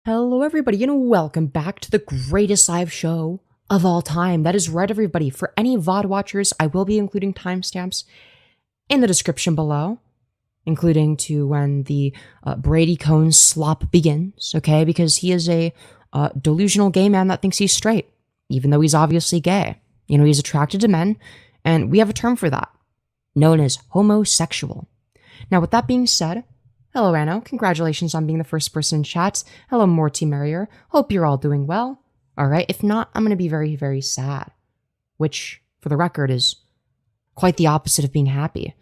Hello, everybody, and welcome back to the greatest live show of all time. That is right, everybody. For any VOD watchers, I will be including timestamps in the description below, including to when the Brady cone slop begins, okay? Because he is a delusional gay man that thinks he's straight, even though he's obviously gay. You know, he's attracted to men, and we have a term for that, known as homosexual. Now, with that being said, hello, Anno. Congratulations on being the first person in chat. Hello, Morty Merrier. Hope you're all doing well. All right. If not, I'm going to be very, very sad, which, for the record, is quite the opposite of being happy.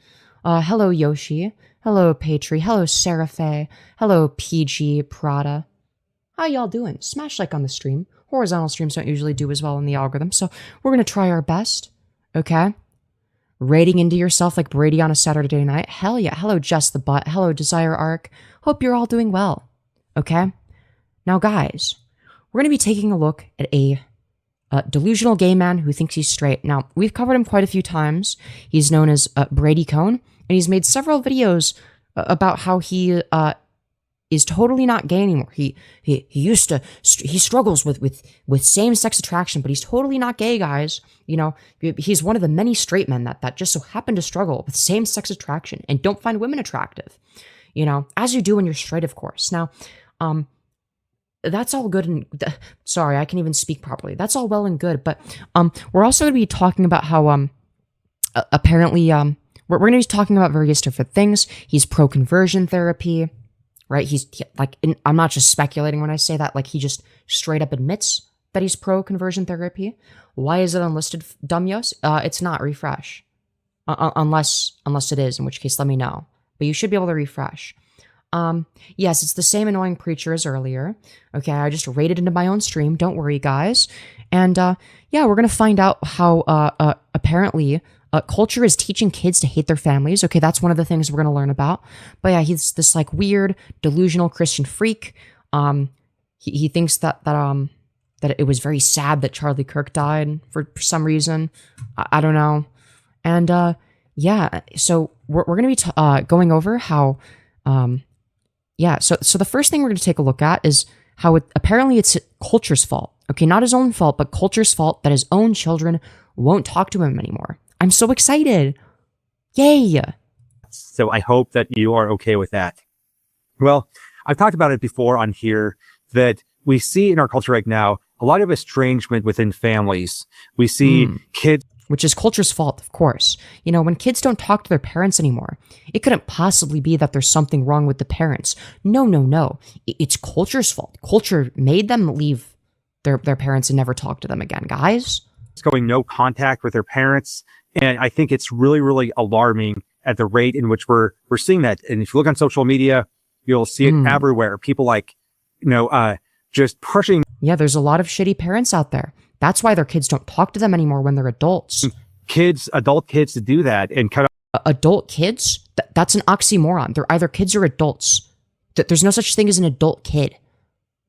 Hello, Yoshi. Hello, Patri. Hello, Seraphe. Hello, PG Prada. How y'all doing? Smash like on the stream. Horizontal streams don't usually do as well in the algorithm, so we're going to try our best. Okay? Rating into yourself like Brady on a Saturday night. Hell yeah. Hello, Just the Butt. Hello, Desire Arc. Hope you're all doing well. Okay? Now, guys, we're going to be taking a look at a delusional gay man who thinks he's straight. Now, we've covered him quite a few times. He's known as Brady Cone, and he's made several videos about how he is totally not gay anymore. He struggles with same-sex attraction, but he's totally not gay, guys. You know, he's one of the many straight men that just so happen to struggle with same-sex attraction and don't find women attractive. You know, as you do when you're straight, of course. Now, that's all good and sorry, I can't even speak properly. That's all well and good, but we're also going to be talking about how apparently we're going to be talking about various different things. He's pro-conversion therapy. Right? I'm not just speculating when I say that, like he just straight up admits that he's pro-conversion therapy. Why is it unlisted, Femyoz? It's not, refresh. Unless it is, in which case let me know. But you should be able to refresh. Yes, it's the same annoying preacher as earlier. Okay, I just raided into my own stream, don't worry guys. And yeah, we're gonna find out how apparently culture is teaching kids to hate their families. Okay, that's one of the things we're going to learn about. But yeah, he's this like weird, delusional Christian freak. He thinks that it was very sad that Charlie Kirk died for some reason. I don't know. And yeah, so we're going to be going over how, yeah, so the first thing we're going to take a look at is how apparently it's culture's fault. Okay, not his own fault, but culture's fault that his own children won't talk to him anymore. I'm so excited. Yay. So I hope that you are okay with that. Well, I've talked about it before on here that we see in our culture right now a lot of estrangement within families. We see kids. Which is culture's fault, of course. You know, when kids don't talk to their parents anymore, it couldn't possibly be that there's something wrong with the parents. No. It's culture's fault. Culture made them leave their parents and never talk to them again, guys. It's going no contact with their parents. And I think it's really, really alarming at the rate in which we're seeing that. And if you look on social media, you'll see it everywhere. People like, just pushing. Yeah, there's a lot of shitty parents out there. That's why their kids don't talk to them anymore when they're adults. Adult kids to do that and cut off. Adult kids? That's an oxymoron. They're either kids or adults. There's no such thing as an adult kid.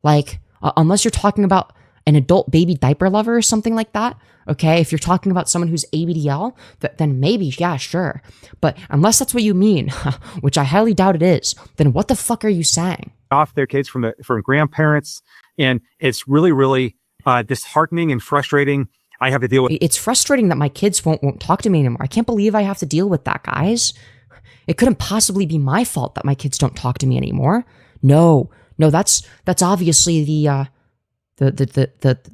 Like, unless you're talking about an adult baby diaper lover or something like that. Okay, if you're talking about someone who's ABDL, then maybe, yeah, sure. But unless that's what you mean, which I highly doubt it is, then what the fuck are you saying? Off their kids from grandparents, and it's really, really disheartening and frustrating. I have to deal with. It's frustrating that my kids won't talk to me anymore. I can't believe I have to deal with that, guys. It couldn't possibly be my fault that my kids don't talk to me anymore. No, that's obviously the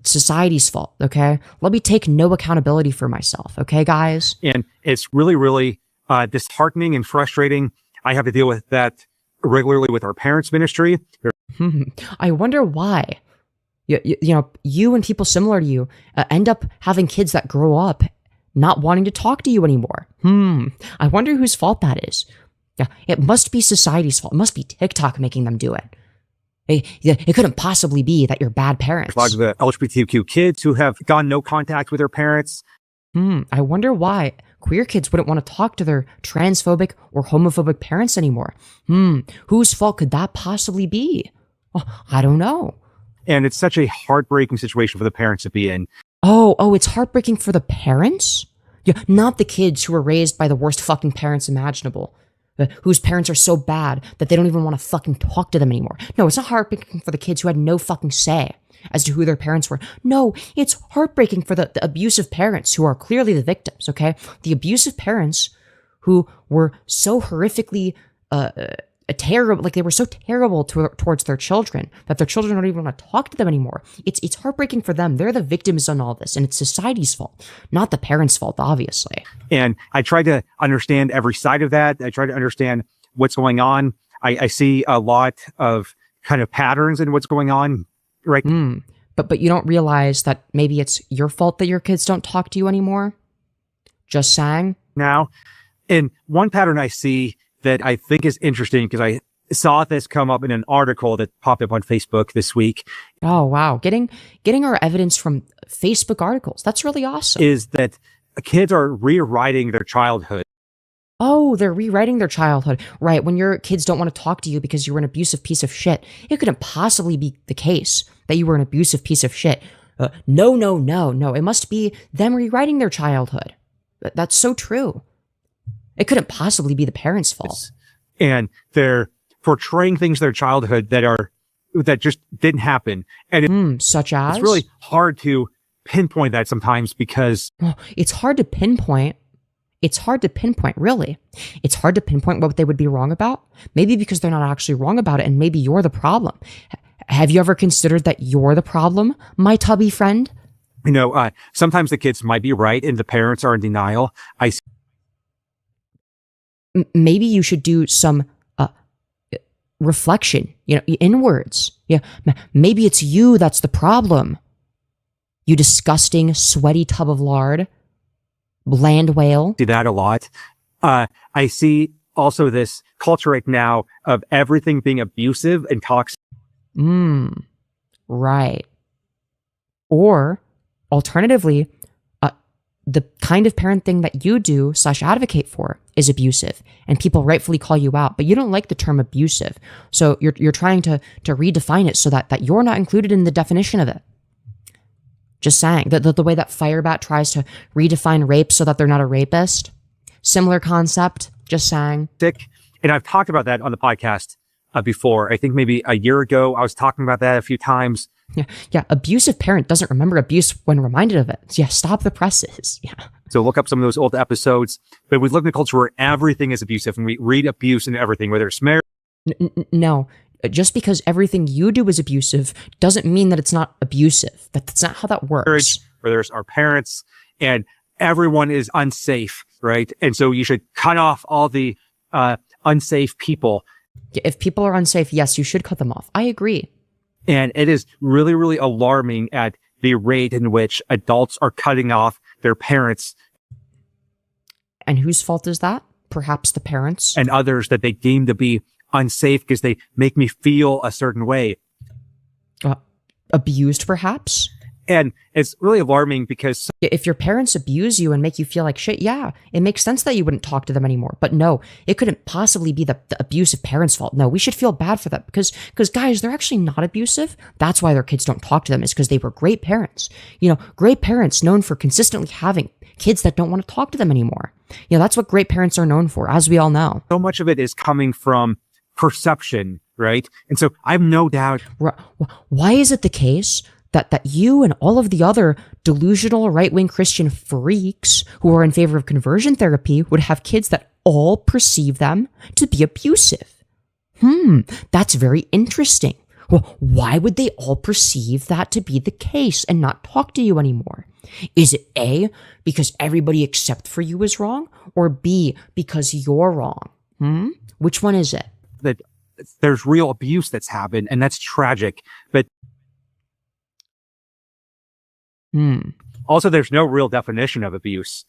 society's fault, okay? Let me take no accountability for myself, okay, guys? And it's really, really disheartening and frustrating. I have to deal with that regularly with our parents' ministry. I wonder why. You know, you and people similar to you end up having kids that grow up not wanting to talk to you anymore. I wonder whose fault that is. Yeah, it must be society's fault. It must be TikTok making them do it. It couldn't possibly be that you're bad parents. A lot of the LGBTQ kids who have gone no contact with their parents. I wonder why queer kids wouldn't want to talk to their transphobic or homophobic parents anymore. Whose fault could that possibly be? Oh, I don't know. And it's such a heartbreaking situation for the parents to be in. Oh, it's heartbreaking for the parents? Yeah, not the kids who were raised by the worst fucking parents imaginable. whose parents are so bad that they don't even want to fucking talk to them anymore. No, it's not heartbreaking for the kids who had no fucking say as to who their parents were. No, it's heartbreaking for the abusive parents who are clearly the victims, okay? The abusive parents who were so horrifically terrible, like they were so terrible towards their children that their children don't even want to talk to them anymore. It's heartbreaking for them. They're the victims in all this, and it's society's fault, not the parents' fault, obviously. And I try to understand every side of that. I try to understand what's going on. I see a lot of kind of patterns in what's going on, right? But you don't realize that maybe it's your fault that your kids don't talk to you anymore? Just saying. Now, and one pattern I see that I think is interesting, because I saw this come up in an article that popped up on Facebook this week. Oh, wow. Getting our evidence from Facebook articles. That's really awesome. Is that kids are rewriting their childhood. Oh, they're rewriting their childhood. Right. When your kids don't want to talk to you because you were an abusive piece of shit, it couldn't possibly be the case that you were an abusive piece of shit. No. It must be them rewriting their childhood. That's so true. It couldn't possibly be the parents' fault. And they're portraying things in their childhood that just didn't happen. And such as? It's really hard to pinpoint that sometimes, because it's hard to pinpoint. It's hard to pinpoint, really. It's hard to pinpoint what they would be wrong about. Maybe because they're not actually wrong about it, and maybe you're the problem. Have you ever considered that you're the problem, my tubby friend? Sometimes the kids might be right and the parents are in denial. Maybe you should do some reflection, inwards. Yeah, maybe it's you that's the problem. You disgusting, sweaty tub of lard. Land whale. See that a lot. I see also this culture right now of everything being abusive and toxic. Right. Or alternatively, the kind of parenting that you do / advocate for is abusive, and people rightfully call you out, but you don't like the term abusive. So you're trying to redefine it so that you're not included in the definition of it. Just saying. The way that Firebat tries to redefine rape so that they're not a rapist. Similar concept. Just saying. And I've talked about that on the podcast before. I think maybe a year ago, I was talking about that a few times. Yeah. Abusive parent doesn't remember abuse when reminded of it. Yeah. Stop the presses. Yeah. So look up some of those old episodes. But we live in a culture where everything is abusive, and we read abuse in everything, whether it's marriage. No. Just because everything you do is abusive doesn't mean that it's not abusive. That's not how that works. Whether it's our parents, and everyone is unsafe, right? And so you should cut off all the unsafe people. If people are unsafe, yes, you should cut them off. I agree. And it is really, really alarming at the rate in which adults are cutting off their parents. And whose fault is that? Perhaps the parents. And others that they deem to be unsafe because they make me feel a certain way. Abused, perhaps? And it's really alarming because if your parents abuse you and make you feel like shit, yeah, it makes sense that you wouldn't talk to them anymore. But no, it couldn't possibly be the abusive parents' fault. No, we should feel bad for them because guys, they're actually not abusive. That's why their kids don't talk to them, is because they were great parents. Great parents known for consistently having kids that don't want to talk to them anymore. That's what great parents are known for, as we all know. So much of it is coming from perception, right? And so I have no doubt. Why is it the case that you and all of the other delusional right-wing Christian freaks who are in favor of conversion therapy would have kids that all perceive them to be abusive? That's very interesting. Well, why would they all perceive that to be the case and not talk to you anymore? Is it A, because everybody except for you is wrong, or B, because you're wrong? Which one is it? That there's real abuse that's happened, and that's tragic. But also, there's no real definition of abuse.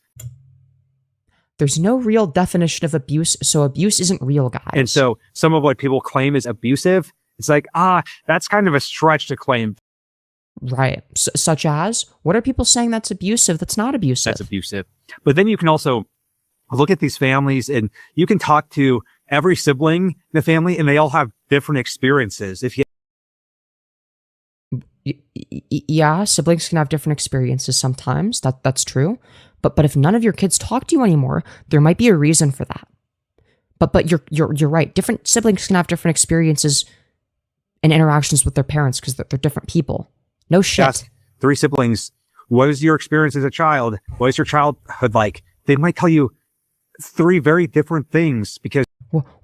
There's no real definition of abuse, so abuse isn't real, guys. And so some of what people claim is abusive, it's like, that's kind of a stretch to claim. Right. Such as, what are people saying that's abusive that's not abusive? That's abusive. But then you can also look at these families, and you can talk to every sibling in the family, and they all have different experiences. Yeah, siblings can have different experiences sometimes. That's true. But if none of your kids talk to you anymore, there might be a reason for that. But you're right. Different siblings can have different experiences and interactions with their parents because they're different people. No shit. Ask 3 siblings, what was your experience as a child? What is your childhood like? They might tell you 3 very different things because...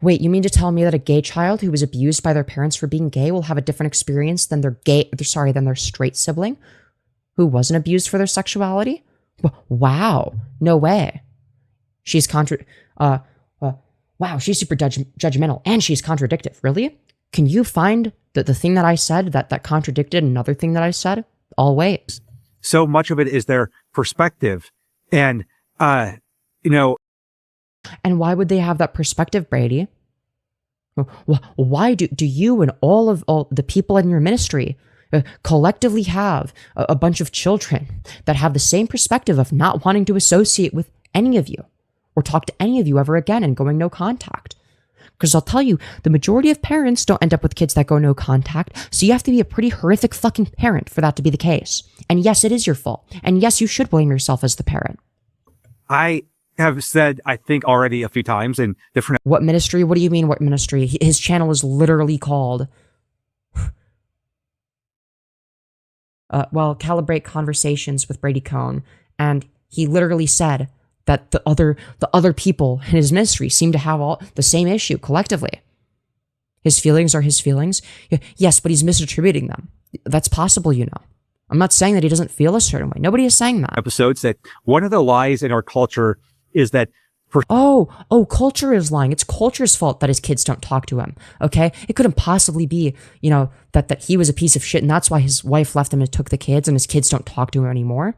Wait, you mean to tell me that a gay child who was abused by their parents for being gay will have a different experience than their straight sibling who wasn't abused for their sexuality? Wow. No way. She's wow, she's super judgmental and she's contradictive. Really? Can you find the thing that I said that contradicted another thing that I said? Always. So much of it is their perspective. And, you know. And why would they have that perspective, Brady? Why do you and all the people in your ministry collectively have a bunch of children that have the same perspective of not wanting to associate with any of you or talk to any of you ever again and going no contact? Because I'll tell you, the majority of parents don't end up with kids that go no contact, so you have to be a pretty horrific fucking parent for that to be the case. And yes, it is your fault. And yes, you should blame yourself as the parent. I have said, I think already a few times in different... What ministry? What do you mean, what ministry? His channel is literally called... Calibrate Conversations with Brady Cohn. And he literally said that the other people in his ministry seem to have all the same issue collectively. His feelings are his feelings. Yes, but he's misattributing them. That's possible, you know. I'm not saying that he doesn't feel a certain way. Nobody is saying that. Episodes that one of the lies in our culture is that... culture is lying. It's culture's fault that his kids don't talk to him, okay? It couldn't possibly be, you know, that he was a piece of shit and that's why his wife left him and took the kids and his kids don't talk to him anymore.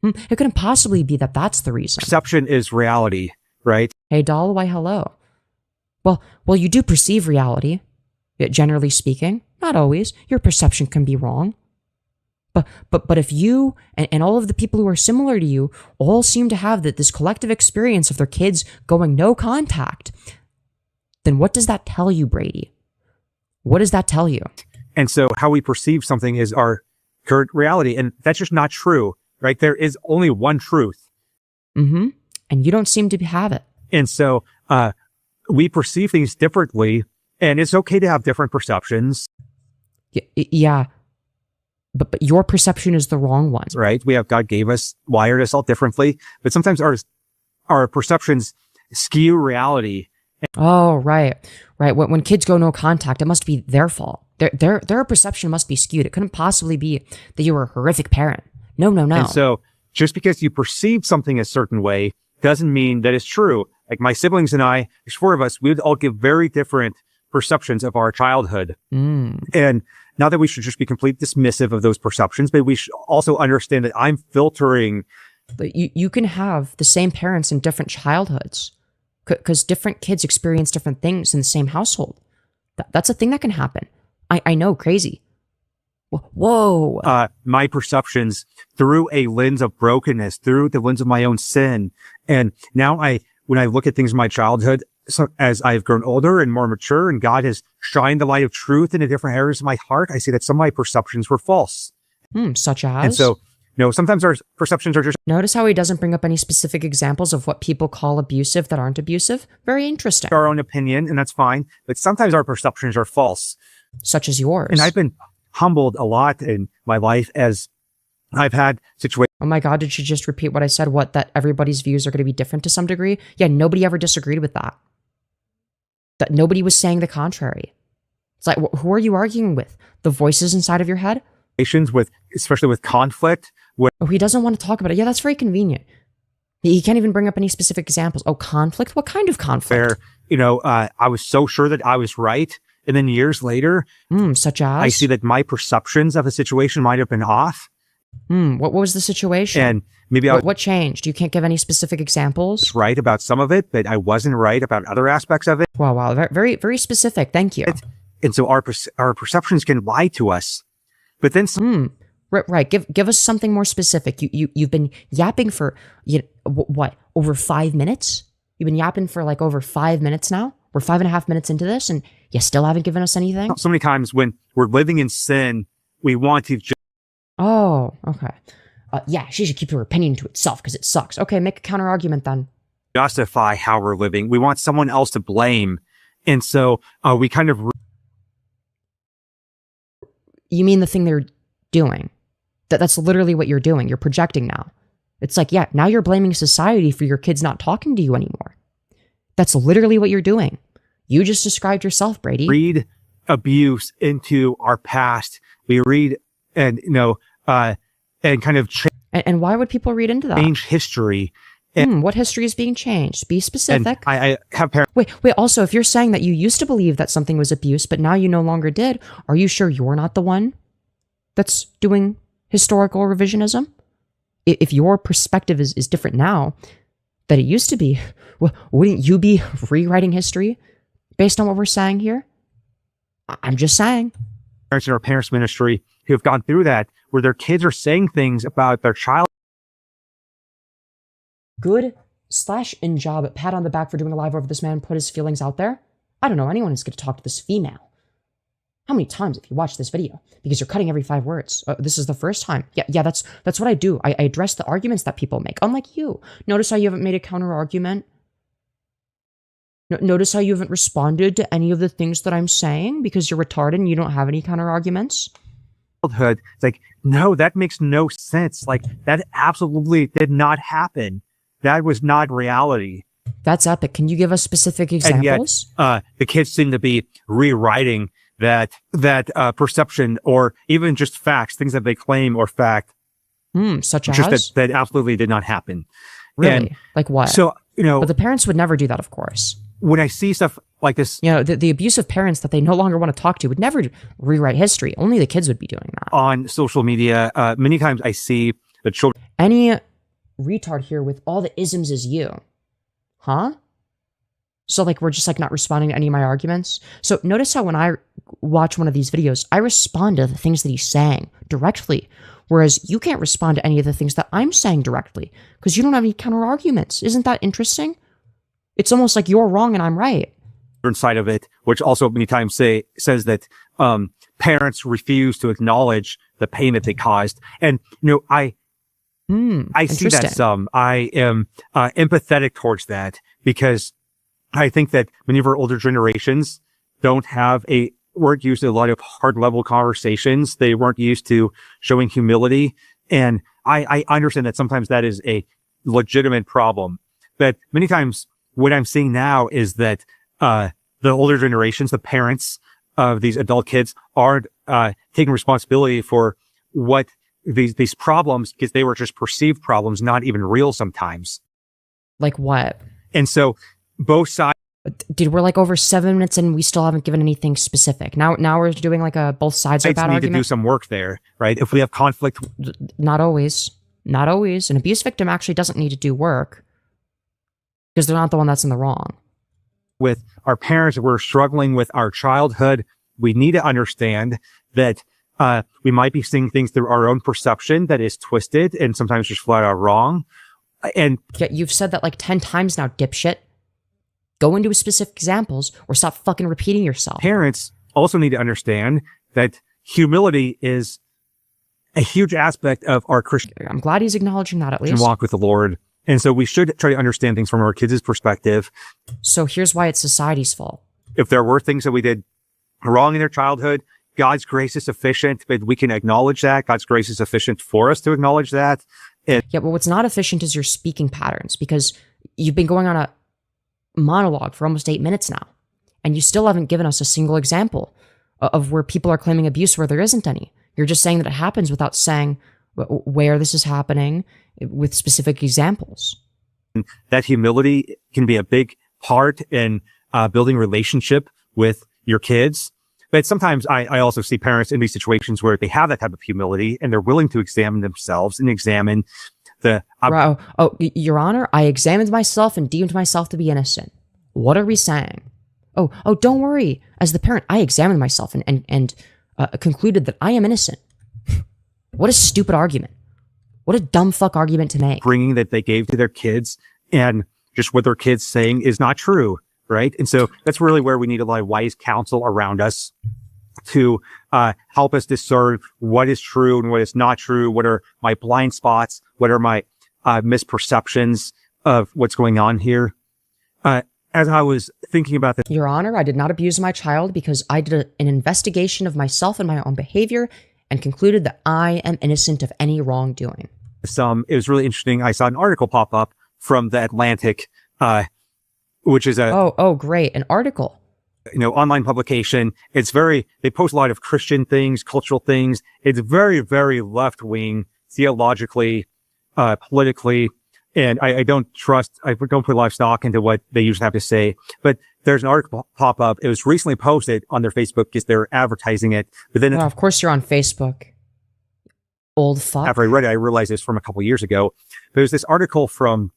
It couldn't possibly be that that's the reason. Perception is reality, right? Hey, doll, why hello? Well, you do perceive reality, generally speaking. Not always. Your perception can be wrong. But if you and all of the people who are similar to you all seem to have this collective experience of their kids going no contact, then what does that tell you, Brady? What does that tell you? And so how we perceive something is our current reality. And that's just not true, right? There is only one truth. Mm-hmm. And you don't seem to have it. And so we perceive things differently, and it's okay to have different perceptions. Yeah. But your perception is the wrong one. Right? God gave us, wired us all differently, but sometimes our perceptions skew reality. Oh, right. When kids go no contact, it must be their fault. Their perception must be skewed. It couldn't possibly be that you were a horrific parent. No. And so just because you perceive something a certain way doesn't mean that it's true. Like my siblings and I, there's 4 of us, we would all give very different perceptions of our childhood. And not that we should just be completely dismissive of those perceptions, but we should also understand that I'm filtering. But you can have the same parents in different childhoods because different kids experience different things in the same household. That's a thing that can happen. I know, crazy. Whoa. My perceptions through a lens of brokenness, through the lens of my own sin. And now when I look at things in my childhood, so as I've grown older and more mature and God has shined the light of truth into different areas of my heart, I see that some of my perceptions were false. Such as? And so, sometimes our perceptions are just... Notice how he doesn't bring up any specific examples of what people call abusive that aren't abusive? Very interesting. Our own opinion, and that's fine. But sometimes our perceptions are false. Such as yours. And I've been humbled a lot in my life as I've had situations... Oh my God, did you just repeat what I said? That everybody's views are going to be different to some degree? Yeah, nobody ever disagreed with that. That nobody was saying the contrary. It's like, who are you arguing with? The voices inside of your head? Especially with conflict. He doesn't want to talk about it. Yeah, that's very convenient. He can't even bring up any specific examples. Oh, conflict? What kind of conflict? Where, I was so sure that I was right. And then years later, such as? I see that my perceptions of a situation might have been off. What was the situation? And maybe what changed? You can't give any specific examples? Right about some of it, but I wasn't right about other aspects of it. Wow. Very, very specific. Thank you. And so our perceptions can lie to us. But then right. Give us something more specific. You've been yapping for over 5 minutes? You've been yapping for like over 5 minutes now? We're 5.5 minutes into this and you still haven't given us anything? So many times when we're living in sin, we want to just... Oh, okay. Yeah, she should keep her opinion to itself because it sucks. Okay, make a counter argument then. justify how we're living. We want someone else to blame. And so we kind of... You mean the thing they're doing? That's literally what you're doing. You're projecting now. It's like, yeah, now you're blaming society for your kids not talking to you anymore. That's literally what you're doing. You just described yourself, Brady. Read abuse into our past. We read and, and kind of and why would people read into that? Change history. What history is being changed? Be specific. And I have parents. Wait. Also, if you're saying that you used to believe that something was abuse, but now you no longer did, are you sure you're not the one that's doing historical revisionism? If your perspective is different now than it used to be, well, wouldn't you be rewriting history based on what we're saying here? I'm just saying. Parents in our parents' ministry who have gone through that, where their kids are saying things about their child. Good/in job, pat on the back for doing a live over this man put his feelings out there. I don't know anyone who's going to talk to this female. How many times have you watched this video? Because you're cutting every 5 words. This is the first time. Yeah, that's what I do. I address the arguments that people make, unlike you. Notice how you haven't made a counter argument? Notice how you haven't responded to any of the things that I'm saying because you're retarded and you don't have any counter arguments? Childhood. It's like, no, that makes no sense. Like, that absolutely did not happen. That was not reality. That's epic. Can you give us specific examples? And yet, the kids seem to be rewriting that perception, or even just facts, things that they claim are fact. Such as? Just that absolutely did not happen. Really? And like what? So, But the parents would never do that, of course. When I see stuff like this... the abusive parents that they no longer want to talk to would never rewrite history. Only the kids would be doing that. On social media, many times I see the children... Any retard here with all the isms is you. Huh? So, we're just, not responding to any of my arguments? So, notice how when I watch one of these videos, I respond to the things that he's saying directly, whereas you can't respond to any of the things that I'm saying directly, because you don't have any counter-arguments. Isn't that interesting? It's almost like you're wrong and I'm right. Side of it, which also many times says that parents refuse to acknowledge the pain that they caused. And, I see that some. I am empathetic towards that, because I think that many of our older generations weren't used to a lot of hard level conversations. They weren't used to showing humility. And I understand that sometimes that is a legitimate problem. But many times what I'm seeing now is that, the older generations, the parents of these adult kids, aren't, taking responsibility for what these problems, because they were just perceived problems, not even real sometimes. Like what? And so both sides. Dude, we're over 7 minutes and we still haven't given anything specific. Now we're doing a both sides are bad need argument. To do some work there, right? If we have conflict. Not always. An abuse victim actually doesn't need to do work because they're not the one that's in the wrong. With our parents, we're struggling with our childhood. We need to understand that we might be seeing things through our own perception that is twisted and sometimes just flat out wrong. And yeah, you've said that 10 times now, dipshit. Go into specific examples or stop fucking repeating yourself. Parents also need to understand that humility is a huge aspect of our Christian. I'm glad he's acknowledging that at least. Walk with the Lord. And so we should try to understand things from our kids' perspective. So here's why it's society's fault. If there were things that we did wrong in their childhood, God's grace is sufficient, but we can acknowledge that. God's grace is sufficient for us to acknowledge that. Yeah, but what's not efficient is your speaking patterns, because you've been going on a monologue for almost 8 minutes now, and you still haven't given us a single example of where people are claiming abuse where there isn't any. You're just saying that it happens without saying where this is happening with specific examples. That humility can be a big part in building relationship with your kids. But sometimes I also see parents in these situations where they have that type of humility and they're willing to examine themselves and examine the... Your Honor, I examined myself and deemed myself to be innocent. What are we saying? Oh, don't worry. As the parent, I examined myself and concluded that I am innocent. What a stupid argument. What a dumb fuck argument to make. Bringing that they gave to their kids and just what their kids saying is not true, right? And so that's really where we need a lot of wise counsel around us to help us discern what is true and what is not true. What are my blind spots? What are my misperceptions? of what's going on here. As I was thinking about this, Your Honor, I did not abuse my child because I did an investigation of myself and my own behavior and concluded that I am innocent of any wrongdoing. it was really interesting. I saw an article pop up from The Atlantic, which is a Oh, great. An article. online publication. They post a lot of Christian things, cultural things. It's very, very left wing, theologically, politically. And I don't put a lot of stock into what they usually have to say, but there's an article pop up. It was recently posted on their Facebook because they're advertising it. But then, Of course you're on Facebook. Old fuck. after I read it, I realized it's from a couple years ago. There's this article from,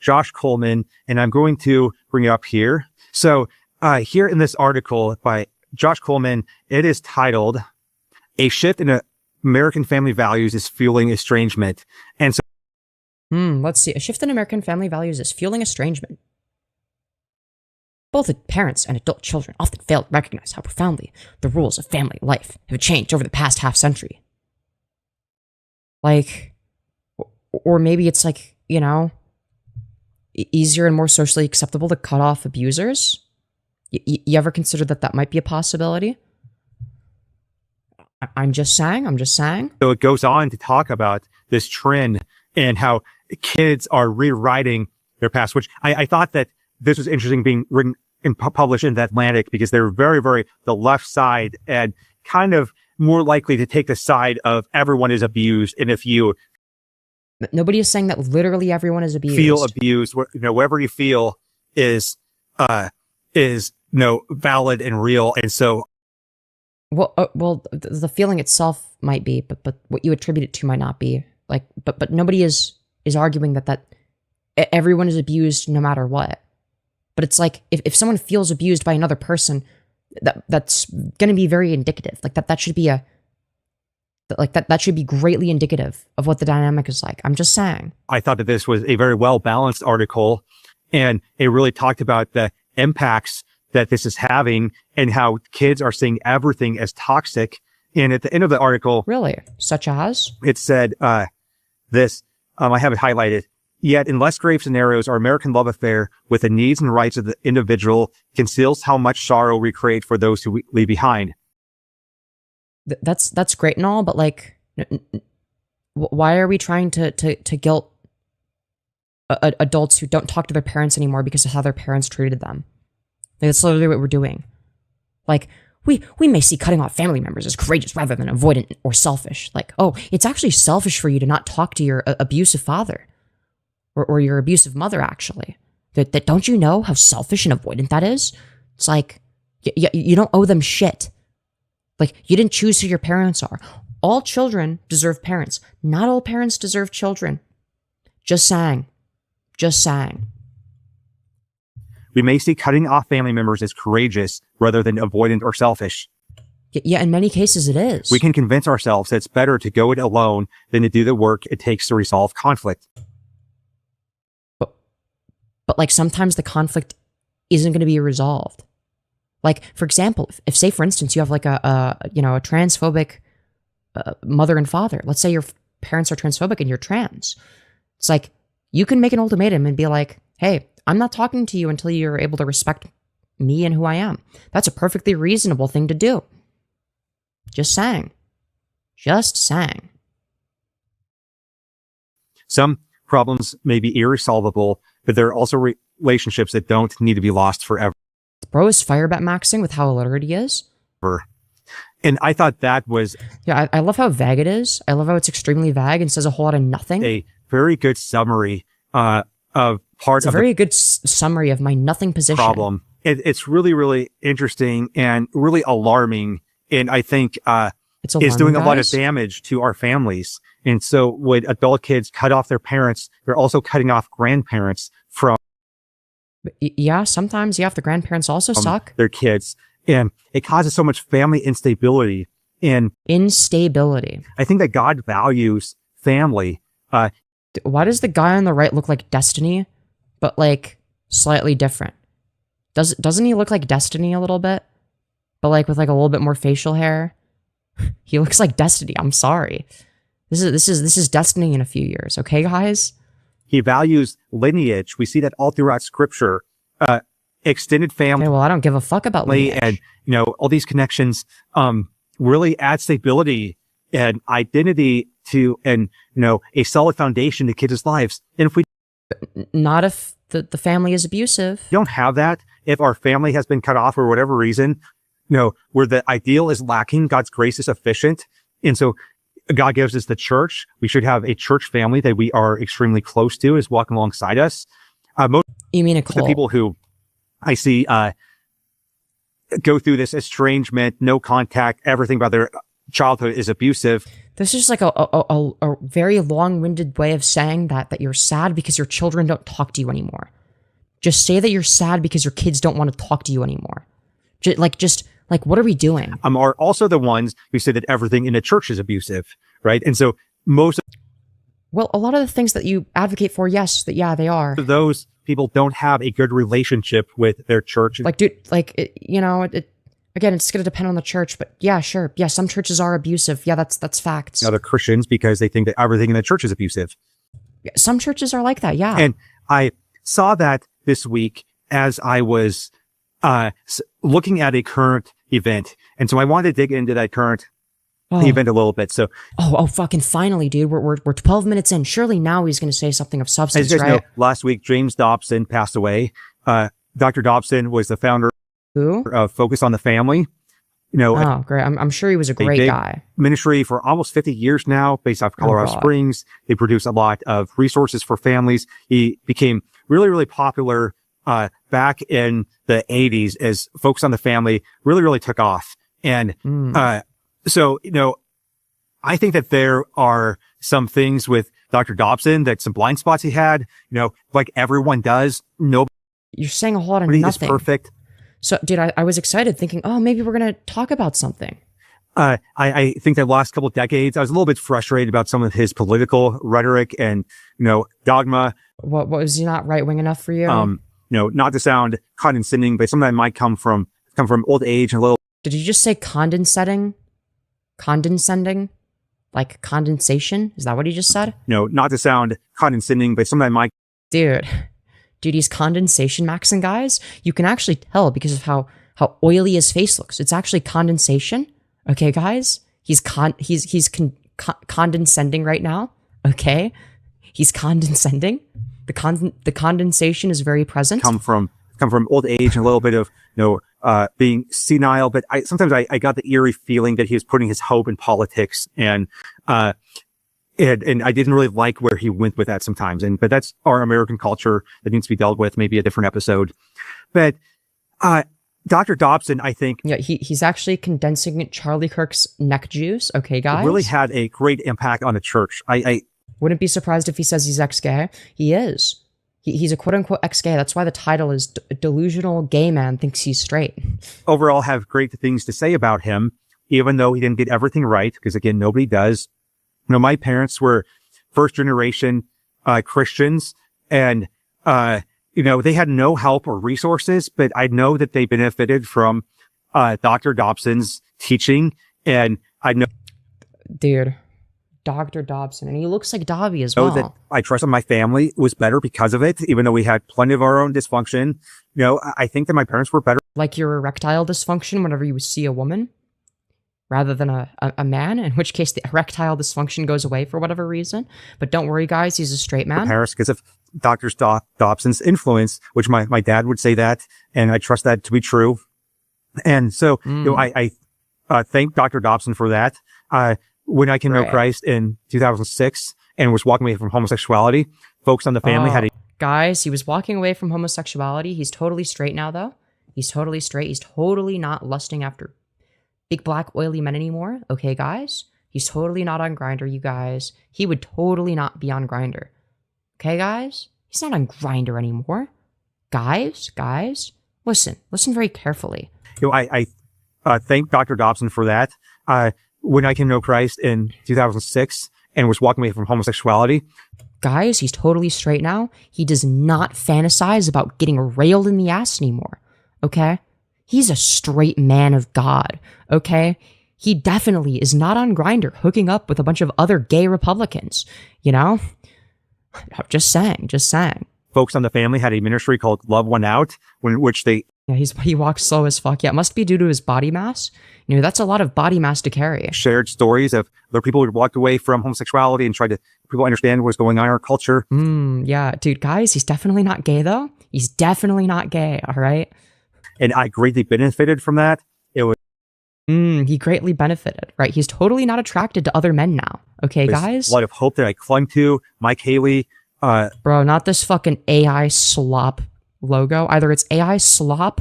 Josh Coleman, and I'm going to bring it up here. So, here in this article by Josh Coleman, it is titled, "A Shift in American Family Values is Fueling Estrangement." And so, Let's see. A shift in American family values is fueling estrangement. Both parents and adult children often fail to recognize how profoundly the rules of family life have changed over the past half century. Like, or maybe it's like, easier and more socially acceptable to cut off abusers? You ever consider that might be a possibility? I'm just saying. so it goes on to talk about this trend and how kids are rewriting their past, which I thought that this was interesting being written and published in The Atlantic because they're very, very the left side and kind of more likely to take the side of everyone is abused. And if you Nobody is saying that literally everyone is abused. feel abused, whatever you feel is valid and real. And so, Well, the feeling itself might be, but what you attribute it to might not be. Like, but nobody is arguing that everyone is abused no matter what. But it's like if someone feels abused by another person, that's going to be very indicative. Like that should be that should be greatly indicative of what the dynamic is like. I'm just saying. I thought that this was a very well balanced article, and it really talked about the impacts that this is having and how kids are seeing everything as toxic. And at the end of the article, Really? Such as? it said, this, I have it highlighted. Yet in less grave scenarios, our American love affair with the needs and rights of the individual conceals how much sorrow we create for those who we leave behind. That's great and all, but like, why are we trying to guilt adults who don't talk to their parents anymore because of how their parents treated them? Like, that's literally what we're doing. Like, we may see cutting off family members as courageous rather than avoidant or selfish. Like, oh, it's actually selfish for you to not talk to your abusive father or your abusive mother, actually. That don't you know how selfish and avoidant that is? It's like, you don't owe them shit. Like, you didn't choose who your parents are. All children deserve parents. Not all parents deserve children. Just saying. We may see cutting off family members as courageous rather than avoidant or selfish. Yeah, in many cases it is. We can convince ourselves that it's better to go it alone than to do the work it takes to resolve conflict. But like, sometimes the conflict isn't going to be resolved. Like, for example, if say, for instance, you have like a transphobic mother and father. Let's say your parents are transphobic and you're trans. It's like, you can make an ultimatum and be like, hey, I'm not talking to you until you're able to respect me and who I am. That's a perfectly reasonable thing to do. Just saying. Some problems may be irresolvable, but there are also relationships that don't need to be lost forever. Bro is firebat maxing with how illiterate he is. And I thought that was I love how vague it is. I love how it's extremely vague and says a whole lot of nothing. a very good summary of part It's a of very good summary of my nothing position. problem. It's really, really interesting and really alarming. And I think It's alarming, is doing a lot of guys. damage to our families. And so when adult kids cut off their parents, they're also cutting off grandparents from Yeah, sometimes, the grandparents also suck. their kids. And it causes so much family instability. And Instability. I think that God values family. Why does the guy on the right look like Destiny, but like slightly different? Doesn't he look like Destiny a little bit, but like with like a little bit more facial hair? He looks like Destiny. I'm sorry. This is Destiny in a few years. Okay, guys. He values lineage. We see that all throughout scripture. Extended family. Okay, well, I don't give a fuck about lineage. And, all these connections really add stability and identity to, and, a solid foundation to kids' lives. And if we not if the family is abusive. don't have that, if our family has been cut off for whatever reason, where the ideal is lacking, God's grace is sufficient. And so God gives us the church. We should have a church family that we are extremely close to, is walking alongside us. You mean a Most of cult? the people who I see go through this estrangement, no contact, everything about their childhood is abusive. This is like a very long-winded way of saying that you're sad because your children don't talk to you anymore. Just say that you're sad because your kids don't want to talk to you anymore. Like, what are we doing? Are also the ones who say that everything in the church is abusive, right? And so Well, a lot of the things that you advocate for, yes, they are. those people don't have a good relationship with their church. Like, dude, again, it's going to depend on the church, but yeah, sure. Yeah, some churches are abusive. Yeah, that's facts. Other Christians, because they think that everything in the church is abusive. Some churches are like that, yeah. And I saw that this week as I was looking at a current event. And so I wanted to dig into that current event a little bit. So, fucking finally, dude. We're 12 minutes in. Surely now he's going to say something of substance, as you guys right? know, last week, James Dobson passed away. Dr. Dobson was the founder Who? of Focus on the Family. Oh, great. I'm sure he was a great big guy. Ministry for almost 50 years now, based off Colorado God. Springs. They produce a lot of resources for families. He became really, really popular back in the 80s as Focus on the Family really, really took off. And so, I think that there are some things with Dr. Dobson, that some blind spots he had, like everyone does. Nobody You're saying a whole lot of is nothing. perfect. So, dude, I was excited thinking, maybe we're going to talk about something. I think the last couple of decades, I was a little bit frustrated about some of his political rhetoric and, dogma. What was he not right-wing enough for you? Not to sound condescending, but some of that might come from old age and a little. Did you just say condescending? Condescending? Like condensation? Is that what he just said? Not to sound condescending, but some of that might. Dude, he's condensation maxing, guys. You can actually tell because of how oily his face looks. It's actually condensation. Okay, guys? He's condescending right now. Okay? He's condescending. The condensation is very present. Come from old age and a little bit of, being senile, but sometimes I got the eerie feeling that he was putting his hope in politics, and I didn't really like where he went with that sometimes. But that's our American culture that needs to be dealt with, maybe a different episode. But, Dr. Dobson, I think. Yeah, he's actually condensing Charlie Kirk's neck juice. Okay, guys? Really had a great impact on the church. I wouldn't be surprised if he says he's ex-gay. He is. He's a quote-unquote ex-gay. That's why the title is Delusional Gay Man Thinks He's Straight. Overall have great things to say about him, even though he didn't get everything right, because again, nobody does. My parents were first-generation Christians, and, they had no help or resources, but I know that they benefited from Dr. Dobson's teaching, and I know... Dude. Dr. Dobson, and he looks like Dobby as well. That I trusted my family was better because of it, even though we had plenty of our own dysfunction. I think that my parents were better. Like your erectile dysfunction whenever you see a woman, rather than a man, in which case the erectile dysfunction goes away for whatever reason. But don't worry, guys, he's a straight man. Parents, because of Dr. Dobson's influence, which my dad would say that, and I trust that to be true. And so, I thank Dr. Dobson for that. When I came to know Christ in 2006 and was walking away from homosexuality, Focus on the Family had a... Guys, he was walking away from homosexuality. He's totally straight now, though. He's totally straight. He's totally not lusting after big black oily men anymore. Okay, guys? He's totally not on Grindr, you guys. He would totally not be on Grindr. Okay, guys? He's not on Grindr anymore. Guys, listen very carefully. I thank Dr. Dobson for that. When I came to know Christ in 2006 and was walking away from homosexuality. Guys, he's totally straight now. He does not fantasize about getting railed in the ass anymore. Okay? He's a straight man of God. Okay? He definitely is not on Grindr hooking up with a bunch of other gay Republicans. I'm just saying. Folks on the family had a ministry called Love One Out, which they Yeah, he walks slow as fuck. Yeah, it must be due to his body mass. That's a lot of body mass to carry. shared stories of other people who walked away from homosexuality and tried to people understand what's going on in our culture. Yeah, dude, guys, he's definitely not gay though. He's definitely not gay. All right. And I greatly benefited from that. It was He greatly benefited, right? He's totally not attracted to other men now. Okay, guys. a lot of hope that I clung to. Mike Haley, Bro, not this fucking AI slop logo. Either it's AI slop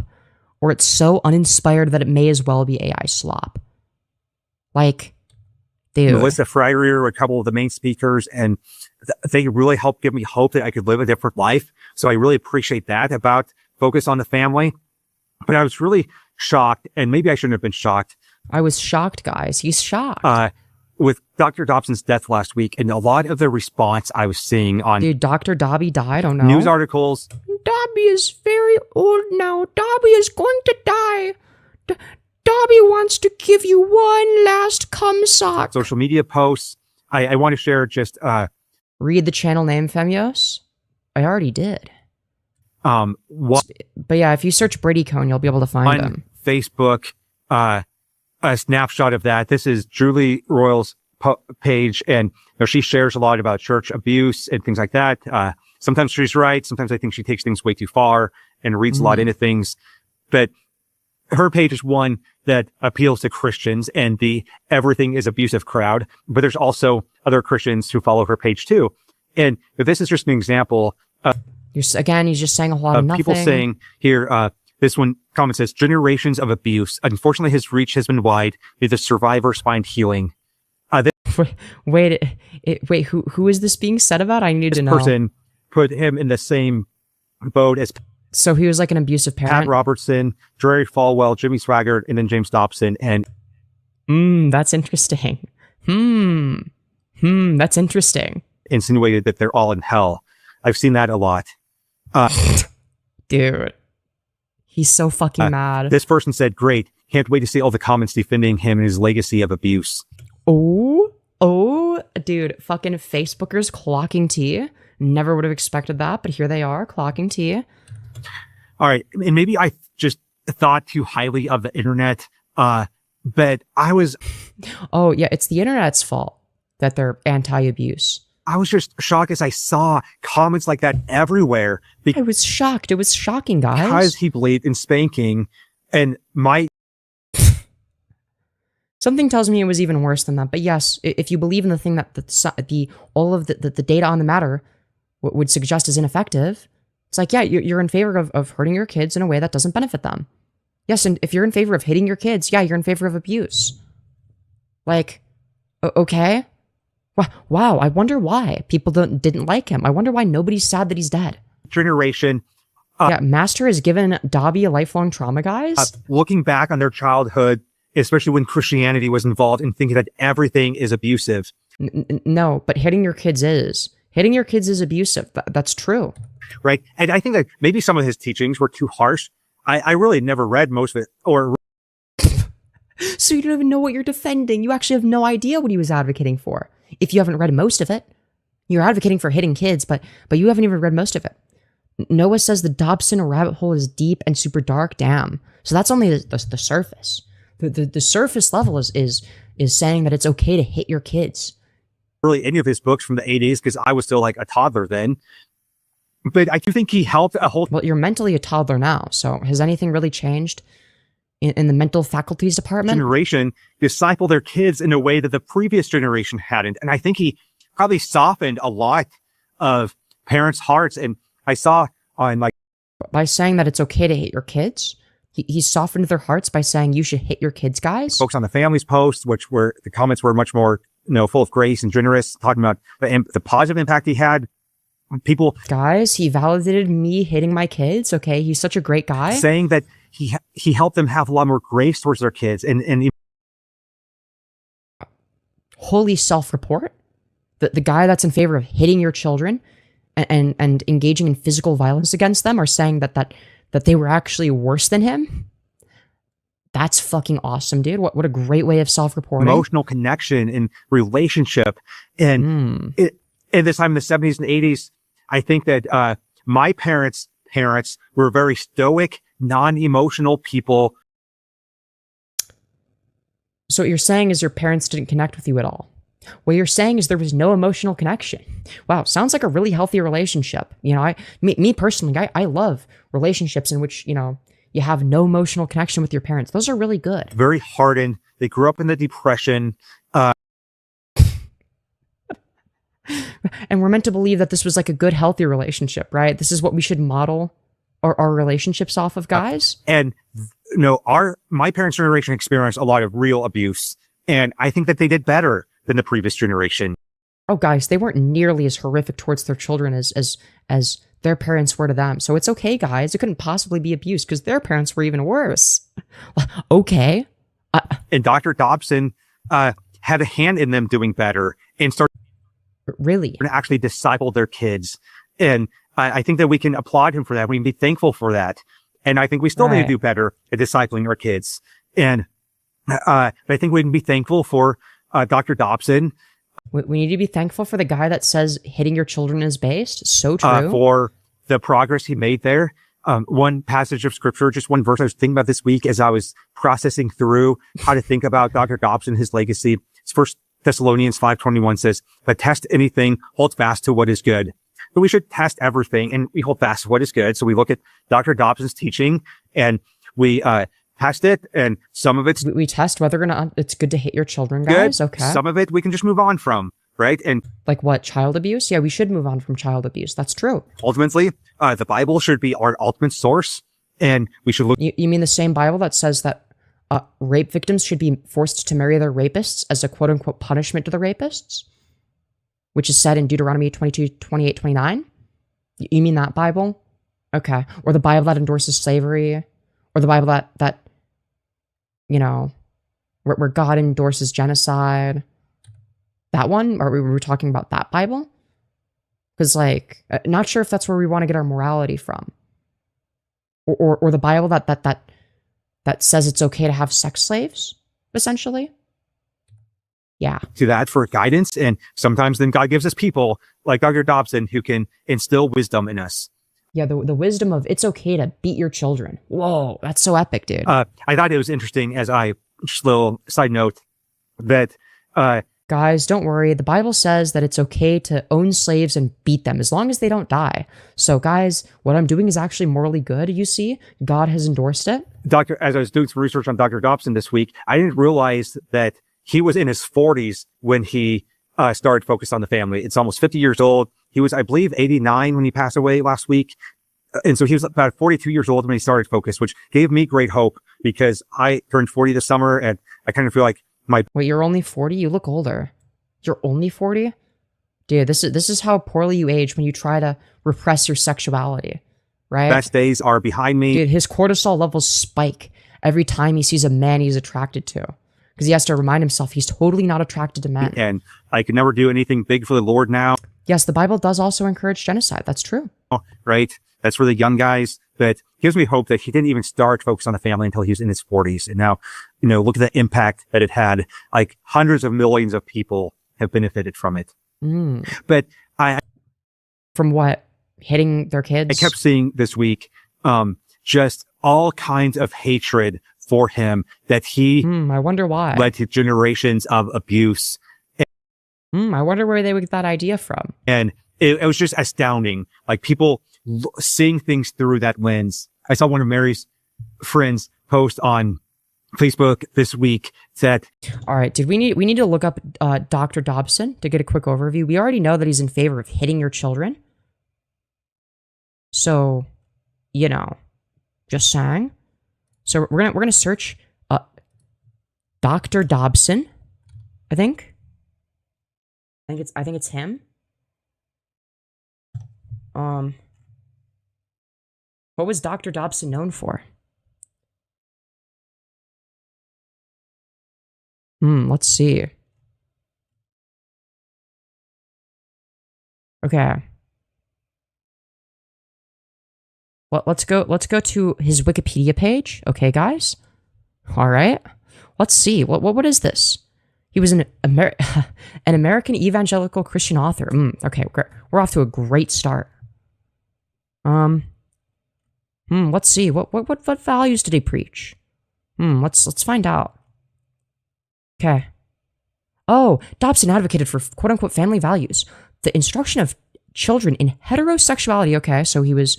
or it's so uninspired that it may as well be AI slop. Like, dude. Melissa Freire were a couple of the main speakers, and they really helped give me hope that I could live a different life. So I really appreciate that about Focus on the Family. But I was really shocked, and maybe I shouldn't have been shocked. I was shocked, guys. He's shocked. With Dr. Dobson's death last week, and a lot of the response I was seeing on Dude, Dr. Dobby died? Oh no. news articles. Dobby is very old now. Dobby is going to die. Dobby wants to give you one last cum sock. Social media posts. I want to share just Read the channel name, Femyoz. I already did. what But yeah, if you search Brady Cone, you'll be able to find on him. Facebook, a snapshot of that. This is Julie Royal's page, and she shares a lot about church abuse and things like that. Sometimes she's right. Sometimes I think she takes things way too far and reads a lot into things. But her page is one that appeals to Christians and the everything is abusive crowd. But there's also other Christians who follow her page too. And this is just an example. He's just saying a lot of nothing. People saying here, this one comment says, generations of abuse. Unfortunately, his reach has been wide. May the survivors find healing. Wait, who is this being said about? I need to know. This person put him in the same boat as So he was like an abusive parent? Pat Robertson, Jerry Falwell, Jimmy Swaggart, and then James Dobson. And that's interesting. That's interesting. Insinuated that they're all in hell. I've seen that a lot. Dude. He's so fucking mad. This person said, great. Can't wait to see all the comments defending him and his legacy of abuse. Oh, dude. Fucking Facebookers clocking tea. Never would have expected that, but here they are clocking tea. All right. And maybe I just thought too highly of the internet. But I was... Oh, yeah. It's the internet's fault that they're anti-abuse. I was just shocked as I saw comments like that everywhere. I was shocked. It was shocking, guys. Because he believed in spanking and my... Something tells me it was even worse than that. But yes, if you believe in the thing that all of the data on the matter would suggest is ineffective, it's like, yeah, you're in favor of hurting your kids in a way that doesn't benefit them. Yes, and if you're in favor of hitting your kids, yeah, you're in favor of abuse. Like, okay. Wow, I wonder why people didn't like him. I wonder why nobody's sad that he's dead. Generation. Yeah, Master has given Dobby a lifelong trauma, guys. Looking back on their childhood, especially when Christianity was involved, and thinking that everything is abusive. No, but hitting your kids is. Hitting your kids is abusive. That's true. Right? And I think that maybe some of his teachings were too harsh. I really never read most of it. Or So you don't even know what you're defending. You actually have no idea what he was advocating for. If you haven't read most of it, you're advocating for hitting kids, but you haven't even read most of it. Noah says the Dobson rabbit hole is deep and super dark. Damn. So that's only the surface. The surface level is saying that it's okay to hit your kids. Really any of his books from the 80s, because I was still like a toddler then. But I do think he helped a whole... Well, you're mentally a toddler now, so has anything really changed in the mental faculties department? Generation disciple their kids in a way that the previous generation hadn't. And I think he probably softened a lot of parents' hearts. And I saw on like... By saying that it's okay to hit your kids? He softened their hearts by saying you should hit your kids, guys? Folks on the Family's posts, which were... The comments were much more, full of grace and generous, talking about the positive impact he had. People... Guys, he validated me hitting my kids, okay? He's such a great guy. Saying that he helped them have a lot more grace towards their kids. And holy self-report? The guy that's in favor of hitting your children and engaging in physical violence against them are saying that they were actually worse than him? That's fucking awesome, dude. What a great way of self-reporting. Emotional connection and relationship. And in this time in the 70s and 80s, I think that my parents were very stoic, non-emotional people. So what you're saying is your parents didn't connect with you at all. What you're saying is there was no emotional connection. Wow, sounds like a really healthy relationship. You know, me personally, I love relationships in which, you know, you have no emotional connection with your parents. Those are really good. Very hardened. They grew up in the Depression. And we're meant to believe that this was like a good, healthy relationship, right? This is what we should model our relationships off of, guys. And you know, my parents' generation experienced a lot of real abuse, and I think that they did better than the previous generation. Oh, guys, they weren't nearly as horrific towards their children as their parents were to them. So it's okay, guys. It couldn't possibly be abuse because their parents were even worse. Okay. And Dr. Dobson had a hand in them doing better and started really to actually disciple their kids. And I think that we can applaud him for that. We can be thankful for that. And I think we still need to do better at discipling our kids. And I think we can be thankful for Dr. Dobson. We need to be thankful for the guy that says hitting your children is based. So true. For the progress he made there. One passage of scripture, just one verse I was thinking about this week as I was processing through how to think about Dr. Dobson, his legacy. It's 1 Thessalonians 5:21 says, but test anything, hold fast to what is good. But we should test everything and we hold fast to what is good. So we look at Dr. Dobson's teaching and we test it, and some of it's we test whether or not it's good to hit your children, guys. Good. Okay. Some of it we can just move on from, right? And like what, child abuse? Yeah, we should move on from child abuse. That's true. Ultimately, the Bible should be our ultimate source, and we should look. You mean the same Bible that says that rape victims should be forced to marry their rapists as a quote unquote punishment to the rapists, which is said in Deuteronomy 22, 28, 29? You mean that Bible? Okay. Or the Bible that endorses slavery, or the Bible that you know, where God endorses genocide. That one? Or we were talking about that Bible? Because, like, not sure if that's where we want to get our morality from. Or the Bible that says it's okay to have sex slaves, essentially. Yeah. To that for guidance, and sometimes then God gives us people like Dr. Dobson who can instill wisdom in us. Yeah, the wisdom of it's okay to beat your children. Whoa, that's so epic, dude. I thought it was interesting just a little side note that guys, don't worry. The Bible says that it's okay to own slaves and beat them as long as they don't die. So guys, what I'm doing is actually morally good, you see? God has endorsed it. As I was doing some research on Dr. Dobson this week, I didn't realize that he was in his 40s when he started focused on the family. It's almost 50 years old. He was, I believe, 89 when he passed away last week. And so he was about 42 years old when he started Focus, which gave me great hope because I turned 40 this summer and I kind of feel like Wait, you're only 40? You look older. You're only 40? Dude, this is how poorly you age when you try to repress your sexuality, right? Best days are behind me. Dude, his cortisol levels spike every time he sees a man he's attracted to. Because he has to remind himself he's totally not attracted to men. And I could never do anything big for the Lord now. Yes, the Bible does also encourage genocide. That's true. Right? That's for the young guys. But gives me hope that he didn't even start Focus on the Family until he was in his 40s. And now, you know, look at the impact that it had. Like hundreds of millions of people have benefited from it. But from what? Hitting their kids? I kept seeing this week just all kinds of hatred for him that he I wonder why. led to generations of abuse. I wonder where they would get that idea from. And it was just astounding. Like people seeing things through that lens. I saw one of Mary's friends post on Facebook this week that. All right. We need to look up Dr. Dobson to get a quick overview. We already know that he's in favor of hitting your children. So, you know, just saying. So we're gonna search Dr. Dobson. I think it's him. What was Dr. Dobson known for? Let's see. Okay. Well, let's go to his Wikipedia page. Okay, guys. All right. Let's see. What is this? He was an American evangelical Christian author. Okay, we're off to a great start. Let's see. What values did he preach? Let's find out. Okay. Oh, Dobson advocated for quote-unquote family values. The instruction of children in heterosexuality. Okay, so he was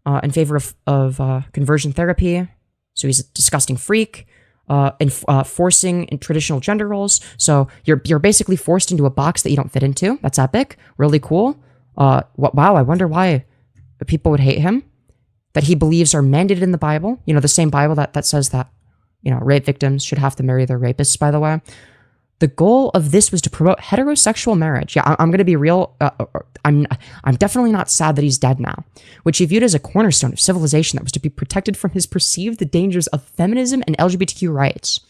in favor of conversion therapy. So he's a disgusting freak. Forcing in traditional gender roles. So you're basically forced into a box that you don't fit into. That's epic. Really cool. Wow, I wonder why people would hate him. That he believes are mandated in the Bible. You know, the same Bible that says that, you know, rape victims should have to marry their rapists, by the way. The goal of this was to promote heterosexual marriage. Yeah, I'm going to be real. I'm definitely not sad that he's dead now, which he viewed as a cornerstone of civilization that was to be protected from his perceived dangers of feminism and LGBTQ rights.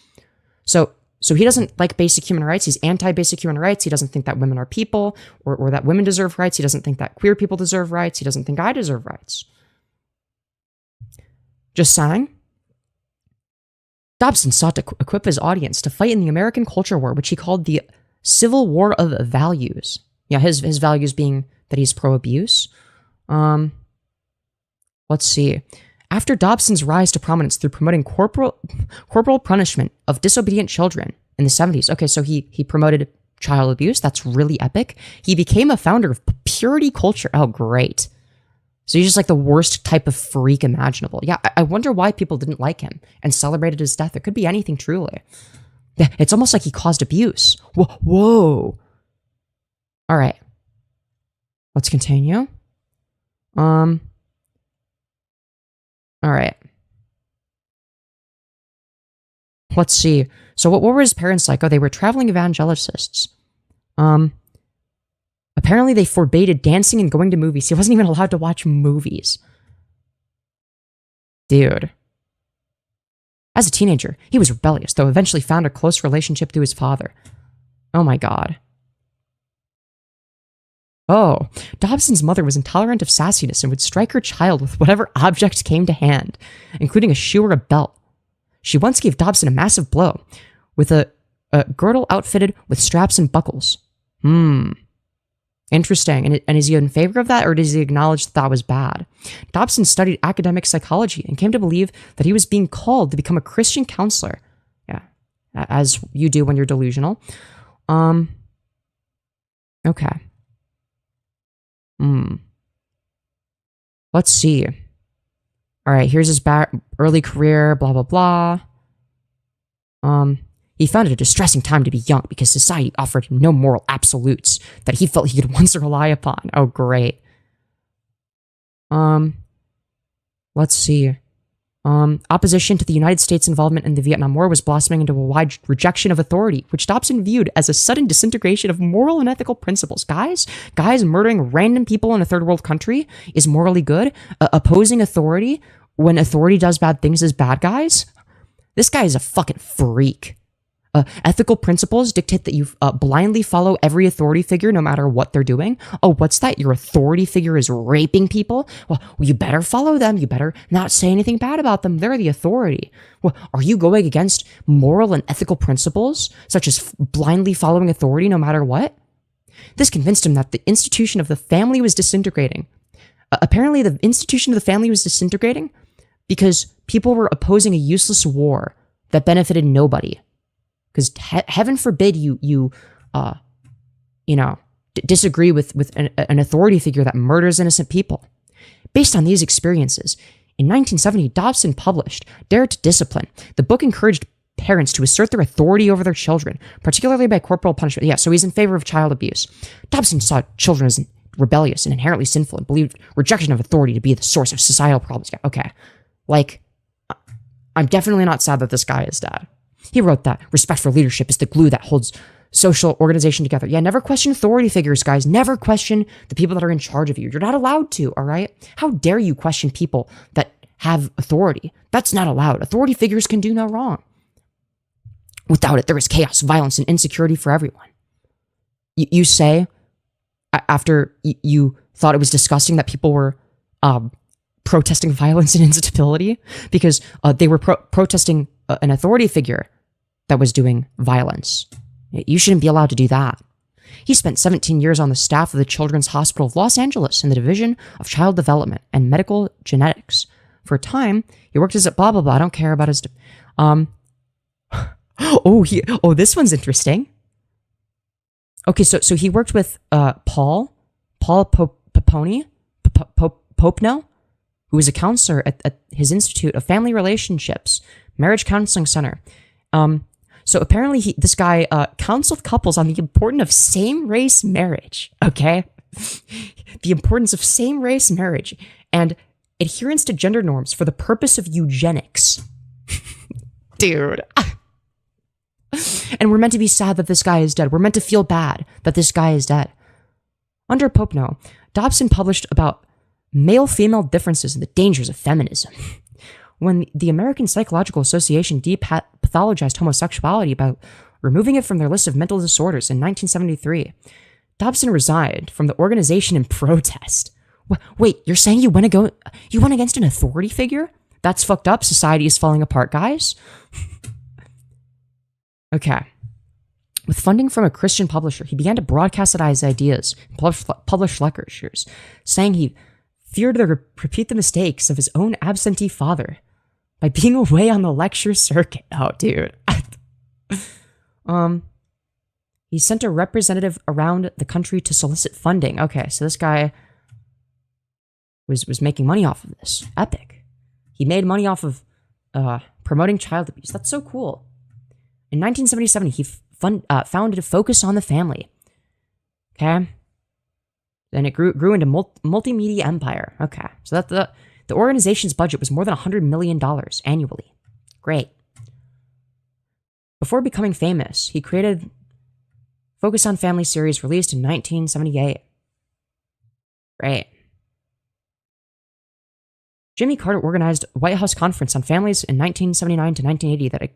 So he doesn't like basic human rights. He's anti-basic human rights. He doesn't think that women are people or that women deserve rights. He doesn't think that queer people deserve rights. He doesn't think I deserve rights. Just saying. Dobson sought to equip his audience to fight in the American culture war, which he called the Civil War of Values. Yeah, his values being that he's pro-abuse. Let's see. After Dobson's rise to prominence through promoting corporal punishment of disobedient children in the 70s. Okay, so he promoted child abuse. That's really epic. He became a founder of purity culture. Oh, great. So he's just like the worst type of freak imaginable. Yeah, I wonder why people didn't like him and celebrated his death. It could be anything, truly. Yeah, it's almost like he caused abuse. Whoa. All right. Let's continue. All right. Let's see. So what were his parents like? Oh, they were traveling evangelicists. Apparently they forbade dancing and going to movies. He wasn't even allowed to watch movies. Dude. As a teenager, he was rebellious, though eventually found a close relationship to his father. Oh my god. Oh, Dobson's mother was intolerant of sassiness and would strike her child with whatever object came to hand, including a shoe or a belt. She once gave Dobson a massive blow with a girdle outfitted with straps and buckles. Interesting. And is he in favor of that, or does he acknowledge that was bad? Dobson studied academic psychology and came to believe that he was being called to become a Christian counselor. Yeah, as you do when you're delusional. Okay. Let's see. All right, here's his early career, blah, blah, blah. He found it a distressing time to be young because society offered him no moral absolutes that he felt he could once rely upon. Oh, great. Let's see. Opposition to the United States' involvement in the Vietnam War was blossoming into a wide rejection of authority, which Dobson viewed as a sudden disintegration of moral and ethical principles. Guys, murdering random people in a third world country is morally good. Opposing authority when authority does bad things is bad, guys. This guy is a fucking freak. Ethical principles dictate that you blindly follow every authority figure no matter what they're doing. Oh, what's that? Your authority figure is raping people? Well, you better follow them. You better not say anything bad about them. They're the authority. Well, are you going against moral and ethical principles, such as blindly following authority no matter what? This convinced him that the institution of the family was disintegrating. Apparently, the institution of the family was disintegrating because people were opposing a useless war that benefited nobody. Because heaven forbid you disagree with an authority figure that murders innocent people. Based on these experiences, in 1970, Dobson published Dare to Discipline. The book encouraged parents to assert their authority over their children, particularly by corporal punishment. Yeah, so he's in favor of child abuse. Dobson saw children as rebellious and inherently sinful and believed rejection of authority to be the source of societal problems. Yeah, okay. Like, I'm definitely not sad that this guy is dead. He wrote that respect for leadership is the glue that holds social organization together. Yeah, never question authority figures, guys. Never question the people that are in charge of you. You're not allowed to, all right? How dare you question people that have authority? That's not allowed. Authority figures can do no wrong. Without it, there is chaos, violence, and insecurity for everyone. You say, after you thought it was disgusting that people were protesting violence and instability because they were protesting an authority figure that was doing violence. You shouldn't be allowed to do that. He spent 17 years on the staff of the Children's Hospital of Los Angeles in the Division of Child Development and Medical Genetics. For a time, he worked as a blah, blah, blah. I don't care about his... this one's interesting. Okay, so he worked with Paul Popone, who was a counselor at his Institute of Family Relationships, Marriage Counseling Center. So apparently this guy counseled couples on the importance of same-race marriage, okay? The importance of same-race marriage and adherence to gender norms for the purpose of eugenics. Dude. And we're meant to be sad that this guy is dead. We're meant to feel bad that this guy is dead. Under Popno, Dobson published about male-female differences and the dangers of feminism. When the American Psychological Association depathologized homosexuality by removing it from their list of mental disorders in 1973, Dobson resigned from the organization in protest. Wait, you're saying you went against an authority figure? That's fucked up. Society is falling apart, guys. Okay. With funding from a Christian publisher, he began to broadcast his ideas and publish lectures, saying he feared to repeat the mistakes of his own absentee father by being away on the lecture circuit. Oh, dude. He sent a representative around the country to solicit funding. Okay, so this guy was making money off of this. Epic. He made money off of promoting child abuse. That's so cool. In 1977, he founded Focus on the Family. Okay? Then it grew into multimedia empire. Okay, so that the organization's budget was more than $100 million annually. Great. Before becoming famous, he created Focus on Family series released in 1978. Great. Jimmy Carter organized a White House conference on families in 1979 to 1980 that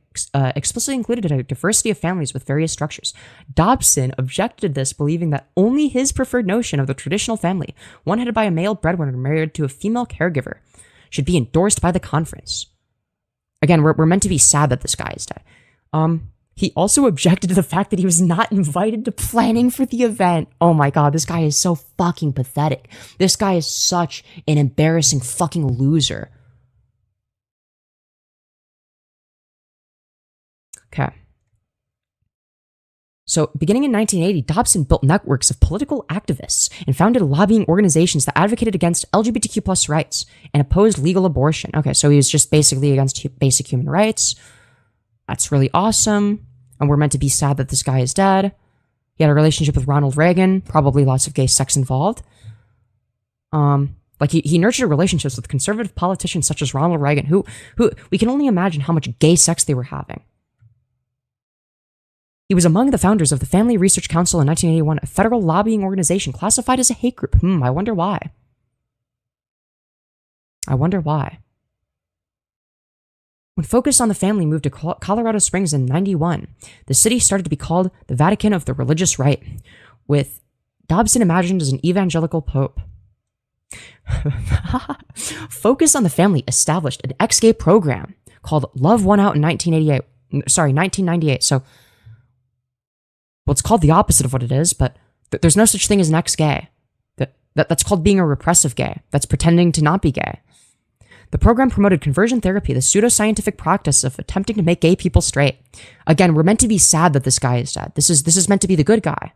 explicitly included a diversity of families with various structures. Dobson objected to this, believing that only his preferred notion of the traditional family, one headed by a male breadwinner married to a female caregiver, should be endorsed by the conference. Again, we're meant to be sad that this guy is dead. He also objected to the fact that he was not invited to planning for the event. Oh my god, this guy is so fucking pathetic. This guy is such an embarrassing fucking loser. Okay. So, beginning in 1980, Dobson built networks of political activists and founded lobbying organizations that advocated against LGBTQ plus rights and opposed legal abortion. Okay, so he was just basically against basic human rights. That's really awesome. And we're meant to be sad that this guy is dead. He had a relationship with Ronald Reagan, probably lots of gay sex involved. He nurtured relationships with conservative politicians such as Ronald Reagan, who we can only imagine how much gay sex they were having. He was among the founders of the Family Research Council in 1981, a federal lobbying organization classified as a hate group. I wonder why. When Focus on the Family moved to Colorado Springs in 91, the city started to be called the Vatican of the Religious Right, with Dobson imagined as an evangelical pope. Focus on the Family established an ex-gay program called Love Won Out in 1998. So, well, it's called the opposite of what it is, but there's no such thing as an ex-gay. That's called being a repressive gay. That's pretending to not be gay. The program promoted conversion therapy, the pseudoscientific practice of attempting to make gay people straight. Again, we're meant to be sad that this guy is dead. This is meant to be the good guy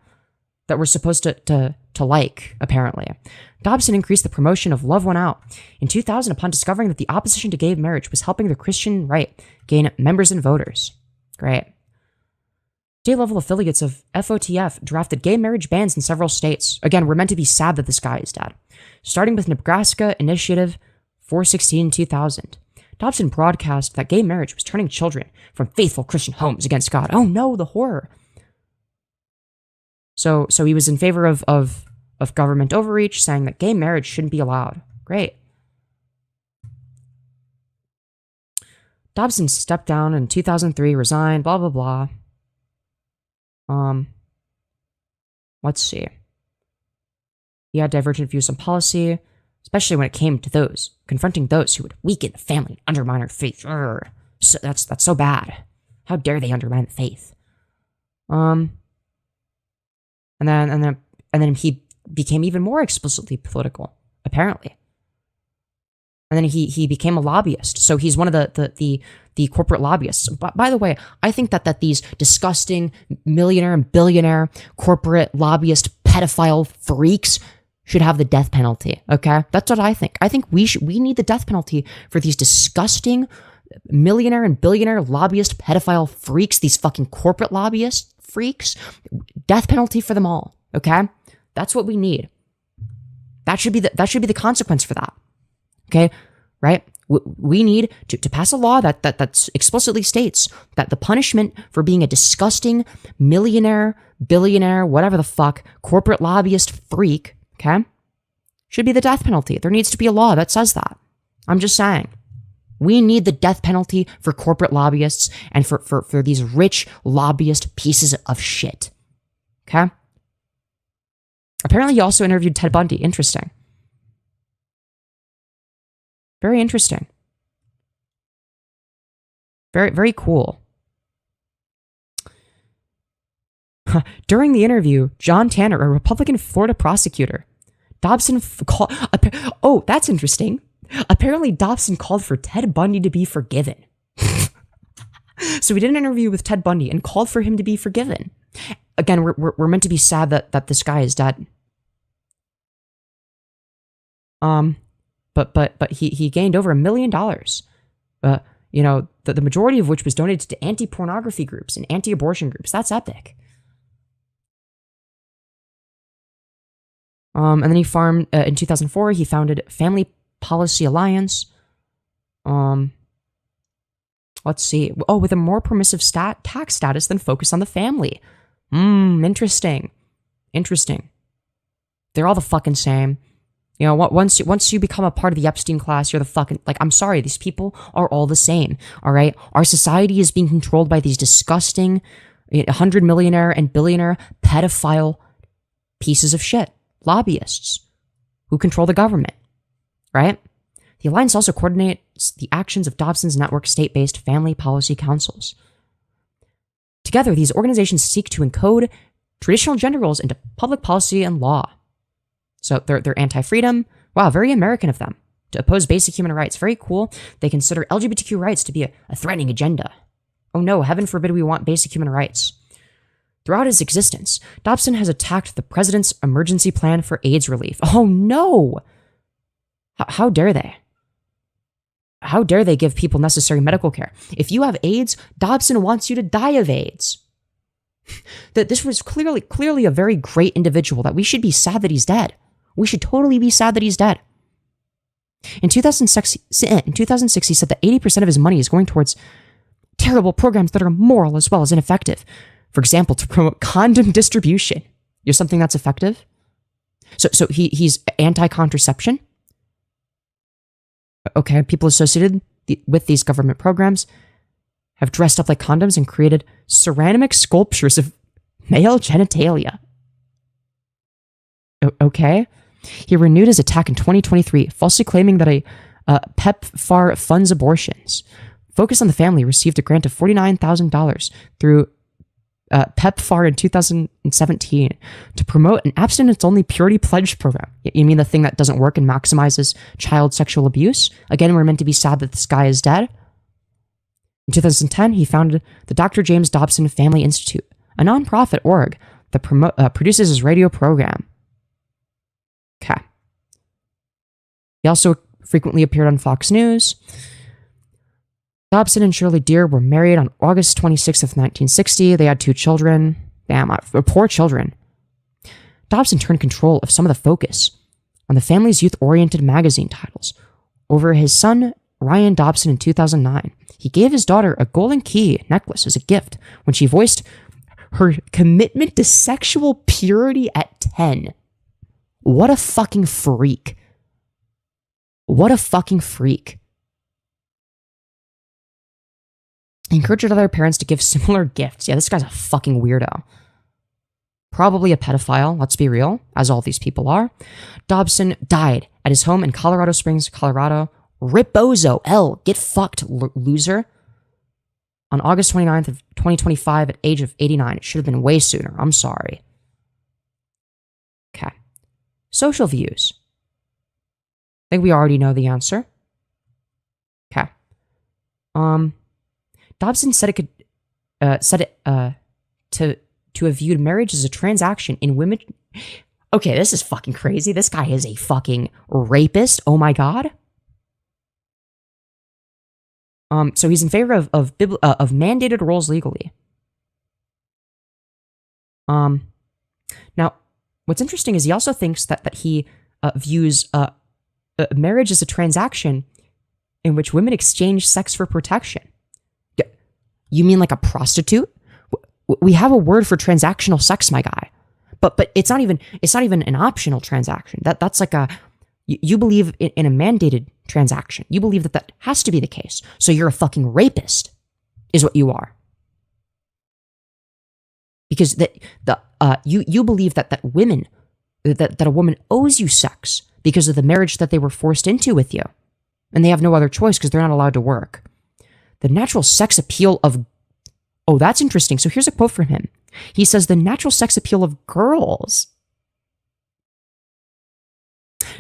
that we're supposed to like, apparently. Dobson increased the promotion of Love Won Out in 2000 upon discovering that the opposition to gay marriage was helping the Christian right gain members and voters. Great. State-level affiliates of FOTF drafted gay marriage bans in several states. Again, we're meant to be sad that this guy is dead. Starting with Nebraska Initiative 416 2000. Dobson broadcast that gay marriage was turning children from faithful Christian homes against God. Oh no, the horror. So he was in favor of government overreach, saying that gay marriage shouldn't be allowed. Great. Dobson stepped down in 2003, resigned, blah, blah, blah. Let's see. He had divergent views on policy, especially when it came to confronting those who would weaken the family and undermine our faith. So that's so bad. How dare they undermine the faith? And then he became even more explicitly political, apparently. And then he became a lobbyist. So he's one of the corporate lobbyists. By the way, I think that these disgusting millionaire and billionaire corporate lobbyist pedophile freaks should have the death penalty. Okay, that's what I think. I think we need the death penalty for these disgusting millionaire and billionaire lobbyist pedophile freaks. These fucking corporate lobbyist freaks. Death penalty for them all. Okay, that's what we need. That should be the consequence for that. Okay, right? We need to pass a law that explicitly states that the punishment for being a disgusting millionaire, billionaire, whatever the fuck, corporate lobbyist freak, okay, should be the death penalty. There needs to be a law that says that. I'm just saying. We need the death penalty for corporate lobbyists and for these rich lobbyist pieces of shit. Okay? Apparently, he also interviewed Ted Bundy. Interesting. Very interesting. Very, very cool. During the interview, John Tanner, a Republican Florida prosecutor, Dobson called... Oh, that's interesting. Apparently, Dobson called for Ted Bundy to be forgiven. So we did an interview with Ted Bundy and called for him to be forgiven. Again, we're meant to be sad that this guy is dead. But he gained over $1 million. You know, the majority of which was donated to anti-pornography groups and anti-abortion groups. That's epic. And then he farmed in 2004. He founded Family Policy Alliance. Let's see. Oh, with a more permissive tax status than focus on the family. Interesting. Interesting. They're all the fucking same. You know, once you become a part of the Epstein class, you're the fucking, like, I'm sorry, these people are all the same, all right? Our society is being controlled by these disgusting 100 millionaire and billionaire pedophile pieces of shit, lobbyists who control the government, right? The Alliance also coordinates the actions of Dobson's network state-based family policy councils. Together, these organizations seek to encode traditional gender roles into public policy and law. So they're anti-freedom. Wow, very American of them. To oppose basic human rights. Very cool. They consider LGBTQ rights to be a threatening agenda. Oh no, heaven forbid we want basic human rights. Throughout his existence, Dobson has attacked the president's emergency plan for AIDS relief. Oh no! How dare they? How dare they give people necessary medical care? If you have AIDS, Dobson wants you to die of AIDS. That this was clearly a very great individual that we should be sad that he's dead. We should totally be sad that he's dead. In 2006, he said that 80% of his money is going towards terrible programs that are immoral as well as ineffective. For example, to promote condom distribution. You're something that's effective? So he's anti-contraception? Okay, people associated with these government programs have dressed up like condoms and created ceramic sculptures of male genitalia. Okay. He renewed his attack in 2023, falsely claiming that a PEPFAR funds abortions. Focus on the Family received a grant of $49,000 through PEPFAR in 2017 to promote an abstinence-only purity pledge program. You mean the thing that doesn't work and maximizes child sexual abuse? Again, we're meant to be sad that this guy is dead. In 2010, he founded the Dr. James Dobson Family Institute, a nonprofit org that produces his radio program. Okay. He also frequently appeared on Fox News. Dobson and Shirley Deer were married on August 26th of 1960. They had 2 children. Damn, poor children. Dobson turned control of some of the focus on the family's youth-oriented magazine titles over his son, Ryan Dobson, in 2009. He gave his daughter a golden key necklace as a gift when she voiced her commitment to sexual purity at 10. What a fucking freak. What a fucking freak. He encouraged other parents to give similar gifts. Yeah, this guy's a fucking weirdo. Probably a pedophile, let's be real, as all these people are. Dobson died at his home in Colorado Springs, Colorado. Rip Bozo, L, get fucked, loser. on August 29th of 2025 at age of 89. It should have been way sooner. I'm sorry. Okay. Social views. I think we already know the answer. Okay. Dobson said it could to have viewed marriage as a transaction in women. Okay, this is fucking crazy. This guy is a fucking rapist. Oh my god. So he's in favor of mandated roles legally. Now, what's interesting is he also thinks that he views marriage as a transaction in which women exchange sex for protection. You mean like a prostitute? We have a word for transactional sex, my guy, but it's not even an optional transaction. That's like you believe in a mandated transaction. You believe that has to be the case. So you're a fucking rapist, is what you are. Because you believe that women that a woman owes you sex because of the marriage that they were forced into with you, and they have no other choice because they're not allowed to work. The natural sex appeal of that's interesting. So here's a quote from him. He says the natural sex appeal of girls,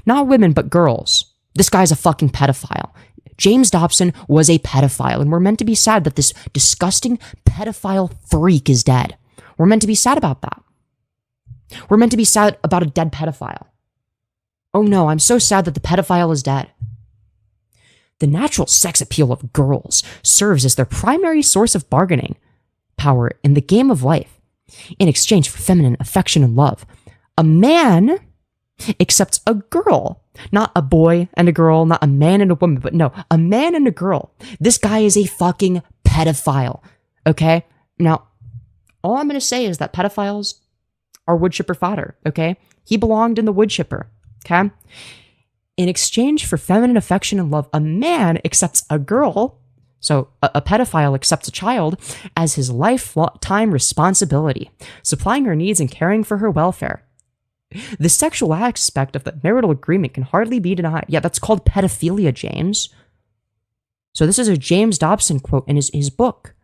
not women, but girls. This guy's a fucking pedophile. James Dobson was a pedophile, and we're meant to be sad that this disgusting pedophile freak is dead. We're meant to be sad about that. We're meant to be sad about a dead pedophile. Oh no, I'm so sad that the pedophile is dead. The natural sex appeal of girls serves as their primary source of bargaining power in the game of life. In exchange for feminine affection and love, a man accepts a girl, not a boy and a girl, not a man and a woman, but no, a man and a girl. This guy is a fucking pedophile, okay? Now, all I'm going to say is that pedophiles are wood chipper fodder, okay? He belonged in the wood chipper, okay? In exchange for feminine affection and love, a man accepts a girl, so a pedophile accepts a child, as his lifetime responsibility, supplying her needs and caring for her welfare. The sexual aspect of the marital agreement can hardly be denied. Yeah, that's called pedophilia, James. So this is a James Dobson quote in his book.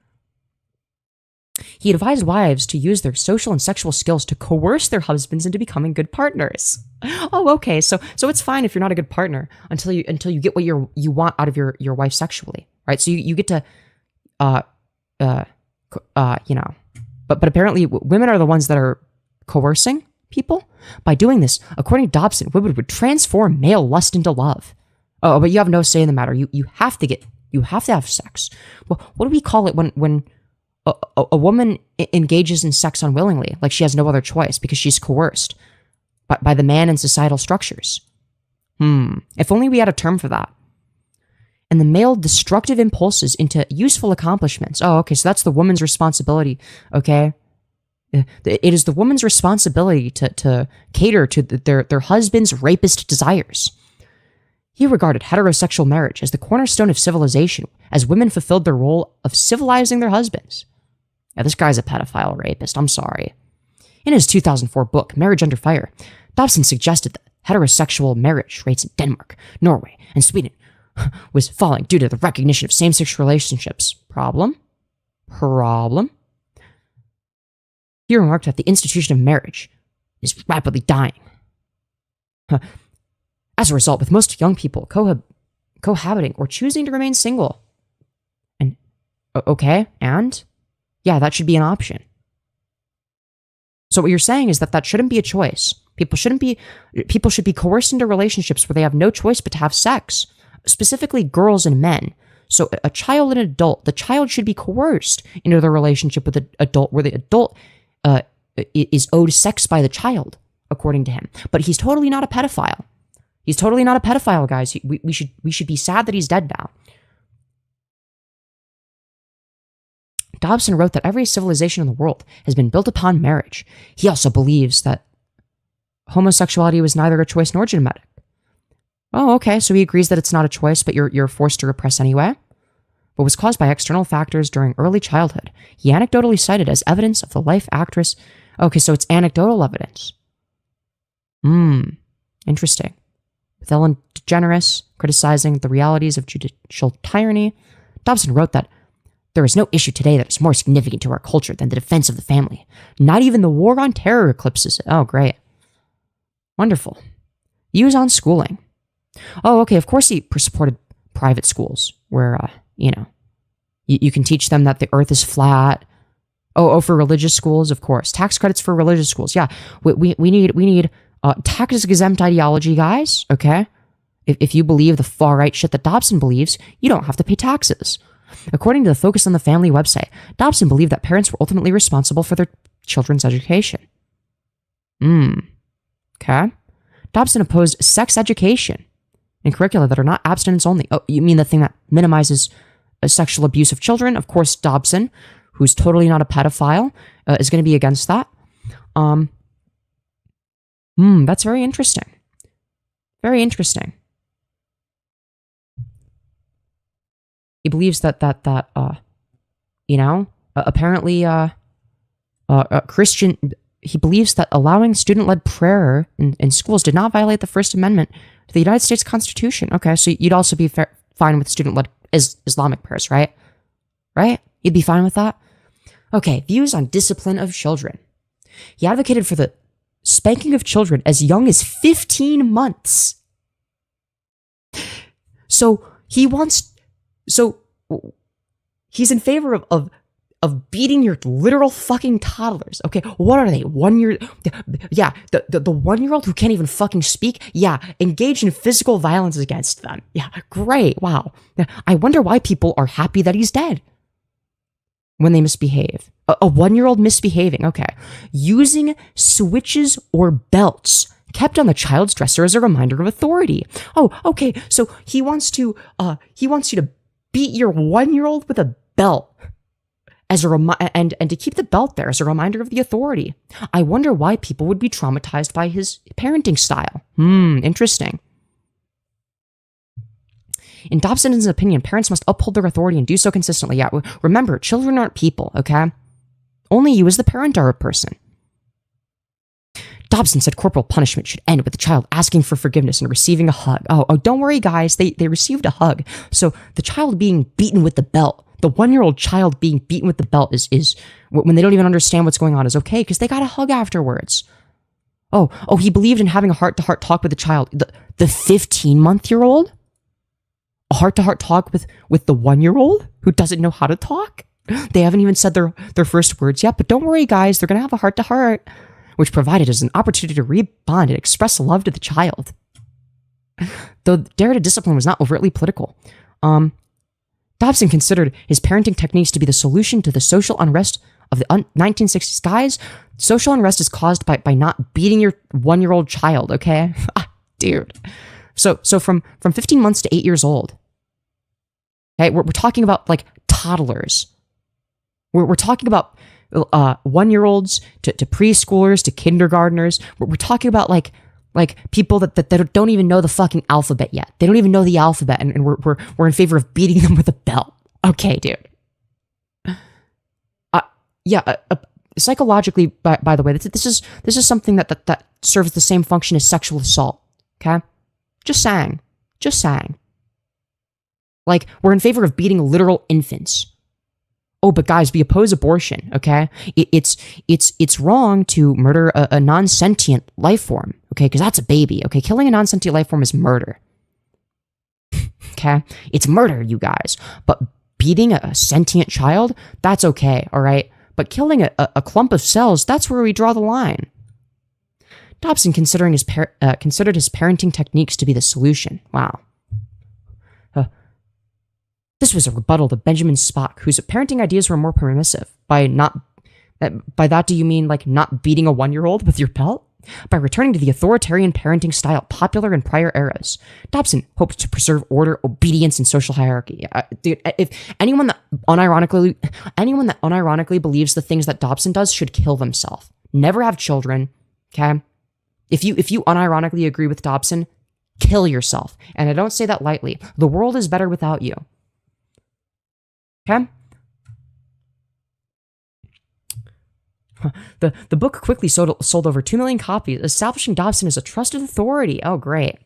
He advised wives to use their social and sexual skills to coerce their husbands into becoming good partners. Oh, okay. So it's fine if you're not a good partner until you get what you want out of your wife sexually, right? So you get to, But apparently women are the ones that are coercing people. By doing this, according to Dobson, women would transform male lust into love. Oh, but you have no say in the matter. You have to have sex. Well, what do we call it when a woman engages in sex unwillingly, like she has no other choice because she's coerced by the man and societal structures? If only we had a term for that. And the male destructive impulses into useful accomplishments. Oh, okay, so that's the woman's responsibility, okay? It is the woman's responsibility to cater to their husband's rapist desires. He regarded heterosexual marriage as the cornerstone of civilization, as women fulfilled their role of civilizing their husbands. Yeah, this guy's a pedophile rapist, I'm sorry. In his 2004 book, Marriage Under Fire, Dobson suggested that heterosexual marriage rates in Denmark, Norway, and Sweden was falling due to the recognition of same-sex relationships. Problem? He remarked that the institution of marriage is rapidly dying. As a result, with most young people cohabiting or choosing to remain single. And, okay, and? Yeah, that should be an option. So what you're saying is that shouldn't be a choice. People should be coerced into relationships where they have no choice but to have sex. Specifically girls and men. So a child and an adult, the child should be coerced into the relationship with the adult where the adult is owed sex by the child, according to him. But he's totally not a pedophile. He's totally not a pedophile, guys. We should be sad that he's dead now. Dobson wrote that every civilization in the world has been built upon marriage. He also believes that homosexuality was neither a choice nor genetic. Oh, okay, so he agrees that it's not a choice, but you're forced to repress anyway. But was caused by external factors during early childhood. He anecdotally cited as evidence of the life actress. Okay, so it's anecdotal evidence. Interesting. With Ellen DeGeneres criticizing the realities of judicial tyranny, Dobson wrote that There is no issue today that is more significant to our culture than the defense of the family. Not even the war on terror eclipses it. Oh, great. Wonderful. Views on schooling. Oh, okay. Of course he supported private schools where, you can teach them that the earth is flat. Oh, for religious schools, of course. Tax credits for religious schools. Yeah, we need tax-exempt ideology, guys, okay? If you believe the far-right shit that Dobson believes, you don't have to pay taxes. According to the Focus on the Family website, Dobson believed that parents were ultimately responsible for their children's education. Okay. Dobson opposed sex education and curricula that are not abstinence only. Oh, you mean the thing that minimizes sexual abuse of children? Of course, Dobson, who's totally not a pedophile, is going to be against that. That's very interesting. Very interesting. He believes that apparently Christian. He believes that allowing student-led prayer in schools did not violate the First Amendment to the United States Constitution. Okay, so you'd also be fine with student-led Islamic prayers, right? Right? You'd be fine with that? Okay, views on discipline of children. He advocated for the spanking of children as young as 15 months. So he's in favor of beating your literal fucking toddlers. Okay, what are they? 1 year? Yeah, the 1 year old who can't even fucking speak. Yeah, engage in physical violence against them. Yeah, great. Wow. I wonder why people are happy that he's dead when they misbehave. A 1 year old misbehaving. Okay, using switches or belts kept on the child's dresser as a reminder of authority. Oh, okay. So he wants you to beat your 1 year old with a belt as a and to keep the belt there as a reminder of the authority. I wonder why people would be traumatized by his parenting style. Interesting. In Dobson's opinion, parents must uphold their authority and do so consistently. Yeah, remember, children aren't people, okay? Only you as the parent are a person. Dobson said corporal punishment should end with the child asking for forgiveness and receiving a hug. Oh, don't worry, guys. They received a hug. So the child being beaten with the belt, the 1 year old child being beaten with the belt is when they don't even understand what's going on is okay because they got a hug afterwards. Oh, he believed in having a heart-to-heart talk with the child. The 15-month-year-old? A heart-to-heart talk with the 1 year old who doesn't know how to talk? They haven't even said their first words yet, but don't worry, guys. They're going to have a heart-to-heart, which provided as an opportunity to rebond and express love to the child. Though dare to discipline was not overtly political. Dobson considered his parenting techniques to be the solution to the social unrest of the 1960s. Guys, social unrest is caused by not beating your 1 year old child, okay? Dude. So from 15 months to 8 years old. Okay, we're talking about like toddlers. We're talking about 1 year olds to preschoolers to kindergartners. We're talking about like people that don't even know the fucking alphabet yet. They don't even know the alphabet, and we're in favor of beating them with a belt. Okay, dude. Psychologically, by the way, this is something that serves the same function as sexual assault. Okay, just saying. Like, we're in favor of beating literal infants. Oh, but guys, we oppose abortion, okay? It's wrong to murder a non-sentient life form, okay? Because that's a baby, okay? Killing a non-sentient life form is murder. Okay? It's murder, you guys. But beating a sentient child, that's okay, all right? But killing a clump of cells, that's where we draw the line. Dobson considered his parenting techniques to be the solution. Wow. This was a rebuttal to Benjamin Spock, whose parenting ideas were more permissive. By that, do you mean like not beating a 1 year old with your belt? By returning to the authoritarian parenting style popular in prior eras, Dobson hoped to preserve order, obedience, and social hierarchy. Dude, if anyone that unironically believes the things that Dobson does should kill themselves. Never have children. Okay, if you unironically agree with Dobson, kill yourself. And I don't say that lightly. The world is better without you. Okay? The book quickly sold over 2 million copies, establishing Dobson as a trusted authority. Oh, great.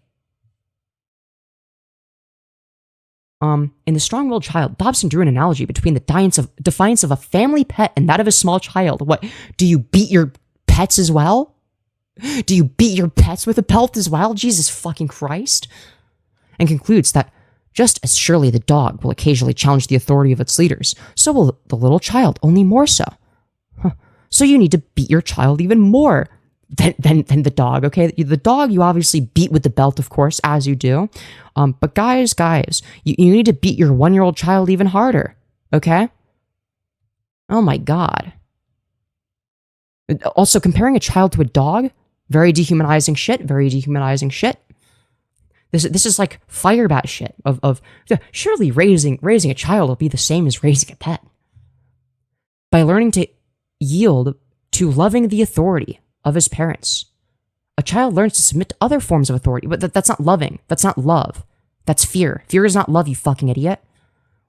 In The Strong-Willed Child, Dobson drew an analogy between the defiance of a family pet and that of a small child. What, do you beat your pets as well? Do you beat your pets with a belt as well? Jesus fucking Christ. And concludes that just as surely the dog will occasionally challenge the authority of its leaders, so will the little child, only more so. So you need to beat your child even more than the dog, okay? The dog you obviously beat with the belt, of course, as you do. But guys, you need to beat your 1-year-old child even harder, okay? Oh my God. Also, comparing a child to a dog, very dehumanizing shit, very dehumanizing shit. This is like firebat shit of surely raising a child will be the same as raising a pet. By learning to yield to loving the authority of his parents, a child learns to submit to other forms of authority, but that's not loving. That's not love. That's fear. Fear is not love, you fucking idiot.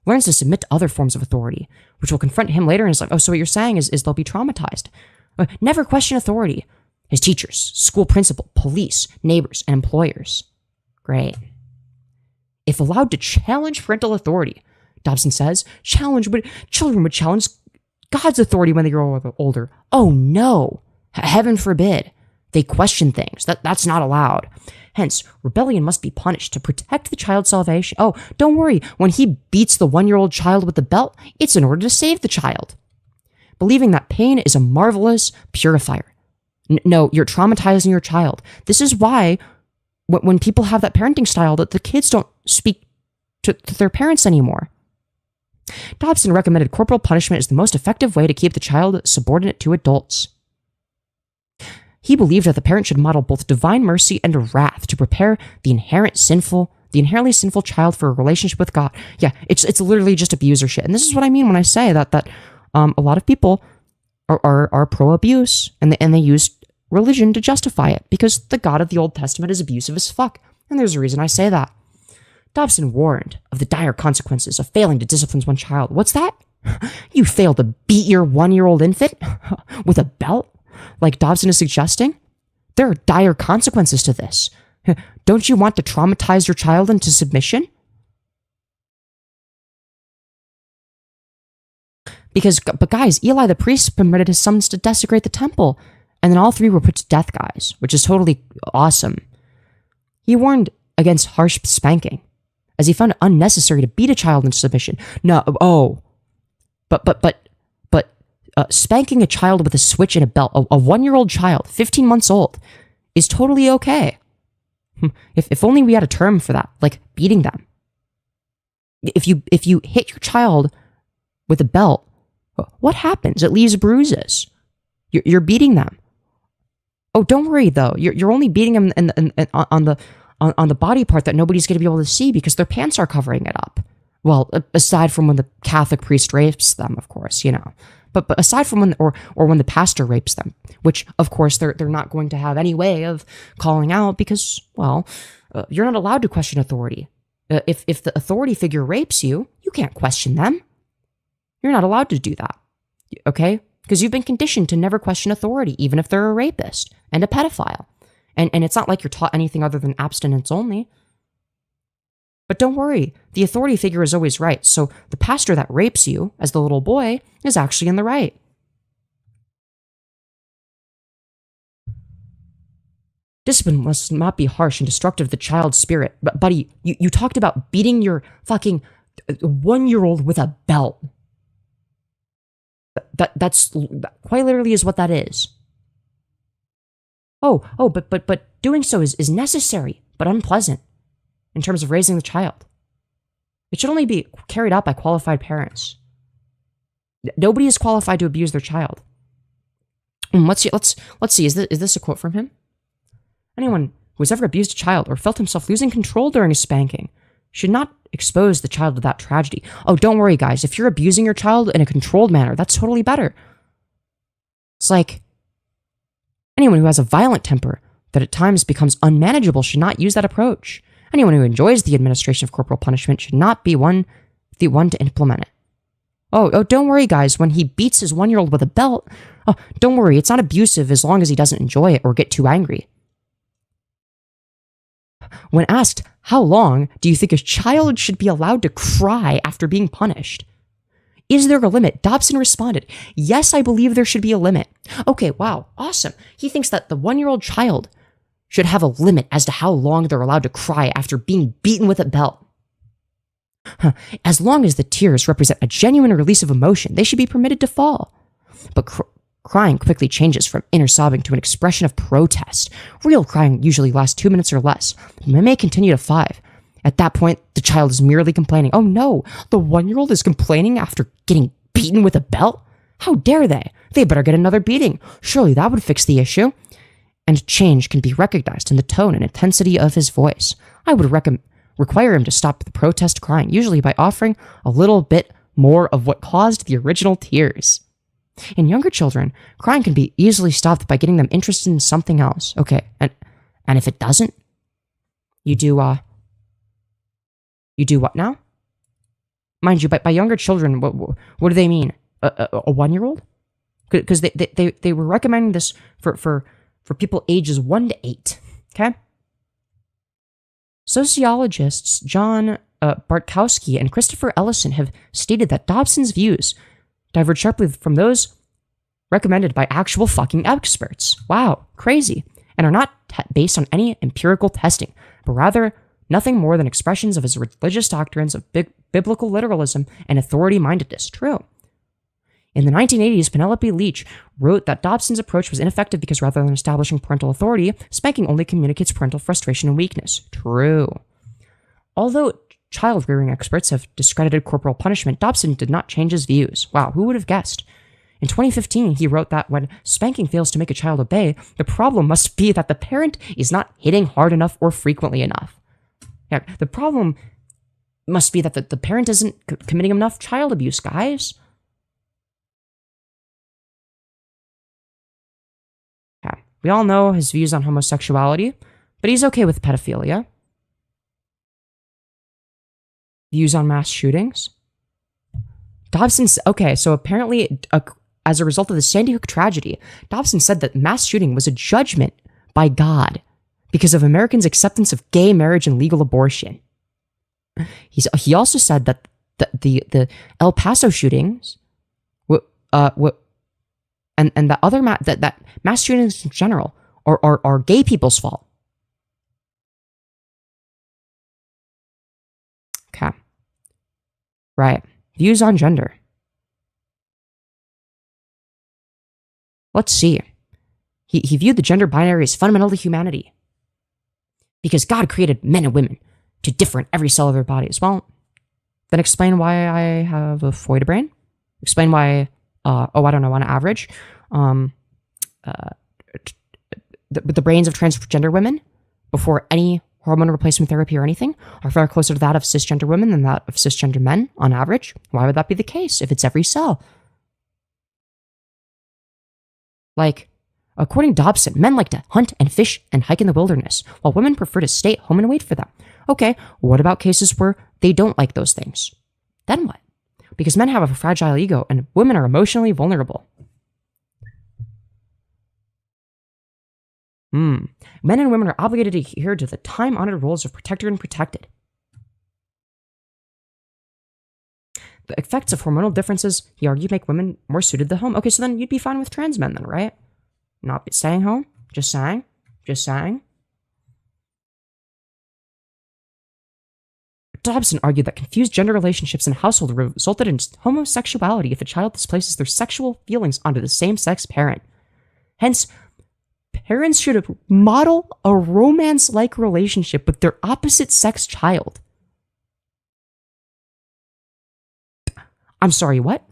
Learns to submit to other forms of authority, which will confront him later and is like, oh, so what you're saying is they'll be traumatized. Never question authority. His teachers, school principal, police, neighbors, and employers. Great. If allowed to challenge parental authority, Dobson says, children would challenge God's authority when they grow older. Oh no, heaven forbid. They question things. That's not allowed. Hence, rebellion must be punished to protect the child's salvation. Oh, don't worry. When he beats the 1-year-old child with the belt, it's in order to save the child. Believing that pain is a marvelous purifier. No, you're traumatizing your child. This is why when people have that parenting style that the kids don't speak to their parents anymore. Dobson recommended corporal punishment as the most effective way to keep the child subordinate to adults. He believed that the parent should model both divine mercy and wrath to prepare the inherently sinful child for a relationship with God. Yeah, it's literally just abuser shit. And this is what I mean when I say that a lot of people are pro-abuse and they use religion to justify it because the God of the Old Testament is abusive as fuck. And there's a reason I say that. Dobson warned of the dire consequences of failing to discipline one child. What's that? You fail to beat your 1-year-old infant with a belt, like Dobson is suggesting? There are dire consequences to this. Don't you want to traumatize your child into submission? But guys, Eli the priest permitted his sons to desecrate the temple, and then all 3 were put to death, guys, which is totally awesome. He warned against harsh spanking, as he found it unnecessary to beat a child into submission. But spanking a child with a switch and a belt, a 1-year-old child, 15 months old, is totally okay. If only we had a term for that, like beating them. If you hit your child with a belt, what happens? It leaves bruises. You're beating them. Oh, don't worry though. You're only beating them on the body part that nobody's going to be able to see because their pants are covering it up. Well, aside from when the Catholic priest rapes them, of course, you know. But aside from when when the pastor rapes them, which of course they're not going to have any way of calling out because, well, you're not allowed to question authority. If the authority figure rapes you, you can't question them. You're not allowed to do that, okay? Because you've been conditioned to never question authority, even if they're a rapist and a pedophile. And it's not like you're taught anything other than abstinence only. But don't worry, the authority figure is always right. So the pastor that rapes you as the little boy is actually in the right. Discipline must not be harsh and destructive of the child's spirit. But buddy, you talked about beating your fucking 1-year-old with a belt. That's quite literally is what that is. But doing so is necessary, but unpleasant in terms of raising the child. It should only be carried out by qualified parents. Nobody is qualified to abuse their child. Let's see. Is this a quote from him? Anyone who has ever abused a child or felt himself losing control during a spanking should not expose the child to that tragedy. Oh, don't worry, guys. If you're abusing your child in a controlled manner, that's totally better. It's like anyone who has a violent temper that at times becomes unmanageable should not use that approach. Anyone who enjoys the administration of corporal punishment should not be the one to implement it. Oh, don't worry, guys. When he beats his 1-year-old with a belt, don't worry. It's not abusive as long as he doesn't enjoy it or get too angry. When asked, how long do you think a child should be allowed to cry after being punished? Is there a limit? Dobson responded, yes, I believe there should be a limit. Okay, wow, awesome. He thinks that the 1-year-old child should have a limit as to how long they're allowed to cry after being beaten with a belt. As long as the tears represent a genuine release of emotion, they should be permitted to fall. But crying quickly changes from inner sobbing to an expression of protest. Real crying usually lasts 2 minutes or less, but may continue to 5. At that point, the child is merely complaining. Oh no, the 1-year-old is complaining after getting beaten with a belt? How dare they? They better get another beating. Surely that would fix the issue. And change can be recognized in the tone and intensity of his voice. I would require him to stop the protest crying, usually by offering a little bit more of what caused the original tears. In younger children, crying can be easily stopped by getting them interested in something else. Okay, and if it doesn't, you do what now? Mind you, by younger children, what do they mean? A 1-year-old? Because they were recommending this for people ages 1 to 8. Okay. Sociologists John Bartkowski and Christopher Ellison have stated that Dobson's views diverge sharply from those recommended by actual fucking experts. Wow, crazy. And are not based on any empirical testing, but rather nothing more than expressions of his religious doctrines of biblical literalism and authority-mindedness. True. In the 1980s, Penelope Leach wrote that Dobson's approach was ineffective because rather than establishing parental authority, spanking only communicates parental frustration and weakness. True. Although child-rearing experts have discredited corporal punishment, Dobson did not change his views. Wow, who would have guessed? In 2015, he wrote that when spanking fails to make a child obey, the problem must be that the parent is not hitting hard enough or frequently enough. Yeah, the problem must be that the parent isn't committing enough child abuse, guys. Yeah, we all know his views on homosexuality, but he's okay with pedophilia. Views on mass shootings. Dobson's okay, so apparently, as a result of the Sandy Hook tragedy, Dobson said that mass shooting was a judgment by God because of Americans' acceptance of gay marriage and legal abortion. He also said that the El Paso shootings, and the other that mass shootings in general are gay people's fault. Okay. Right. Views on gender. Let's see. He viewed the gender binary as fundamental to humanity. Because God created men and women to differ in every cell of their bodies. Well, then explain why I have a foida brain. Explain why, I don't know, on average, the brains of transgender women, before any hormone replacement therapy or anything, are far closer to that of cisgender women than that of cisgender men on average. Why would that be the case if it's every cell? Like, according to Dobson, men like to hunt and fish and hike in the wilderness, while women prefer to stay at home and wait for them. Okay, what about cases where they don't like those things? Then what? Because men have a fragile ego and women are emotionally vulnerable. Men and women are obligated to adhere to the time-honored roles of protector and protected. The effects of hormonal differences, he argued, make women more suited to the home. Okay, so then you'd be fine with trans men then, right? Not staying home? Just saying. Just saying. Dobson argued that confused gender relationships in a household resulted in homosexuality if a child displaces their sexual feelings onto the same-sex parent. Hence, parents should model a romance-like relationship with their opposite-sex child. I'm sorry, what?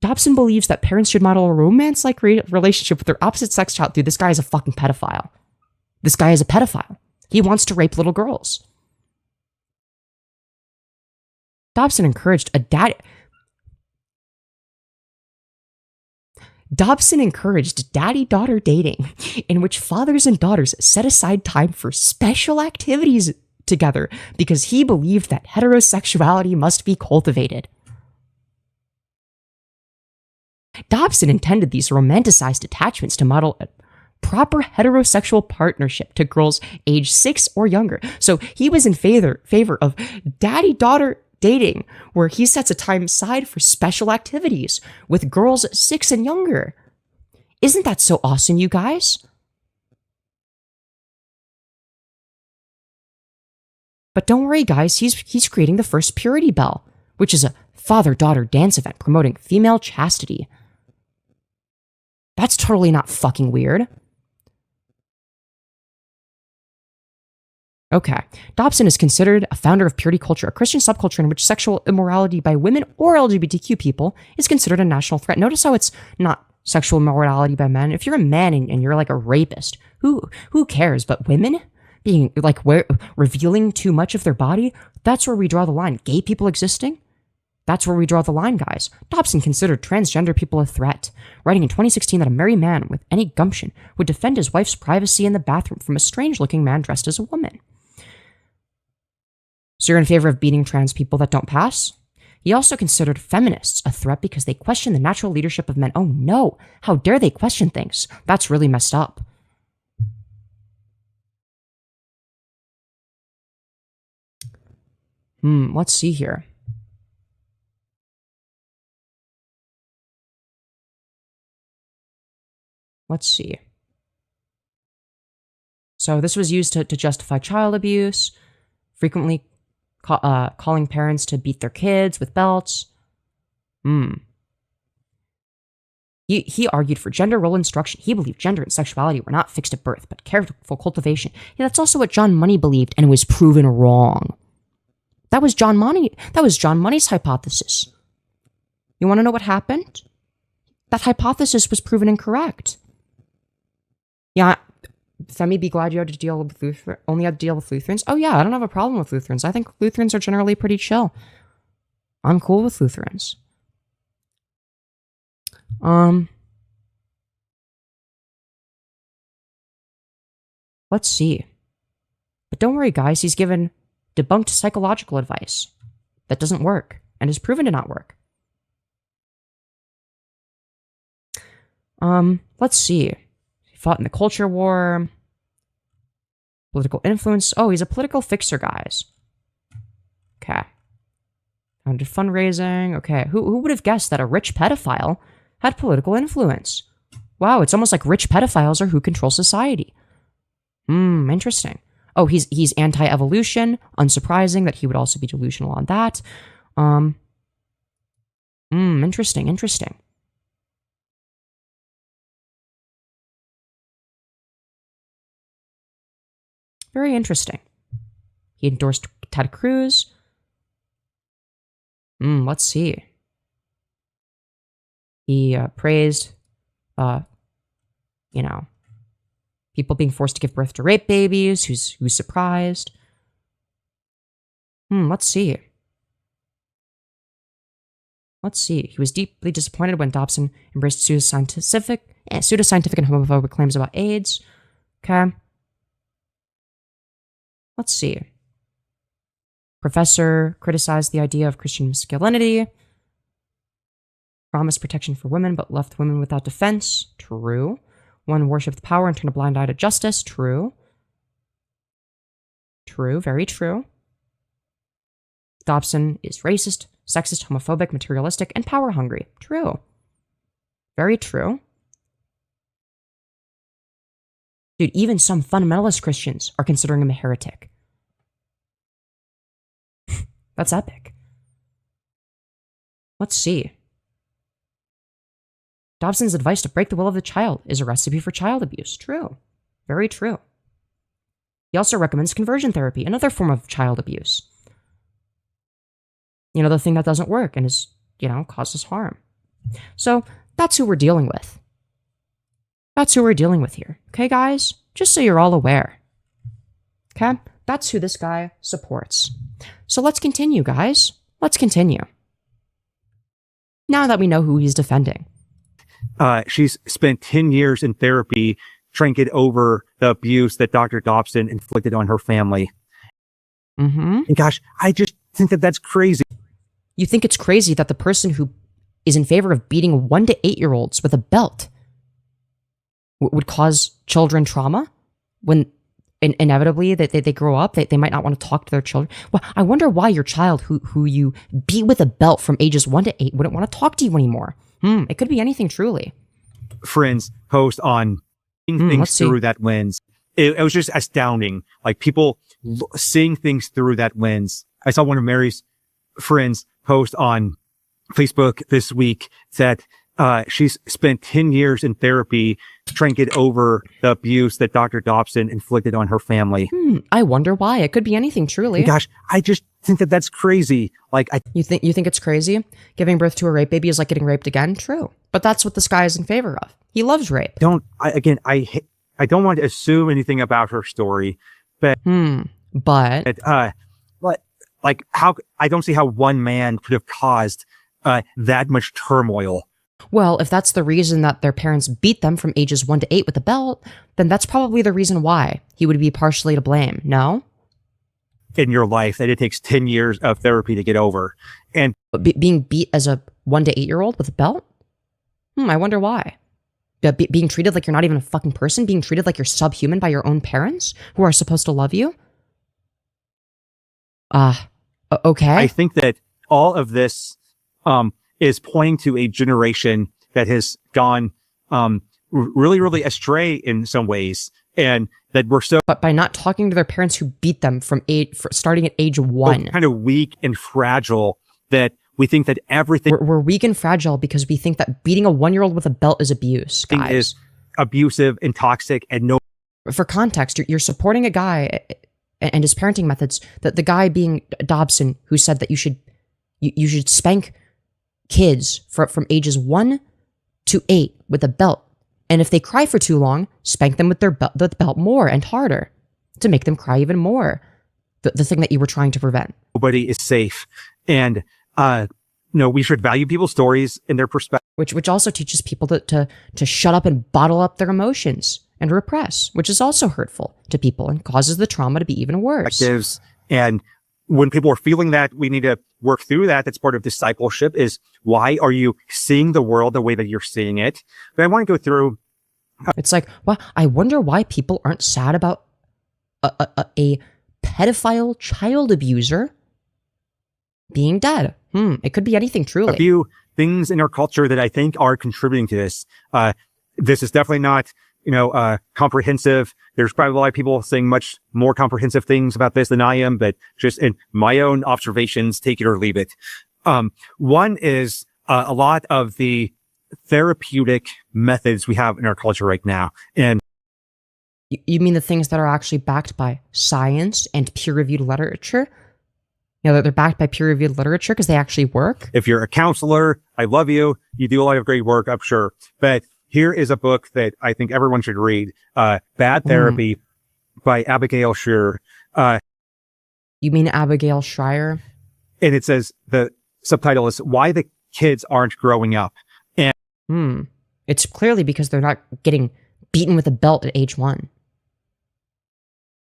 Dobson believes that parents should model a romance-like relationship with their opposite-sex child. Dude, this guy is a fucking pedophile. This guy is a pedophile. He wants to rape little girls. Dobson encouraged daddy-daughter dating, in which fathers and daughters set aside time for special activities together because he believed that heterosexuality must be cultivated. Dobson intended these romanticized attachments to model proper heterosexual partnership to girls age 6 or younger. So he was in favor of daddy-daughter dating, where he sets a time aside for special activities with girls 6 and younger. Isn't that so awesome, you guys? But don't worry, guys, he's creating the first Purity Bell, which is a father-daughter dance event promoting female chastity. That's totally not fucking weird. Okay. Dobson is considered a founder of purity culture, a Christian subculture in which sexual immorality by women or LGBTQ people is considered a national threat. Notice how it's not sexual immorality by men. If you're a man and you're like a rapist, who cares? But women being like revealing too much of their body, that's where we draw the line. Gay people existing, that's where we draw the line, guys. Dobson considered transgender people a threat, writing in 2016 that a married man with any gumption would defend his wife's privacy in the bathroom from a strange-looking man dressed as a woman. So you're in favor of beating trans people that don't pass? He also considered feminists a threat because they question the natural leadership of men. Oh no, how dare they question things? That's really messed up. Let's see here. Let's see. So this was used to justify child abuse, frequently calling parents to beat their kids with belts. He argued for gender role instruction. He believed gender and sexuality were not fixed at birth, but careful cultivation. Yeah, that's also what John Money believed, and it was proven wrong. That was John Money's hypothesis. You want to know what happened? That hypothesis was proven incorrect. Yeah, Femi, be glad you had to deal with only had to deal with Lutherans. Oh yeah, I don't have a problem with Lutherans. I think Lutherans are generally pretty chill. I'm cool with Lutherans. Let's see. But don't worry, guys. He's given debunked psychological advice that doesn't work and is proven to not work. Let's see. He fought in the culture war. Political influence. Oh, he's a political fixer, guys. Okay. Founded fundraising. Okay. Who would have guessed that a rich pedophile had political influence? Wow, it's almost like rich pedophiles are who control society. Interesting. Oh, he's anti-evolution. Unsurprising that he would also be delusional on that. Interesting. Very interesting. He endorsed Ted Cruz. Let's see. He praised, people being forced to give birth to rape babies. Who's surprised? Let's see. He was deeply disappointed when Dobson embraced pseudoscientific and homophobic claims about AIDS. Okay. Let's see. Professor criticized the idea of Christian masculinity. Promised protection for women, but left women without defense. True. One worshipped power and turned a blind eye to justice. True. Very true. Dobson is racist, sexist, homophobic, materialistic, and power hungry. True. Very true. Dude, even some fundamentalist Christians are considering him a heretic. That's epic. Let's see. Dobson's advice to break the will of the child is a recipe for child abuse. True. Very true. He also recommends conversion therapy, another form of child abuse. The thing that doesn't work and is, causes harm. So that's who we're dealing with. That's who we're dealing with here. Okay, guys? Just so you're all aware. Okay? That's who this guy supports. So let's continue, guys. Let's continue. Now that we know who he's defending. She's spent 10 years in therapy trying to get over the abuse that Dr. Dobson inflicted on her family. And gosh, I just think that that's crazy. You think it's crazy that the person who is in favor of beating 1 to 8-year-olds with a belt would cause children trauma when inevitably they grow up, they might not want to talk to their children. Well, I wonder why your child who you beat with a belt from ages 1 to 8 wouldn't want to talk to you anymore. It could be anything, truly. Friends post on seeing things through that lens. It was just astounding. Like people seeing things through that lens. I saw one of Mary's friends post on Facebook this week that she's spent 10 years in therapy trying to get over the abuse that Dr. Dobson inflicted on her family. I wonder why. It could be anything, truly. Gosh, I just think that that's crazy. Like, you think it's crazy? Giving birth to a rape baby is like getting raped again? True. But that's what this guy is in favor of. He loves rape. I don't want to assume anything about her story, but like how I don't see how one man could have caused that much turmoil. Well, if that's the reason that their parents beat them from ages 1 to 8 with a belt, then that's probably the reason why he would be partially to blame, no? In your life that it takes 10 years of therapy to get over. And being beat as a 1 to 8-year-old with a belt? I wonder why. Being treated like you're not even a fucking person? Being treated like you're subhuman by your own parents who are supposed to love you? Okay. I think that all of this is pointing to a generation that has gone really, really astray in some ways. And that we're so... But by not talking to their parents who beat them from starting at age 1. Kind of weak and fragile that we think that everything... We're weak and fragile because we think that beating a 1-year-old with a belt is abuse, guys. Is abusive and toxic and no... For context, you're supporting a guy and his parenting methods, that the guy being Dobson, who said that you should spank kids from ages 1 to 8 with a belt. And if they cry for too long, spank them with the belt more and harder to make them cry even more. The thing that you were trying to prevent. Nobody is safe. And, we should value people's stories and their perspective. Which also teaches people to shut up and bottle up their emotions and repress, which is also hurtful to people and causes the trauma to be even worse. And when people are feeling that, we need to work through that. That's part of discipleship is why are you seeing the world the way that you're seeing it? But I want to go through. It's like, well, I wonder why people aren't sad about a pedophile child abuser being dead. It could be anything, truly. A few things in our culture that I think are contributing to this. This is definitely not, comprehensive. There's probably a lot of people saying much more comprehensive things about this than I am, but just in my own observations, take it or leave it. One is a lot of the therapeutic methods we have in our culture right now. And you mean the things that are actually backed by science and peer-reviewed literature? They're backed by peer-reviewed literature because they actually work. If you're a counselor, I love you. You do a lot of great work, I'm sure. But here is a book that I think everyone should read. Bad Therapy by Abigail Schreier. You mean Abigail Schreier? And it says, the subtitle is Why the Kids Aren't Growing Up. And it's clearly because they're not getting beaten with a belt at age 1.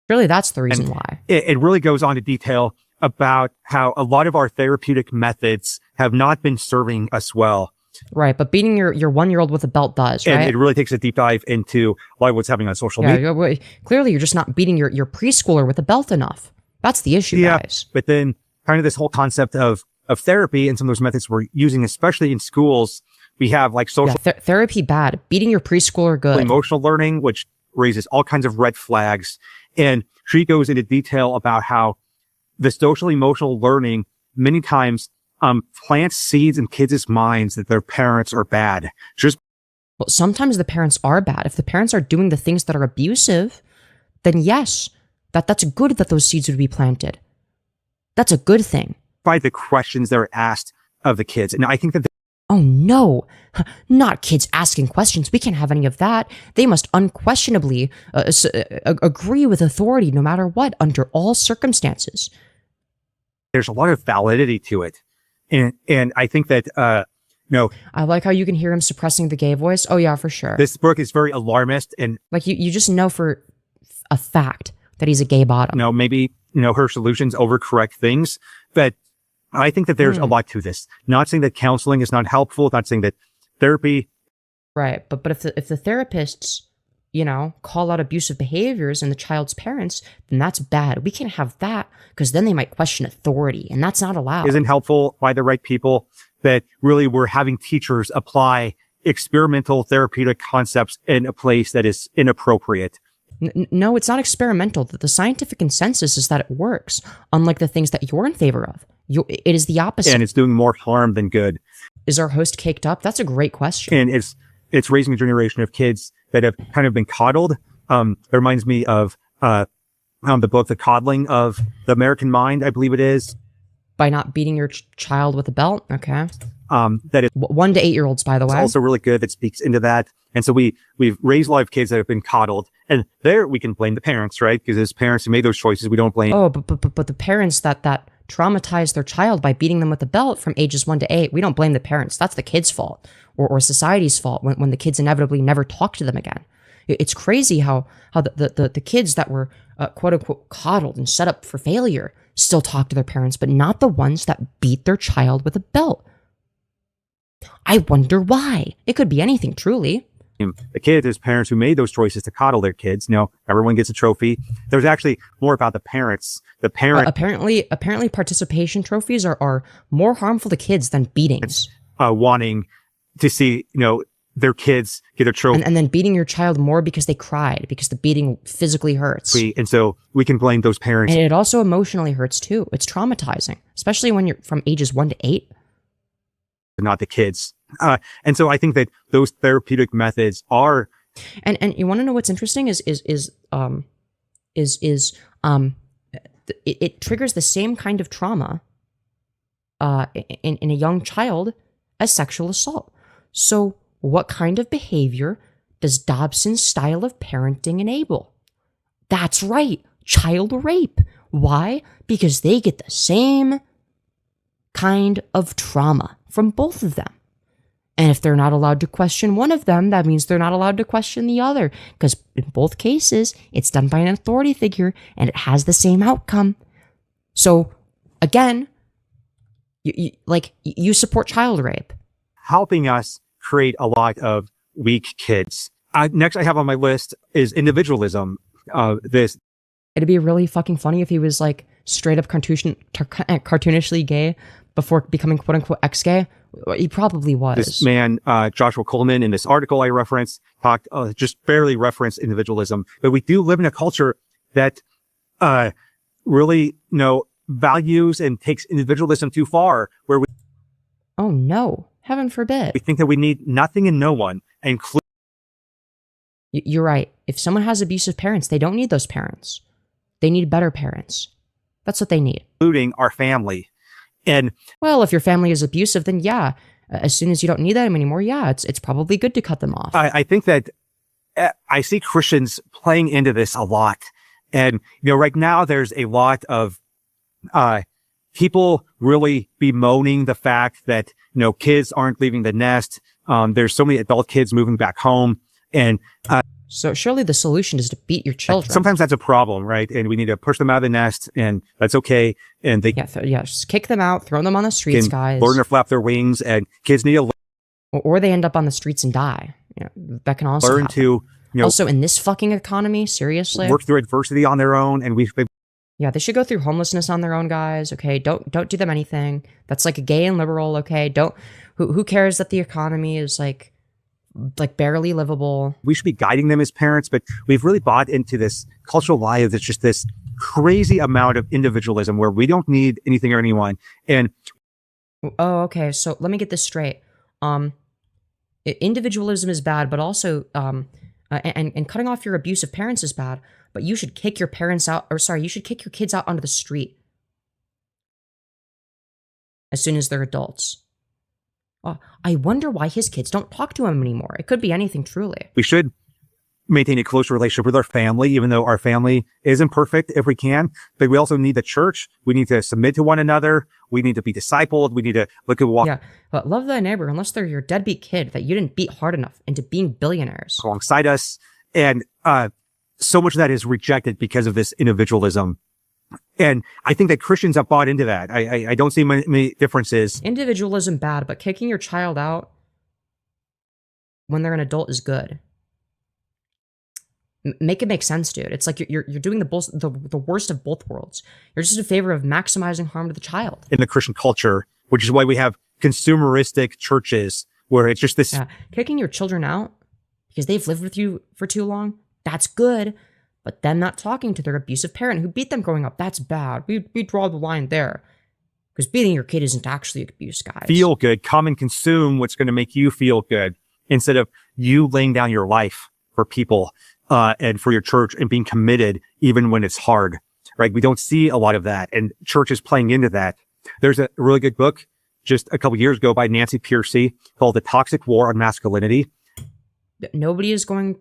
Really, that's the reason why. It really goes on to detail about how a lot of our therapeutic methods have not been serving us well. Right, but beating your 1-year-old with a belt does, right? And it really takes a deep dive into a lot of what's happening on social media. Clearly, you're just not beating your preschooler with a belt enough. That's the issue, guys. But then kind of this whole concept of therapy and some of those methods we're using, especially in schools, we have like social... therapy bad. Beating your preschooler good. Emotional learning, which raises all kinds of red flags. And she goes into detail about how the social emotional learning many times plants seeds in kids' minds that their parents are bad. Well, sometimes the parents are bad. If the parents are doing the things that are abusive, then yes, that's good that those seeds would be planted. That's a good thing. By the questions that are asked of the kids. And I think that... Oh no, not kids asking questions. We can't have any of that. They must unquestionably agree with authority no matter what, under all circumstances. There's a lot of validity to it. And I think that, I like how you can hear him suppressing the gay voice. Oh yeah, for sure. This book is very alarmist and... Like you just know for a fact that he's a gay bottom. Maybe, her solutions overcorrect things, but I think that there's a lot to this. Not saying that counseling is not helpful, not saying that therapy... Right, but if the therapists call out abusive behaviors in the child's parents, then that's bad. We can't have that because then they might question authority, and that's not allowed. Isn't helpful by the right people, that really we're having teachers apply experimental therapeutic concepts in a place that is inappropriate. No, it's not experimental. The scientific consensus is that it works, unlike the things that you're in favor of. It is the opposite. And it's doing more harm than good. Is our host caked up? That's a great question. And it's raising a generation of kids that have kind of been coddled. It reminds me of the book, The Coddling of the American Mind, I believe it is. By not beating your child with a belt? Okay. That is 1 to 8-year-olds, by the way. It's also really good. That speaks into that. And so we've raised a lot of kids that have been coddled, and there we can blame the parents, right? Because as parents who made those choices, we don't blame. Oh, but the parents that traumatized their child by beating them with a belt from ages 1 to 8, we don't blame the parents. That's the kid's fault or society's fault when the kids inevitably never talk to them again. It's crazy how the kids that were quote unquote coddled and set up for failure still talk to their parents, but not the ones that beat their child with a belt. I wonder why. It could be anything, truly. The kids, as parents who made those choices to coddle their kids, everyone gets a trophy. There's actually more about the parents. The parent apparently participation trophies are more harmful to kids than beatings. Wanting to see, their kids get a trophy. And then beating your child more because they cried, because the beating physically hurts. And so we can blame those parents. And it also emotionally hurts too. It's traumatizing, especially when you're from ages 1 to 8. Not the kids. And so I think that those therapeutic methods are. And you want to know what's interesting it triggers the same kind of trauma in a young child as sexual assault. So what kind of behavior does Dobson's style of parenting enable? That's right, child rape. Why? Because they get the same kind of trauma from both of them. And if they're not allowed to question one of them, that means they're not allowed to question the other. Because in both cases, it's done by an authority figure and it has the same outcome. So again, you support child rape. Helping us create a lot of weak kids. Next I have on my list is individualism. It'd be really fucking funny if he was like straight up cartoonishly gay before becoming quote unquote ex-gay. He probably was. This man, Joshua Coleman, in this article I referenced, talked, just barely referenced individualism. But we do live in a culture that really, values and takes individualism too far, where we. Oh no, heaven forbid. We think that we need nothing and no one, including. You're right. If someone has abusive parents, they don't need those parents. They need better parents. That's what they need. Including our family. And well, if your family is abusive, then yeah, as soon as you don't need them anymore, yeah, it's probably good to cut them off. I think that I see Christians playing into this a lot. And, right now there's a lot of people really bemoaning the fact that, kids aren't leaving the nest. There's so many adult kids moving back home. And so surely the solution is to beat your children. Sometimes that's a problem, right? And we need to push them out of the nest, and that's okay. And they just kick them out, throw them on the streets, guys. Learn to flap their wings, and kids need to or they end up on the streets and die. That can also learn happen. to also in this fucking economy, seriously, work through adversity on their own, and they should go through homelessness on their own, guys. Okay, don't do them anything. That's like a gay and liberal. Okay, who cares that the economy is like barely livable. We should be guiding them as parents, but we've really bought into this cultural lie that's just this crazy amount of individualism where we don't need anything or anyone. And okay, so let me get this straight. Individualism is bad, but also and cutting off your abusive parents is bad, but you should kick your parents out, you should kick your kids out onto the street as soon as they're adults. I wonder why his kids don't talk to him anymore. It could be anything, truly. We should maintain a close relationship with our family, even though our family isn't perfect if we can. But we also need the church. We need to submit to one another. We need to be discipled. We need to look at what. Yeah, but love thy neighbor unless they're your deadbeat kid that you didn't beat hard enough into being billionaires. Alongside us. And so much of that is rejected because of this individualism. And I think that Christians have bought into that. I don't see many differences. Individualism bad, but kicking your child out when they're an adult is good. Make it make sense, dude. It's like you're doing the worst of both worlds. You're just in favor of maximizing harm to the child. In the Christian culture, which is why we have consumeristic churches where it's just this. Yeah, kicking your children out because they've lived with you for too long, that's good. But them not talking to their abusive parent who beat them growing up, that's bad. We draw the line there. Because beating your kid isn't actually abuse, guys. Feel good. Come and consume what's going to make you feel good instead of you laying down your life for people and for your church and being committed even when it's hard, right? We don't see a lot of that, and church is playing into that. There's a really good book just a couple years ago by Nancy Pearcey called The Toxic War on Masculinity. Nobody is going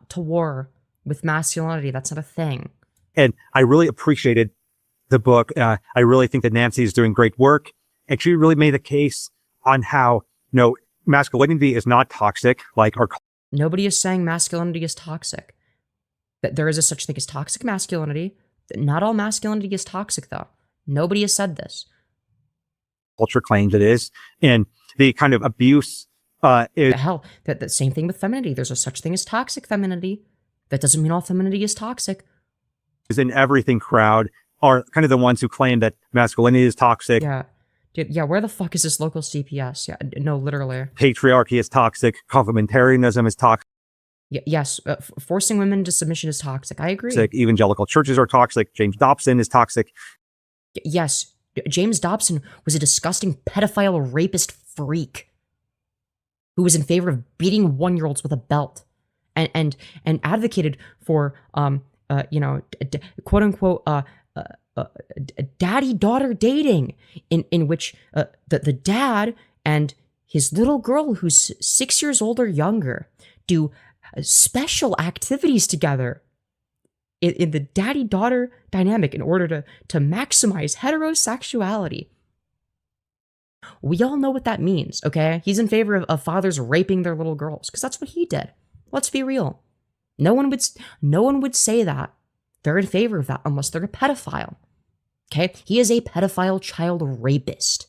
to war with masculinity. That's not a thing. And I really appreciated the book. I really think that Nancy is doing great work. And she really made a case on how, masculinity is not toxic. Like our Nobody is saying masculinity is toxic. That there is a such thing as toxic masculinity. Not all masculinity is toxic, though. Nobody has said this. Culture claims it is. And the kind of abuse is... Hell, the same thing with femininity. There's a such thing as toxic femininity. That doesn't mean all femininity is toxic. Is in everything crowd are kind of the ones who claim that masculinity is toxic. Yeah. Dude, yeah, where the fuck is this local CPS? Yeah, no, literally. Patriarchy is toxic. Complementarianism is toxic. Yes, forcing women into submission is toxic. I agree. Evangelical churches are toxic. James Dobson is toxic. Yes, James Dobson was a disgusting pedophile rapist freak who was in favor of beating 1-year-olds with a belt and advocated for, quote unquote, daddy-daughter dating, in which the dad and his little girl, who's 6 years old or younger, do special activities together in the daddy-daughter dynamic in order to maximize heterosexuality. We all know what that means, okay? He's in favor of fathers raping their little girls, because that's what he did. Let's be real. No one would say that. They're in favor of that unless they're a pedophile. Okay? He is a pedophile child rapist.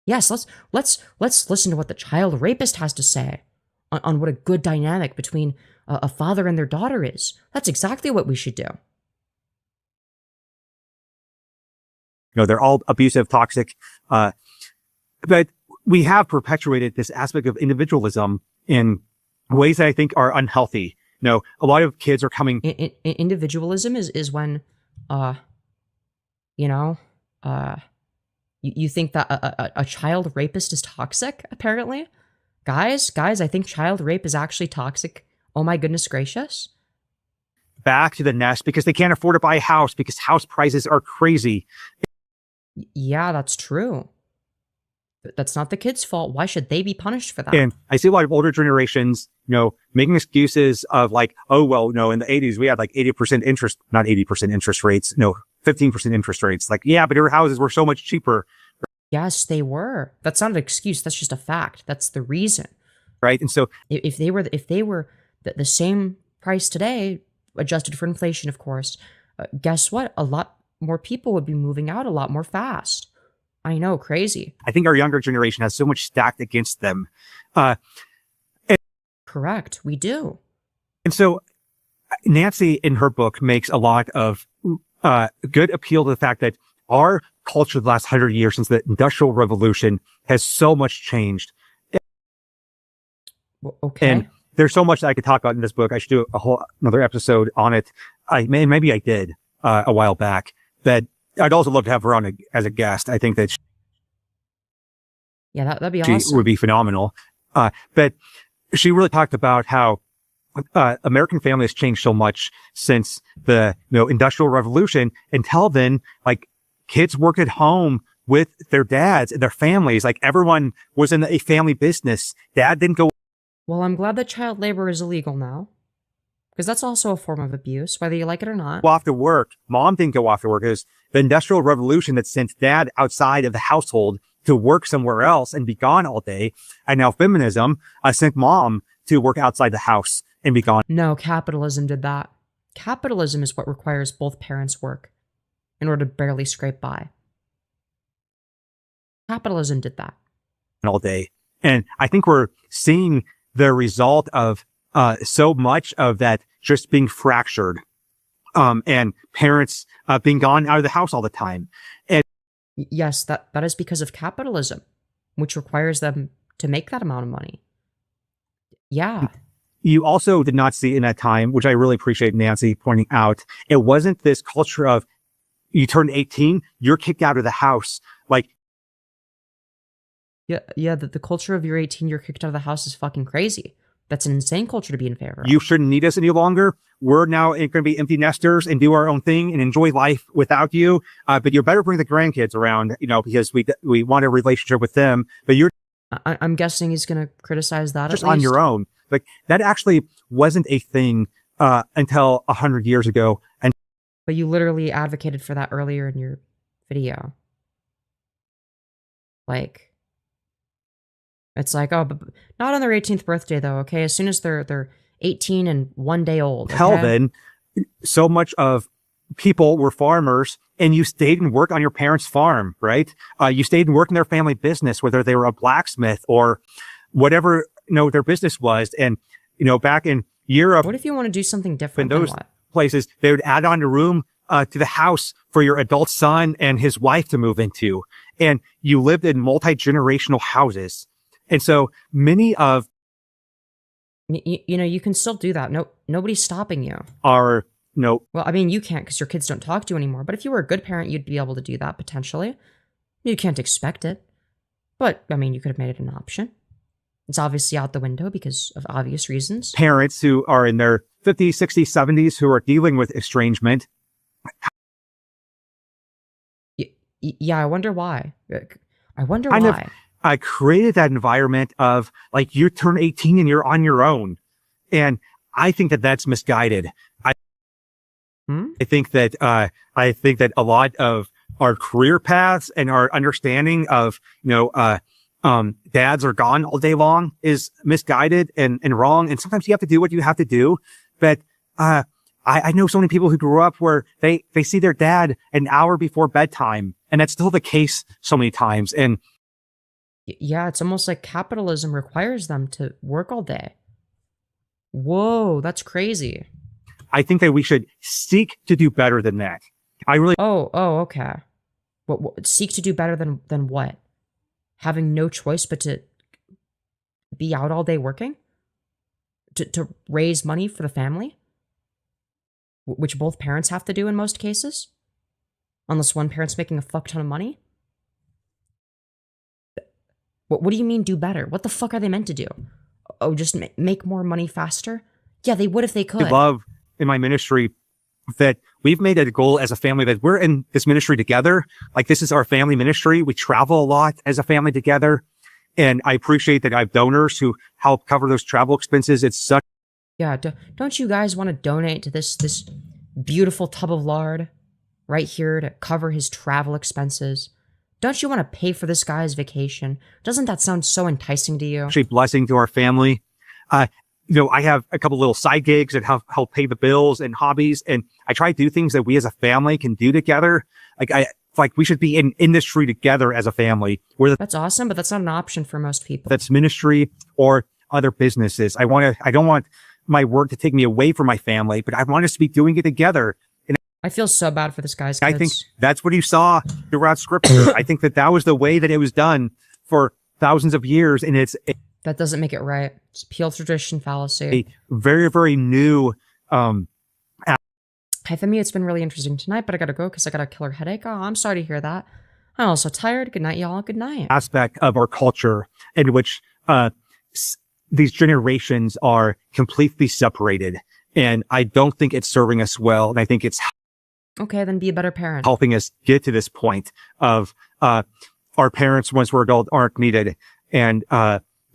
Yes, let's listen to what the child rapist has to say on what a good dynamic between a father and their daughter is. That's exactly what we should do. They're all abusive, toxic, but we have perpetuated this aspect of individualism in ways that I think are unhealthy. A lot of kids are coming. Individualism is when, you think that a child rapist is toxic, apparently. Guys, I think child rape is actually toxic. Oh my goodness gracious. Back to the nest because they can't afford to buy a house because house prices are crazy. Yeah, that's true. But that's not the kid's fault. Why should they be punished for that? And I see a lot of older generations, making excuses of like, oh, well, in the 80s, we had like 80% interest, not 80% interest rates, 15% interest rates. Like, yeah, but your houses were so much cheaper. Yes, they were. That's not an excuse. That's just a fact. That's the reason. Right. And so if they were the same price today, adjusted for inflation, of course, guess what? A lot more people would be moving out a lot more fast. I know, crazy. I think our younger generation has so much stacked against them. Correct, we do. And so Nancy in her book makes a lot of good appeal to the fact that our culture the last 100 years since the Industrial Revolution has so much changed. Okay. And there's so much that I could talk about in this book. I should do another episode on it. Maybe I did a while back. That I'd also love to have her on as a guest. I think that that'd be awesome. She would be phenomenal. But she really talked about how American family has changed so much since the Industrial Revolution. Until then, like kids worked at home with their dads and their families. Like everyone was in a family business. Dad didn't go. Well, I'm glad that child labor is illegal now. Because that's also a form of abuse, whether you like it or not. Go off to work. Mom didn't go off to work. It was the Industrial Revolution that sent dad outside of the household to work somewhere else and be gone all day. And now feminism sent mom to work outside the house and be gone. No, capitalism did that. Capitalism is what requires both parents work in order to barely scrape by. Capitalism did that. All day. And I think we're seeing the result of so much of that just being fractured, and parents, being gone out of the house all the time. And Yes, that is because of capitalism, which requires them to make that amount of money. Yeah. you also did not see in that time, which I really appreciate Nancy pointing out, it wasn't this culture of you turn 18, you're kicked out of the house. Like, Yeah, the culture of you're 18, you're kicked out of the house is fucking crazy. That's an insane culture to be in favor of. you shouldn't need us any longer. We're now going to be empty nesters and do our own thing and enjoy life without you. But you better bring the grandkids around, because we want a relationship with them. But you're I'm guessing he's going to criticize that just at least. on your own. Like, that actually wasn't a thing until 100 years ago. And But you literally advocated for that earlier in your video. Like, it's like, oh, but not on their 18th birthday though. Okay, as soon as they're 18 and 1 day old. Okay? Hell, then, so much of people were farmers, and you stayed and worked on your parents' farm, right? You stayed and worked in their family business, whether they were a blacksmith or whatever their business was. And back in Europe, What if you want to do something different? in those than what? places, they would add on a room to the house for your adult son and his wife to move into, and you lived in multi-generational houses. And so many of You can still do that. No, nobody's stopping you. our Well, I mean, you can't because your kids don't talk to you anymore. But if you were a good parent, you'd be able to do that potentially. You can't expect it. But, I mean, you could have made it an option. It's obviously out the window because of obvious reasons. parents who are in their 50s, 60s, 70s who are dealing with estrangement. Yeah, I wonder why. I wonder Kind of- why. I created that environment of, like, you turn 18 and you're on your own. And I think that that's misguided. I think that a lot of our career paths and our understanding of, dads are gone all day long is misguided and wrong. And sometimes you have to do what you have to do. But, I know so many people who grew up where they see their dad an hour before bedtime, and that's still the case so many times. And Yeah, it's almost like capitalism requires them to work all day. Whoa, that's crazy. I think that we should seek to do better than that. I really Oh, okay. What seek to do better than what? Having no choice but to be out all day working? To raise money for the family? Which both parents have to do in most cases? Unless one parent's making a fuck ton of money? What do you mean do better? What the fuck are they meant to do? Oh, just make more money faster? Yeah, they would if they could. love in my ministry that we've made it a goal as a family that we're in this ministry together. Like, this is our family ministry. We travel a lot as a family together. And I appreciate that I have donors who help cover those travel expenses. It's such Yeah, don't you guys want to donate to this beautiful tub of lard right here to cover his travel expenses? Don't you want to pay for this guy's vacation? Doesn't that sound so enticing to you? actually a blessing to our family. I have a couple little side gigs that help pay the bills and hobbies. And I try to do things that we as a family can do together. Like we should be in industry together as a family. That's awesome, but that's not an option for most people. That's ministry or other businesses. I don't want my work to take me away from my family, but I want us to be doing it together. And I feel so bad for this guy's kids. I think that's what you saw throughout scripture. I think that was the way that it was done for thousands of years. And that doesn't make it right. It's pure tradition fallacy. a very, very new, Hi, Femi, it's been really interesting tonight, but I gotta go because I got a killer headache. Oh, I'm sorry to hear that. I'm also tired. Good night, y'all. Good night. aspect of our culture in which, these generations are completely separated. And I don't think it's serving us well. And I think it's Okay, then be a better parent. helping us get to this point of, our parents, once we're adult, aren't needed. And,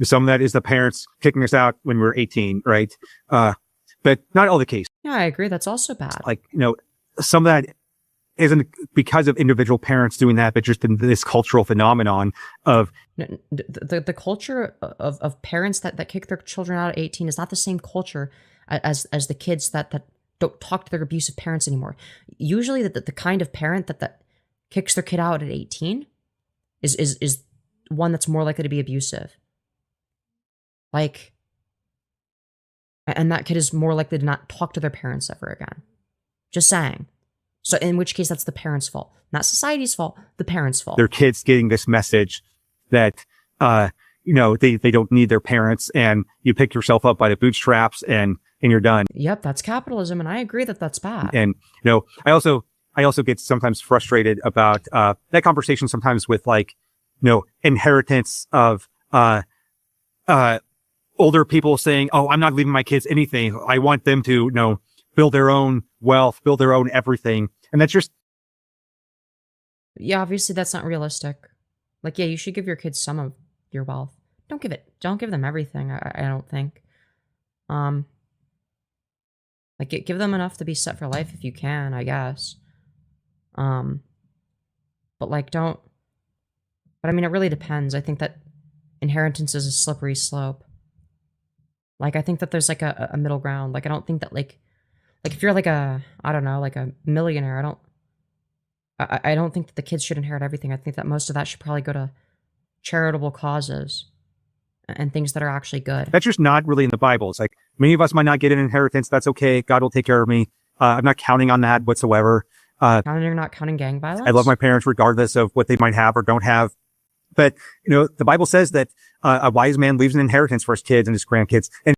some of that is the parents kicking us out when we're 18, right? But not all the case. Yeah, I agree. That's also bad. Like, some of that isn't because of individual parents doing that, but just in this cultural phenomenon of The culture of parents that kick their children out at 18 is not the same culture as the kids that don't talk to their abusive parents anymore. Usually the kind of parent that kicks their kid out at 18 is one that's more likely to be abusive. Like, And that kid is more likely to not talk to their parents ever again. Just saying. So in which case, that's the parents' fault. Not society's fault, the parents' fault. Their kids getting this message that, they don't need their parents, and you pick yourself up by the bootstraps and you're done. Yep, that's capitalism, and I agree that that's bad. And, I also get sometimes frustrated about, that conversation sometimes with inheritance of, older people saying, oh, I'm not leaving my kids anything. I want them to, build their own wealth, build their own everything. And that's just. Yeah, obviously that's not realistic. Yeah, you should give your kids some of your wealth. Don't give them everything, I don't think. Give them enough to be set for life if you can, I guess. But I mean, it really depends. I think that inheritance is a slippery slope. I think that there's a middle ground. I don't think that if you're a millionaire, I don't think that the kids should inherit everything. I think that most of that should probably go to charitable causes and things that are actually good. That's just not really in the Bible. It's many of us might not get an inheritance. That's okay. God will take care of me. I'm not counting on that whatsoever. You're not counting gang violence? I love my parents regardless of what they might have or don't have. But, the Bible says that a wise man leaves an inheritance for his kids and his grandkids. And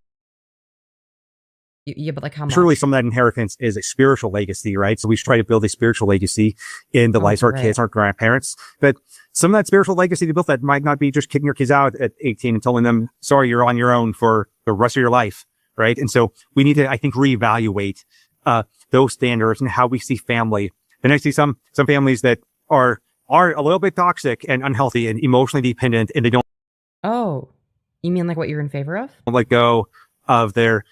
yeah, but how much? Surely some of that inheritance is a spiritual legacy, right? So we should try to build a spiritual legacy in the lives of our kids, our grandparents. But some of that spiritual legacy to build that might not be just kicking your kids out at 18 and telling them, sorry, you're on your own for the rest of your life, right? And so we need to, I think, reevaluate those standards and how we see family. And I see some families that are a little bit toxic and unhealthy and emotionally dependent, and they don't. Oh, you mean what you're in favor of? Let go of their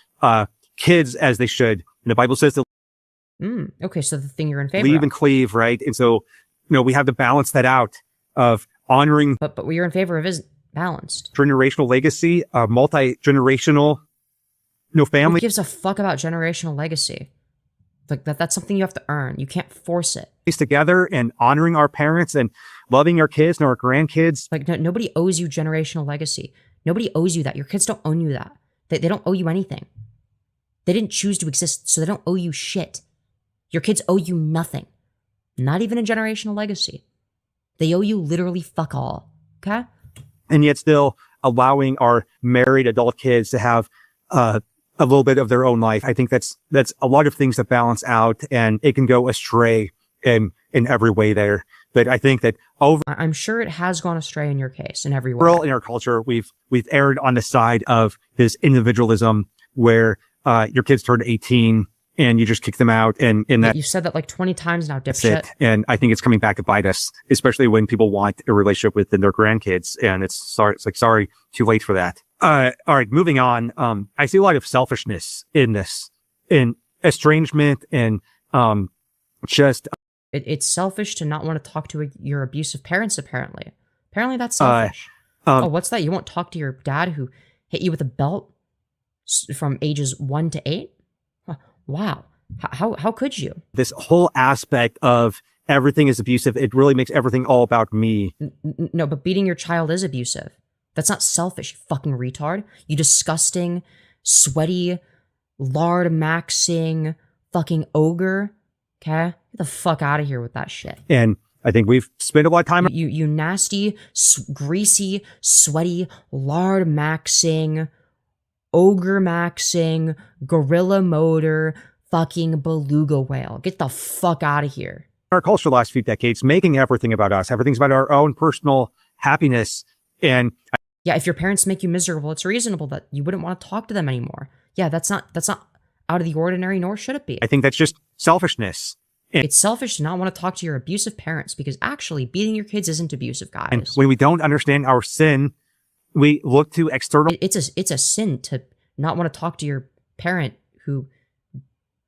kids as they should. And the Bible says to okay, so the thing you're in favor leave of. and cleave, right? And so, we have to balance that out of honoring. But what you're in favor of is balanced. Generational legacy, multi-generational, family. Who gives a fuck about generational legacy? That's something you have to earn. You can't force it. Together and honoring our parents and loving our kids and our grandkids. Nobody owes you generational legacy. Nobody owes you that. Your kids don't own you that. They don't owe you anything. They didn't choose to exist, so they don't owe you shit. Your kids owe you nothing. Not even a generational legacy. They owe you literally fuck all. Okay? And yet still allowing our married adult kids to have a little bit of their own life. I think that's a lot of things that balance out, and it can go astray in every way there. But I think that I'm sure it has gone astray in your case in every way. Overall, in our culture, we've erred on the side of this individualism where your kids turn 18 and you just kick them out, and that you've said that 20 times now, dipshit. And I think it's coming back to bite us, especially when people want a relationship with their grandkids, and it's sorry, too late for that. All right, moving on. I see a lot of selfishness in this, in estrangement, and just. It's selfish to not want to talk to your abusive parents, apparently. Apparently that's selfish. What's that? You won't talk to your dad who hit you with a belt from ages 1 to 8? Wow. How could you? This whole aspect of everything is abusive, it really makes everything all about me. No, but beating your child is abusive. That's not selfish, you fucking retard. You disgusting, sweaty, lard-maxing fucking ogre. Okay? Get the fuck out of here with that shit. And I think we've spent a lot of time. You nasty, greasy, sweaty, lard-maxing, ogre-maxing, gorilla motor, fucking beluga whale. Get the fuck out of here. Our culture the last few decades, making everything about us. Everything's about our own personal happiness. And yeah, if your parents make you miserable, it's reasonable that you wouldn't want to talk to them anymore. Yeah, that's not out of the ordinary, nor should it be. I think that's just selfishness. It's selfish to not want to talk to your abusive parents, because actually beating your kids isn't abusive, guys. And when we don't understand our sin, we look to external. It's a sin to not want to talk to your parent who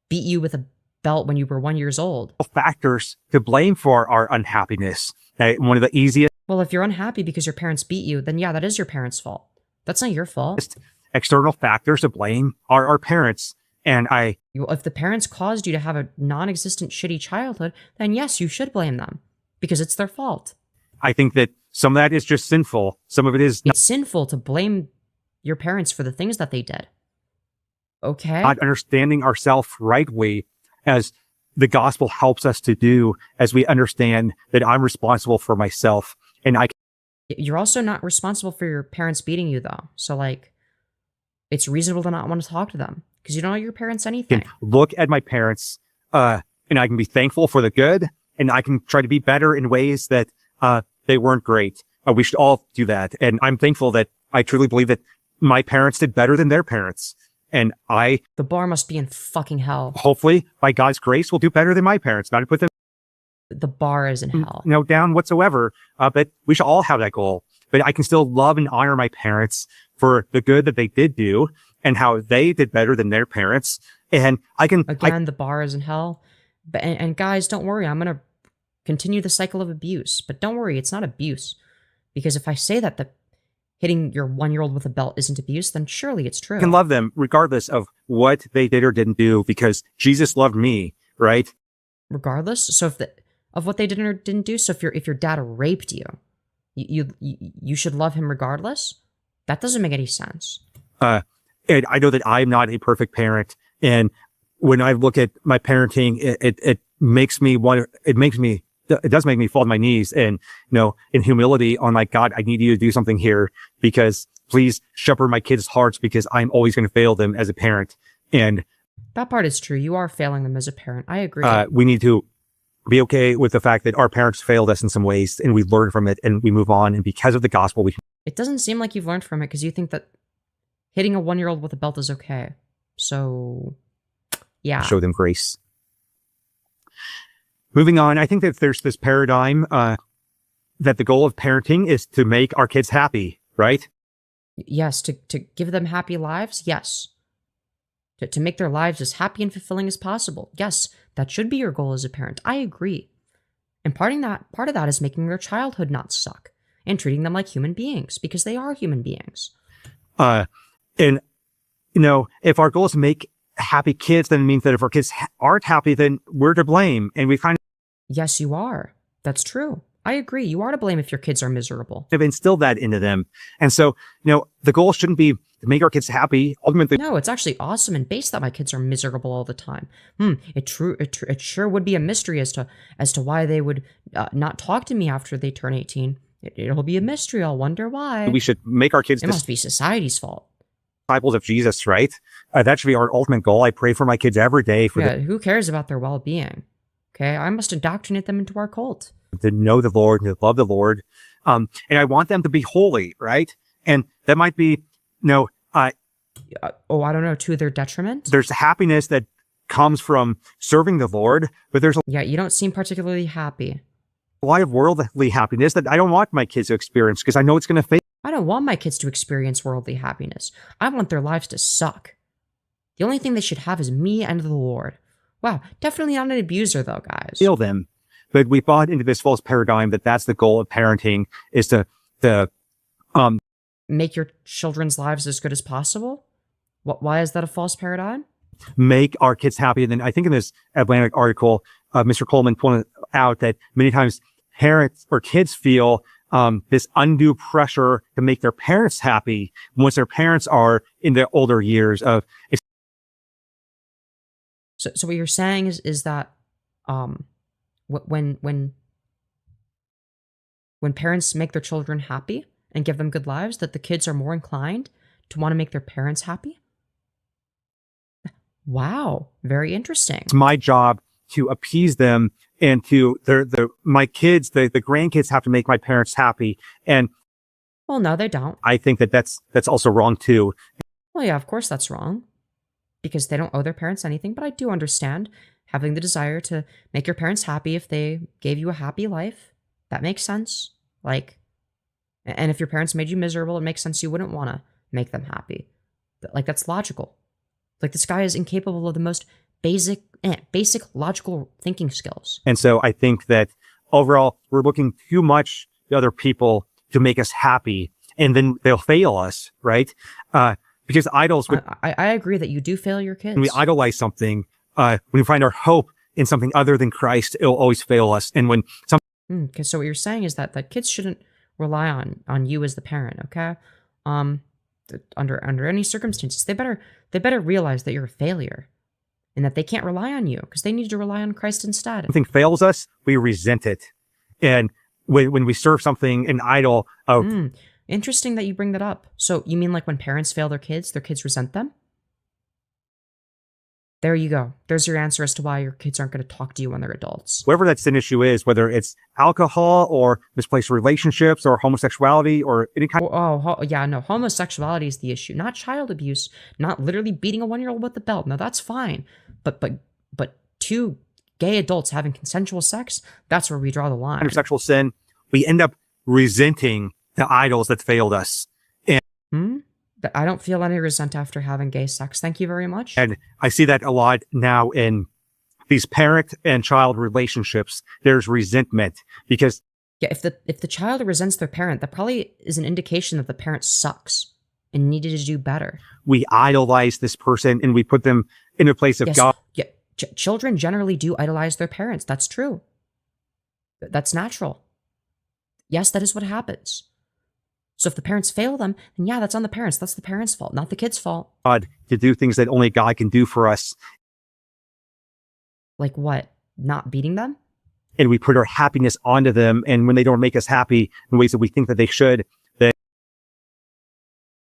beat you with a belt when you were 1 year old. Factors to blame for our unhappiness. One of the easiest. Well, if you're unhappy because your parents beat you, then yeah, that is your parents' fault. That's not your fault. External factors to blame are our parents. And if the parents caused you to have a non-existent shitty childhood, then yes, you should blame them because it's their fault. I think that some of that is just sinful. Some of it is. It's sinful to blame your parents for the things that they did. Okay. not understanding ourselves rightly as the gospel helps us to do, as we understand that I'm responsible for myself. And You're also not responsible for your parents beating you, though. So, like, it's reasonable to not want to talk to them because you don't owe your parents anything. can look at my parents, and I can be thankful for the good, and I can try to be better in ways that they weren't great. We should all do that. And I'm thankful that I truly believe that my parents did better than their parents. And The bar must be in fucking hell. hopefully, by God's grace, will do better than my parents. Not to put them The bar is in hell. down whatsoever. But we should all have that goal. But I can still love and honor my parents for the good that they did do and how they did better than their parents. And Again, the bar is in hell. And guys, don't worry. I'm going to continue the cycle of abuse. But don't worry, it's not abuse. Because if I say that the hitting your 1-year-old with a belt isn't abuse, then surely it's true. can love them regardless of what they did or didn't do, because Jesus loved me, right? Regardless. So of what they did or didn't do. So if your dad raped you, you should love him regardless. That doesn't make any sense. And I know that I'm not a perfect parent. And when I look at my parenting, it does make me fall on my knees and, in humility on like, God, I need you to do something here, because please shepherd my kids' hearts, because I'm always going to fail them as a parent. And that part is true. You are failing them as a parent. I agree. We need to be okay with the fact that our parents failed us in some ways, and we learn from it and we move on. And because of the gospel, it doesn't seem like you've learned from it because you think that hitting a 1-year-old with a belt is okay. So, yeah. Show them grace. Moving on, I think that there's this paradigm that the goal of parenting is to make our kids happy, right? Yes, to give them happy lives, yes. To make their lives as happy and fulfilling as possible. Yes, that should be your goal as a parent. I agree. And part of that is making their childhood not suck and treating them like human beings, because they are human beings. And if our goal is to make happy kids, then it means that if our kids aren't happy, then we're to blame. And we kind of... Yes, you are. That's true. I agree. You are to blame if your kids are miserable. Have instilled that into them. And so, the goal shouldn't be to make our kids happy. Ultimately, no, it's actually awesome and base that my kids are miserable all the time. It sure would be a mystery as to why they would not talk to me after they turn 18. It'll be a mystery. I'll wonder why. We should make our kids... It must be society's fault. Disciples of Jesus, right? That should be our ultimate goal. I pray for my kids every day. Who cares about their well-being? Okay, I must indoctrinate them into our cult. To know the Lord, to love the Lord. And I want them to be holy, right? And that might be, I don't know, to their detriment? There's happiness that comes from serving the Lord, but there's you don't seem particularly happy. A lot of worldly happiness that I don't want my kids to experience, because I know it's going to fade. I don't want my kids to experience worldly happiness. I want their lives to suck. The only thing they should have is me and the Lord. Wow, definitely not an abuser though, guys. Feel them. But we bought into this false paradigm that that's the goal of parenting, is to make your children's lives as good as possible? Why is that a false paradigm? Make our kids happy. And then I think in this Atlantic article, Mr. Coleman pointed out that many times parents or kids feel this undue pressure to make their parents happy once their parents are in their older years of. So what you're saying is that when parents make their children happy and give them good lives, that the kids are more inclined to want to make their parents happy? Wow, very interesting. It's my job to appease them, and to my kids, the grandkids have to make my parents happy. And well, no, they don't. I think that's also wrong too. Well, yeah, of course that's wrong, because they don't owe their parents anything. But I do understand having the desire to make your parents happy if they gave you a happy life. That makes sense. And if your parents made you miserable, it makes sense you wouldn't want to make them happy. That's logical. This guy is incapable of the most basic logical thinking skills. And so I think that overall, we're looking too much to other people to make us happy, and then they'll fail us, right? Because idols... I agree that you do fail your kids. When we idolize something, when we find our hope in something other than Christ, it'll always fail us. And when so what you're saying is that kids shouldn't rely on you as the parent, okay? under any circumstances, they better realize that you're a failure and that they can't rely on you because they need to rely on Christ instead. Something fails us, we resent it. And when we serve something, an idol of... Interesting that you bring that up. So you mean like when parents fail their kids resent them? There you go. There's your answer as to why your kids aren't going to talk to you when they're adults. Whatever that sin issue is, whether it's alcohol or misplaced relationships or homosexuality or any kind no, homosexuality is the issue, not child abuse, not literally beating a 1-year-old with a belt. No, that's fine. But two gay adults having consensual sex, that's where we draw the line. Sexual sin, we end up resenting the idols that failed us. And I don't feel any resent after having gay sex. Thank you very much. And I see that a lot now in these parent and child relationships. There's resentment because if the child resents their parent, that probably is an indication that the parent sucks and needed to do better. We idolize this person and we put them in a place of God. Yeah, children generally do idolize their parents. That's true. That's natural. Yes, that is what happens. So if the parents fail them, then yeah, that's on the parents. That's the parents' fault, not the kid's fault. God to do things that only God can do for us. Like what? Not beating them? And we put our happiness onto them. And when they don't make us happy in ways that we think that they should,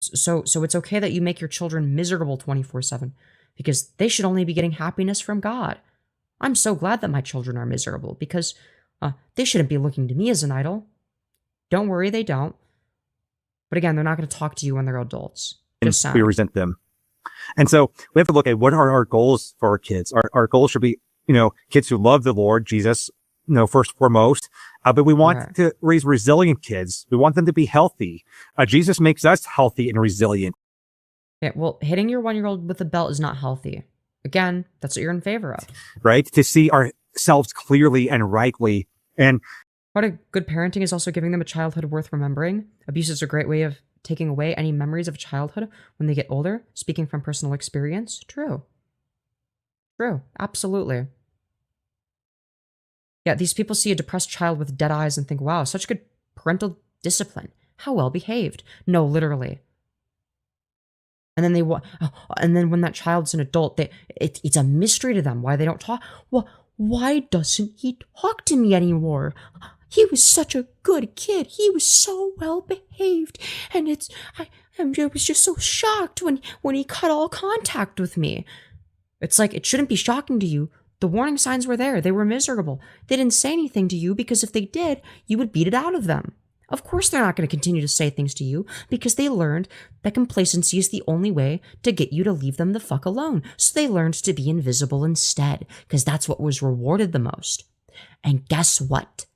So it's okay that you make your children miserable 24/7 because they should only be getting happiness from God. I'm so glad that my children are miserable because they shouldn't be looking to me as an idol. Don't worry, they don't. But again, they're not going to talk to you when they're adults. Just we resent them. And so we have to look at what are our goals for our kids. Our goals should be, kids who love the Lord Jesus, first and foremost. But we want to raise resilient kids. We want them to be healthy. Jesus makes us healthy and resilient. Yeah, well, hitting your 1-year-old with a belt is not healthy. Again, that's what you're in favor of. Right? To see ourselves clearly and rightly. And part of good parenting is also giving them a childhood worth remembering. Abuse is a great way of taking away any memories of childhood when they get older. Speaking from personal experience, true. Absolutely. Yeah, these people see a depressed child with dead eyes and think, wow, such good parental discipline. How well behaved. No, literally. And then when that child's an adult, it's a mystery to them why they don't talk. Well, why doesn't he talk to me anymore? He was such a good kid. He was so well behaved. And I was just so shocked when he cut all contact with me. It's like, it shouldn't be shocking to you. The warning signs were there. They were miserable. They didn't say anything to you because if they did, you would beat it out of them. Of course they're not going to continue to say things to you because they learned that complacency is the only way to get you to leave them the fuck alone. So they learned to be invisible instead because that's what was rewarded the most. And guess what?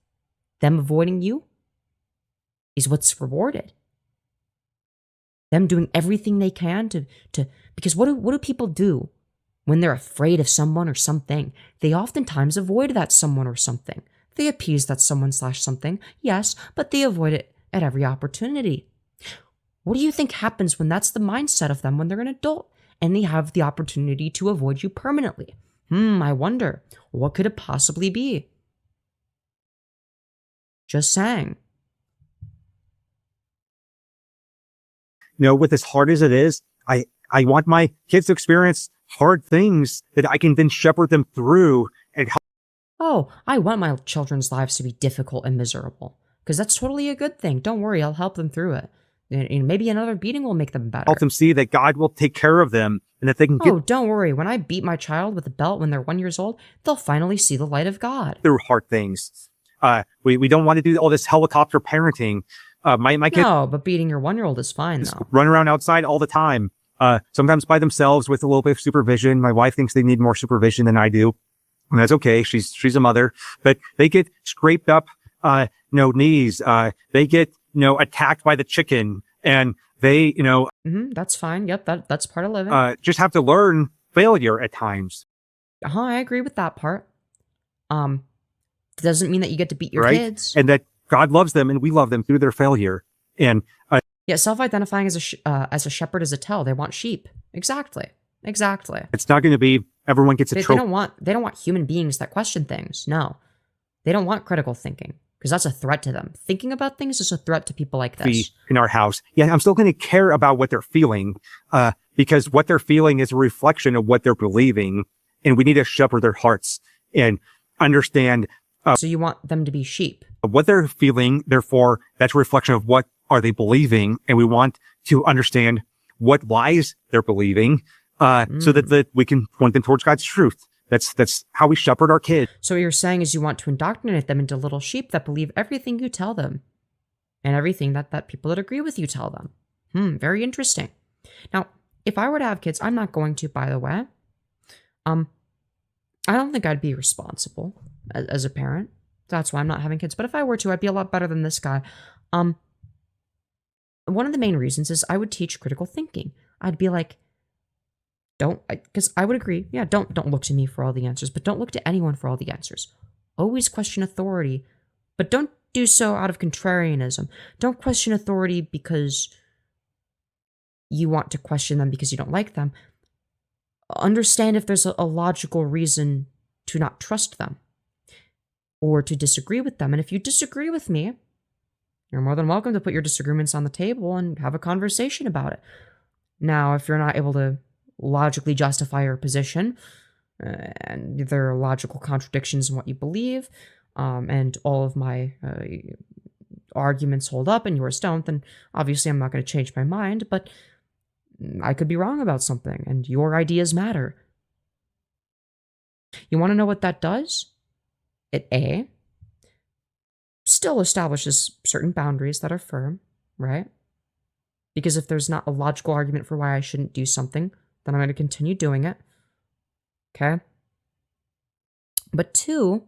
Them avoiding you is what's rewarded. Them doing everything they can to because what do people do when they're afraid of someone or something? They oftentimes avoid that someone or something. They appease that someone/something, yes, but they avoid it at every opportunity. What do you think happens when that's the mindset of them when they're an adult and they have the opportunity to avoid you permanently? I wonder, what could it possibly be? Just saying. With as hard as it is, I want my kids to experience hard things that I can then shepherd them through and help. Oh, I want my children's lives to be difficult and miserable because that's totally a good thing. Don't worry, I'll help them through it. And maybe another beating will make them better. Help them see that God will take care of them and that they can Oh, don't worry. When I beat my child with a belt when they're 1 year old, they'll finally see the light of God. Through hard things. We don't want to do all this helicopter parenting. My kids. No, but beating your 1-year-old is fine though. Run around outside all the time. Sometimes by themselves with a little bit of supervision. My wife thinks they need more supervision than I do. And that's okay. She's a mother, but they get scraped up, knees. They get, attacked by the chicken and they, that's fine. Yep. That's part of living. Just have to learn failure at times. I agree with that part. Doesn't mean that you get to beat your kids. And that God loves them and we love them through their failure. And, yeah, self-identifying as a shepherd is a tell. They want sheep. Exactly. It's not going to be everyone gets a trophy. They don't want human beings that question things. No. They don't want critical thinking because that's a threat to them. Thinking about things is a threat to people like this. In our house. Yeah, I'm still going to care about what they're feeling, because what they're feeling is a reflection of what they're believing. And we need to shepherd their hearts and understand. So you want them to be sheep. What they're feeling, therefore, that's a reflection of what are they believing. And we want to understand what lies they're believing, so that we can point them towards God's truth. That's how we shepherd our kids. So what you're saying is you want to indoctrinate them into little sheep that believe everything you tell them and everything that people that agree with you tell them. Very interesting. Now, if I were to have kids, I'm not going to, by the way. I don't think I'd be responsible as a parent. That's why I'm not having kids. But if I were to, I'd be a lot better than this guy. One of the main reasons is I would teach critical thinking. I'd be like, because I would agree, yeah, don't look to me for all the answers, but don't look to anyone for all the answers. Always question authority, but don't do so out of contrarianism. Don't question authority because you want to question them because you don't like them. Understand if there's a logical reason to not trust them or to disagree with them. And if you disagree with me, you're more than welcome to put your disagreements on the table and have a conversation about it. Now, if you're not able to logically justify your position, and there are logical contradictions in what you believe, and all of my arguments hold up and yours don't, then obviously I'm not going to change my mind, but I could be wrong about something, and your ideas matter. You want to know what that does? It still establishes certain boundaries that are firm, right? Because if there's not a logical argument for why I shouldn't do something, then I'm going to continue doing it. Okay? But 2,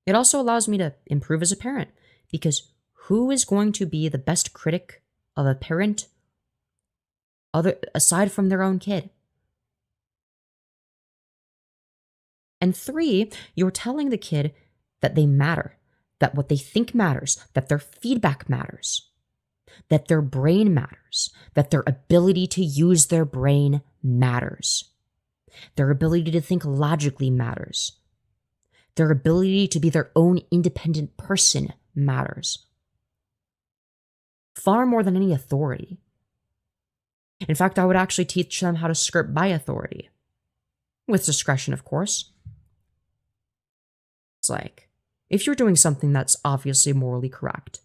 it also allows me to improve as a parent, because who is going to be the best critic of a parent aside from their own kid? And 3, you're telling the kid that they matter, that what they think matters, that their feedback matters, that their brain matters, that their ability to use their brain matters. Their ability to think logically matters. Their ability to be their own independent person matters. Far more than any authority. In fact, I would actually teach them how to skirt by authority. With discretion, of course. It's like, if you're doing something that's obviously morally correct,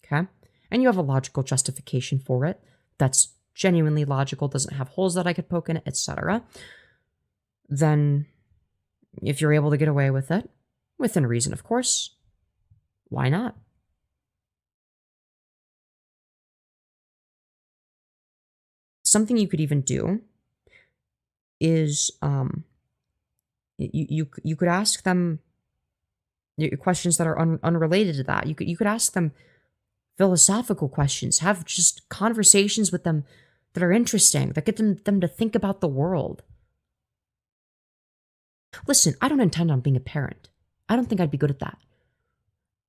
okay, and you have a logical justification for it, that's genuinely logical, doesn't have holes that I could poke in it, etc., then if you're able to get away with it, within reason, of course, why not? Something you could even do is you could ask them questions that are unrelated to that. You could ask them philosophical questions. Have just conversations with them that are interesting, that get them to think about the world. Listen, I don't intend on being a parent. I don't think I'd be good at that.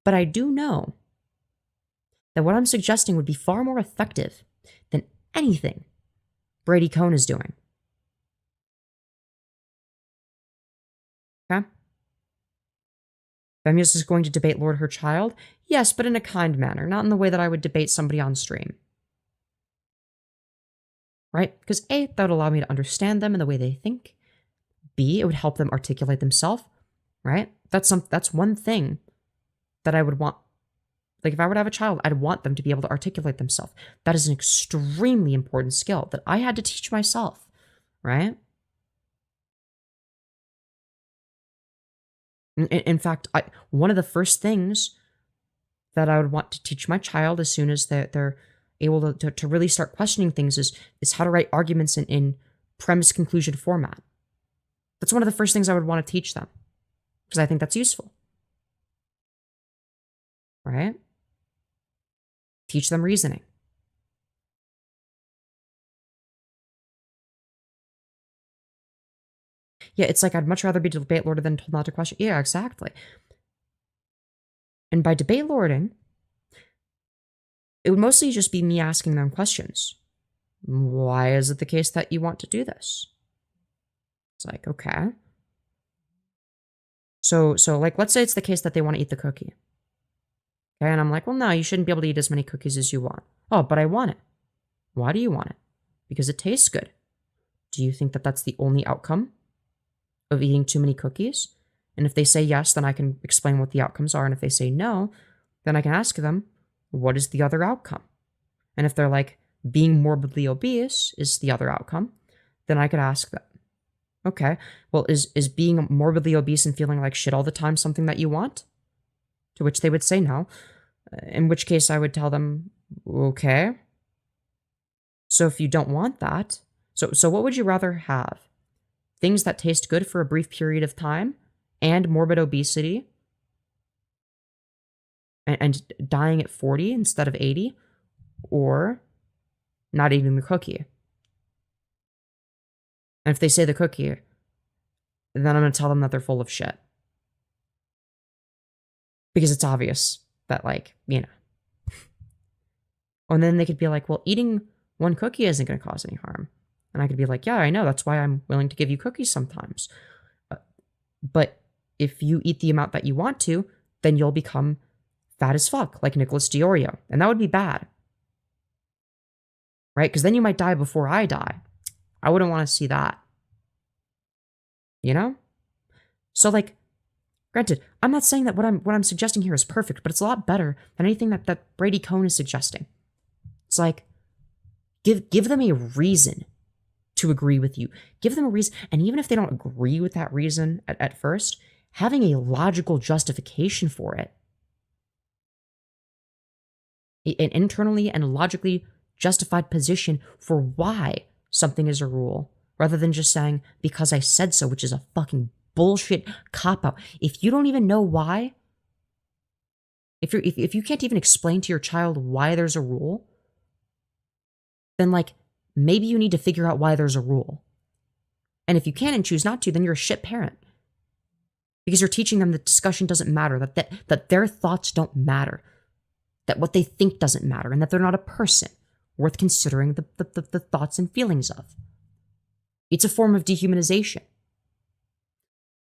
But I do know that what I'm suggesting would be far more effective than anything Brady Cohn is doing. Okay? Femyoz is going to debate Lord her child? Yes, but in a kind manner, not in the way that I would debate somebody on stream. Right? Because A, that would allow me to understand them and the way they think. B, it would help them articulate themselves. Right? That's one thing that I would want. Like, if I were to have a child, I'd want them to be able to articulate themselves. That is an extremely important skill that I had to teach myself. Right? In fact, one of the first things that I would want to teach my child as soon as they're able to really start questioning things is how to write arguments in premise conclusion format. That's one of the first things I would want to teach them, because I think that's useful. Right? Teach them reasoning. Yeah, it's like I'd much rather be debate lorded than told not to question. Yeah, exactly. And by debate lording, it would mostly just be me asking them questions. Why is it the case that you want to do this? It's like, okay. So like, let's say it's the case that they want to eat the cookie. Okay, and I'm like, well, no, you shouldn't be able to eat as many cookies as you want. Oh, but I want it. Why do you want it? Because it tastes good. Do you think that that's the only outcome of eating too many cookies? And if they say yes, then I can explain what the outcomes are. And if they say no, then I can ask them, what is the other outcome? And if they're like, being morbidly obese is the other outcome, then I could ask them, okay, well, is being morbidly obese and feeling like shit all the time something that you want? To which they would say no. In which case I would tell them, okay, so if you don't want that, so what would you rather have? Things that taste good for a brief period of time and morbid obesity and dying at 40 instead of 80, or not eating the cookie? And if they say the cookie, then I'm going to tell them that they're full of shit. Because it's obvious that, like, you know. And then they could be like, well, eating one cookie isn't going to cause any harm. And I could be like, yeah, I know. That's why I'm willing to give you cookies sometimes. But if you eat the amount that you want to, then you'll become fat as fuck, like Nicholas Diorio. And that would be bad. Right? Because then you might die before I die. I wouldn't want to see that. You know? So, like, granted, I'm not saying that what I'm suggesting here is perfect, but it's a lot better than anything that Brady Cohn is suggesting. It's like, give them a reason to agree with you. Give them a reason, and even if they don't agree with that reason at first, having a logical justification for it, an internally and logically justified position for why something is a rule, rather than just saying, because I said so, which is a fucking bullshit cop-out. If you don't even know why, if you can't even explain to your child why there's a rule, then, like, maybe you need to figure out why there's a rule. And if you can and choose not to, then you're a shit parent. Because you're teaching them that discussion doesn't matter, that their thoughts don't matter, that what they think doesn't matter, and that they're not a person worth considering the thoughts and feelings of. It's a form of dehumanization.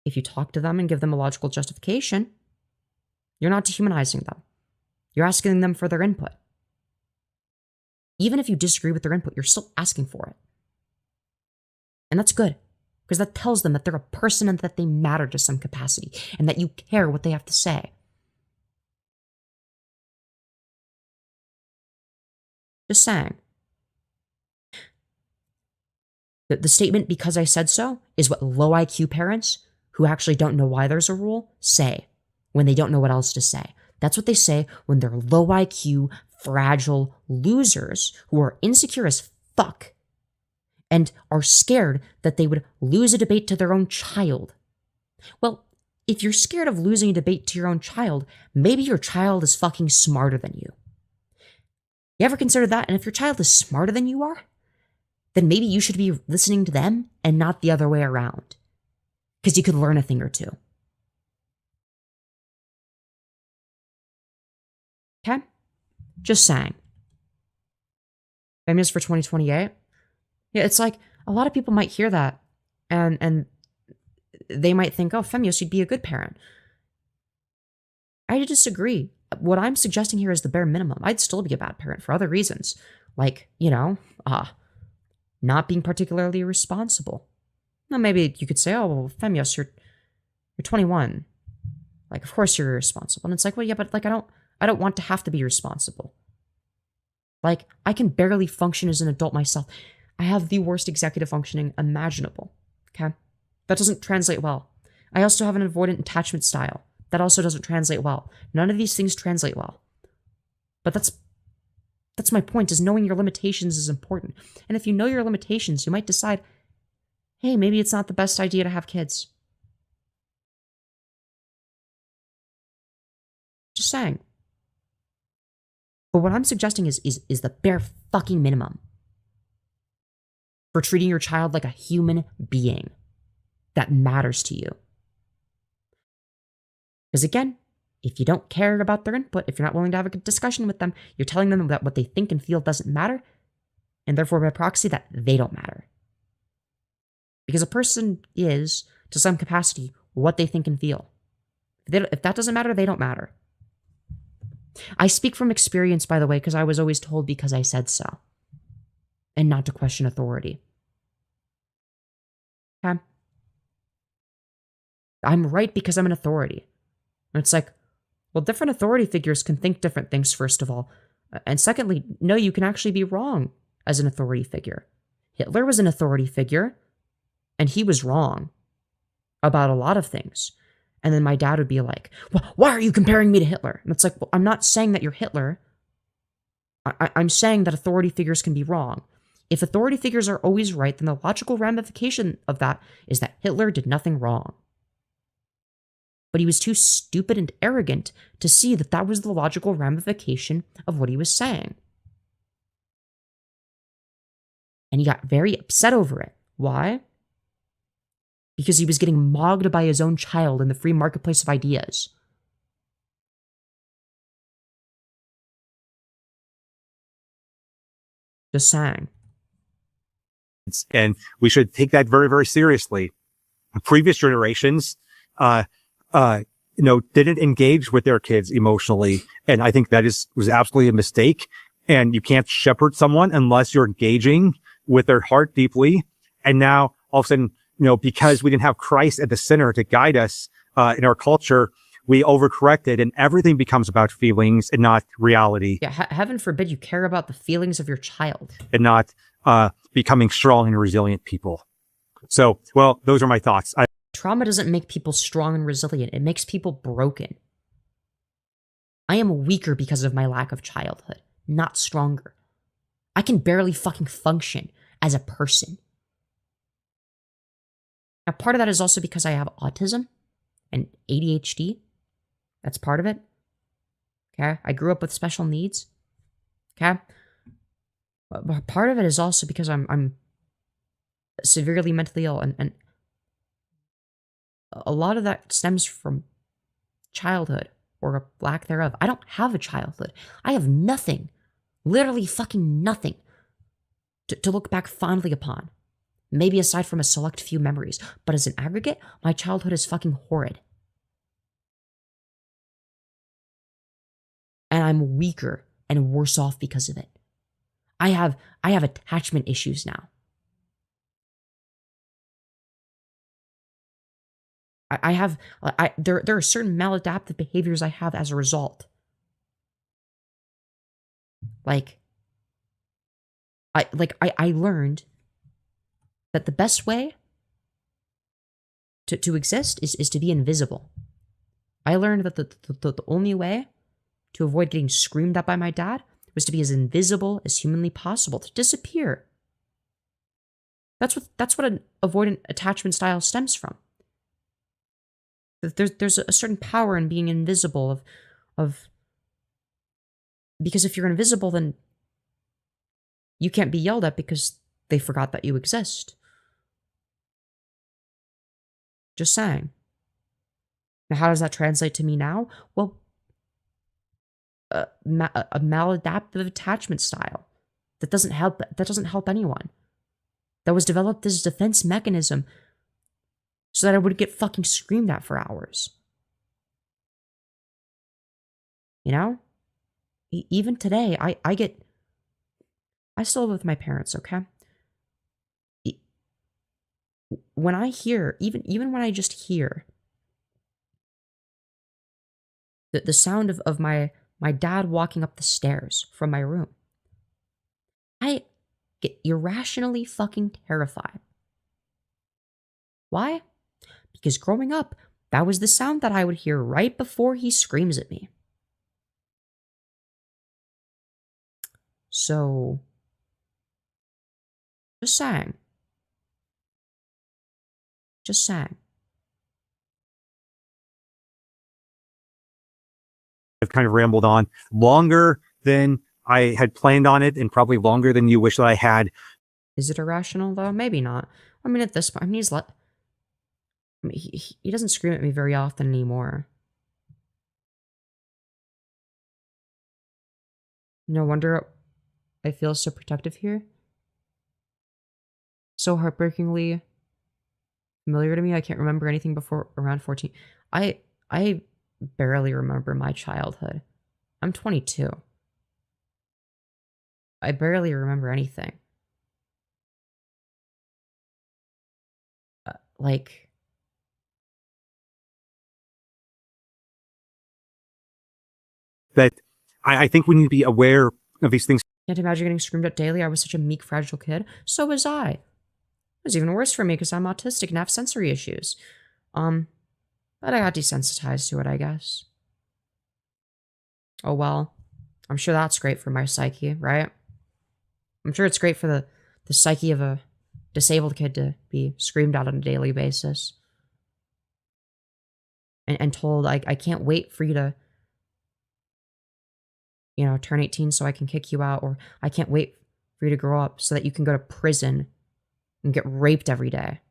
If you talk to them and give them a logical justification, you're not dehumanizing them. You're asking them for their input. Even if you disagree with their input, you're still asking for it. And that's good, because that tells them that they're a person and that they matter to some capacity, and that you care what they have to say. Just saying. The statement, because I said so, is what low IQ parents, who actually don't know why there's a rule, say when they don't know what else to say. That's what they say when they're low IQ, fragile losers who are insecure as fuck and are scared that they would lose a debate to their own child. Well, if you're scared of losing a debate to your own child, maybe your child is fucking smarter than you. You ever consider that? And if your child is smarter than you are, then maybe you should be listening to them and not the other way around. Because you could learn a thing or two. Okay? Just saying. Femyoz for 2028? Yeah, it's like, a lot of people might hear that, and they might think, oh, Femyoz, you'd be a good parent. I disagree. What I'm suggesting here is the bare minimum. I'd still be a bad parent for other reasons. Like, you know, not being particularly responsible. Now, maybe you could say, oh, well, Femyoz, you're 21. Like, of course you're irresponsible. And it's like, well, yeah, but like, I don't want to have to be responsible. Like, I can barely function as an adult myself. I have the worst executive functioning imaginable. Okay? That doesn't translate well. I also have an avoidant attachment style. That also doesn't translate well. None of these things translate well. But that's my point, is knowing your limitations is important. And if you know your limitations, you might decide, hey, maybe it's not the best idea to have kids. Just saying. But what I'm suggesting is the bare fucking minimum for treating your child like a human being that matters to you. Because again, if you don't care about their input, if you're not willing to have a good discussion with them, you're telling them that what they think and feel doesn't matter, and therefore by proxy that they don't matter. Because a person is, to some capacity, what they think and feel. If that doesn't matter, they don't matter. I speak from experience, by the way, because I was always told because I said so. And not to question authority. Okay? I'm right because I'm an authority. And it's like, well, different authority figures can think different things, first of all. And secondly, no, you can actually be wrong as an authority figure. Hitler was an authority figure, and he was wrong about a lot of things. And then my dad would be like, well, why are you comparing me to Hitler? And it's like, well, I'm not saying that you're Hitler. I'm saying that authority figures can be wrong. If authority figures are always right, then the logical ramification of that is that Hitler did nothing wrong. But he was too stupid and arrogant to see that that was the logical ramification of what he was saying. And he got very upset over it. Why? Because he was getting mogged by his own child in the free marketplace of ideas. Just saying. And we should take that very, very seriously. Previous generations, didn't engage with their kids emotionally. And I think that was absolutely a mistake. And you can't shepherd someone unless you're engaging with their heart deeply. And now all of a sudden, because we didn't have Christ at the center to guide us, in our culture, we overcorrected and everything becomes about feelings and not reality. Yeah, heaven forbid you care about the feelings of your child. And not, becoming strong and resilient people. So, well, those are my thoughts. Trauma doesn't make people strong and resilient. It makes people broken. I am weaker because of my lack of childhood, not stronger. I can barely fucking function as a person. Now, part of that is also because I have autism and ADHD. That's part of it. Okay? I grew up with special needs. Okay? But part of it is also because I'm severely mentally ill, and a lot of that stems from childhood or a lack thereof. I don't have a childhood. I have nothing, literally fucking nothing to look back fondly upon. Maybe aside from a select few memories, but as an aggregate, my childhood is fucking horrid. And I'm weaker and worse off because of it. I have attachment issues now. There are certain maladaptive behaviors I have as a result. I learned that the best way to exist is to be invisible. I learned that the only way to avoid getting screamed at by my dad was to be as invisible as humanly possible, to disappear. That's what an avoidant attachment style stems from. There's a certain power in being invisible because if you're invisible, then you can't be yelled at because they forgot that you exist. Just saying. Now, how does that translate to me now? Well, a maladaptive attachment style that doesn't help anyone. That was developed as a defense mechanism so that I would get fucking screamed at for hours. Even today, I still live with my parents, okay? When I hear, even when I just hear the sound of my dad walking up the stairs from my room, I get irrationally fucking terrified. Why? Because growing up, that was the sound that I would hear right before he screams at me. So, just saying. Just saying. I've kind of rambled on longer than I had planned on it and probably longer than you wish that I had. Is it irrational, though? Maybe not. I mean, at this point, he doesn't scream at me very often anymore. No wonder I feel so protective here. So heartbreakingly familiar to me. I can't remember anything before around 14. I barely remember my childhood. I'm 22. I barely remember anything. Like, that I think we need to be aware of these things. can't imagine getting screamed at daily. I was such a meek, fragile kid. So was I. It was even worse for me because I'm autistic and have sensory issues. But I got desensitized to it, I guess. Oh well. I'm sure that's great for my psyche, right? I'm sure it's great for the psyche of a disabled kid to be screamed at on a daily basis. And told, I can't wait for you to, turn 18 so I can kick you out, or I can't wait for you to grow up so that you can go to prison and get raped every day.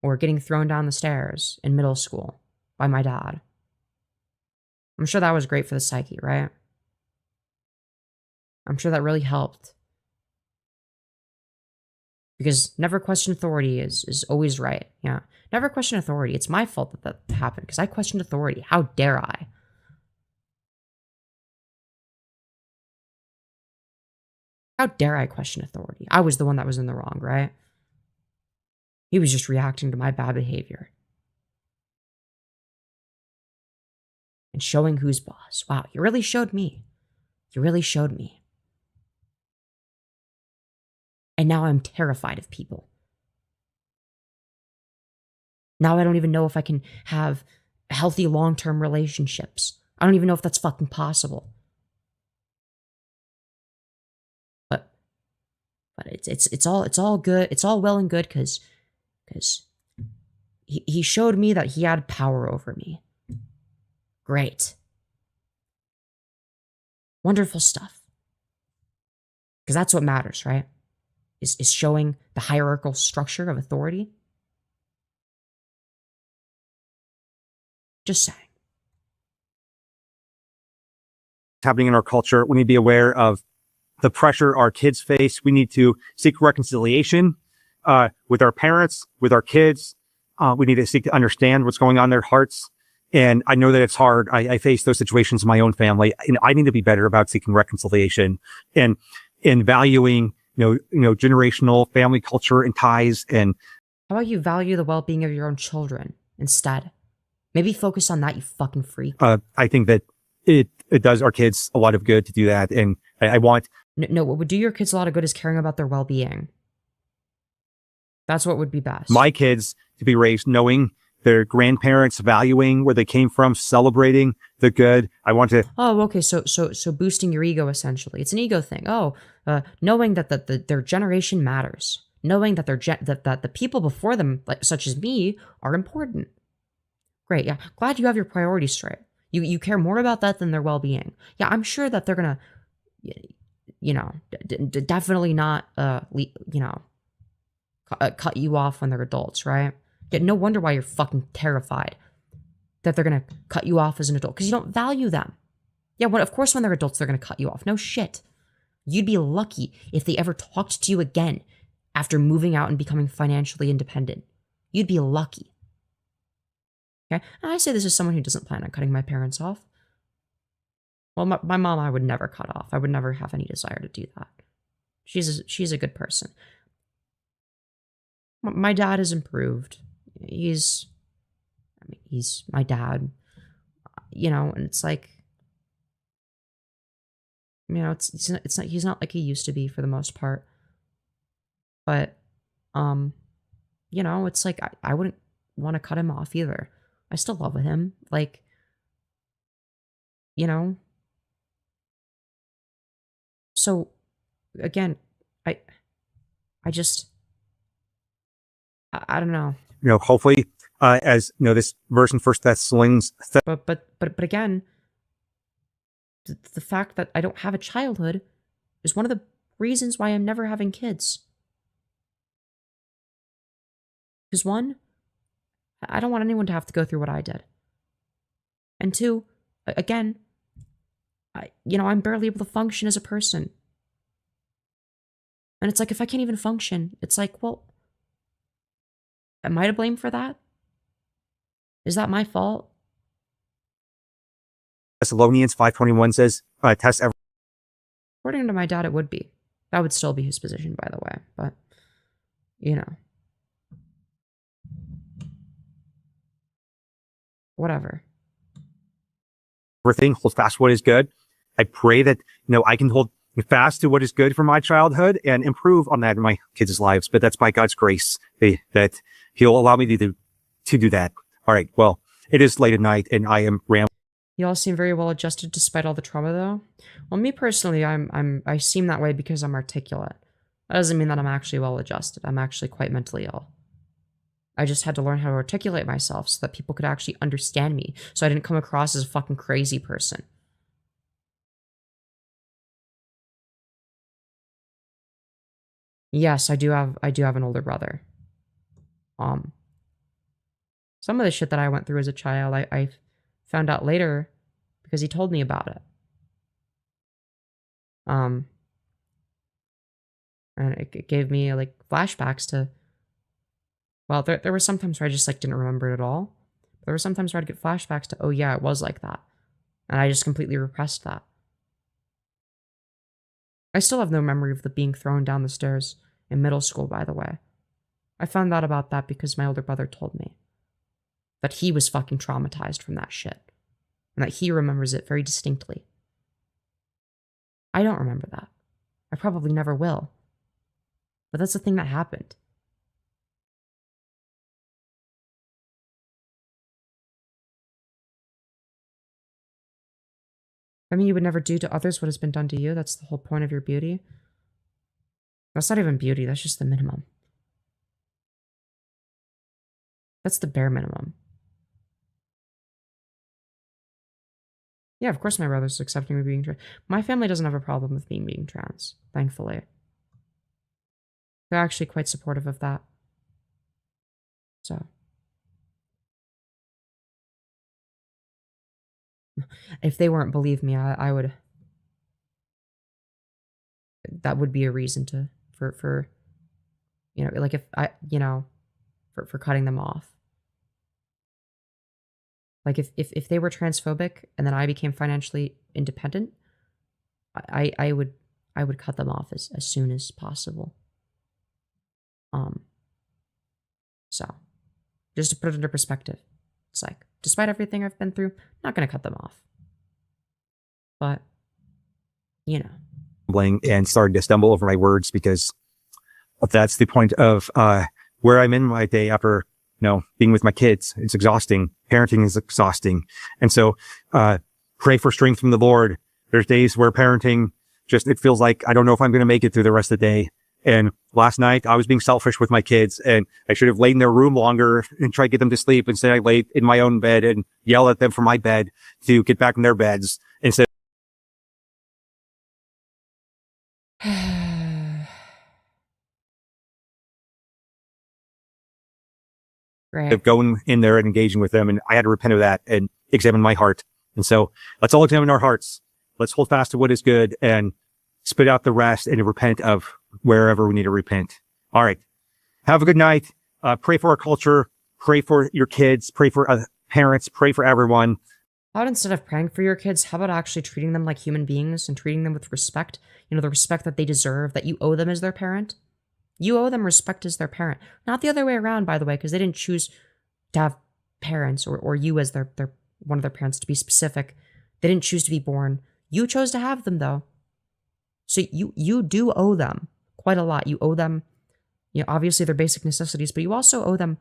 Or getting thrown down the stairs in middle school by my dad. I'm sure that was great for the psyche, right? I'm sure that really helped. Because never question authority is always right. Yeah. Never question authority. It's my fault that happened because I questioned authority. How dare I? How dare I question authority? I was the one that was in the wrong, right? He was just reacting to my bad behavior. And showing who's boss. Wow, you really showed me. You really showed me. And now I'm terrified of people. Now I don't even know if I can have healthy long-term relationships. I don't even know if that's fucking possible. But it's all good. It's all well and good because he showed me that he had power over me. Great. Wonderful stuff. Because that's what matters, right? Is showing the hierarchical structure of authority. Just saying. Happening in our culture. We need to be aware of the pressure our kids face. We need to seek reconciliation with our parents, with our kids. We need to seek to understand what's going on in their hearts. And I know that it's hard. I face those situations in my own family. And I need to be better about seeking reconciliation and valuing, generational family culture and ties. And how about you value the well-being of your own children instead? Maybe focus on that, you fucking freak. I think that it does our kids a lot of good to do that. And I want... No, what would do your kids a lot of good is caring about their well-being. That's what would be best. My kids to be raised knowing their grandparents, valuing where they came from, celebrating the good. I want to... Oh, okay. So boosting your ego, essentially. It's an ego thing. Knowing that their generation matters. Knowing that that the people before them, like such as me, are important. Great. Yeah. Glad you have your priorities straight. You care more about that than their well-being. Yeah, I'm sure that they're gonna, definitely not, cut you off when they're adults, right? Yeah, no wonder why you're fucking terrified that they're gonna cut you off as an adult because you don't value them. Yeah, of course when they're adults they're gonna cut you off. No shit. You'd be lucky if they ever talked to you again after moving out and becoming financially independent. You'd be lucky. Okay, and I say this as someone who doesn't plan on cutting my parents off. Well, my mom I would never cut off. I would never have any desire to do that. She's a good person. My dad has improved. He's my dad. And it's like, it's not he's not like he used to be for the most part. But it's like I wouldn't want to cut him off either. I still love him. Like, So, again, I don't know. Hopefully, as this verse in First Thessalonians. But again, the fact that I don't have a childhood is one of the reasons why I'm never having kids. Because one, I don't want anyone to have to go through what I did. And two, again, I'm barely able to function as a person. And it's like, if I can't even function, it's like, well, am I to blame for that? Is that my fault? Thessalonians 5:21 says, test every. According to my dad, it would be. That would still be his position, by the way. But, you know. Whatever. Everything, hold fast to what is good. I pray that, I can hold fast to what is good from my childhood and improve on that in my kids' lives. But that's by God's grace that he'll allow me to do that. All right. Well, it is late at night and I am rambling. You all seem very well adjusted despite all the trauma, though. Well, me personally, I seem that way because I'm articulate. That doesn't mean that I'm actually well adjusted. I'm actually quite mentally ill. I just had to learn how to articulate myself so that people could actually understand me, so I didn't come across as a fucking crazy person. Yes, I do have an older brother. Some of the shit that I went through as a child, I found out later because he told me about it. And it gave me like flashbacks to, well, there were some times where I just like didn't remember it at all. There were some times where I'd get flashbacks to, oh yeah, it was like that. And I just completely repressed that. I still have no memory of the being thrown down the stairs in middle school, by the way. I found out about that because my older brother told me that he was fucking traumatized from that shit. And that he remembers it very distinctly. I don't remember that. I probably never will. But that's the thing that happened. I mean, you would never do to others what has been done to you. That's the whole point of your beauty. That's not even beauty. That's just the minimum. That's the bare minimum. Yeah, of course my brother's accepting me being trans. My family doesn't have a problem with me being trans, thankfully. They're actually quite supportive of that. So. If they weren't, believe me, I would. That would be a reason to for like if I for cutting them off. Like if they were transphobic and then I became financially independent, I would cut them off as soon as possible. So just to put it into perspective, it's like, despite everything I've been through, I'm not gonna cut them off. But and starting to stumble over my words because that's the point of where I'm in my day after being with my kids. It's exhausting. Parenting is exhausting. And so pray for strength from the Lord. There's days where parenting it feels like I don't know if I'm going to make it through the rest of the day. And last night I was being selfish with my kids and I should have laid in their room longer and tried to get them to sleep. Instead I laid in my own bed and yelled at them from my bed to get back in their beds instead right. of going in there and engaging with them. And I had to repent of that and examine my heart. And so let's all examine our hearts. Let's hold fast to what is good and spit out the rest and repent of wherever we need to repent. All right. Have a good night. Pray for our culture. Pray for your kids. Pray for parents. Pray for everyone. How about instead of praying for your kids, how about actually treating them like human beings and treating them with respect? The respect that they deserve, that you owe them as their parent. You owe them respect as their parent. Not the other way around, by the way, because they didn't choose to have parents or you as their one of their parents, to be specific. They didn't choose to be born. You chose to have them, though. So you do owe them quite a lot. You owe them, obviously their basic necessities, but you also owe them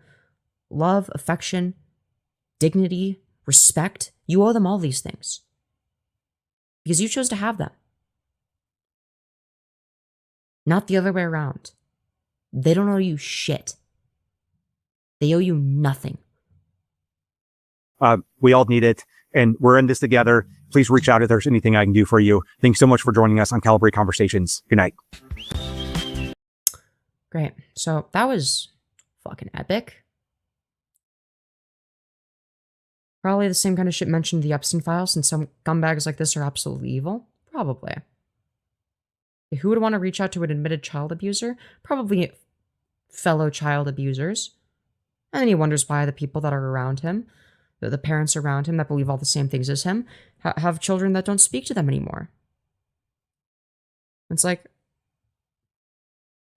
love, affection, dignity, respect. You owe them all these things because you chose to have them. Not the other way around. They don't owe you shit. They owe you nothing. We all need it, and we're in this together. Please reach out if there's anything I can do for you. Thanks so much for joining us on Calibrate Conversations. Good night. Great. So that was fucking epic. Probably the same kind of shit mentioned in the Epstein files, and some scumbags like this are absolutely evil. Probably. Who would want to reach out to an admitted child abuser? Probably fellow child abusers. And then he wonders why the people that are around him, the parents around him that believe all the same things as him, have children that don't speak to them anymore. It's like,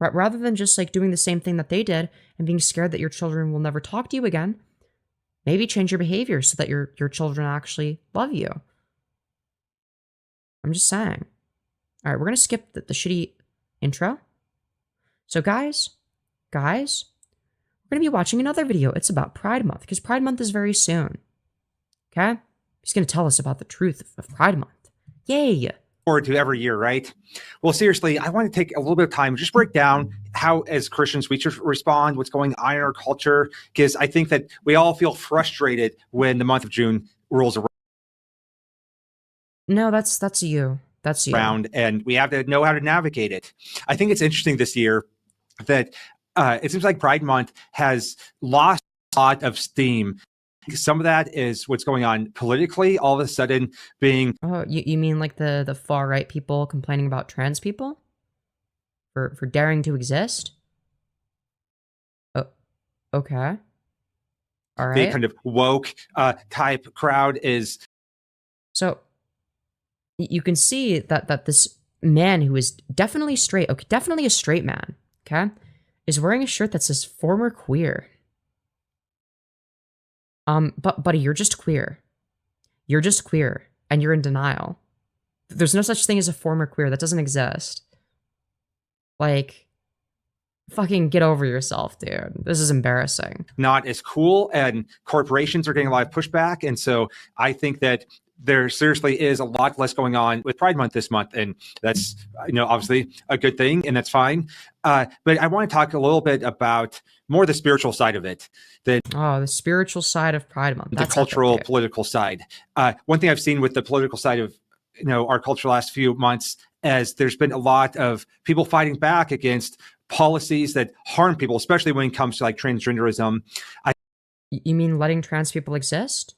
rather than just like doing the same thing that they did and being scared that your children will never talk to you again, maybe change your behavior so that your children actually love you. I'm just saying. All right, we're going to skip the shitty intro. So guys, we're going to be watching another video. It's about Pride Month, because Pride Month is very soon. Okay? He's going to tell us about the truth of Pride Month. Yay! Forward to every year, right? Well, seriously, I want to take a little bit of time, just break down how, as Christians, we should respond, what's going on in our culture, because I think that we all feel frustrated when the month of June rolls around. No, that's you. That's you. And we have to know how to navigate it. I think it's interesting this year that it seems like Pride Month has lost a lot of steam. Some of that is what's going on politically, all of a sudden being... Oh, you mean like the far-right people complaining about trans people? For daring to exist? Oh, okay. All right. The kind of woke type crowd is... So, you can see that this man who is definitely straight, okay, definitely a straight man, okay, is wearing a shirt that says former queer. But buddy, you're just queer. You're just queer, and you're in denial. There's no such thing as a former queer. That doesn't exist. Like, fucking get over yourself, dude. This is embarrassing. Not as cool, and corporations are getting a lot of pushback, and so I think that there seriously is a lot less going on with Pride Month this month, and that's, obviously a good thing, and that's fine. But I want to talk a little bit about more the spiritual side of it. The spiritual side of Pride Month. The cultural, political side. One thing I've seen with the political side of our culture the last few months, as there's been a lot of people fighting back against policies that harm people, especially when it comes to like transgenderism. You mean letting trans people exist?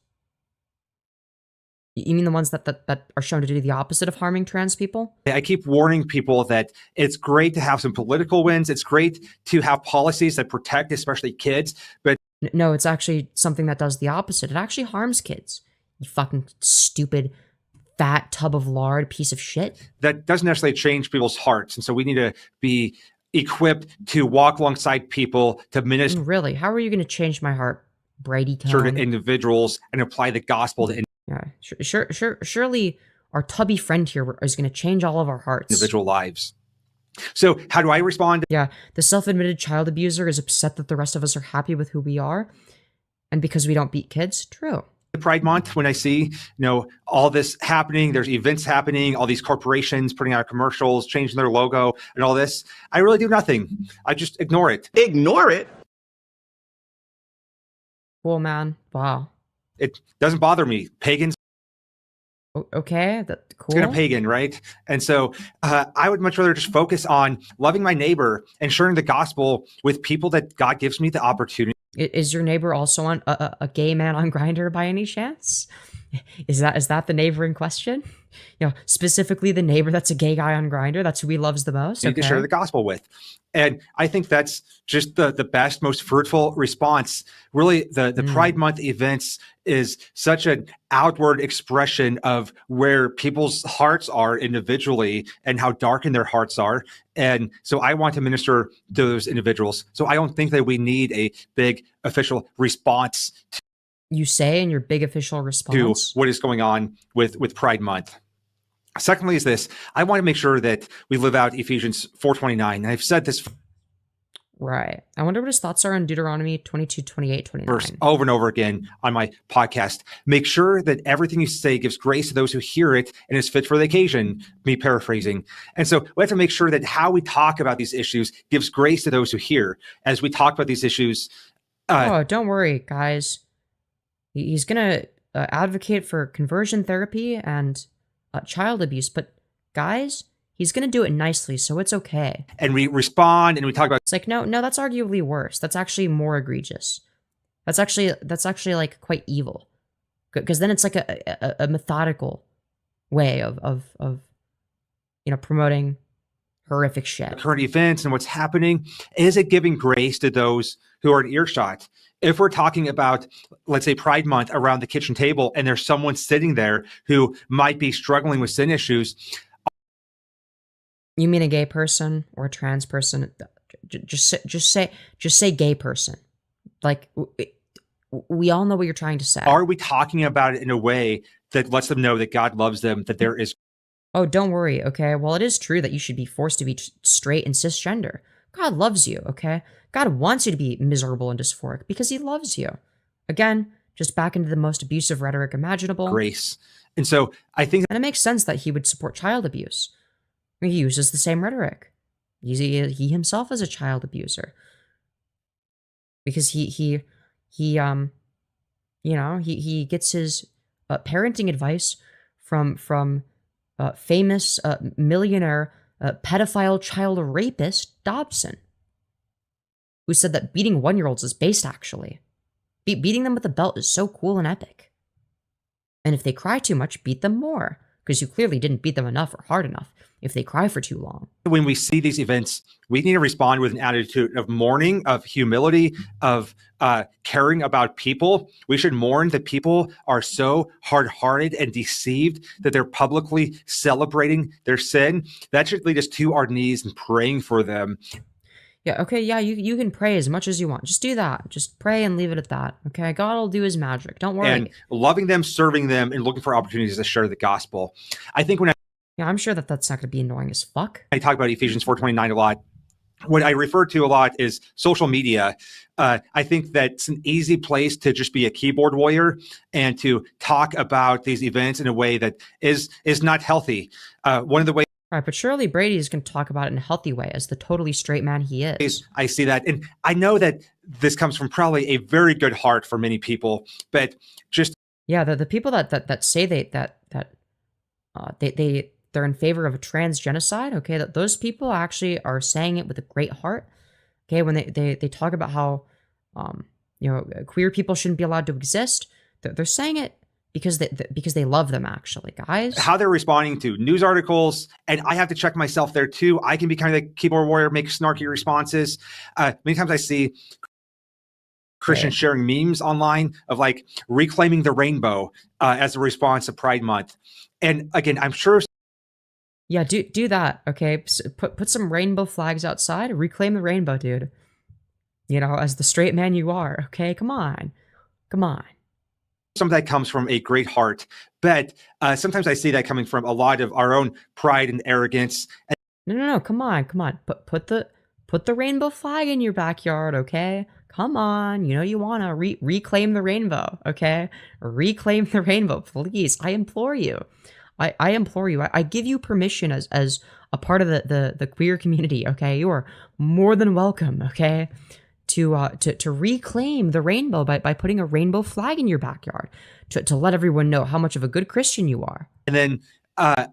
You mean the ones that are shown to do the opposite of harming trans people? I keep warning people that it's great to have some political wins. It's great to have policies that protect, especially kids. But no, it's actually something that does the opposite. It actually harms kids. You fucking stupid, fat tub of lard piece of shit. That doesn't necessarily change people's hearts. And so we need to be equipped to walk alongside people to minister. Really? How are you going to change my heart, Brady? Certain individuals and apply the gospel to Yeah, surely our tubby friend here is going to change all of our hearts. Individual lives. So how do I respond? Yeah, the self-admitted child abuser is upset that the rest of us are happy with who we are, and because we don't beat kids. True. Pride Month, when I see, all this happening, there's events happening, all these corporations putting out commercials, changing their logo and all this, I really do nothing. I just ignore it. Ignore it? Cool, man. Wow. It doesn't bother me. Pagans. Okay, that's cool. It's gonna pagan, right? And so I would much rather just focus on loving my neighbor and sharing the gospel with people that God gives me the opportunity. Is your neighbor also on a gay man on Grindr by any chance? Is that the neighbor in question? Specifically the neighbor that's a gay guy on Grindr. That's who he loves the most. To share the gospel with. And I think that's just the best, most fruitful response. Really, the Pride Month events is such an outward expression of where people's hearts are individually and how darkened their hearts are. And so I want to minister to those individuals. So I don't think that we need a big official response. You say in your big official response to what is going on with Pride Month. Secondly is this, I want to make sure that we live out Ephesians 4:29. I've said this right. I wonder what his thoughts are on Deuteronomy 22, 28, 29. verse over and over again on my podcast. Make sure that everything you say gives grace to those who hear it and is fit for the occasion, me paraphrasing. And so we have to make sure that how we talk about these issues gives grace to those who hear. As we talk about these issues. Don't worry, guys. He's going to advocate for conversion therapy and child abuse, but guys, he's gonna do it nicely, so it's okay. And we respond and we talk about. It's like no, that's arguably worse. That's actually more egregious. That's actually like quite evil, because then it's like a methodical way of promoting horrific shit. Current events and what's happening? Is it giving grace to those who are in earshot? If we're talking about, let's say, Pride Month around the kitchen table, and there's someone sitting there who might be struggling with sin issues. You mean a gay person or a trans person? Just say gay person. Like, we all know what you're trying to say. Are we talking about it in a way that lets them know that God loves them, that there is... Oh, don't worry, okay? Well, it is true that you should be forced to be straight and cisgender. God loves you, okay? God wants you to be miserable and dysphoric because he loves you. Again, just back into the most abusive rhetoric imaginable. Grace. And so I think... And it makes sense that he would support child abuse. He uses the same rhetoric. He himself is a child abuser. Because he gets his parenting advice from famous millionaire pedophile child rapist Dobson, who said that beating 1-year-olds is based, actually. Beating them with a belt is so cool and epic. And if they cry too much, beat them more, because you clearly didn't beat them enough or hard enough if they cry for too long. When we see these events, we need to respond with an attitude of mourning, of humility, of caring about people. We should mourn that people are so hard-hearted and deceived that they're publicly celebrating their sin. That should lead us to our knees and praying for them. Yeah, okay, yeah, you can pray as much as you want. Just do that. Just pray and leave it at that, okay? God will do his magic. Don't worry. And loving them, serving them, and looking for opportunities to share the gospel. I think when Yeah, I'm sure that that's not going to be annoying as fuck. I talk about Ephesians 4:29 a lot. What I refer to a lot is social media. I think that's an easy place to just be a keyboard warrior and to talk about these events in a way that is not healthy. One of the ways... Right, but surely Brady is going to talk about it in a healthy way as the totally straight man he is. I see that. And I know that this comes from probably a very good heart for many people, but just... Yeah, the people that say they're in favor of a trans genocide, okay, that those people actually are saying it with a great heart. Okay, when they talk about how queer people shouldn't be allowed to exist, they're saying it because they love them, actually, guys. How they're responding to news articles, and I have to check myself there too. I can be kind of like keyboard warrior, make snarky responses. Many times I see Christians sharing memes online of like reclaiming the rainbow as a response to Pride Month. And again, I'm sure... Yeah, do that, okay? Put some rainbow flags outside, reclaim the rainbow, dude. You know, as the straight man you are, okay? Come on. Some of that comes from a great heart, but sometimes I see that coming from a lot of our own pride and arrogance. No, come on. Put the rainbow flag in your backyard, okay? Come on, you want to reclaim the rainbow, okay? Reclaim the rainbow, please. I implore you. I implore you. I give you permission as a part of the queer community, okay? You are more than welcome, okay? To reclaim the rainbow by putting a rainbow flag in your backyard to let everyone know how much of a good Christian you are. And then I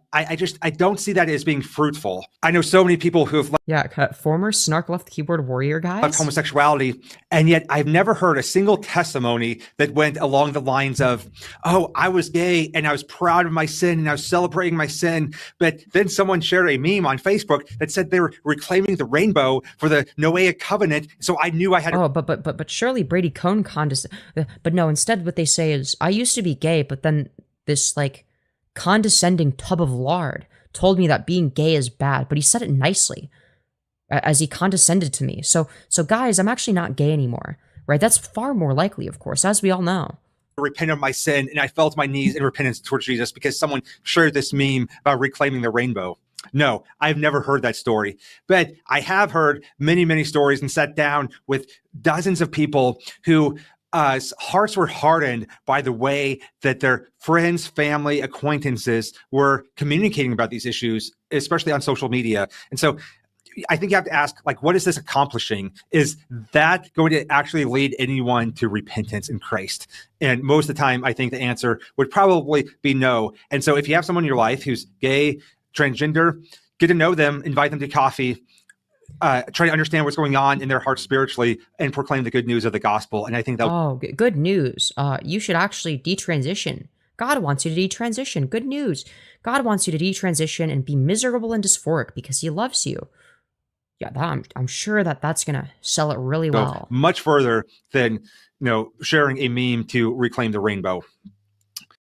don't see that as being fruitful. I know so many people who have former snark left keyboard warrior guys left homosexuality, and yet I've never heard a single testimony that went along the lines of, oh, I was gay and I was proud of my sin and I was celebrating my sin. But then someone shared a meme on Facebook that said they were reclaiming the rainbow for the Noahic covenant. So I knew I had to... Oh, but surely Brady Cohn but no, instead what they say is, I used to be gay, but then this like condescending tub of lard told me that being gay is bad, but he said it nicely as he condescended to me. So guys, I'm actually not gay anymore, right? That's far more likely, of course, as we all know. Repent of my sin, and I fell to my knees in repentance towards Jesus because someone shared this meme about reclaiming the rainbow. No, I've never heard that story, but I have heard many, many stories and sat down with dozens of people who hearts were hardened by the way that their friends, family, acquaintances were communicating about these issues, especially on social media. And so I think you have to ask, like, what is this accomplishing? Is that going to actually lead anyone to repentance in Christ? And most of the time, I think the answer would probably be no. And so if you have someone in your life who's gay, transgender, get to know them, invite them to coffee, try to understand what's going on in their heart spiritually, and proclaim the good news of the gospel. And I think that... Oh, good news. You should actually detransition God wants you to detransition. Good news. God wants you to detransition and be miserable and dysphoric because he loves you. Yeah, I'm sure that's going to sell it really well. Much further than, sharing a meme to reclaim the rainbow.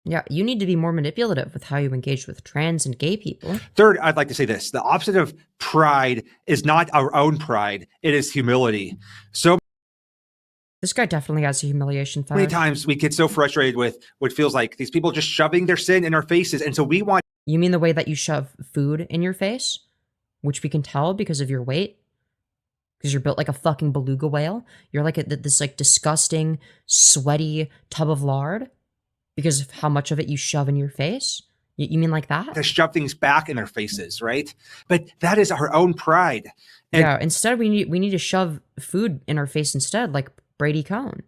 Yeah, you need to be more manipulative with how you engage with trans and gay people. Third, I'd like to say this. The opposite of pride is not our own pride. It is humility. So this guy definitely has a humiliation fetish. many times we get so frustrated with what feels like these people just shoving their sin in our faces. And so we want... You mean the way that you shove food in your face? Which we can tell because of your weight? Because you're built like a fucking beluga whale? You're like this like disgusting, sweaty tub of lard? Because of how much of it you shove in your face? You mean like that? To shove things back in their faces, right? But that is our own pride. And yeah, instead we need to shove food in our face instead, like Brady Cone.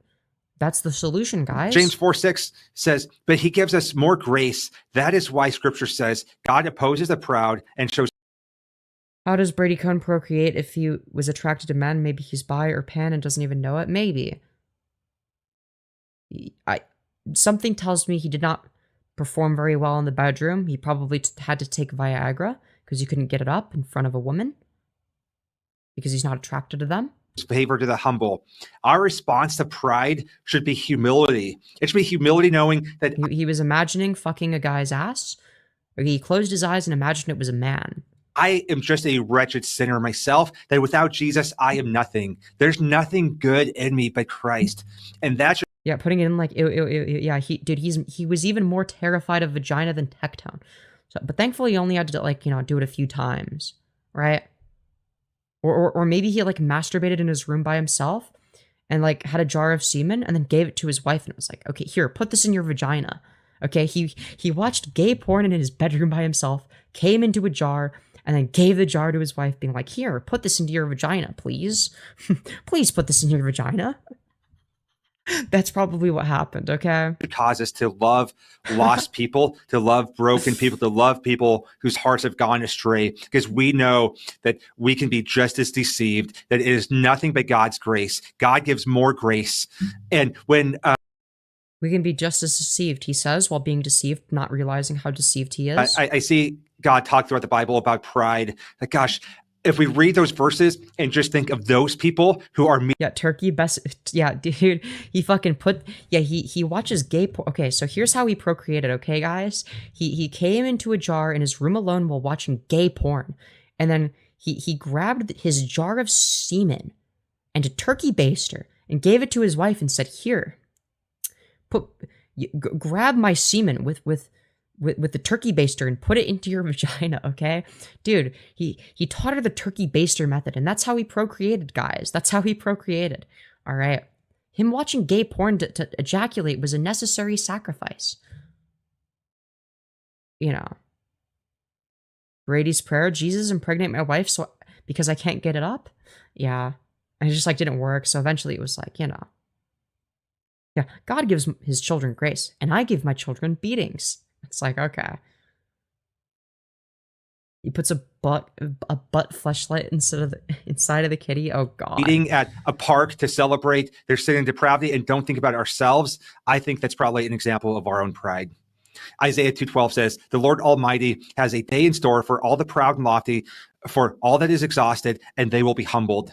That's the solution, guys. James 4:6 says, but he gives us more grace. That is why scripture says God opposes the proud and shows... How does Brady Cone procreate if he was attracted to men? Maybe he's bi or pan and doesn't even know it? Maybe. Something tells me he did not perform very well in the bedroom. He probably had to take Viagra because he couldn't get it up in front of a woman because he's not attracted to them. Favor to the humble. Our response to pride should be humility. It should be humility knowing that... He was imagining fucking a guy's ass. Or he closed his eyes and imagined it was a man. I am just a wretched sinner myself, that without Jesus, I am nothing. There's nothing good in me but Christ. And that should... Yeah, putting it in like, yeah, he was even more terrified of vagina than Tectone. So, but thankfully he only had to like, do it a few times, right? Or maybe he like masturbated in his room by himself and like had a jar of semen and then gave it to his wife and was like, okay, here, put this in your vagina. Okay, he watched gay porn in his bedroom by himself, came into a jar, and then gave the jar to his wife, being like, here, put this into your vagina, please. Please put this in your vagina. That's probably what happened, okay? It causes us to love lost people, to love broken people, to love people whose hearts have gone astray, because we know that we can be just as deceived, that it is nothing but God's grace. God gives more grace. And when... we can be just as deceived, he says, while being deceived, not realizing how deceived he is. I see God talk throughout the Bible about pride. Like, gosh, if we read those verses and just think of those people who are... Yeah, turkey best... Yeah, dude, he fucking put... Yeah, he watches gay porn. Okay, so here's how he procreated, okay, guys? He came into a jar in his room alone while watching gay porn. And then he grabbed his jar of semen and a turkey baster and gave it to his wife and said, here, grab my semen with the turkey baster and put it into your vagina, okay? Dude, he taught her the turkey baster method, and that's how he procreated, guys. That's how he procreated, all right? Him watching gay porn to ejaculate was a necessary sacrifice. Brady's prayer, Jesus, impregnate my wife because I can't get it up? Yeah, and it just, didn't work, so eventually it was yeah, God gives his children grace, and I give my children beatings. It's like, okay. He puts a butt fleshlight inside of the kitty. Oh God. Eating at a park to celebrate their sin and depravity and don't think about ourselves. I think that's probably an example of our own pride. Isaiah 2:12 says, the Lord Almighty has a day in store for all the proud and lofty, for all that is exhausted, and they will be humbled.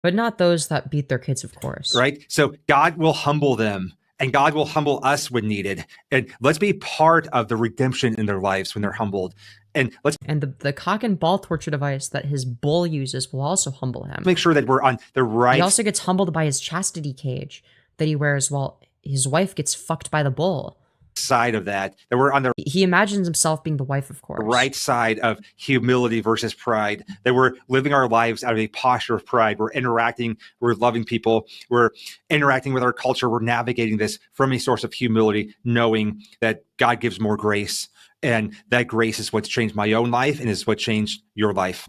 But not those that beat their kids, of course. Right? So God will humble them. And God will humble us when needed. And let's be part of the redemption in their lives when they're humbled. And the cock and ball torture device that his bull uses will also humble him. Make sure that we're on the right... He also gets humbled by his chastity cage that he wears while his wife gets fucked by the bull. Side of that we're on the... He imagines himself being the wife, of course. Right side of humility versus pride. That we're living our lives out of a posture of pride. We're interacting, we're loving people, we're interacting with our culture, we're navigating this from a source of humility, knowing that God gives more grace. And that grace is what's changed my own life and is what changed your life.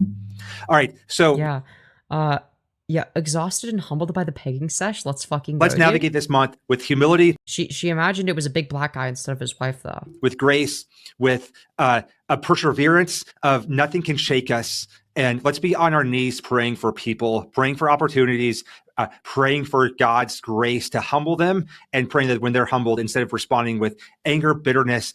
All right, so... Yeah. Yeah, exhausted and humbled by the pegging sesh. Let's fucking go. Let's navigate this month with humility. She imagined it was a big black guy instead of his wife, though. With grace, with a perseverance of nothing can shake us, And let's be on our knees praying for people, praying for opportunities, praying for God's grace to humble them, and praying that when they're humbled, instead of responding with anger, bitterness,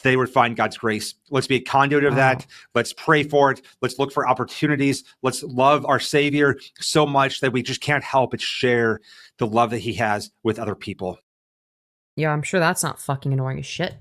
they would find God's grace. Let's be a conduit of that. Let's pray for it. Let's look for opportunities. Let's love our Savior so much that we just can't help but share the love that he has with other people. Yeah, I'm sure that's not fucking annoying as shit.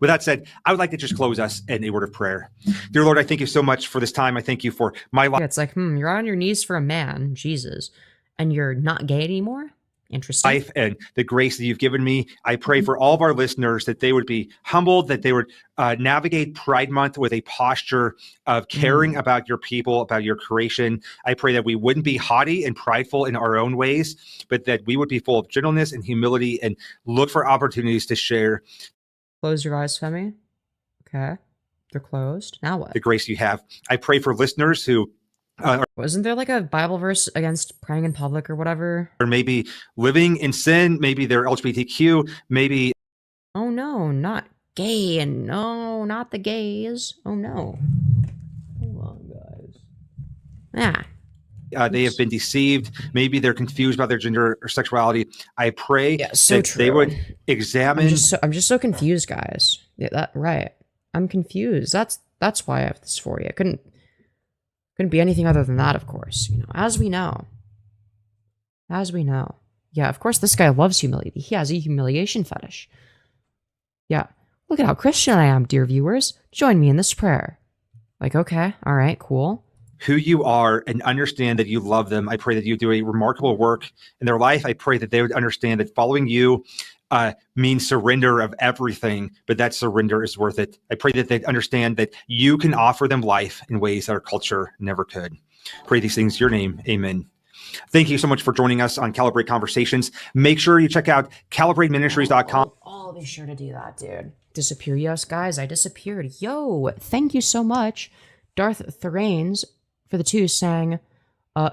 With that said, I would like to just close us in a word of prayer. Dear Lord, I thank you so much for this time. I thank you for my life. Yeah, it's like, you're on your knees for a man, Jesus, and you're not gay anymore? Interesting. Life and the grace that you've given me. I pray for all of our listeners that they would be humbled, that they would navigate Pride Month with a posture of caring about your people, about your creation. I pray that we wouldn't be haughty and prideful in our own ways, but that we would be full of gentleness and humility and look for opportunities to share. Close your eyes, Femi. Okay. They're closed. Now what? The grace you have. I pray for listeners who wasn't there like a Bible verse against praying in public or whatever? Or maybe living in sin, maybe they're LGBTQ, maybe. Oh no, not gay, and no, not the gays. Oh no. Hold on, guys. They have been deceived. Maybe they're confused about their gender or sexuality. I pray that they would examine. I'm just so confused, guys. Yeah, right. I'm confused. That's why I have dysphoria. It couldn't be anything other than that, of course. As we know. Yeah, of course, this guy loves humility. He has a humiliation fetish. Yeah. Look at how Christian I am, dear viewers. Join me in this prayer. Like, okay, all right, cool. Who you are and understand that you love them. I pray that you do a remarkable work in their life. I pray that they would understand that following you means surrender of everything, but that surrender is worth it. I pray that they understand that you can offer them life in ways that our culture never could. Pray these things in your name. Amen. Thank you so much for joining us on Calibrate Conversations. Make sure you check out calibrateministries.com. I'll be sure to do that, dude. Disappear. Yes, guys, I disappeared. Yo, thank you so much, Darth Theranes, for the 2 saying,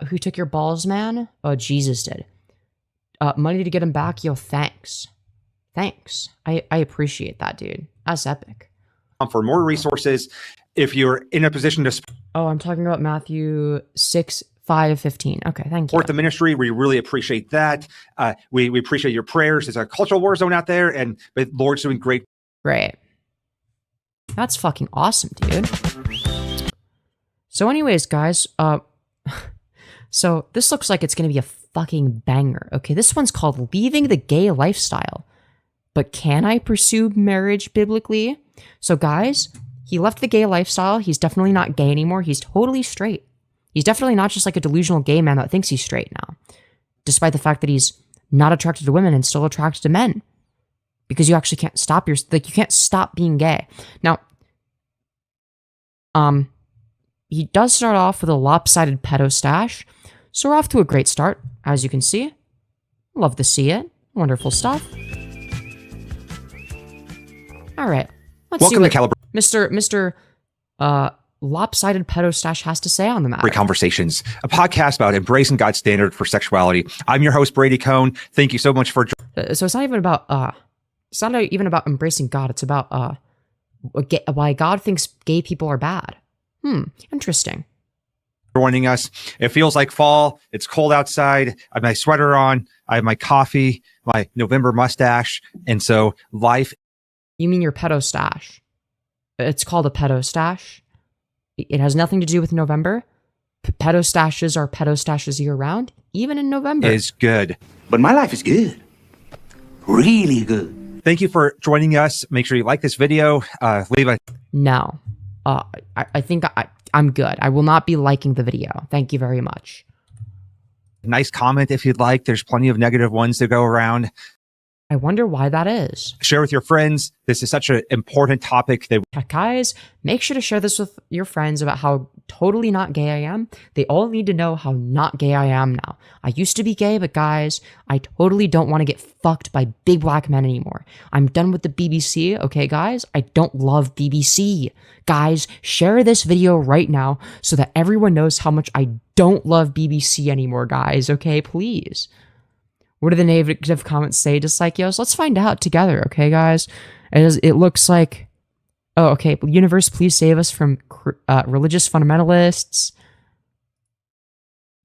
who took your balls, man? Oh, Jesus did. Money to get him back? Yo, thanks. Thanks. I appreciate that, dude. That's epic. For more resources, if you're in a position to I'm talking about Matthew 6:5-15. Okay, thank you. Support the ministry. We really appreciate that. We appreciate your prayers. There's a cultural war zone out there, but Lord's doing great. Great. That's fucking awesome, dude. So anyways, guys, so this looks like it's going to be a fucking banger. Okay, this one's called Leaving the Gay Lifestyle. But can I pursue marriage biblically? So guys, he left the gay lifestyle. He's definitely not gay anymore. He's totally straight. He's definitely not just like a delusional gay man that thinks he's straight now. Despite the fact that he's not attracted to women and still attracted to men. Because you actually can't stop you can't stop being gay. Now, he does start off with a lopsided pedo stash. So we're off to a great start, as you can see. Love to see it. Wonderful stuff. All right. Let's see what Mr. Lopsided Pedo Stash has to say on the matter. Conversations, a podcast about embracing God's standard for sexuality. I'm your host, Brady Cohn. Thank you so much for so it's not even about embracing God. It's about why God thinks gay people are bad. Interesting. Joining us. It feels like fall. It's cold outside. I have my sweater on. I have my coffee, my November mustache. And so life. You mean your pedo stash? It's called a pedo stash. It has nothing to do with November. Pedo stashes are pedo stashes year round, even in November. Is good. But my life is good. Really good. Thank you for joining us. Make sure you like this video. Leave a... No. I think I'm good. I will not be liking the video. Thank you very much. Nice comment if you'd like. There's plenty of negative ones to go around. I wonder why that is. Share with your friends. This is such an important topic that guys, make sure to share this with your friends about how totally not gay I am. They all need to know how not gay I am now. I used to be gay, but guys, I totally don't want to get fucked by big black men anymore. I'm done with the BBC, okay guys? I don't love BBC. Guys, share this video right now so that everyone knows how much I don't love BBC anymore, guys, okay? Please. What do the negative comments say? Just like, yo, so let's find out together, okay, guys? It looks like, oh, okay, universe, please save us from religious fundamentalists.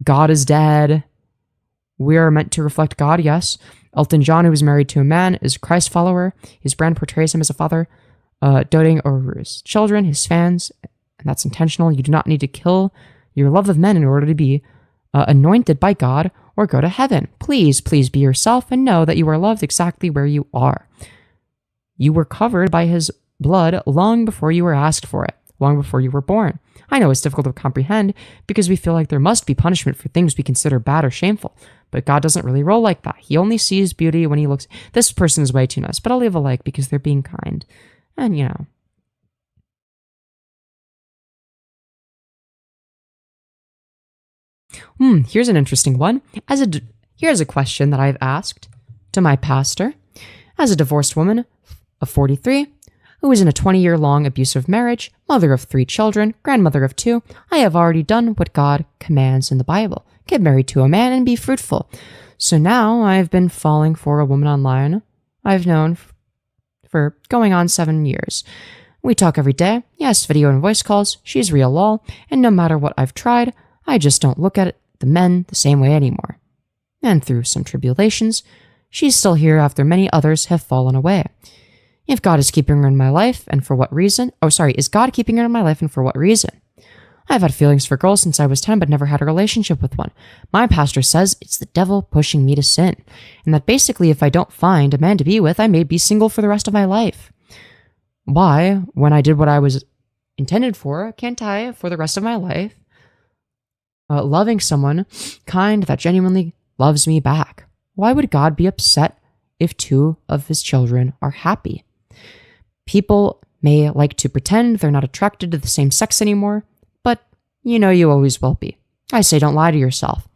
God is dead. We are meant to reflect God, yes. Elton John, who is married to a man, is a Christ follower. His brand portrays him as a father, doting over his children, his fans, and that's intentional. You do not need to kill your love of men in order to be anointed by God or go to heaven. Please be yourself and know that you are loved exactly where you are. You were covered by his blood long before you were asked for it, long before you were born. I know it's difficult to comprehend because we feel like there must be punishment for things we consider bad or shameful, but God doesn't really roll like that. He only sees beauty when he looks, this person is way too nice, but I'll leave a like because they're being kind. And, you know. Here's an interesting one. Here's a question that I've asked to my pastor. As a divorced woman of 43, who is in a 20-year-long abusive marriage, mother of 3 children, grandmother of 2, I have already done what God commands in the Bible. Get married to a man and be fruitful. So now I've been falling for a woman online I've known for going on 7 years. We talk every day. Yes, video and voice calls. She's real lol. And no matter what I've tried, I just don't look at the men the same way anymore. And through some tribulations, she's still here after many others have fallen away. If God is keeping her in my life, and for what reason? Is God keeping her in my life, and for what reason? I've had feelings for girls since I was 10, but never had a relationship with one. My pastor says it's the devil pushing me to sin, and that basically if I don't find a man to be with, I may be single for the rest of my life. Why, when I did what I was intended for, can't I, for the rest of my life, loving someone kind that genuinely loves me back? Why would God be upset if 2 of his children are happy? People may like to pretend they're not attracted to the same sex anymore, but you know you always will be. I say don't lie to yourself.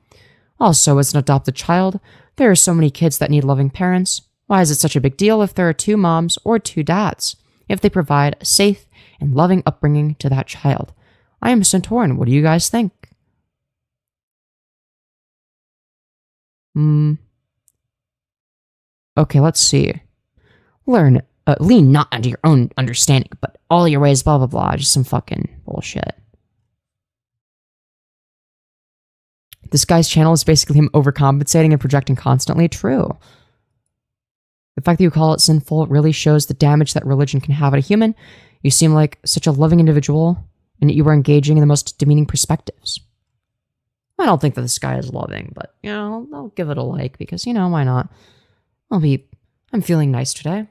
Also, as an adopted child, there are so many kids that need loving parents. Why is it such a big deal if there are 2 moms or 2 dads, if they provide a safe and loving upbringing to that child? I am so torn. What do you guys think? Okay, let's see. Lean not unto your own understanding, but all your ways, blah, blah, blah. Just some fucking bullshit. This guy's channel is basically him overcompensating and projecting constantly. True. The fact that you call it sinful really shows the damage that religion can have on a human. You seem like such a loving individual, and you are engaging in the most demeaning perspectives. I don't think that this guy is loving, but, you know, I'll give it a like because, you know, why not? I'm feeling nice today.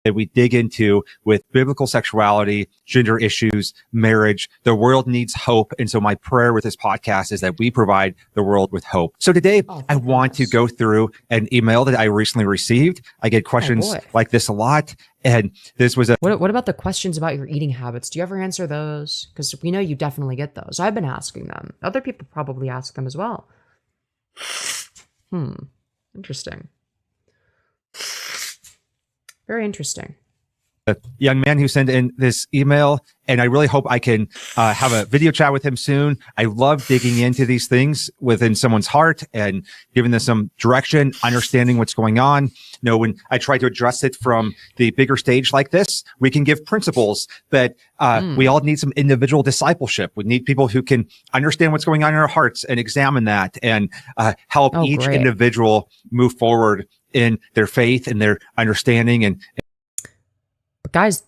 That we dig into with biblical sexuality, gender issues, marriage. The world needs hope. And so my prayer with this podcast is that we provide the world with hope. So today I want to go through an email that I recently received. I get questions like this a lot. And this was What about the questions about your eating habits? Do you ever answer those? Because we know you definitely get those. I've been asking them. Other people probably ask them as well. Interesting. Very interesting. A young man who sent in this email, and I really hope I can have a video chat with him soon. I love digging into these things within someone's heart and giving them some direction, understanding what's going on. You know, when I try to address it from the bigger stage like this, we can give principles, but we all need some individual discipleship. We need people who can understand what's going on in our hearts and examine that and help each individual move forward in their faith and their understanding. But guys,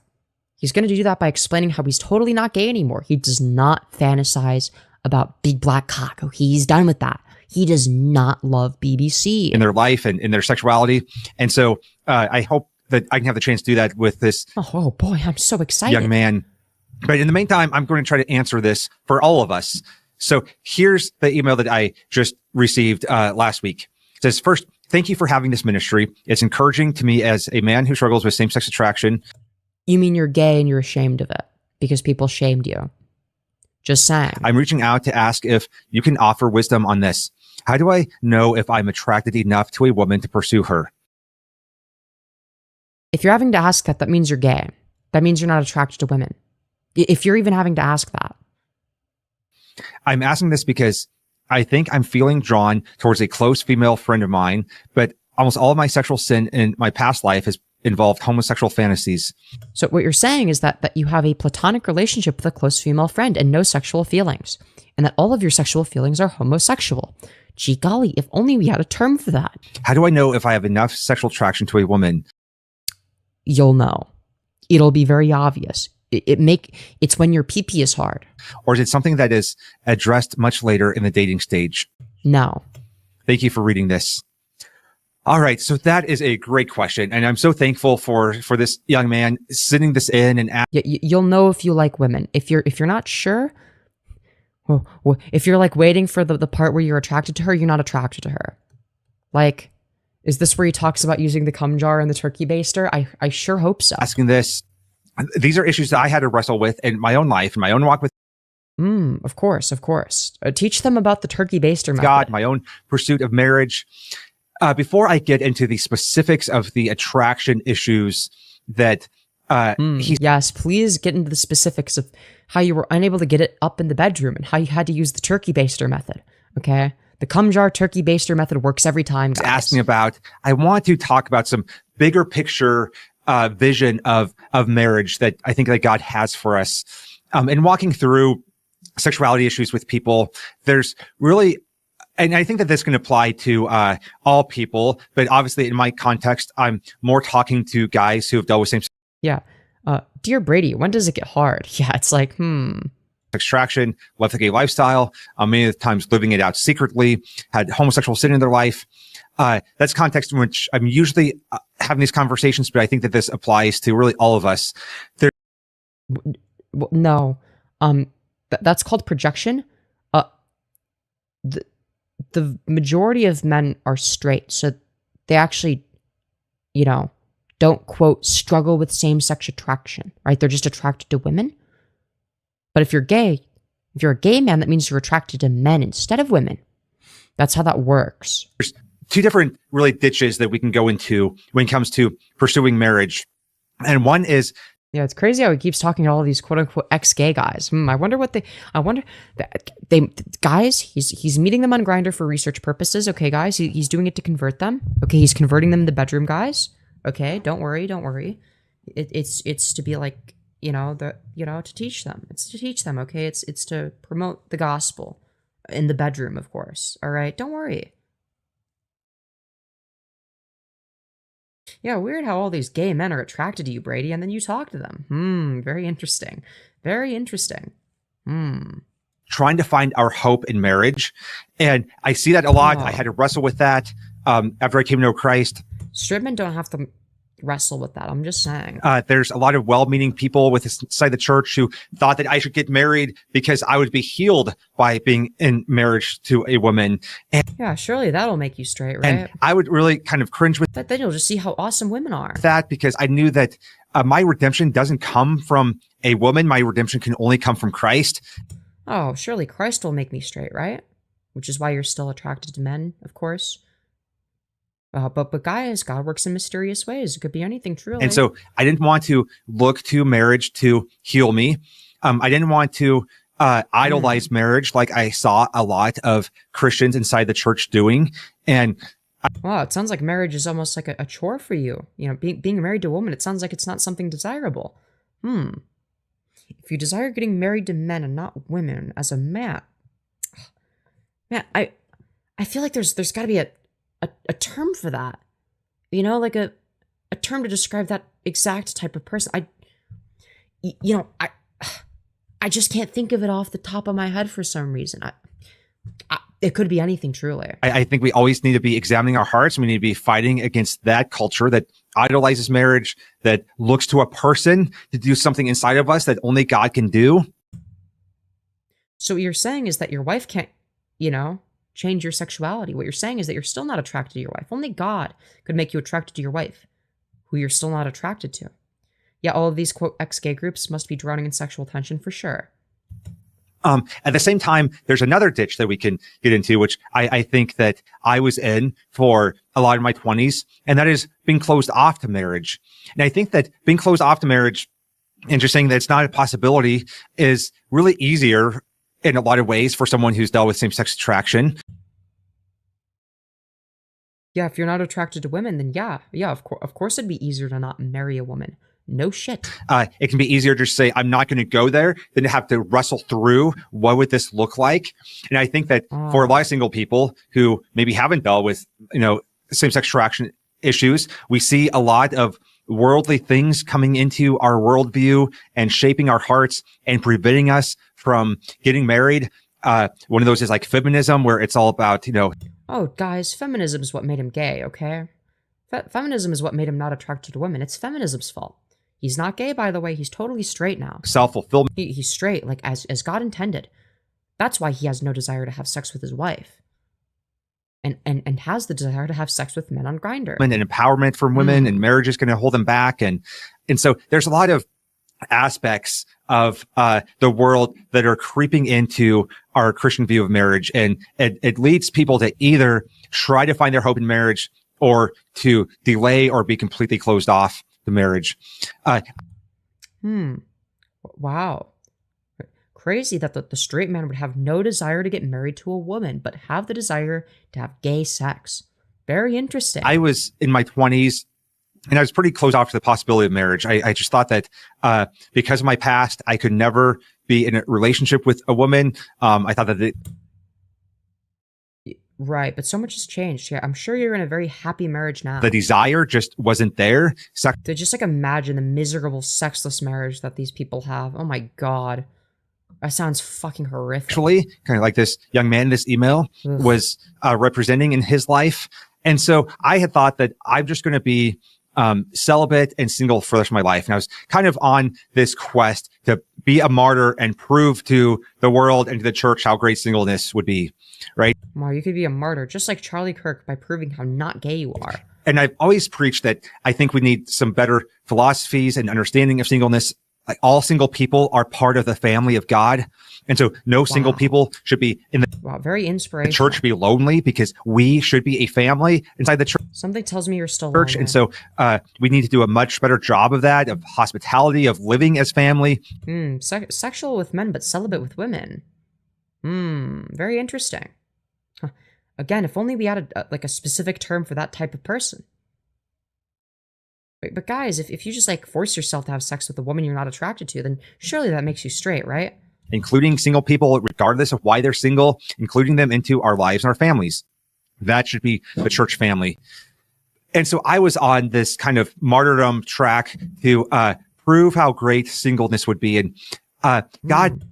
he's going to do that by explaining how he's totally not gay anymore. He does not fantasize about big black cock. Oh, he's done with that. He does not love BBC. In their life and in their sexuality. And so I hope that I can have the chance to do that with this oh boy, I'm so excited. Young man. But in the meantime, I'm going to try to answer this for all of us. So here's the email that I just received last week. It says, first, thank you for having this ministry. It's encouraging to me as a man who struggles with same-sex attraction. You mean you're gay and you're ashamed of it because people shamed you? Just saying. I'm reaching out to ask if you can offer wisdom on this. How do I know if I'm attracted enough to a woman to pursue her? If you're having to ask that, that means you're gay. That means you're not attracted to women. If you're even having to ask that. I'm asking this because I think I'm feeling drawn towards a close female friend of mine, but almost all of my sexual sin in my past life has involved homosexual fantasies. So what you're saying is that you have a platonic relationship with a close female friend and no sexual feelings, and that all of your sexual feelings are homosexual. Gee golly, if only we had a term for that. How do I know if I have enough sexual attraction to a woman? You'll know. It'll be very obvious. It's when your pee-pee is hard. Or is it something that is addressed much later in the dating stage? No. Thank you for reading this. All right. So that is a great question. And I'm so thankful for this young man sending this in and you'll know if you like women. If you're not sure, well, if you're like waiting for the part where you're attracted to her, you're not attracted to her. Like, is this where he talks about using the cum jar and the turkey baster? I sure hope so. asking this. These are issues that I had to wrestle with in my own life, in my own walk with Of course. Teach them about the turkey baster method. God, my own pursuit of marriage. Before I get into the specifics of the attraction issues that Yes, please get into the specifics of how you were unable to get it up in the bedroom and how you had to use the turkey baster method. Okay? The cum jar turkey baster method works every time, guys. asking about, I want to talk about some bigger picture vision of marriage that I think that God has for us. And walking through sexuality issues with people, there's really, and I think that this can apply to all people, but obviously in my context, I'm more talking to guys who have dealt with same Yeah. Dear Brady, when does it get hard? Yeah, it's like, attraction, left the gay lifestyle, many of the times living it out secretly, had homosexual sin in their life. That's context in which I'm usually having these conversations, but I think that this applies to really all of us. No. That's called projection. The majority of men are straight, so they actually, don't, quote, struggle with same-sex attraction, right? They're just attracted to women. But if you're a gay man, that means you're attracted to men instead of women. That's how that works. There's two different really ditches that we can go into when it comes to pursuing marriage. And one is, yeah, it's crazy how he keeps talking to all these quote unquote ex-gay guys. I wonder guys, he's meeting them on Grindr for research purposes. Okay, guys, he's doing it to convert them. Okay, he's converting them in the bedroom, guys. Okay, don't worry. It's to be like, to teach them. It's to teach them, okay? It's to promote the gospel in the bedroom, of course. All right, don't worry. Yeah, weird how all these gay men are attracted to you, Brady, and then you talk to them. Very interesting. Very interesting. trying to find our hope in marriage. And I see that a lot. I had to wrestle with that after I came to know Christ. Straight men don't have to wrestle with that. I'm just saying. There's a lot of well-meaning people with this side of the church who thought that I should get married because I would be healed by being in marriage to a woman. And, yeah, surely that'll make you straight, right? And I would really kind of cringe with that. Then you'll just see how awesome women are. That because I knew that my redemption doesn't come from a woman. My redemption can only come from Christ. Oh, surely Christ will make me straight, right? Which is why you're still attracted to men, of course. But guys, God works in mysterious ways. It could be anything, truly. And so I didn't want to look to marriage to heal me. I didn't want to idolize marriage like I saw a lot of Christians inside the church doing. And wow, it sounds like marriage is almost like a chore for you. You know, being married to a woman, it sounds like it's not something desirable. If you desire getting married to men and not women as a man, I feel like there's got to be a term for that, you know, like a term to describe that exact type of person. I just can't think of it off the top of my head for some reason. It could be anything, truly. I think we always need to be examining our hearts. We need to be fighting against that culture that idolizes marriage, that looks to a person to do something inside of us that only God can do. So what you're saying is that your wife can't, change your sexuality. What you're saying is that you're still not attracted to your wife. Only God could make you attracted to your wife, who you're still not attracted to. Yeah, all of these, quote, ex-gay groups must be drowning in sexual tension for sure. At the same time, there's another ditch that we can get into, which I think that I was in for a lot of my 20s, and that is being closed off to marriage. And I think that being closed off to marriage and just saying that it's not a possibility is really easier in a lot of ways for someone who's dealt with same-sex attraction. Yeah, if you're not attracted to women, then yeah, of course it'd be easier to not marry a woman. No shit. It can be easier to just say, I'm not going to go there than to have to wrestle through what would this look like. And I think that for a lot of single people who maybe haven't dealt with, same-sex attraction issues, we see a lot of worldly things coming into our worldview and shaping our hearts and preventing us from getting married. One of those is like feminism, where it's all about, Oh, guys, feminism is what made him gay, okay? Feminism is what made him not attracted to women. It's feminism's fault. He's not gay, by the way. He's totally straight now. self-fulfillment. He's straight, like as God intended. That's why he has no desire to have sex with his wife. And has the desire to have sex with men on Grindr. And empowerment from women, and marriage is going to hold them back. And so there's a lot of aspects of the world that are creeping into our Christian view of marriage. And it leads people to either try to find their hope in marriage or to delay or be completely closed off the marriage. Wow. Crazy that the straight man would have no desire to get married to a woman, but have the desire to have gay sex. Very interesting. I was in my 20s and I was pretty closed off to the possibility of marriage. I just thought that because of my past, I could never be in a relationship with a woman. I thought that Right, but so much has changed. Yeah, I'm sure you're in a very happy marriage now. the desire just wasn't there. To just like imagine the miserable sexless marriage that these people have. Oh my god. That sounds fucking horrific. Actually, kind of like this young man in this email was representing in his life. And so I had thought that I'm just going to be celibate and single for the rest of my life. And I was kind of on this quest to be a martyr and prove to the world and to the church how great singleness would be, right? Wow, you could be a martyr just like Charlie Kirk by proving how not gay you are. And I've always preached that I think we need some better philosophies and understanding of singleness. Like, all single people are part of the family of God. And so no single people should be in the very inspirational. The church should be lonely, because we should be a family inside the church. Something tells me you're still Church. lonely. And so we need to do a much better job of that, of hospitality, of living as family. Sexual with men, but celibate with women. Very interesting. Huh. Again, if only we had a specific term for that type of person. But guys, if you just like force yourself to have sex with a woman you're not attracted to, then surely that makes you straight, right? Including single people, regardless of why they're single, including them into our lives and our families. That should be the church family. And so I was on this kind of martyrdom track to prove how great singleness would be. And God.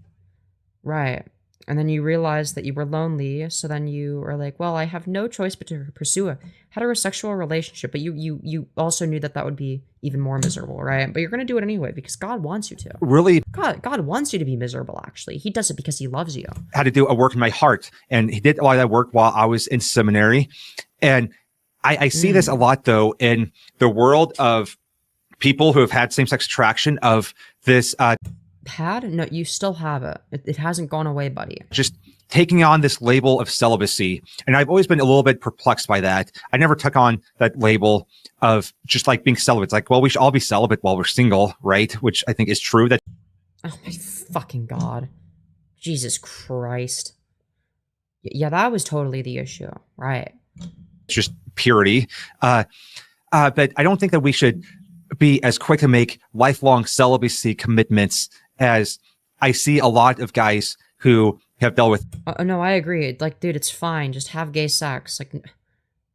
Right. And then you realized that you were lonely, so then you were like, well, I have no choice but to pursue a heterosexual relationship. But you also knew that would be even more miserable, right? But you're going to do it anyway because God wants you to. Really? God wants you to be miserable, actually. He does it because he loves you. Had to do a work in my heart. And he did a lot of that work while I was in seminary. And I see this a lot, though, in the world of people who have had same-sex attraction, of this No, you still have it. It hasn't gone away, buddy. Just taking on this label of celibacy. And I've always been a little bit perplexed by that. I never took on that label of just like being celibate. It's like, well, we should all be celibate while we're single, right? Which I think is true. That. Oh my fucking God. Jesus Christ. Yeah, that was totally the issue. Right. It's just purity. But I don't think that we should be as quick to make lifelong celibacy commitments as I see a lot of guys who have dealt with. No, I agree. Like, dude, it's fine. Just have gay sex. Like,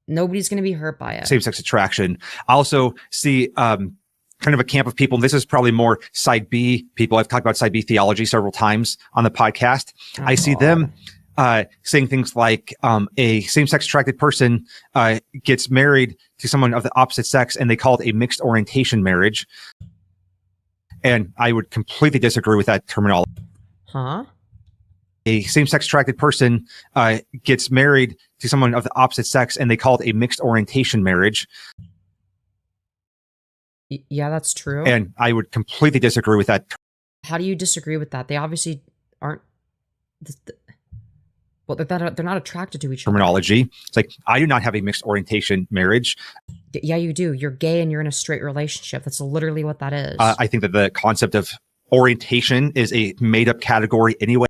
nobody's going to be hurt by it. Same-sex attraction. I also see kind of a camp of people, and this is probably more side B people. I've talked about side B theology several times on the podcast. I see them saying things like a same-sex attracted person gets married to someone of the opposite sex, and they call it a mixed orientation marriage. And I would completely disagree with that terminology. Huh? A same-sex attracted person gets married to someone of the opposite sex, and they call it a mixed orientation marriage. Yeah, that's true. And I would completely disagree with that. How do you disagree with that? They obviously aren't. Well, they're not attracted to each other. Terminology. It's like, I do not have a mixed orientation marriage. Yeah, you do. You're gay and you're in a straight relationship. That's literally what that is. I think that the concept of orientation is a made-up category anyway.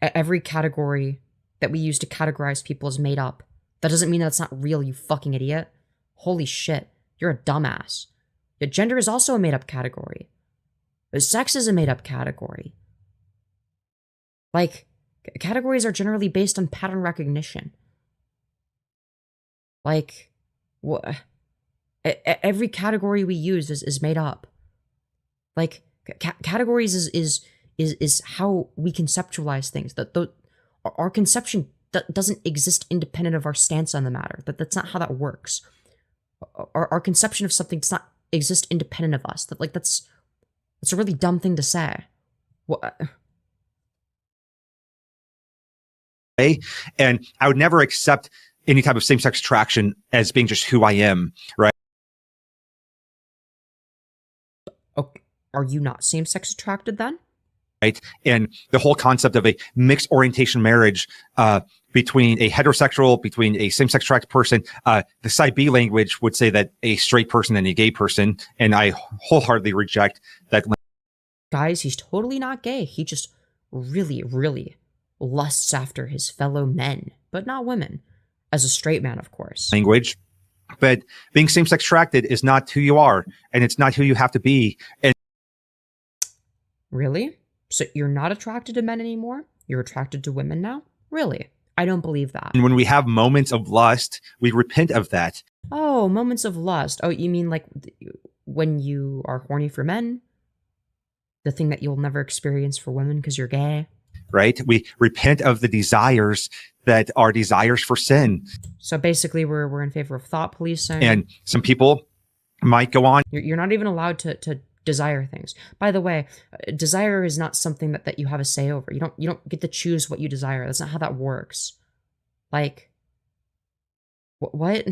Every category that we use to categorize people is made up. That doesn't mean that's not real, you fucking idiot. Holy shit, you're a dumbass. Yet gender is also a made-up category. Sex is a made-up category. Like, categories are generally based on pattern recognition. Like, every category we use is made up. Like, categories is how we conceptualize things. Our conception doesn't exist independent of our stance on the matter. That's not how that works. Our conception of something does not exist independent of us. That's a really dumb thing to say. What? And I would never accept any type of same-sex attraction as being just who I am, right? Okay. Are you not same-sex attracted then? Right. And the whole concept of a mixed orientation marriage between a heterosexual, between a same-sex attracted person, the Side B language would say that a straight person and a gay person, and I wholeheartedly reject that. Guys, he's totally not gay. He just really, really lusts after his fellow men, but not women. As a straight man, of course. Language. But being same-sex attracted is not who you are, and it's not who you have to be. And really? So you're not attracted to men anymore? You're attracted to women now? Really? I don't believe that. when we have moments of lust, we repent of that. Oh, moments of lust. Oh, you mean like when you are horny for men? The thing that you'll never experience for women because you're gay? Right? We repent of the desires that are desires for sin. So basically, we're in favor of thought policing. And some people might go on. You're not even allowed to desire things. By the way, desire is not something that you have a say over. You don't get to choose what you desire. That's not how that works. Like, what?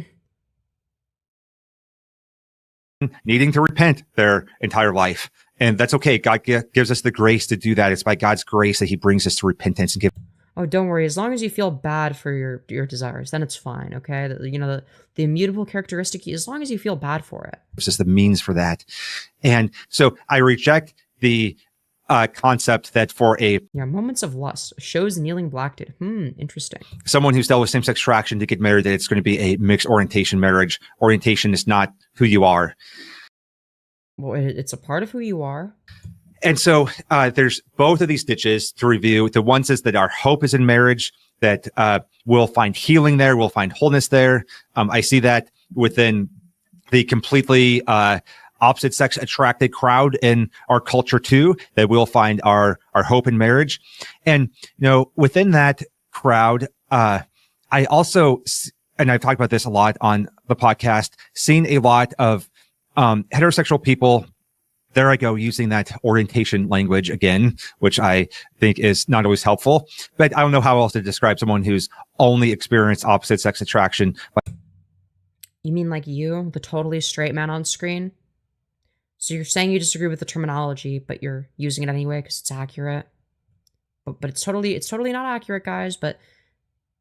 Needing to repent their entire life. And that's okay. God gives us the grace to do that. It's by God's grace that he brings us to repentance and give. Oh, don't worry. As long as you feel bad for your desires, then it's fine, okay? The immutable characteristic, as long as you feel bad for it. It's just the means for that. And so I reject the concept that for a moments of lust shows Kneeling Black did. Interesting. Someone who's dealt with same-sex attraction to get married, that it's going to be a mixed orientation marriage. Orientation is not who you are. Well, it's a part of who you are. And so there's both of these ditches to review. The one says that our hope is in marriage, that we'll find healing there, we'll find wholeness there. I see that within the completely opposite sex attracted crowd in our culture too, that we'll find our hope in marriage. And, within that crowd, I also, and I've talked about this a lot on the podcast, seen a lot of heterosexual people. There I go, using that orientation language again, which I think is not always helpful. But I don't know how else to describe someone who's only experienced opposite sex attraction. You mean like you, the totally straight man on screen? So you're saying you disagree with the terminology, but you're using it anyway because it's accurate. But it's totally not accurate, guys. But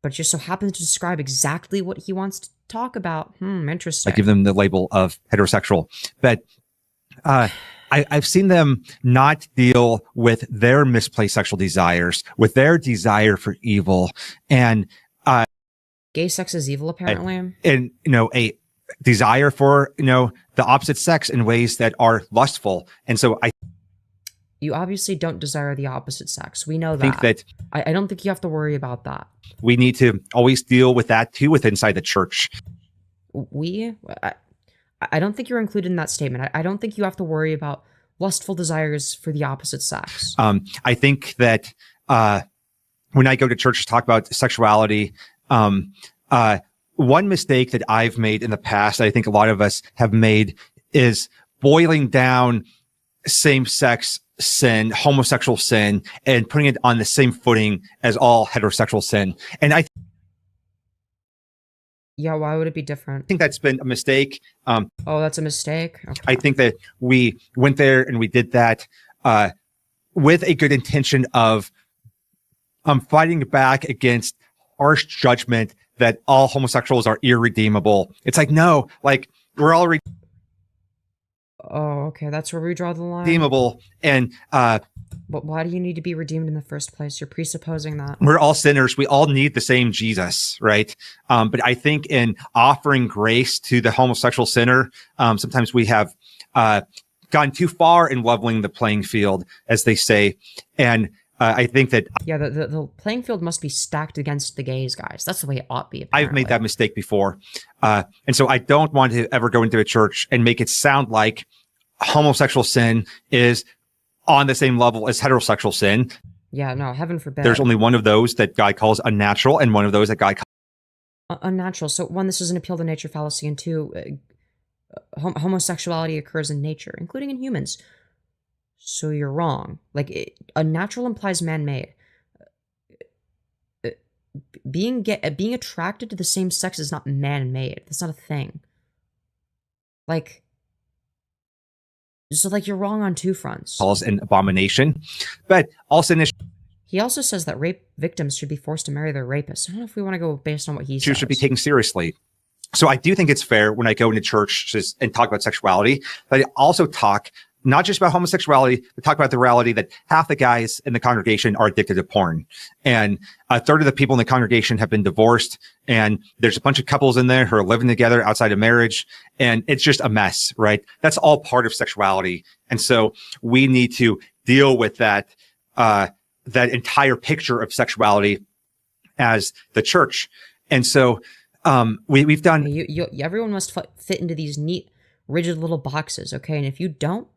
it just so happens to describe exactly what he wants to talk about. Interesting. I give them the label of heterosexual, but I've seen them not deal with their misplaced sexual desires, with their desire for evil, and gay sex is evil, apparently, and a desire for the opposite sex in ways that are lustful. And so you obviously don't desire the opposite sex. We know that. think that I don't think you have to worry about that. We need to always deal with that too within inside the church. I don't think you're included in that statement. I don't think you have to worry about lustful desires for the opposite sex. I think that when I go to church to talk about sexuality, one mistake that I've made in the past, I think a lot of us have made, is boiling down same-sex sin, homosexual sin, and putting it on the same footing as all heterosexual sin. And I Yeah, why would it be different? think that's been a mistake. Oh, that's a mistake? Okay. I think that we went there and we did that with a good intention of fighting back against harsh judgment that all homosexuals are irredeemable. It's like, no, like we're all Oh, okay. That's where we draw the line. redeemable. And But why do you need to be redeemed in the first place? You're presupposing that. we're all sinners. We all need the same Jesus, right? But I think in offering grace to the homosexual sinner, sometimes we have gone too far in leveling the playing field, as they say. And I think that Yeah, the playing field must be stacked against the gays, guys. That's the way it ought to be. I've made that mistake before. And so I don't want to ever go into a church and make it sound like homosexual sin is on the same level as heterosexual sin. Yeah, no, heaven forbid. There's only one of those that God calls unnatural and one of those that God calls unnatural. So one, this is an appeal to nature fallacy, and two, homosexuality occurs in nature, including in humans. So you're wrong. Like, unnatural implies man-made. Being attracted to the same sex is not man-made. That's not a thing. Like, so like you're wrong on two fronts. calls an abomination. But all sin He also says that rape victims should be forced to marry their rapists. I don't know if we want to go based on what he says. should be taken seriously. So I do think it's fair when I go into churches and talk about sexuality, but I also talk not just about homosexuality, but talk about the reality that half the guys in the congregation are addicted to porn. And a third of the people in the congregation have been divorced. And there's a bunch of couples in there who are living together outside of marriage. And it's just a mess, right? That's all part of sexuality. And so we need to deal with that entire picture of sexuality as the church. And so, we've done. Everyone must fit into these neat, rigid little boxes, okay? And if you don't,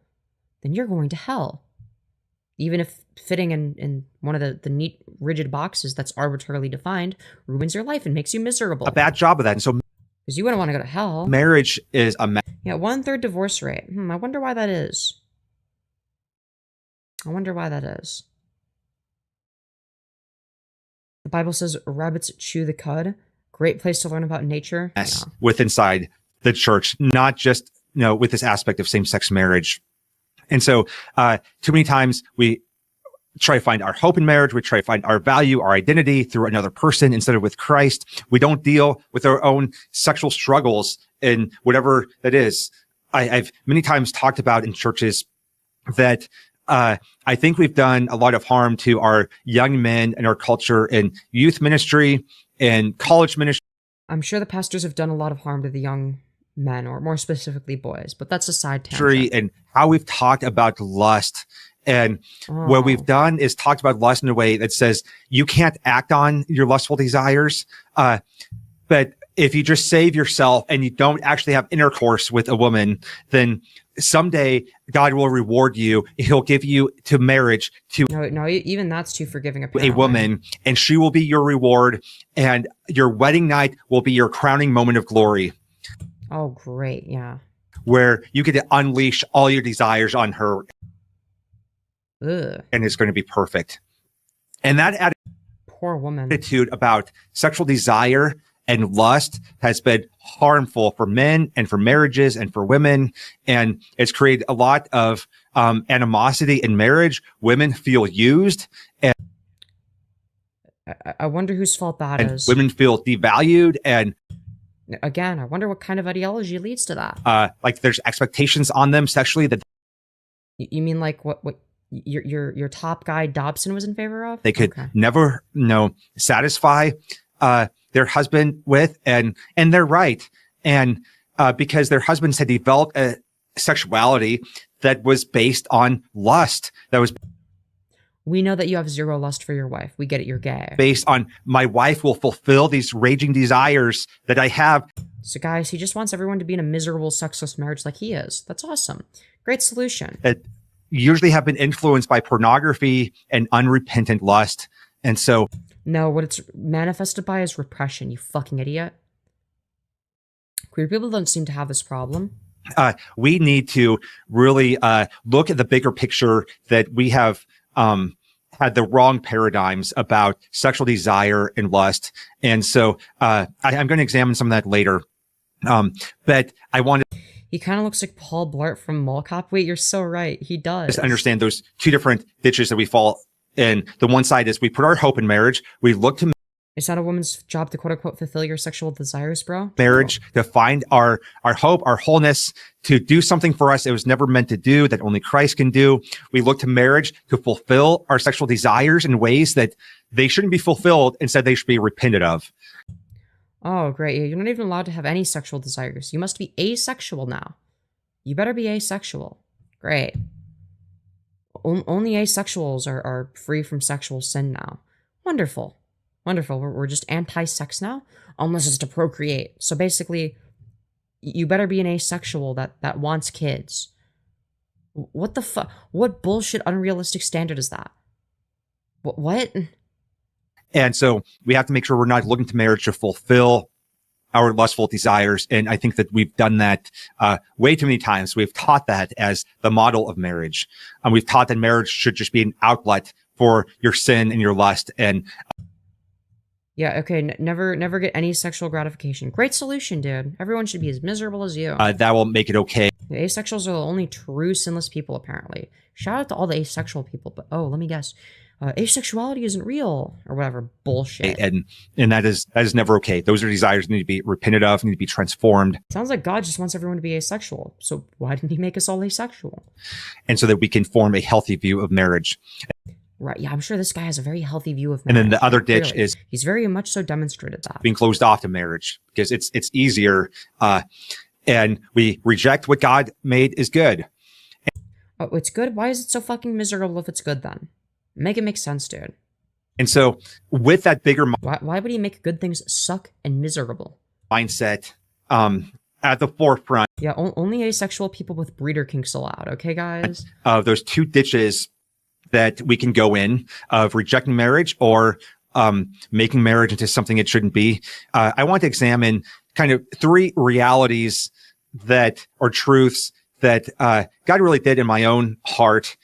then you're going to hell. Even if fitting in one of the neat, rigid boxes that's arbitrarily defined ruins your life and makes you miserable. A bad job of that. And so, because you wouldn't want to go to hell. Marriage is a mess. Yeah, 1/3 divorce rate. I wonder why that is. I wonder why that is. The Bible says rabbits chew the cud. Great place to learn about nature. Yes, yeah. With inside the church, not just, with this aspect of same-sex marriage. And so, too many times we try to find our hope in marriage. We try to find our value, our identity through another person instead of with Christ. We don't deal with our own sexual struggles in whatever that is. I've many times talked about in churches that, I think we've done a lot of harm to our young men and our culture in youth ministry and college ministry. I'm sure the pastors have done a lot of harm to the young men, or more specifically boys, but that's a side tangent. And how we've talked about lust. And what we've done is talked about lust in a way that says you can't act on your lustful desires. But if you just save yourself and you don't actually have intercourse with a woman, then someday God will reward you. He'll give you to marriage to no, even that's too forgiving. Apparently. A woman, and she will be your reward, and your wedding night will be your crowning moment of glory. Oh, great. Yeah. Where you get to unleash all your desires on her. Ugh. And it's going to be perfect. And that poor woman attitude about sexual desire and lust has been harmful for men and for marriages and for women. And it's created a lot of animosity in marriage. Women feel used. And I wonder whose fault that is. Women feel devalued. And again, I wonder what kind of ideology leads to that. Like there's expectations on them sexually that. You mean like what your top guy Dobson was in favor of? They could never, satisfy their husband with, and they're right. And because their husbands had developed a sexuality that was based on lust, we know that you have zero lust for your wife. We get it. You're gay. Based on my wife will fulfill these raging desires that I have. So guys, he just wants everyone to be in a miserable sexless marriage like he is. That's awesome. Great solution. That usually have been influenced by pornography and unrepentant lust. And so. No, what it's manifested by is repression, you fucking idiot. Queer people don't seem to have this problem. We need to really look at the bigger picture that we have had the wrong paradigms about sexual desire and lust. And so I'm going to examine some of that later. But I want to. He kind of looks like Paul Blart from Mall Cop. Wait, you're so right. He does. Just understand those two different ditches that we fall in. The one side is we put our hope in marriage. We look to It's not a woman's job to quote unquote fulfill your sexual desires, bro. Marriage, to find our hope, our wholeness, to do something for us it was never meant to do, that only Christ can do. We look to marriage to fulfill our sexual desires in ways that they shouldn't be fulfilled. Instead, they should be repented of. Oh, great. You're not even allowed to have any sexual desires. You must be asexual now. You better be asexual. Great. Only asexuals are free from sexual sin now. Wonderful. Wonderful. We're just anti-sex now, unless it's to procreate. So basically, you better be an asexual that wants kids. What the fuck? What bullshit unrealistic standard is that? What? And so we have to make sure we're not looking to marriage to fulfill our lustful desires. And I think that we've done that way too many times. We've taught that as the model of marriage. And we've taught that marriage should just be an outlet for your sin and your lust. And yeah, okay, never get any sexual gratification. Great solution, dude. Everyone should be as miserable as you. that will make it okay. The asexuals are the only true sinless people, apparently. Shout out to all the asexual people, but oh, let me guess. Asexuality isn't real, or whatever bullshit. And that is never okay. Those are desires that need to be repented of, need to be transformed. Sounds like God just wants everyone to be asexual. So why didn't he make us all asexual? And so that we can form a healthy view of marriage. Right, yeah, I'm sure this guy has a very healthy view of And marriage. then the other ditch Clearly. is he's very much so demonstrated that. being closed off to marriage because it's easier. And we reject what God made is good. Oh, it's good? Why is it so fucking miserable if it's good then? Make it make sense, dude. And so with that bigger Why would he make good things suck and miserable? mindset at the forefront Yeah, only asexual people with breeder kinks allowed, okay, guys? of those two ditches that we can go in of rejecting marriage or making marriage into something it shouldn't be. I want to examine kind of three realities that or truths that God really did in my own heart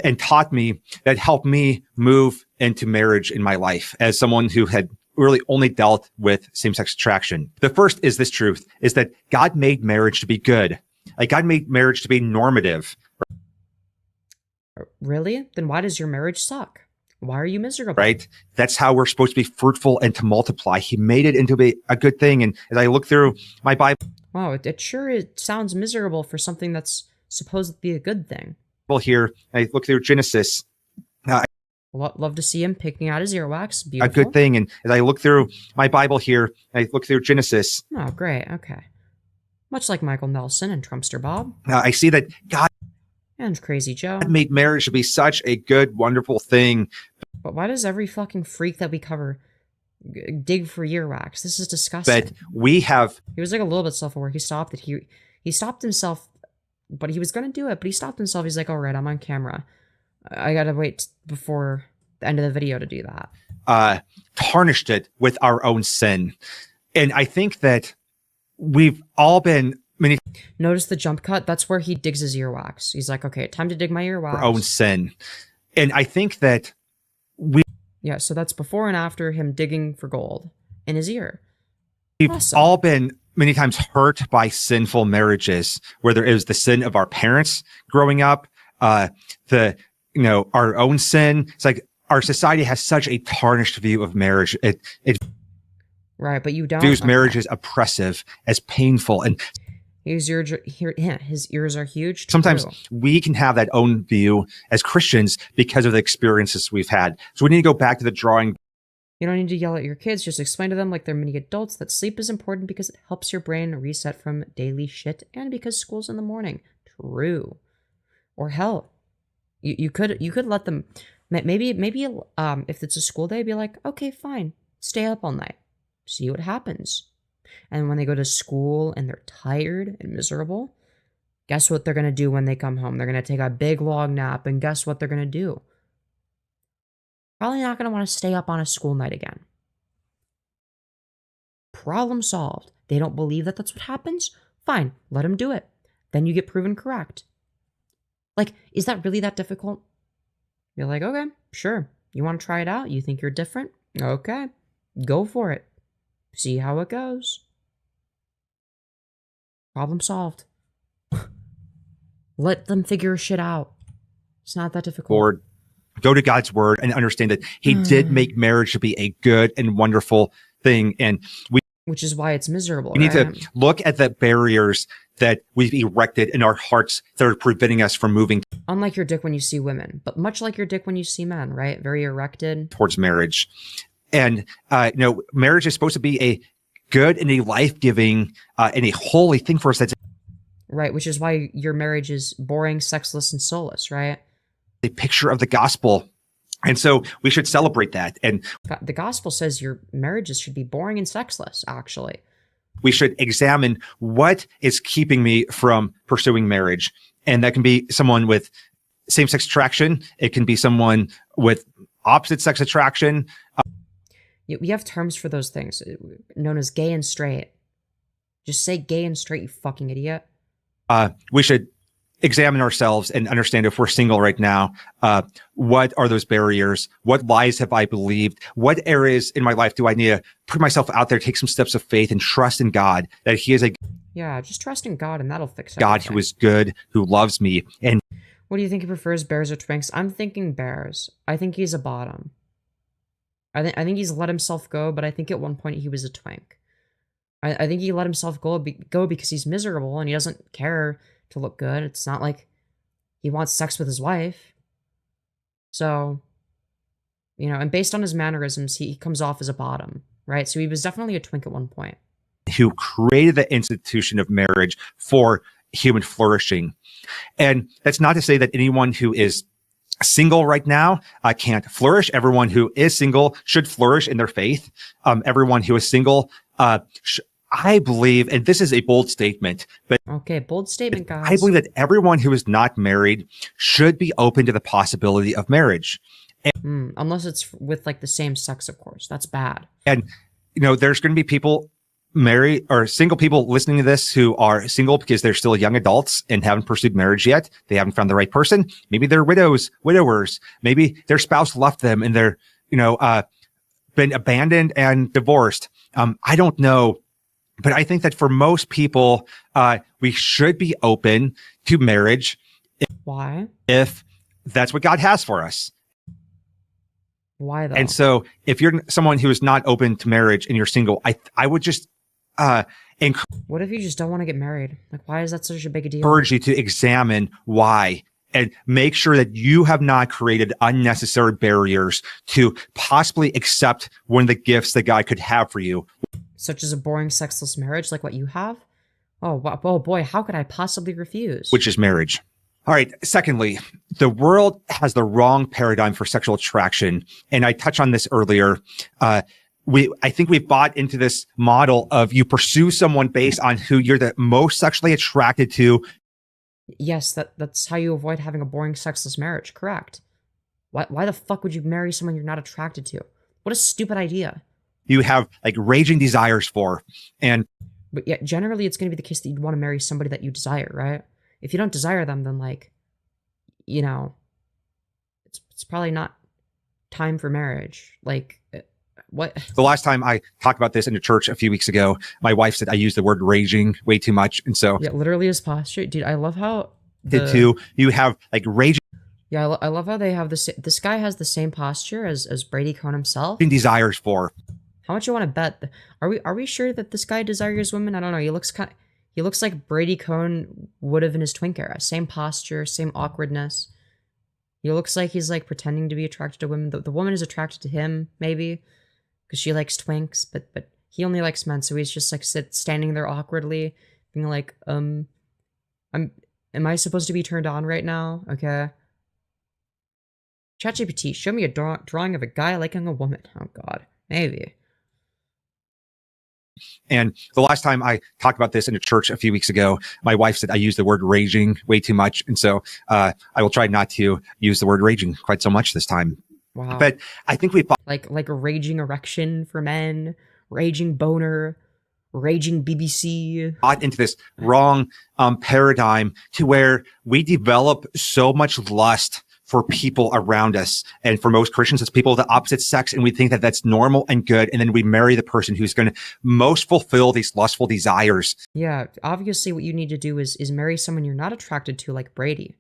and taught me that helped me move into marriage in my life as someone who had really only dealt with same-sex attraction. The first is this truth, is that God made marriage to be good. Like God made marriage to be normative. Really? Then why does your marriage suck? Why are you miserable? Right? That's how we're supposed to be fruitful and to multiply. He made it into a good thing. And as I look through my Bible Wow, it sounds miserable for something that's supposed to be a good thing. here, I look through Genesis, Love to see him picking out his earwax. a Beautiful. good thing. And as I look through my Bible here, I look through Genesis, Oh, great. Okay. Much like Michael Nelson and Trumpster Bob I see that God and Crazy Joe. made marriage to be such a good, wonderful thing. But why does every fucking freak that we cover dig for earwax? This is disgusting. But we have He was like a little bit self-aware. He stopped it. He stopped himself, but he was gonna do it. But he stopped himself. He's like, "All right, I'm on camera. I gotta wait before the end of the video to do that." tarnished it with our own sin. And I think that we've all been many Notice the jump cut. That's where he digs his earwax. He's like, "Okay, time to dig my earwax." our own sin. And I think that Yeah, so that's before and after him digging for gold in his ear. we've Awesome. all been many times hurt by sinful marriages, whether it was the sin of our parents growing up, our own sin. It's like our society has such a tarnished view of marriage. It Right, but you don't. views Okay. marriage as oppressive, as painful. And His ears are huge. sometimes True. we can have that own view as Christians because of the experiences we've had. So we need to go back to the drawing You don't need to yell at your kids. Just explain to them like they're mini adults that sleep is important because it helps your brain reset from daily shit and because school's in the morning. True. Or hell, you could let them maybe if it's a school day, be like, okay, fine, stay up all night, see what happens. And when they go to school and they're tired and miserable, guess what they're gonna do when they come home? They're gonna take a big long nap, and guess what they're gonna do? Probably not going to want to stay up on a school night again. Problem solved. They don't believe that that's what happens? Fine, let them do it. Then you get proven correct. Like, is that really that difficult? You're like, okay, sure. You want to try it out? You think you're different? Okay, go for it. See how it goes. Problem solved. Let them figure shit out. It's not that difficult. board go to God's word and understand that he did make marriage to be a good and wonderful thing. And which is why it's miserable. We need to look at the barriers that we've erected in our hearts that are preventing us from moving. Unlike your dick when you see women, but much like your dick when you see men, right? Very erected. Towards marriage. And, marriage is supposed to be a good and a life-giving and a holy thing for us. That's right, which is why your marriage is boring, sexless, and soulless, right? a picture of the gospel. And so we should celebrate that. And the gospel says your marriages should be boring and sexless, actually. We should examine what is keeping me from pursuing marriage. And that can be someone with same-sex attraction. It can be someone with opposite sex attraction. We have terms for those things, known as gay and straight. Just say gay and straight, you fucking idiot. We should examine ourselves and understand if we're single right now. What are those barriers? What lies have I believed? What areas in my life do I need to put myself out there, take some steps of faith and trust in God that he is a just trust in God and that'll fix God everything. who is good, who loves me. And what do you think he prefers, bears or twinks? I'm thinking bears. I think he's a bottom. I think he's let himself go, but I think at one point he was a twink. I think he let himself go because he's miserable and he doesn't care to look good. It's not like he wants sex with his wife. So, and based on his mannerisms, he comes off as a bottom, right? So he was definitely a twink at one point. who created the institution of marriage for human flourishing. And that's not to say that anyone who is single right now can't flourish. Everyone who is single should flourish in their faith. Everyone who is single, I believe, and this is a bold statement, but okay, bold statement, guys. I believe that everyone who is not married should be open to the possibility of marriage. Unless it's with like the same sex, of course. That's bad. And, there's going to be people married or single people listening to this who are single because they're still young adults and haven't pursued marriage yet. They haven't found the right person. Maybe they're widowers. Maybe their spouse left them and they're, been abandoned and divorced. I don't know. But I think that for most people, we should be open to marriage. Why? If that's what God has for us. Why though? And so if you're someone who is not open to marriage and you're single, I would just what if you just don't want to get married? Like, why is that such a big deal? Encourage you to examine why and make sure that you have not created unnecessary barriers to possibly accept one of the gifts that God could have for you. Such as a boring, sexless marriage like what you have? Oh boy, how could I possibly refuse? Which is marriage. All right. Secondly, the world has the wrong paradigm for sexual attraction. And I touched on this earlier. I think we've bought into this model of you pursue someone based on who you're the most sexually attracted to. Yes, that's how you avoid having a boring, sexless marriage. Correct. Why the fuck would you marry someone you're not attracted to? What a stupid idea. You have like raging desires for. But yeah, generally it's going to be the case that you'd want to marry somebody that you desire, right? If you don't desire them, then it's probably not time for marriage. Like, what? The last time I talked about this in a church a few weeks ago, my wife said I used the word raging way too much. And so yeah, literally his posture. Dude, I love how you have like raging. Yeah, I love how they have this guy has the same posture as Brady Cohn himself. Desires for. How much you want to bet? Are we sure that this guy desires women? I don't know. He looks like Brady Cohn would have in his twink era. Same posture, same awkwardness. He looks like he's like pretending to be attracted to women. The woman is attracted to him, maybe, because she likes twinks, but he only likes men, so he's just like standing there awkwardly, being like, am I supposed to be turned on right now? Okay. ChatGPT, show me a drawing of a guy liking a woman. Oh God, maybe. And the last time I talked about this in a church a few weeks ago, my wife said I used the word raging way too much. And so I will try not to use the word raging quite so much this time. Wow. But I think we like a raging erection for men, raging boner, raging BBC. Got into this wrong paradigm to where we develop so much lust for people around us. And for most Christians, it's people of the opposite sex. And we think that that's normal and good. And then we marry the person who's going to most fulfill these lustful desires. Yeah. Obviously what you need to do is marry someone you're not attracted to, like Brady,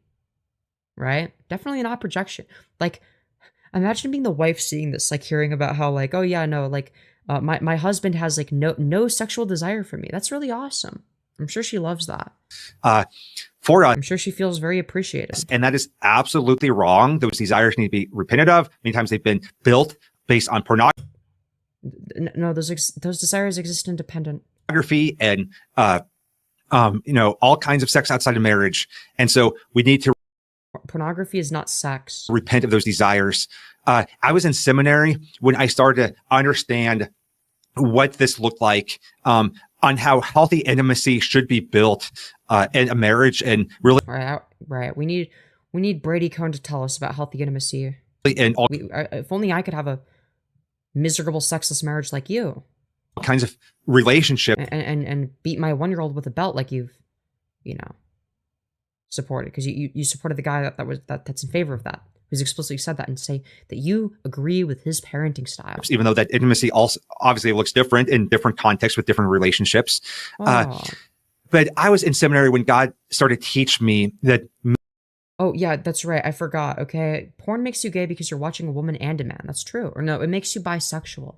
right? Definitely not projection. Like Imagine being the wife seeing this, like hearing about how like, oh yeah, no, like my husband has like no sexual desire for me. That's really awesome. I'm sure she loves that. For us, I'm sure she feels very appreciated. and that is absolutely wrong. Those desires need to be repented of. Many times they've been built based on pornography. No, those desires exist independent. And all kinds of sex outside of marriage, and so we need to Pornography is not sex. repent of those desires. I was in seminary when I started to understand what this looked like, on how healthy intimacy should be built in a marriage, and really, Right. We need Brady Cohn to tell us about healthy intimacy. in all If only I could have a miserable sexless marriage like you, kinds of relationships. and beat my 1-year-old with a belt like you've, supported, because you supported the guy that's in favor of that, who's explicitly said that, and say that you agree with his parenting style. Even though that intimacy also obviously looks different in different contexts with different relationships. But I was in seminary when God started to teach me that. Oh, yeah, that's right. I forgot. Okay. Porn makes you gay because you're watching a woman and a man. That's true. Or no, it makes you bisexual.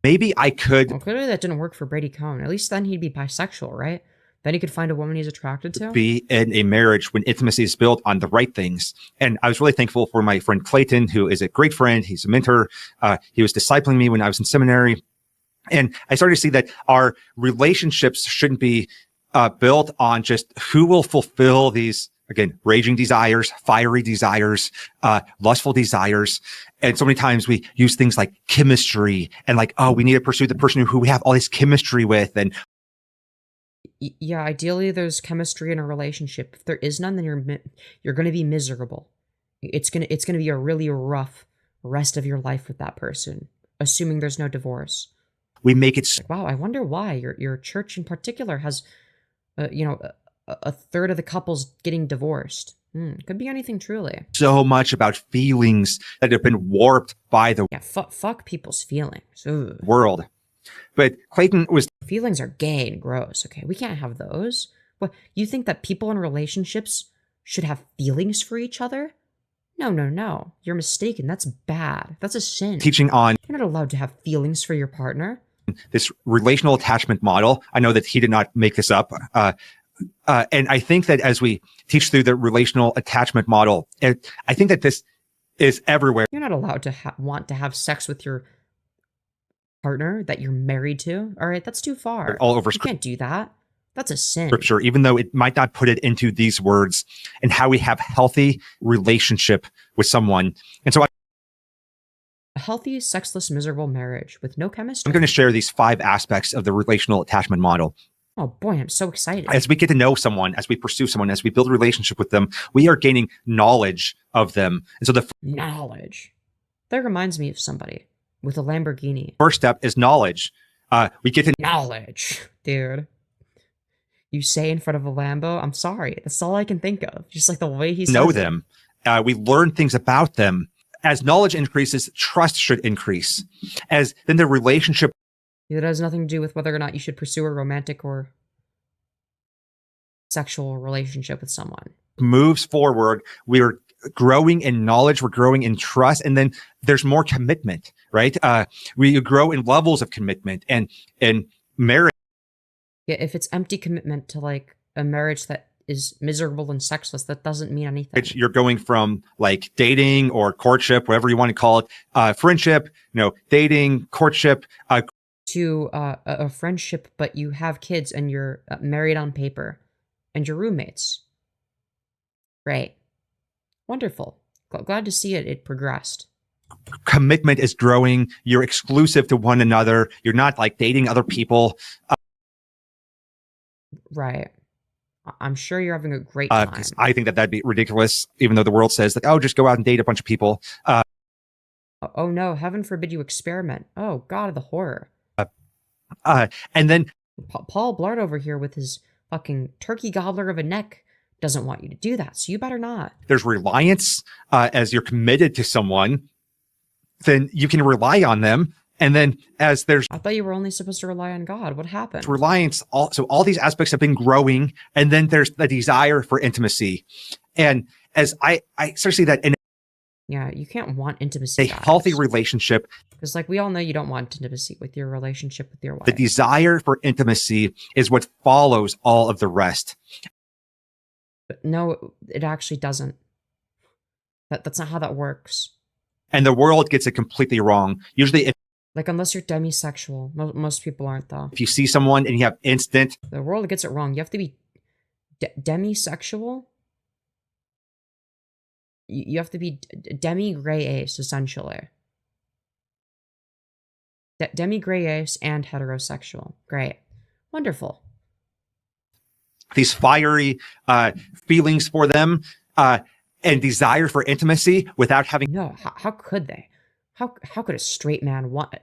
Maybe I could. Well, clearly that didn't work for Brady Cohn. At least then he'd be bisexual, right? Then he could find a woman he's attracted to. Be in a marriage when intimacy is built on the right things. And I was really thankful for my friend Clayton, who is a great friend. He's a mentor. He was discipling me when I was in seminary. And I started to see that our relationships shouldn't be built on just who will fulfill these, again, raging desires, fiery desires, lustful desires. And so many times we use things like chemistry and like, oh, we need to pursue the person who we have all this chemistry with. And yeah, ideally there's chemistry in a relationship. If there is none, then you're going to be miserable. It's going to be a really rough rest of your life with that person, assuming there's no divorce. We make it. Like, wow, I wonder why your church in particular has, a third of the couples getting divorced. Could be anything, truly. So much about feelings that have been warped by the fuck people's feelings. Ugh. world. But Clayton was. Feelings are gay and gross. Okay, we can't have those. What, you think that people in relationships should have feelings for each other? No. You're mistaken. That's bad. That's a sin. Teaching on. You're not allowed to have feelings for your partner. This relational attachment model. I know that he did not make this up. And I think that as we teach through the relational attachment model, I think that this is everywhere. You're not allowed to want to have sex with your partner that you're married to. All right, that's too far. All over. You can't do that. That's a sin. Scripture, even though it might not put it into these words, and how we have healthy relationship with someone. And so a healthy, sexless, miserable marriage with no chemistry. I'm going to share these 5 aspects of the relational attachment model. Oh boy, I'm so excited. As we get to know someone, as we pursue someone, as we build a relationship with them, we are gaining knowledge of them. And so the knowledge. That reminds me of somebody with a Lamborghini. First step is knowledge. We get to knowledge, dude. You say in front of a Lambo, I'm sorry. That's all I can think of. Just like the way he know says them. We learn things about them. As knowledge increases, trust should increase. As then the relationship. It has nothing to do with whether or not you should pursue a romantic or sexual relationship with someone. Moves forward. We are growing in knowledge. We're growing in trust. And then there's more commitment, right? We grow in levels of commitment and marriage. Yeah, if it's empty commitment to like a marriage that is miserable and sexless, that doesn't mean anything. You're going from like dating or courtship, whatever you want to call it, friendship, dating, courtship, to a friendship, but you have kids and you're married on paper and you're roommates. Right. Wonderful. Glad to see it progressed. Commitment is growing. You're exclusive to one another. You're not like dating other people. Right. I'm sure you're having a great time. I think that'd be ridiculous, even though the world says like, oh, just go out and date a bunch of people. Oh no, heaven forbid you experiment. Oh God of the horror. And then Paul Blart over here with his fucking turkey gobbler of a neck doesn't want you to do that, so you better not. There's reliance. As you're committed to someone, then you can rely on them. And then as there's... I thought you were only supposed to rely on God. What happened? Reliance. So all these aspects have been growing. And then there's the desire for intimacy. And as I start to see that... Yeah, you can't want intimacy. A healthy relationship. Because like we all know you don't want intimacy with your relationship with your wife. The desire for intimacy is what follows all of the rest. But no, it actually doesn't. That's not how that works. And the world gets it completely wrong. Usually like unless you're demisexual. Most people aren't though. if you see someone and you have instant. The world gets it wrong. You have to be demisexual. You have to be demi-gray ace, essentially. Demi-gray ace and heterosexual. Great. Wonderful. These fiery feelings for them and desire for intimacy without having... No, how could they? How could a straight man want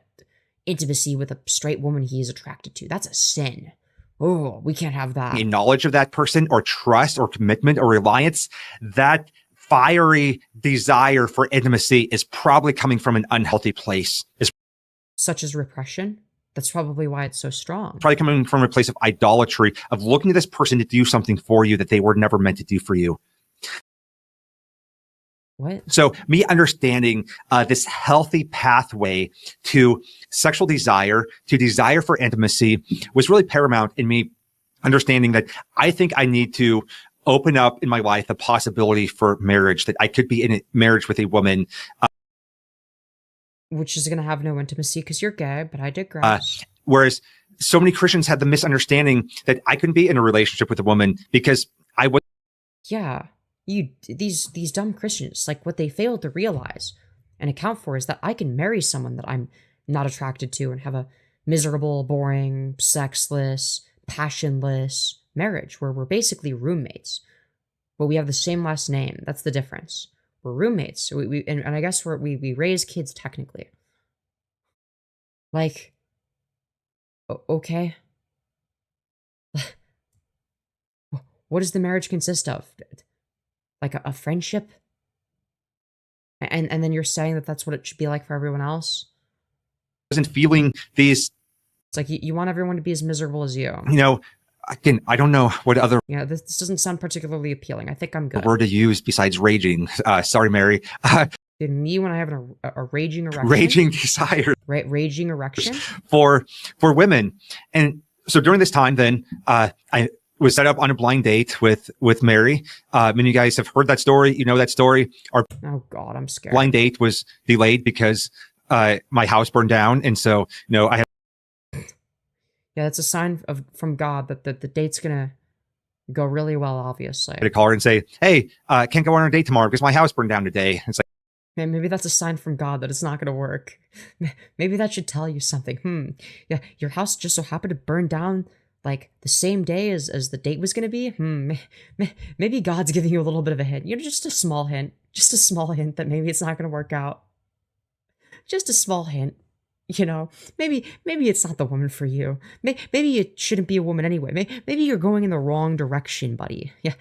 intimacy with a straight woman he is attracted to? That's a sin. Oh, we can't have that. A knowledge of that person or trust or commitment or reliance, that fiery desire for intimacy is probably coming from an unhealthy place. It's such as repression. That's probably why it's so strong. Probably coming from a place of idolatry, of looking at this person to do something for you that they were never meant to do for you. What? So me understanding this healthy pathway to sexual desire, to desire for intimacy, was really paramount in me understanding that I think I need to open up in my life the possibility for marriage, that I could be in a marriage with a woman. Which is going to have no intimacy because you're gay, but I digress. Whereas so many Christians had the misunderstanding that I couldn't be in a relationship with a woman because I was... Yeah. These dumb Christians, like what they fail to realize and account for is that I can marry someone that I'm not attracted to and have a miserable, boring, sexless, passionless marriage where we're basically roommates, but we have the same last name. That's the difference. We're roommates. So and I guess we raise kids technically. Like, okay. What does the marriage consist of? Like a friendship? And then you're saying that that's what it should be like for everyone else? Wasn't feeling these... It's like you want everyone to be as miserable as you. You know, again, I don't know what other... Yeah, this doesn't sound particularly appealing. I think I'm good. Word to use besides raging. Sorry, Mary. Did me when I have a raging erection? Raging desire. Raging erection? For women. And so during this time then, I was set up on a blind date with Mary. Many of you guys have heard that story. You know that story. Our oh God, I'm scared. Blind date was delayed because my house burned down. And so, you know, I had... Yeah, that's a sign from God that the date's going to go really well, obviously. to call her and say, hey, can't go on a date tomorrow because my house burned down today. It's like, man, maybe that's a sign from God that it's not going to work. Maybe that should tell you something. Yeah, your house just so happened to burn down like the same day as the date was going to be. Maybe God's giving you a little bit of a hint. You know, just a small hint that maybe it's not going to work out. Just a small hint. You know, maybe it's not the woman for you. Maybe it shouldn't be a woman anyway. Maybe you're going in the wrong direction, buddy. Yeah.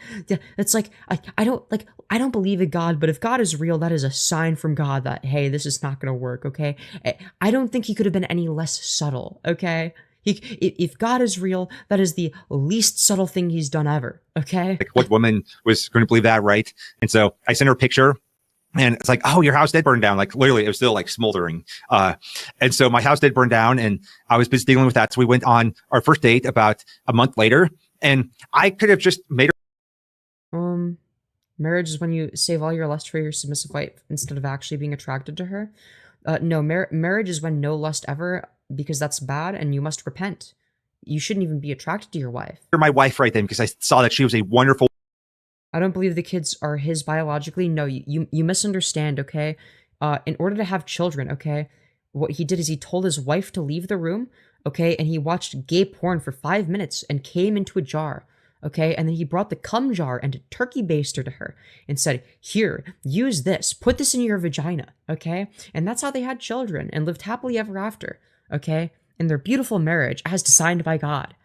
It's like I don't believe in God, but if God is real, that is a sign from God that hey, this is not going to work. Okay, I don't think he could have been any less subtle. Okay, if God is real, that is the least subtle thing he's done ever. Okay, like what woman was going to believe that, right? And so I sent her a picture. And it's like, oh, your house did burn down. Like literally, it was still like smoldering. And so my house did burn down and I was busy dealing with that. So we went on our first date about a month later and I could have just made her. Marriage is when you save all your lust for your submissive wife instead of actually being attracted to her. No, marriage is when no lust ever, because that's bad and you must repent. You shouldn't even be attracted to your wife. My wife right then, because I saw that she was a wonderful... I don't believe the kids are his biologically. No, you misunderstand, okay? In order to have children, okay, what he did is he told his wife to leave the room, okay, and he watched gay porn for 5 minutes and came into a jar, okay, and then he brought the cum jar and a turkey baster to her and said, here, use this, put this in your vagina, okay? And that's how they had children and lived happily ever after, okay? In their beautiful marriage as designed by God.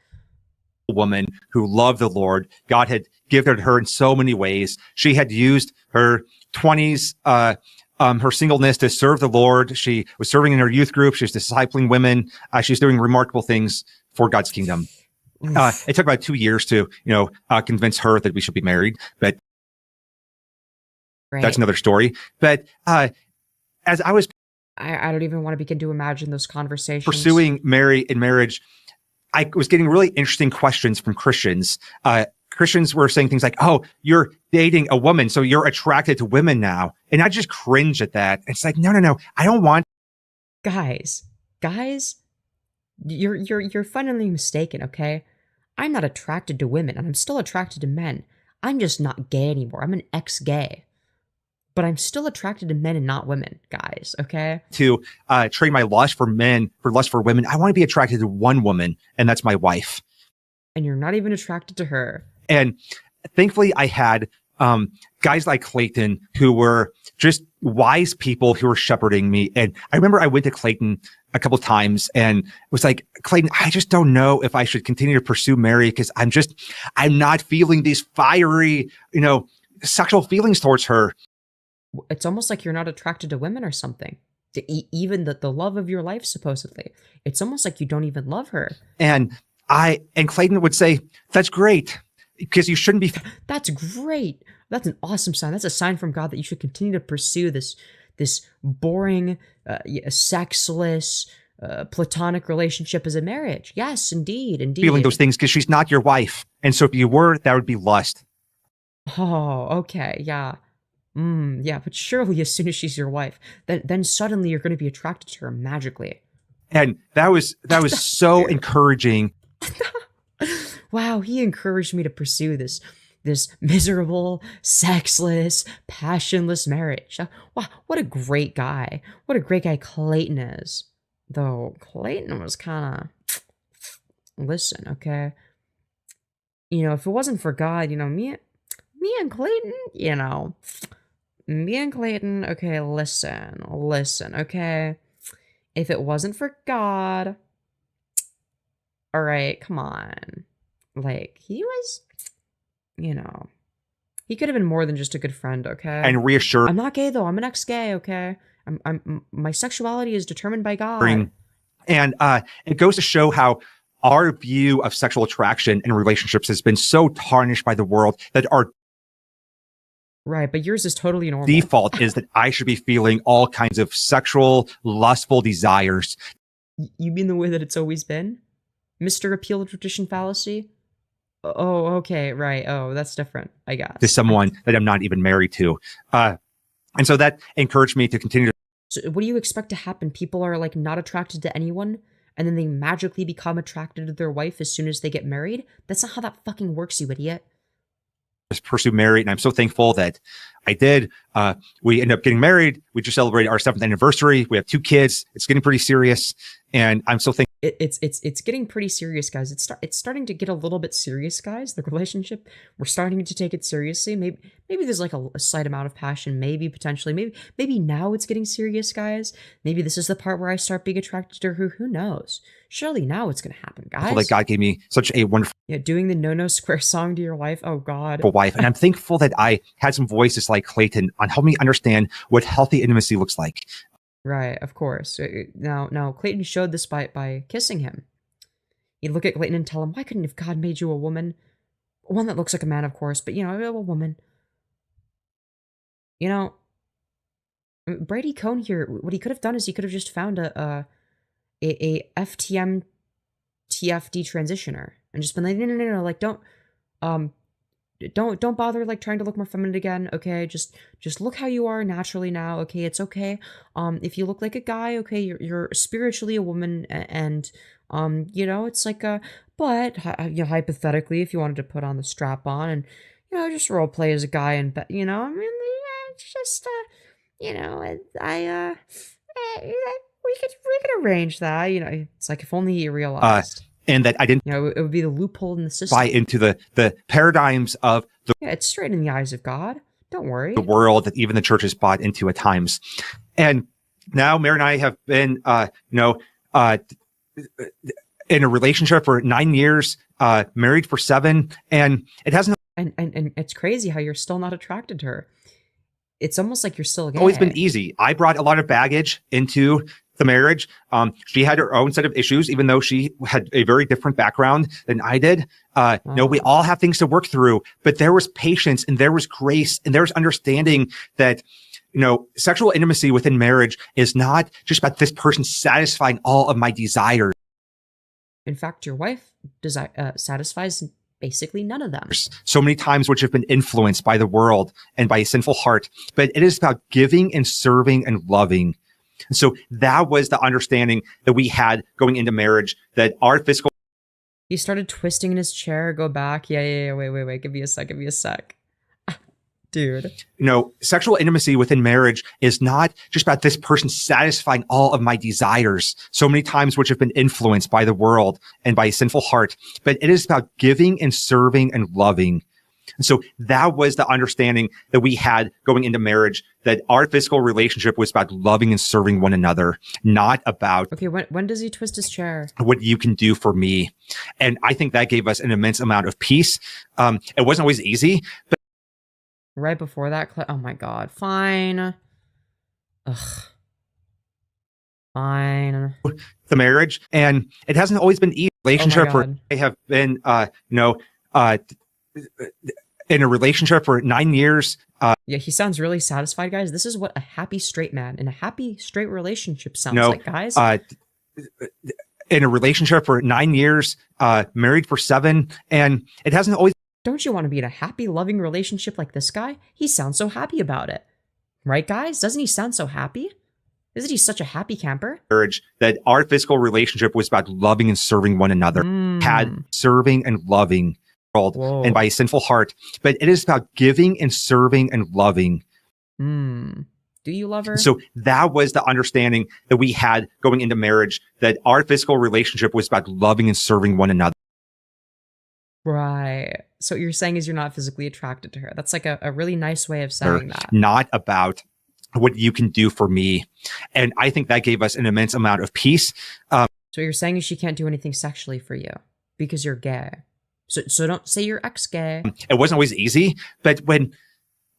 Woman who loved the Lord. God had given her in so many ways. She had used her 20s, her singleness to serve the Lord. She was serving in her youth group. She was discipling women. She's doing remarkable things for God's kingdom. It took about 2 years to, convince her that we should be married. But That's another story. But as I was I don't even want to begin to imagine those conversations. pursuing Mary in marriage, I was getting really interesting questions from Christians. Christians were saying things like, oh, you're dating a woman, so you're attracted to women now. And I just cringe at that. It's like, no. I don't want. Guys, you're fundamentally mistaken, okay? I'm not attracted to women, and I'm still attracted to men. I'm just not gay anymore. I'm an ex-gay. But I'm still attracted to men and not women, guys, okay? To trade my lust for men for lust for women. I want to be attracted to one woman, and that's my wife. And you're not even attracted to her. And thankfully, I had guys like Clayton who were just wise people who were shepherding me. And I remember I went to Clayton a couple of times and was like, Clayton, I just don't know if I should continue to pursue Mary because I'm not feeling these fiery, sexual feelings towards her. It's almost like you're not attracted to women or something. Even the love of your life, supposedly. It's almost like you don't even love her. And Clayton would say, that's great. Because you shouldn't be. That's great. That's an awesome sign. That's a sign from God that you should continue to pursue this boring, sexless, platonic relationship as a marriage. Yes, indeed. Feeling those things because she's not your wife. And so if you were, that would be lust. Oh, okay. Yeah. Yeah, but surely as soon as she's your wife, then suddenly you're going to be attracted to her magically. And that was so encouraging. Wow, he encouraged me to pursue this miserable, sexless, passionless marriage. Wow, what a great guy. What a great guy Clayton is. Though Clayton was kind of... Listen, okay? If it wasn't for God, me and Clayton, me and Clayton, okay, listen, okay? If it wasn't for God... All right, come on. Like, he was, he could have been more than just a good friend, okay? And reassure. I'm not gay, though. I'm an ex-gay, okay? My sexuality is determined by God. And it goes to show how our view of sexual attraction in relationships has been so tarnished by the world that our right, but yours is totally normal. Default is that I should be feeling all kinds of sexual, lustful desires. You mean the way that it's always been? Mr. Appeal to Tradition fallacy? Oh, okay, right. Oh, that's different, I guess. To someone that I'm not even married to. And so that encouraged me to continue. So what do you expect to happen? People are like not attracted to anyone, and then they magically become attracted to their wife as soon as they get married? That's not how that fucking works, you idiot. Pursue married, and I'm so thankful that I did. We ended up getting married. We just celebrated our 7th anniversary. We have 2 kids. It's getting pretty serious, and I'm so thankful. It's getting pretty serious, guys. It's starting to get a little bit serious, guys. The relationship, we're starting to take it seriously. Maybe there's like a slight amount of passion. Maybe potentially, maybe now it's getting serious, guys. Maybe this is the part where I start being attracted to her. Who knows? Surely now it's gonna happen, guys. I feel like God gave me such a wonderful doing the No Square song to your wife. Oh God, wife, and I'm thankful that I had some voices like Clayton on helping me understand what healthy intimacy looks like. Right, of course. Now, Clayton showed this by kissing him. He'd look at Clayton and tell him, why couldn't have God made you a woman? One that looks like a man, of course, but, a woman. Brady Cohn here, what he could have done is he could have just found a FTM TFD transitioner and just been like, no, like, don't bother like trying to look more feminine again, okay? Just look how you are naturally now, okay? It's okay. If you look like a guy, okay, you're spiritually a woman, and it's like but hypothetically, if you wanted to put on the strap on and just role play as a guy and it's just we could arrange that, it's like if only you realized. And that I didn't, it would be the loophole in the system. Buy into the paradigms of the it's straight in the eyes of God. Don't worry. The world that even the church has bought into at times. And now Mary and I have been, in a relationship for 9 years, married for 7, and it hasn't. And it's crazy how you're still not attracted to her. It's almost like you're still gay. Always been easy. I brought a lot of baggage into the marriage. She had her own set of issues, even though she had a very different background than I did. We all have things to work through, but there was patience and there was grace and there was understanding that, sexual intimacy within marriage is not just about this person satisfying all of my desires. In fact, your wife satisfies basically none of them. So many times which have been influenced by the world and by a sinful heart, but it is about giving and serving and loving. And so that was the understanding that we had going into marriage, that our physical. He started twisting in his chair, go back. Yeah. Wait. Give me a sec. Dude. Sexual intimacy within marriage is not just about this person satisfying all of my desires, so many times which have been influenced by the world and by a sinful heart, but it is about giving and serving and loving. And so that was the understanding that we had going into marriage, that our physical relationship was about loving and serving one another, not about. Okay, when does he twist his chair? What you can do for me. And I think that gave us an immense amount of peace. It wasn't always easy, but. Right before that, oh my God, fine. Ugh. Fine. The marriage, and it hasn't always been easy. Relationship where I have been, in a relationship for 9 years. Yeah, he sounds really satisfied, guys. This is what a happy straight man in a happy straight relationship sounds like, guys. In a relationship for 9 years, married for 7, and it hasn't always. Don't you want to be in a happy, loving relationship like this guy? He sounds so happy about it. Right, guys? Doesn't he sound so happy? Isn't he such a happy camper? Marriage, that our physical relationship was about loving and serving one another. Had serving and loving. And by a sinful heart, but it is about giving and serving and loving. Do you love her? So that was the understanding that we had going into marriage, that our physical relationship was about loving and serving one another. Right. So what you're saying is you're not physically attracted to her. That's like a really nice way of saying that. Not about what you can do for me. And I think that gave us an immense amount of peace. So what you're saying is she can't do anything sexually for you because you're gay. So don't say you're ex-gay. It wasn't always easy, but when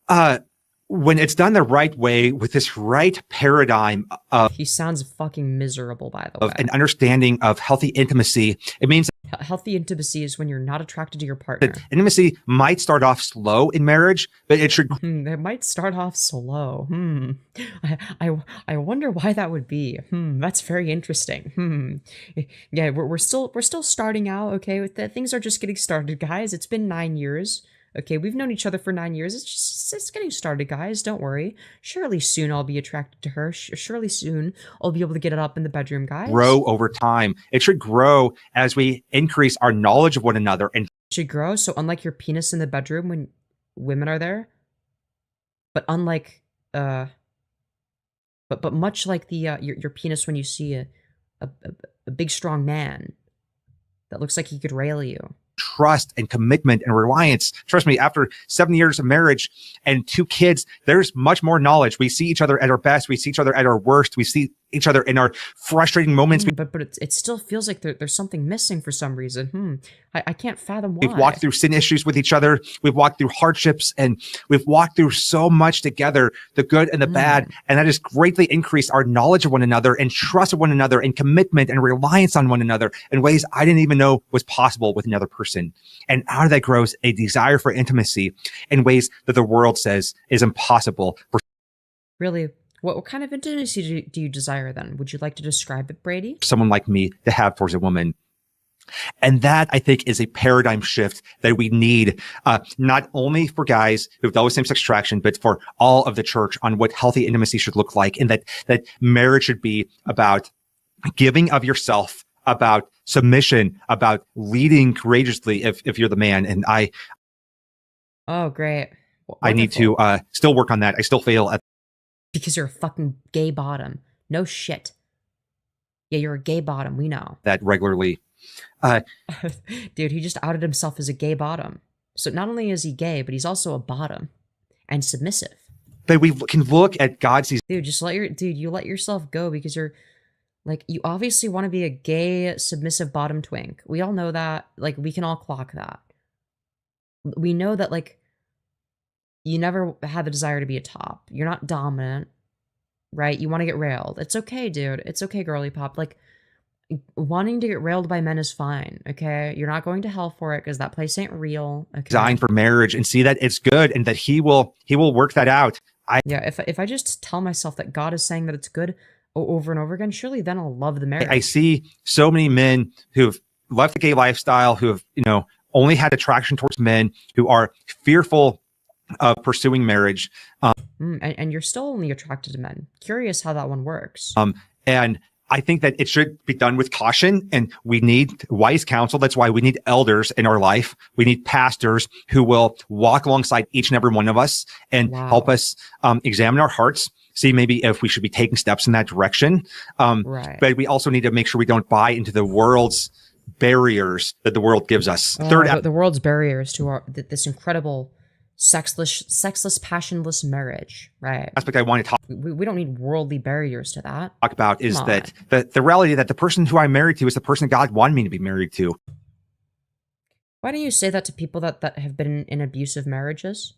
it's done the right way with this right paradigm of. He sounds fucking miserable, by the way. Of an understanding of healthy intimacy, it means. Healthy intimacy is when you're not attracted to your partner. Intimacy might start off slow in marriage, but it should. It might start off slow. I wonder why that would be. That's very interesting. Yeah, we're still starting out. Okay, with that, things are just getting started, guys. It's been 9 years. Okay, we've known each other for 9 years. It's getting started, guys. Don't worry. Surely soon I'll be attracted to her. Surely soon I'll be able to get it up in the bedroom, guys. Grow over time. It should grow as we increase our knowledge of one another. And it should grow. So unlike your penis in the bedroom when women are there, but unlike but much like the your penis when you see a big strong man that looks like he could rail you. Trust and commitment and reliance. Trust me, after 7 years of marriage and 2 kids, there's much more knowledge. We see each other at our best. We see each other at our worst. We see each other in our frustrating moments. But it still feels like there's something missing for some reason. I can't fathom why. We've walked through sin issues with each other. We've walked through hardships, and we've walked through so much together, the good and the bad. And that has greatly increased our knowledge of one another and trust of one another and commitment and reliance on one another in ways I didn't even know was possible with another person. And out of that grows a desire for intimacy in ways that the world says is impossible. Really? What kind of intimacy do you desire then? Would you like to describe it, Brady? Someone like me to have towards a woman. And that, I think, is a paradigm shift that we need, not only for guys who have dealt with same-sex attraction, but for all of the church on what healthy intimacy should look like, and that marriage should be about giving of yourself, about submission, about leading courageously if you're the man. And Oh, great. Wonderful. I need to still work on that. I still fail at. Because you're a fucking gay bottom. No shit. Yeah, you're a gay bottom. We know. That regularly. Dude, he just outed himself as a gay bottom. So not only is he gay, but he's also a bottom and submissive. But we can look at God's. Dude, you let yourself go because you're like, you obviously want to be a gay, submissive bottom twink. We all know that. Like, we can all clock that. We know that, like, you never had the desire to be a top. You're not dominant. right? You want to get railed. It's okay, dude. It's okay, girly pop. Like, wanting to get railed by men is fine, okay? You're not going to hell for it because that place ain't real, okay? Designed for marriage and see that it's good and that he will work that out. Yeah, if I just tell myself that God is saying that it's good over and over again, surely then I'll love the marriage. I see so many men who've left the gay lifestyle, who have, only had attraction towards men, who are fearful of pursuing marriage. And you're still only attracted to men. Curious how that one works. And I think that it should be done with caution, and we need wise counsel. That's why we need elders in our life. We need pastors who will walk alongside each and every one of us and help us examine our hearts, see maybe if we should be taking steps in that direction. Right. But we also need to make sure we don't buy into the world's barriers that the world gives us. The world's barriers to this incredible sexless, passionless marriage, right? Aspect I want to talk. We don't need worldly barriers to that. Talk about is that the reality that the person who I'm married to is the person God wanted me to be married to. Why don't you say that to people that have been in abusive marriages?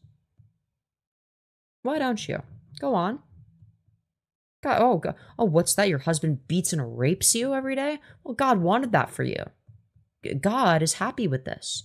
Why don't you? Go on. God, what's that? Your husband beats and rapes you every day? Well, God wanted that for you. God is happy with this.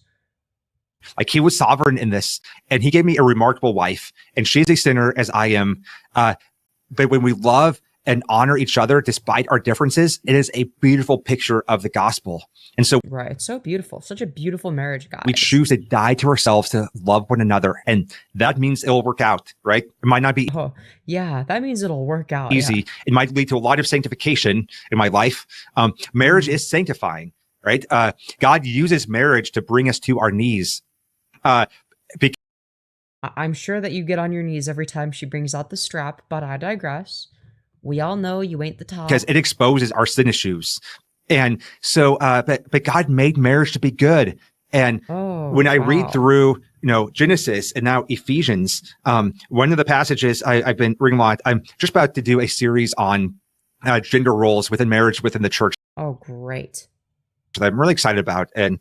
Like, he was sovereign in this, and he gave me a remarkable wife, and she's a sinner as I am. But when we love and honor each other despite our differences, it is a beautiful picture of the gospel. And so, right, it's so beautiful, such a beautiful marriage, guys. We choose to die to ourselves to love one another, and that means it'll work out, right? It might not be. Oh, yeah, that means it'll work out. Easy. Yeah. It might lead to a lot of sanctification in my life. Marriage is sanctifying, right? God uses marriage to bring us to our knees. I'm sure that you get on your knees every time she brings out the strap, but I digress. We all know you ain't the top. Because it exposes our sin issues. And so, but God made marriage to be good. And when I read through, Genesis and now Ephesians, one of the passages I've been reading a lot, I'm just about to do a series on gender roles within marriage within the church. Oh, great. That I'm really excited about. And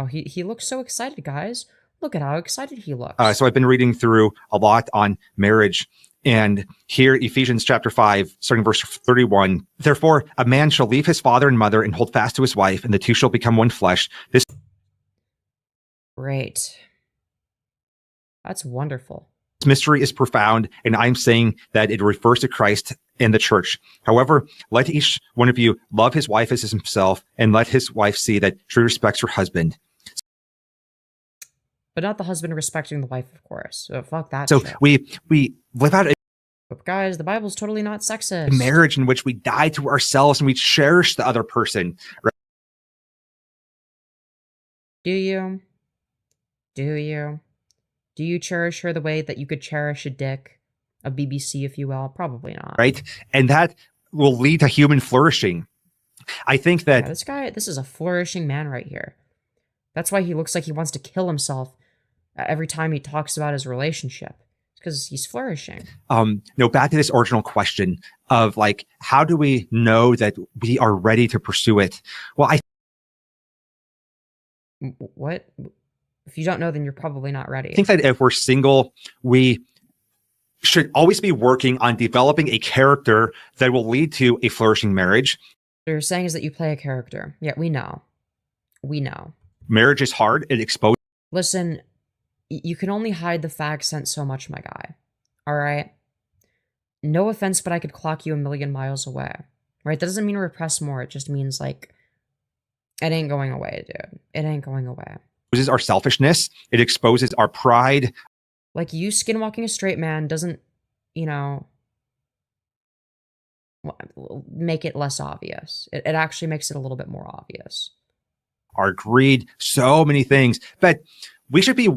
he looks so excited, guys. Look at how excited he looks. So I've been reading through a lot on marriage. And here, Ephesians chapter 5, starting verse 31, therefore, a man shall leave his father and mother and hold fast to his wife, and the two shall become one flesh. This Great. That's wonderful. mystery is profound, and I'm saying that it refers to Christ and the church. However, let each one of you love his wife as himself, and let his wife see that she respects her husband. But not the husband respecting the wife, of course. So fuck that So shit. we live out But guys, the Bible's totally not sexist. a marriage in which we die to ourselves and we cherish the other person. Right? Do you? Do you? Do you cherish her the way that you could cherish a dick? A BBC, if you will? Probably not. Right? And that will lead to human flourishing. I think that This is a flourishing man right here. That's why he looks like he wants to kill himself every time he talks about his relationship. It's because he's flourishing. Back to this original question of like, how do we know that we are ready to pursue it? Well, What? If you don't know, then you're probably not ready. I think that if we're single, we should always be working on developing a character that will lead to a flourishing marriage. What you're saying is that you play a character. Yeah, we know. We know. Marriage is hard. It exposes. Listen, you can only hide the fag scent so much, my guy. All right? No offense, but I could clock you a million miles away. Right? That doesn't mean repress more. It just means, like, it ain't going away, dude. It ain't going away. It exposes our selfishness. It exposes our pride. Like, you skinwalking a straight man doesn't, make it less obvious. It actually makes it a little bit more obvious. Our greed, so many things. But we should be.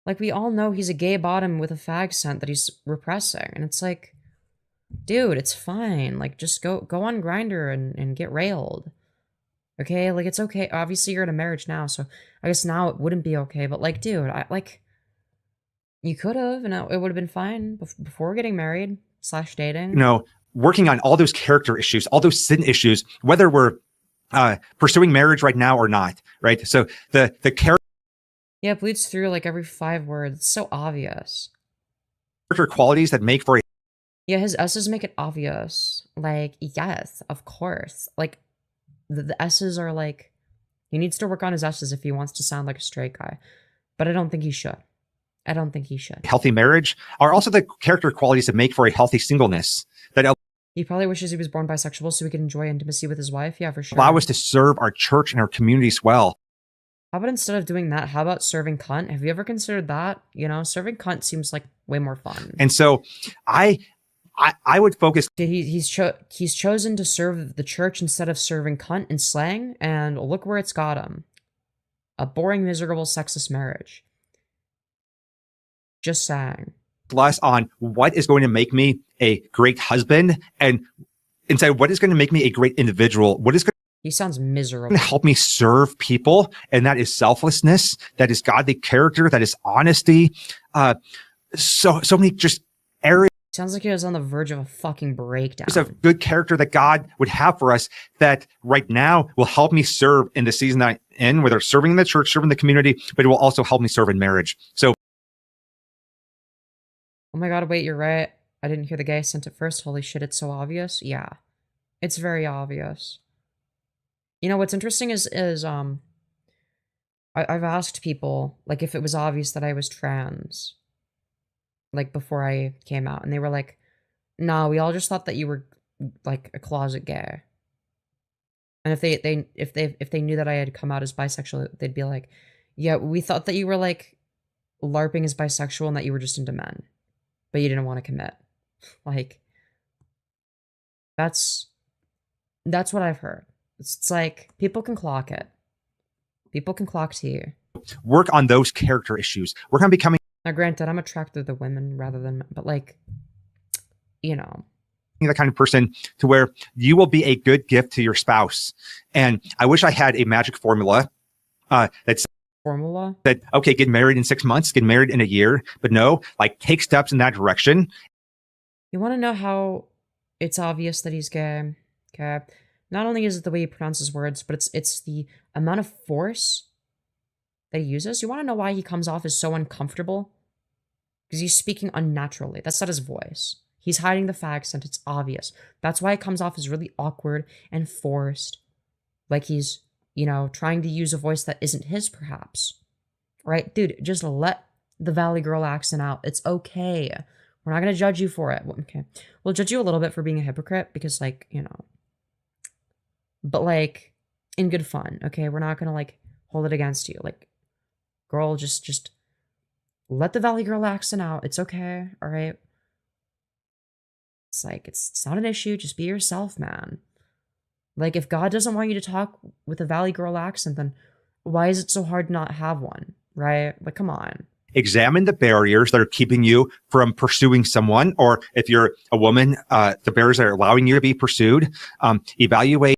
Like, we all know he's a gay bottom with a fag scent that he's repressing. And it's like, dude, it's fine. Like, just go on Grindr and get railed. Okay? Like, it's okay. Obviously, you're in a marriage now, so I guess now it wouldn't be okay. But, like, dude, you could have, and it would have been fine before getting married / dating. Working on all those character issues, all those sin issues, whether we're pursuing marriage right now or not, right? So the character. Yeah, it bleeds through like every 5 words. It's so obvious. Character qualities that make for a Yeah, his S's make it obvious. Like, yes, of course. Like, the S's are like, he needs to work on his S's if he wants to sound like a straight guy. But I don't think he should. I don't think he should. Healthy marriage are also the character qualities that make for a healthy singleness that He probably wishes he was born bisexual so he could enjoy intimacy with his wife. Yeah, for sure. allow us to serve our church and our communities well. How about instead of doing that, how about serving cunt? Have you ever considered that? You know, serving cunt seems like way more fun. And so I would focus. He's chosen to serve the church instead of serving cunt and slang, and look where it's got him. A boring, miserable, sexist marriage. Just saying. Less on what is going to make me a great husband and instead what is going to make me a great individual. What is going He sounds miserable. to help me serve people, and that is selflessness, that is godly character, that is honesty. So many just areas Sounds like he was on the verge of a fucking breakdown. of good character that God would have for us that right now will help me serve in the season that I'm in, whether serving in the church, serving the community, but it will also help me serve in marriage. So Oh my god, wait, you're right. I didn't hear the guy sent it first. Holy shit, it's so obvious. Yeah. It's very obvious. You know, what's interesting is I've asked people, like, if it was obvious that I was trans, like, before I came out, and they were like, no, we all just thought that you were, like, a closet gay. And if they knew that I had come out as bisexual, they'd be like, yeah, we thought that you were, like, LARPing as bisexual and that you were just into men, but you didn't want to commit. Like, that's what I've heard. It's like, people can clock it. People can clock to you. work on those character issues. Work on becoming Now, granted, I'm attracted to women rather than men, but, like, you know. the kind of person to where you will be a good gift to your spouse. And I wish I had a magic formula that's Formula? that, okay, get married in 6 months, get married in a year, but no, like take steps in that direction. You want to know how it's obvious that he's gay? Okay. Not only is it the way he pronounces words, but it's the amount of force that he uses. You want to know why he comes off as so uncomfortable? Because he's speaking unnaturally. That's not his voice. He's hiding the fag accent. It's obvious. That's why it comes off as really awkward and forced. Like he's, you know, trying to use a voice that isn't his, perhaps. Right? Dude, just let the Valley Girl accent out. It's okay. We're not going to judge you for it. Okay. We'll judge you a little bit for being a hypocrite because, like, you know. But, like, in good fun, okay? We're not going to, like, hold it against you. Like, girl, just let the Valley Girl accent out. It's okay, all right? It's like, it's not an issue. Just be yourself, man. Like, if God doesn't want you to talk with a Valley Girl accent, then why is it so hard to not have one, right? Like, come on. Examine the barriers that are keeping you from pursuing someone, or if you're a woman, the barriers that are allowing you to be pursued. Evaluate.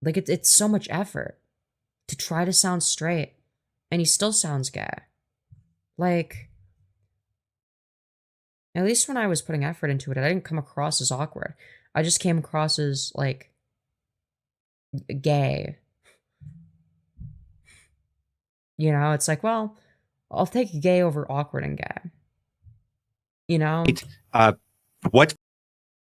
Like, it's so much effort to try to sound straight, and he still sounds gay. Like, at least when I was putting effort into it, I didn't come across as awkward. I just came across as, like, gay. You know, it's like, well, I'll take gay over awkward and gay. You know? What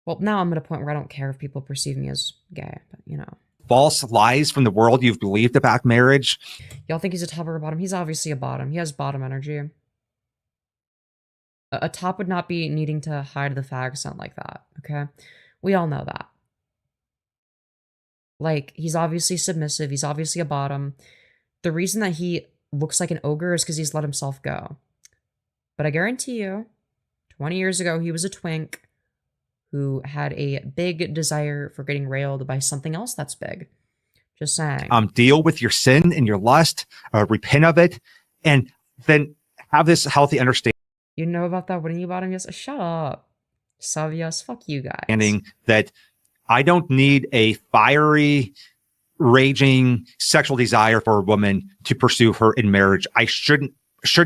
Well, now I'm at a point where I don't care if people perceive me as gay, but, you know. false lies from the world you've believed about marriage? Y'all think he's a top or a bottom? He's obviously a bottom. He has bottom energy. A top would not be needing to hide the fag accent like that, okay? We all know that. Like, he's obviously submissive. He's obviously a bottom. The reason that he looks like an ogre is because he's let himself go. But I guarantee you, 20 years ago, he was a twink who had a big desire for getting railed by something else that's big. Just saying. Deal with your sin and your lust, repent of it, and then have this healthy understanding You know about that? Wouldn't you bottom? Yes. Shut up. Savias, fuck you guys. that I don't need a fiery, raging sexual desire for a woman to pursue her in marriage. I shouldn't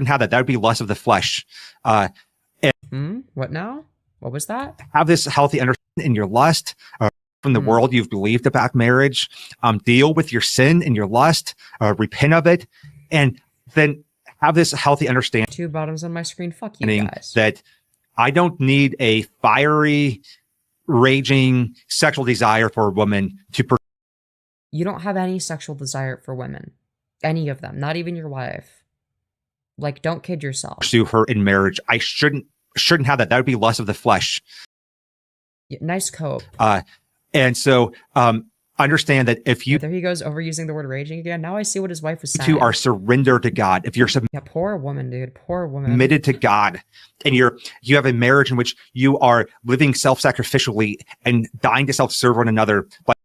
have that. That would be lust of the flesh. What now? What was that? Have this healthy understanding in your lust from the world you've believed about marriage. Deal with your sin and your lust, repent of it, and then have this healthy understanding Two bottoms on my screen. Fuck you guys. that I don't need a fiery, raging sexual desire for a woman to You don't have any sexual desire for women. Any of them. Not even your wife. Like, don't kid yourself. pursue her in marriage. I shouldn't have that. That would be lust of the flesh. Yeah, nice cope. And so, understand that if you There he goes, overusing the word raging again. Now I see what his wife was saying. two are surrendered to God, if you're Yeah, poor woman, dude. Poor woman. submitted to God, and you have a marriage in which you are living self-sacrificially and dying to self-serve one another. But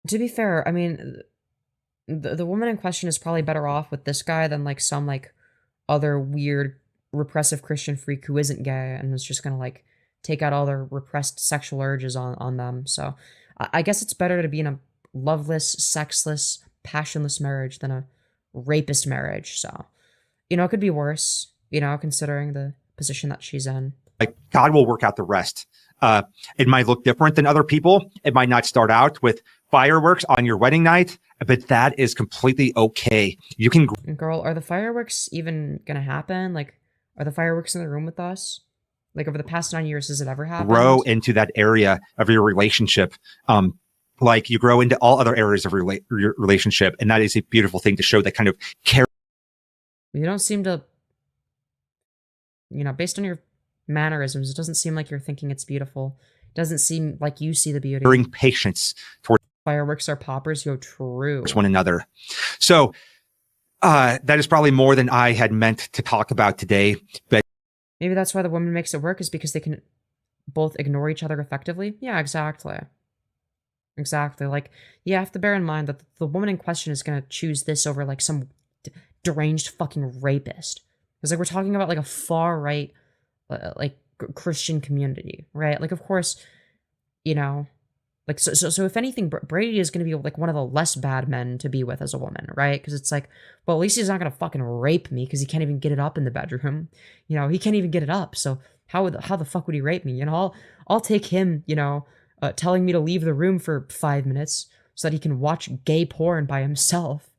To be fair, I mean, the woman in question is probably better off with this guy than like some like other weird repressive Christian freak who isn't gay and is just gonna like take out all their repressed sexual urges on them. So I guess it's better to be in a loveless, sexless, passionless marriage than a rapist marriage. So, you know, it could be worse, you know, considering the position that she's in. like, God will work out the rest. It might look different than other people. It might not start out with fireworks on your wedding night, but that is completely okay. You can Girl, are the fireworks even gonna happen? Like, are the fireworks in the room with us? Like, over the past 9 years, has it ever happened? grow into that area of your relationship. Like you grow into all other areas of your relationship. And that is a beautiful thing to show that kind of care. You don't seem to, you know, based on your mannerisms, it doesn't seem like you're thinking it's beautiful. It doesn't seem like you see the beauty. Bring patience towards Fireworks are poppers, yo, true. one another. So, that is probably more than I had meant to talk about today, but Maybe that's why the woman makes it work, is because they can both ignore each other effectively. Yeah, exactly. Exactly. Like, you have to bear in mind that the woman in question is going to choose this over like some deranged fucking rapist. Because like we're talking about like a far right, like Christian community, right? Like, of course, you know, like so if anything, Brady is going to be like one of the less bad men to be with as a woman, right? Because it's like, well, at least he's not going to fucking rape me because he can't even get it up in the bedroom. You know, he can't even get it up. So how the fuck would he rape me? You know, I'll take him, you know, telling me to leave the room for 5 minutes so that he can watch gay porn by himself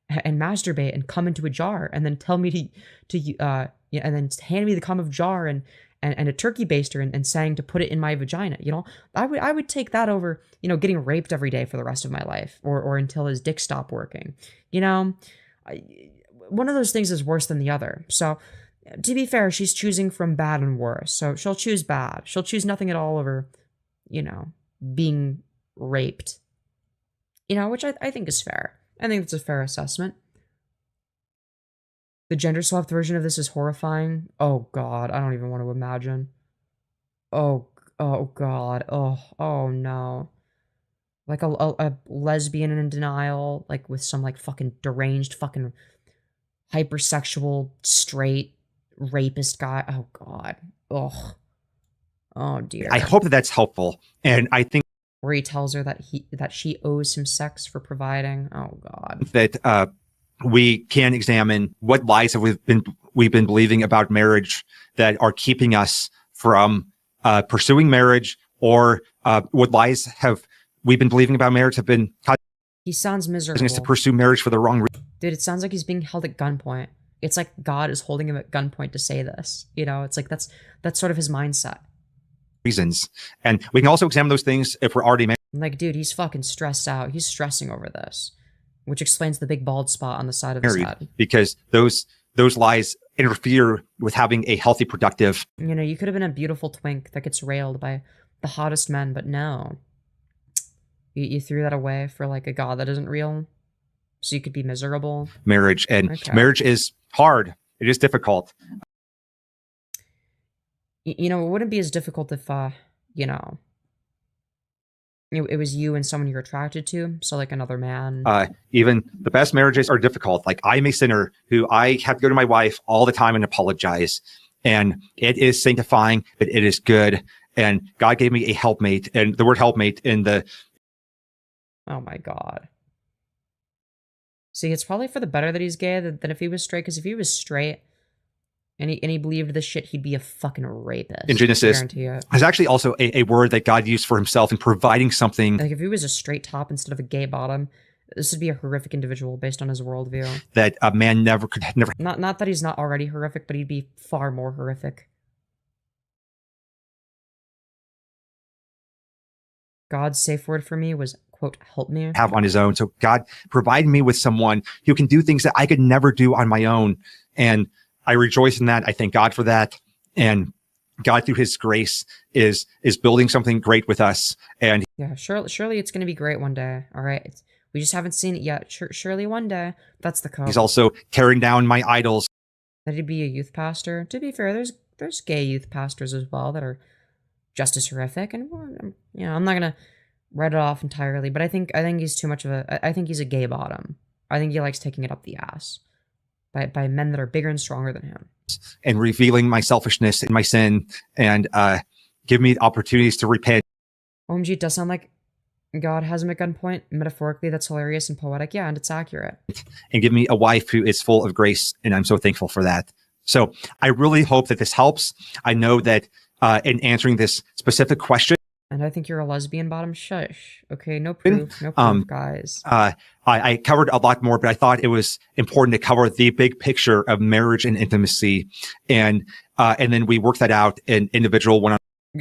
and masturbate and come into a jar and then tell me to yeah, and then hand me the cum of jar and a turkey baster and saying to put it in my vagina. You know, I would take that over, you know, getting raped every day for the rest of my life or until his dick stopped working. You know, one of those things is worse than the other. So to be fair, she's choosing from bad and worse. So she'll choose bad. She'll choose nothing at all over, you know, being raped. You know, which I think is fair. I think it's a fair assessment. The gender swapped version of this is horrifying. Oh God, I don't even want to imagine. Oh God. Oh no. Like a lesbian in denial, like with some like fucking deranged fucking hypersexual straight rapist guy. Oh God. Oh dear. I hope that that's helpful. And I think where he tells her that she owes him sex for providing. Oh God. that we can examine what lies have we've been believing about marriage that are keeping us from pursuing marriage, or what lies have we been believing about marriage have been he sounds miserable. causing us to pursue marriage for the wrong reason. Dude, it sounds like he's being held at gunpoint. It's like God is holding him at gunpoint to say this. You know, it's like that's sort of his mindset. Reasons. And we can also examine those things if we're already married. Like, dude, he's fucking stressed out. He's stressing over this, which explains the big bald spot on the side of his head. Because those lies interfere with having a healthy, productive. You know, you could have been a beautiful twink that gets railed by the hottest men, but no. You threw that away for like a God that isn't real, so you could be miserable. Marriage. And marriage is hard. It is difficult. You know, it wouldn't be as difficult if, you know, it was you and someone you're attracted to. So like another man. Even the best marriages are difficult. Like I'm a sinner who I have to go to my wife all the time and apologize. And it is sanctifying, but it is good. And God gave me a helpmate, and the word helpmate in the. Oh my God. See, it's probably for the better that he's gay than if he was straight. Because if he was straight and he believed this shit, he'd be a fucking rapist. In Genesis, there's actually also a word that God used for himself in providing something. Like if he was a straight top instead of a gay bottom, this would be a horrific individual based on his worldview. That a man never could. Not that he's not already horrific, but he'd be far more horrific. God's safe word for me was, quote, help me. Have on his own. So God provided me with someone who can do things that I could never do on my own. And I rejoice in that. I thank God for that. And God, through his grace, is building something great with us. And yeah, surely it's going to be great one day. All right. We just haven't seen it yet. Surely one day. That's the code. he's also tearing down my idols. That he'd be a youth pastor. To be fair, there's gay youth pastors as well that are just as horrific. And, you know, I'm not going to write it off entirely, but I think he's too much of I think he's a gay bottom. I think he likes taking it up the ass by men that are bigger and stronger than him. And revealing my selfishness and my sin, and give me opportunities to repent. OMG, it does sound like God has him at gunpoint. Metaphorically, that's hilarious and poetic. Yeah, and it's accurate. And give me a wife who is full of grace, and I'm so thankful for that. So I really hope that this helps. I know that in answering this specific question, and I think you're a lesbian bottom. Shush. Okay, no proof, guys. I covered a lot more, but I thought it was important to cover the big picture of marriage and intimacy, and then we work that out in individual one.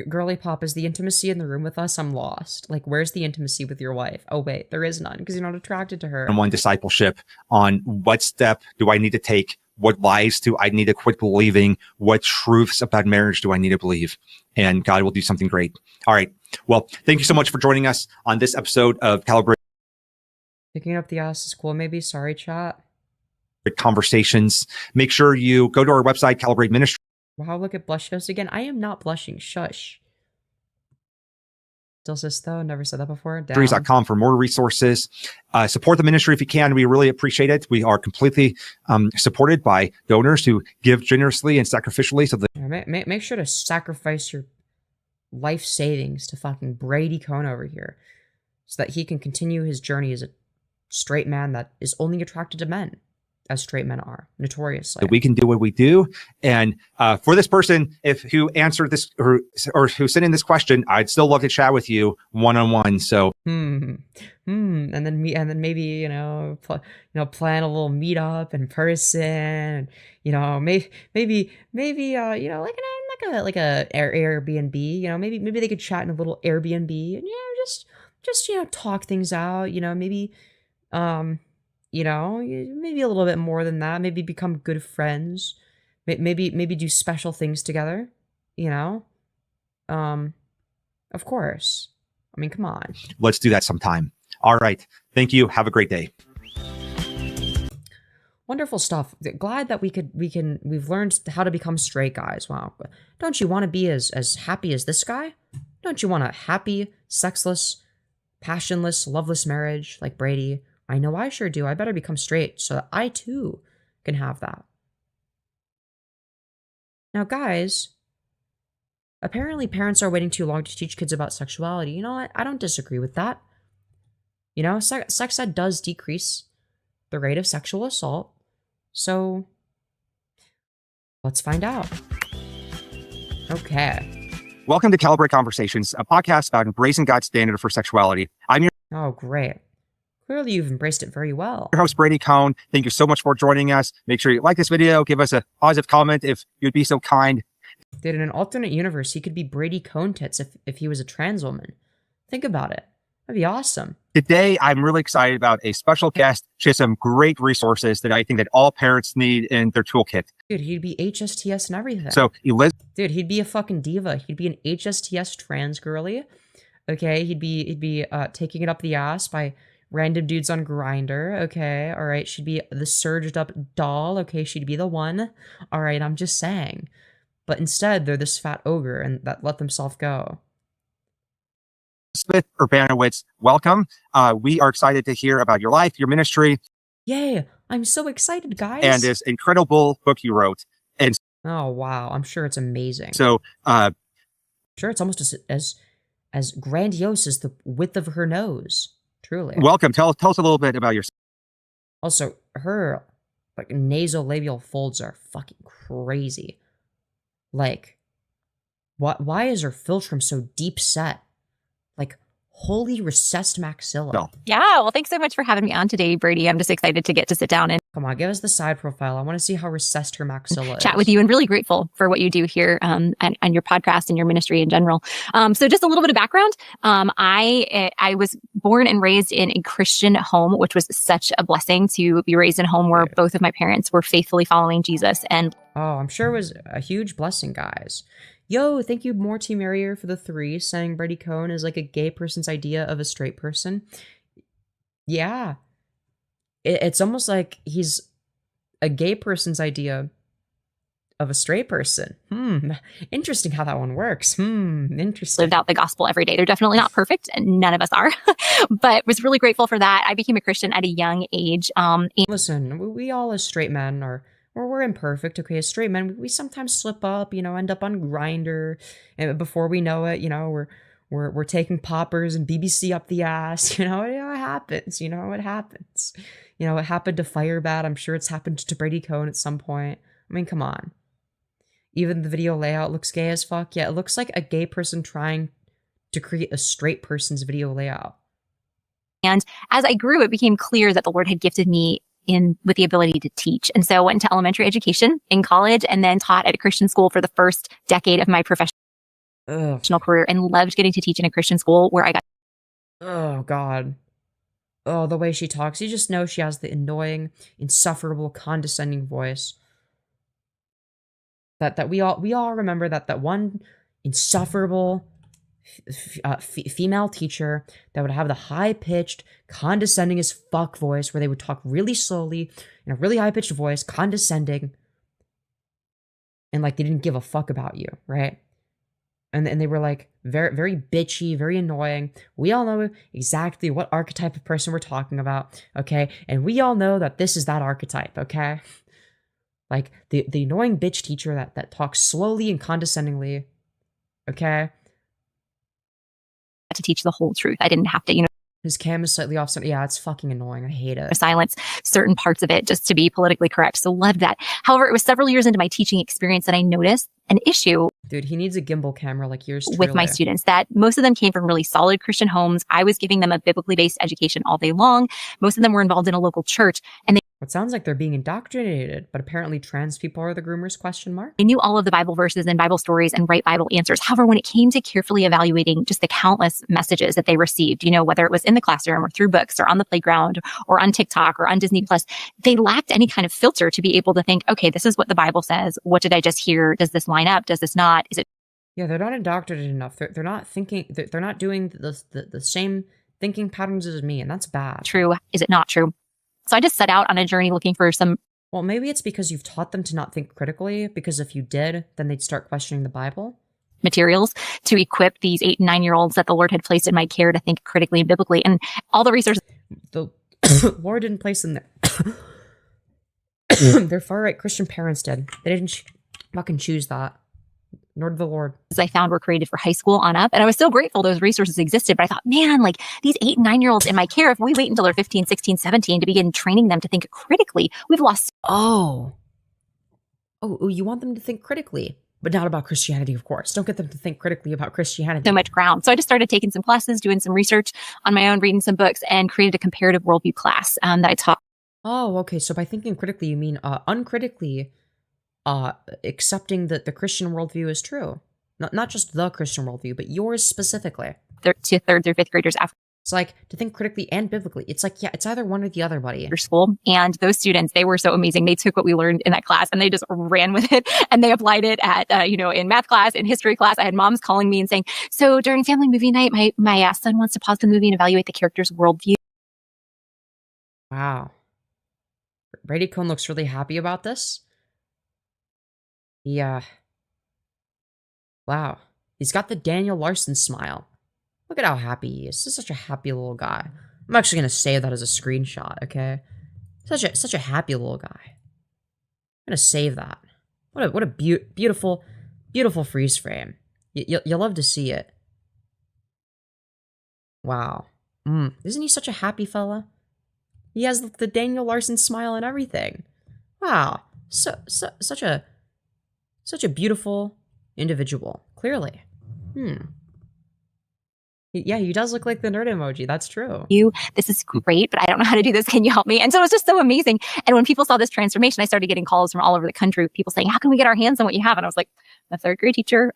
Girly pop, is the intimacy in the room with us? I'm lost. Like, where's the intimacy with your wife? Oh wait, there is none because you're not attracted to her. And one discipleship on what step do I need to take? What lies do I need to quit believing? What truths about marriage do I need to believe? And God will do something great. All right. Well, thank you so much for joining us on this episode of Calibrate Picking up the ass is cool, maybe. Sorry, chat. Conversations. Make sure you go to our website, Calibrate Ministry. Wow, look at blush face again. I am not blushing. Shush. Still sis though. Never said that before. Ministries.com for more resources. Support the ministry if you can. We really appreciate it. We are completely supported by donors who give generously and sacrificially. So make sure to sacrifice your life savings to fucking Brady Cohn over here, so that he can continue his journey as a straight man that is only attracted to men, as straight men are notoriously. We can do what we do. And for this person, who answered this or who sent in this question, I'd still love to chat with you one-on-one. So and then maybe plan a little meetup in person. Maybe like a Airbnb. Maybe they could chat in a little Airbnb and just talk things out. Maybe maybe a little bit more than that. Maybe become good friends. Maybe do special things together. Of course. I mean, come on. Let's do that sometime. All right. Thank you. Have a great day. Wonderful stuff. Glad that we've learned how to become straight guys. Wow. Don't you want to be as happy as this guy? Don't you want a happy, sexless, passionless, loveless marriage like Brady? I know I sure do. I better become straight so that I too can have that. Now, guys, apparently parents are waiting too long to teach kids about sexuality. You know what? I don't disagree with that. Sex ed does decrease the rate of sexual assault. So let's find out. Okay. Welcome to Calibrate Conversations, a podcast about embracing God's standard for sexuality. I'm your great. Clearly, you've embraced it very well. Your host, Brady Cohn. Thank you so much for joining us. Make sure you like this video. Give us a positive comment if you'd be so kind. Dude, in an alternate universe, he could be Brady Cohn tits if he was a trans woman. Think about it. That'd be awesome. Today, I'm really excited about a special guest. She has some great resources that I think that all parents need in their toolkit. Dude, he'd be HSTS and everything. So, dude, he'd be a fucking diva. He'd be an HSTS trans girly. Okay, he'd be taking it up the ass by random dudes on Grindr. Okay, all right. She'd be the surged up doll. Okay, she'd be the one. All right, I'm just saying. But instead, they're this fat ogre and that let themselves go. Smith Urbanowitz, welcome. We are excited to hear about your life, your ministry. Yay! I'm so excited, guys. And this incredible book you wrote. And oh wow, I'm sure it's amazing. So, sure, it's almost as grandiose as the width of her nose. Truly. Welcome. Tell us a little bit about yourself. Also, her nasolabial folds are fucking crazy. Like, why is her philtrum so deep set? Like, holy recessed maxilla. No. Yeah, well, thanks so much for having me on today, Brady. I'm just excited to get to sit down and Come on, give us the side profile. I want to see how recessed her maxilla chat is. with you, and really grateful for what you do here and your podcast and your ministry in general. So just a little bit of background. I was born and raised in a Christian home, which was such a blessing to be raised in a home where both of my parents were faithfully following Jesus. And Oh, I'm sure it was a huge blessing, guys. Yo, thank you, More Team Merrier, for the 3, saying Brady Cohn is like a gay person's idea of a straight person. Yeah. It's almost like he's a gay person's idea of a straight person. Interesting how that one works. Interesting. lived out the gospel every day. They're definitely not perfect, and none of us are, but was really grateful for that. I became a Christian at a young age. Listen, we all as straight men we're imperfect, okay? As straight men, we sometimes slip up, end up on Grindr, and before we know it, we're taking poppers and BBC up the ass. It happens. It happens. It happened to Firebat. I'm sure it's happened to Brady Cohn at some point. I mean, come on. Even the video layout looks gay as fuck. Yeah, it looks like a gay person trying to create a straight person's video layout. And as I grew, it became clear that the Lord had gifted me with the ability to teach. And so I went into elementary education in college and then taught at a Christian school for the first decade of my professional career, and loved getting to teach in a Christian school where I got. Oh, God. Oh, the way she talks. You just know she has the annoying, insufferable, condescending voice. That we all remember that one insufferable female teacher that would have the high-pitched, condescending as fuck voice where they would talk really slowly in a really high-pitched voice, condescending, and like they didn't give a fuck about you, right? And they were like very, very bitchy, very annoying. We all know exactly what archetype of person we're talking about, okay? And we all know that this is that archetype, okay? Like the annoying bitch teacher that talks slowly and condescendingly, okay? To teach the whole truth. I didn't have to, His cam is slightly off. Yeah, it's fucking annoying. I hate it. silence certain parts of it just to be politically correct. So loved that. However, it was several years into my teaching experience that I noticed an issue. Dude, he needs a gimbal camera like yours truly. With my students, that most of them came from really solid Christian homes. I was giving them a biblically based education all day long. Most of them were involved in a local church, and It sounds like they're being indoctrinated, but apparently trans people are the groomers, ? they knew all of the Bible verses and Bible stories and right Bible answers. However, when it came to carefully evaluating just the countless messages that they received, whether it was in the classroom or through books or on the playground or on TikTok or on Disney Plus, they lacked any kind of filter to be able to think, okay, this is what the Bible says. What did I just hear? Does this line up? Does this not? Is it? Yeah, they're not indoctrinated enough. They're not thinking. They're not doing the same thinking patterns as me, and that's bad. True? Is it not true? So I just set out on a journey looking for some. Well, maybe it's because you've taught them to not think critically, because if you did, then they'd start questioning the Bible. Materials to equip these 8 and 9-year-olds that the Lord had placed in my care to think critically and biblically. And all the research. The Lord didn't place them there. Their far-right Christian parents did. They didn't fucking choose that. Nor did the Lord. I found were created for high school on up. And I was so grateful those resources existed. But I thought, man, like these 8 and 9-year-olds in my care, if we wait until they're 15, 16, 17 to begin training them to think critically, we've lost. Oh, you want them to think critically, but not about Christianity, of course. Don't get them to think critically about Christianity. So much ground. So I just started taking some classes, doing some research on my own, reading some books, and created a comparative worldview class that I taught. Oh, okay. So by thinking critically, you mean uncritically accepting that the Christian worldview is true. Not just the Christian worldview, but yours specifically. To 3rd through 5th graders after It's like to think critically and biblically. It's like, yeah, it's either one or the other, buddy. school. And those students, they were so amazing. They took what we learned in that class and they just ran with it. And they applied it at, in math class, in history class. I had moms calling me and saying, so during family movie night, my son wants to pause the movie and evaluate the character's worldview. Wow. Brady Cohn looks really happy about this. Yeah. Wow. He's got the Daniel Larson smile. Look at how happy he is. This is such a happy little guy. I'm actually going to save that as a screenshot, okay? Such a happy little guy. I'm going to save that. What a beautiful freeze frame. You'll love to see it. Wow. Isn't he such a happy fella? He has the Daniel Larson smile and everything. Wow. Such a beautiful individual, clearly. Yeah, he does look like the nerd emoji. That's true. This is great, but I don't know how to do this. Can you help me? And so it was just so amazing. And when people saw this transformation, I started getting calls from all over the country, people saying, how can we get our hands on what you have? And I was like, I'm a third grade teacher.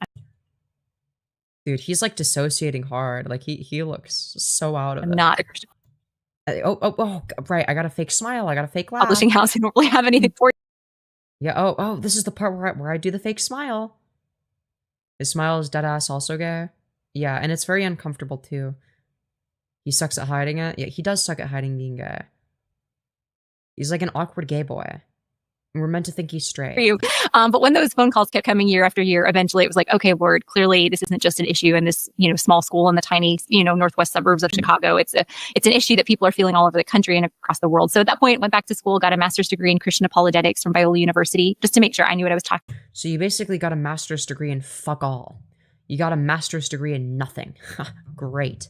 Dude, he's like dissociating hard. Like he looks so out of I'm it. not a Christian Right. I got a fake smile. I got a fake laugh. publishing house. I don't really have anything for you. Yeah. This is the part where I do the fake smile. His smile is dead ass also gay. Yeah, and it's very uncomfortable too. He sucks at hiding it. Yeah, he does suck at hiding being gay. He's like an awkward gay boy. And we're meant to think he's straight. For you. But when those phone calls kept coming year after year, eventually it was like, okay, Lord, clearly this isn't just an issue in this, small school in the tiny, northwest suburbs of Chicago. It's an issue that people are feeling all over the country and across the world. So at that point, went back to school, got a master's degree in Christian apologetics from Biola University, just to make sure I knew what I was talking. So you basically got a master's degree in fuck all. You got a master's degree in nothing. Great.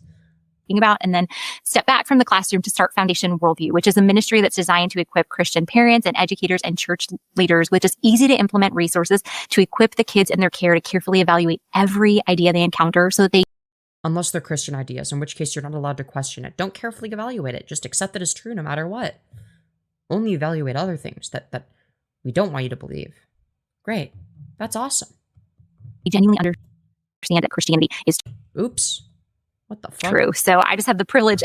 About, and then step back from the classroom to start Foundation Worldview, which is a ministry that's designed to equip Christian parents and educators and church leaders with just easy to implement resources to equip the kids in their care to carefully evaluate every idea they encounter so that they, unless they're Christian ideas, in which case you're not allowed to question it. Don't carefully evaluate it. Just accept it as true no matter what. Only evaluate other things that we don't want you to believe. Great. That's awesome. genuinely understand that Christianity is Oops. What the fuck? true. So I just have the privilege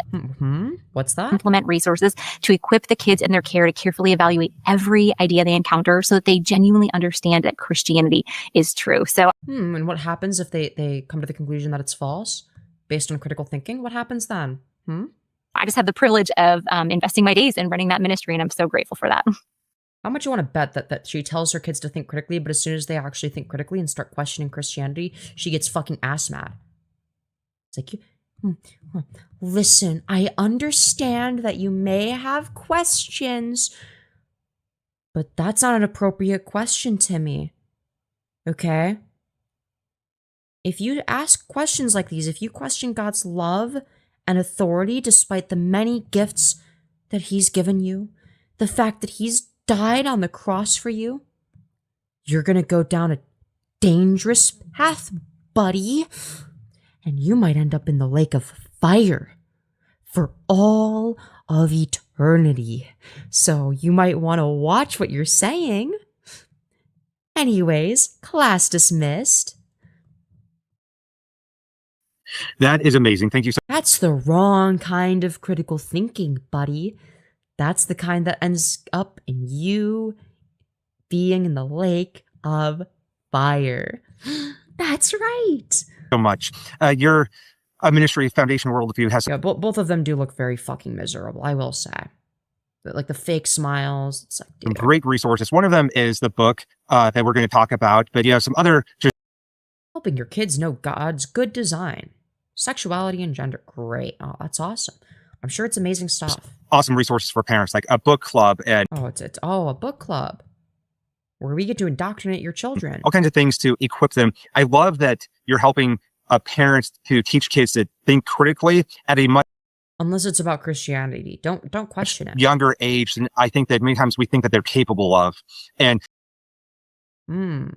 What's that? implement resources to equip the kids in their care to carefully evaluate every idea they encounter so that they genuinely understand that Christianity is true. So And what happens if they come to the conclusion that it's false based on critical thinking? What happens then? I just have the privilege of investing my days in running that ministry, and I'm so grateful for that. How much you want to bet that she tells her kids to think critically, but as soon as they actually think critically and start questioning Christianity, she gets fucking ass mad. It's like, listen, I understand that you may have questions, but that's not an appropriate question, Timmy. Okay? If you ask questions like these, if you question God's love and authority despite the many gifts that he's given you, the fact that he's died on the cross for you, you're gonna go down a dangerous path, buddy. And you might end up in the lake of fire for all of eternity. So you might want to watch what you're saying. Anyways, class dismissed. That is amazing. Thank you so much. That's the wrong kind of critical thinking, buddy. That's the kind that ends up in you being in the lake of fire. That's right. So much. Your ministry, Foundation Worldview, has both of them do look very fucking miserable, I will say. Like the fake smiles. It's like, some great resources. One of them is the book that we're going to talk about, but some other just helping your kids know God's good design, sexuality and gender. Great. Oh, that's awesome. I'm sure it's amazing stuff. Awesome resources for parents, like a book club and it's a book club where we get to indoctrinate your children. all kinds of things to equip them. I love that you're helping parents to teach kids to think critically at a much unless it's about Christianity. Don't question it. younger age than I think that many times we think that they're capable of. And maybe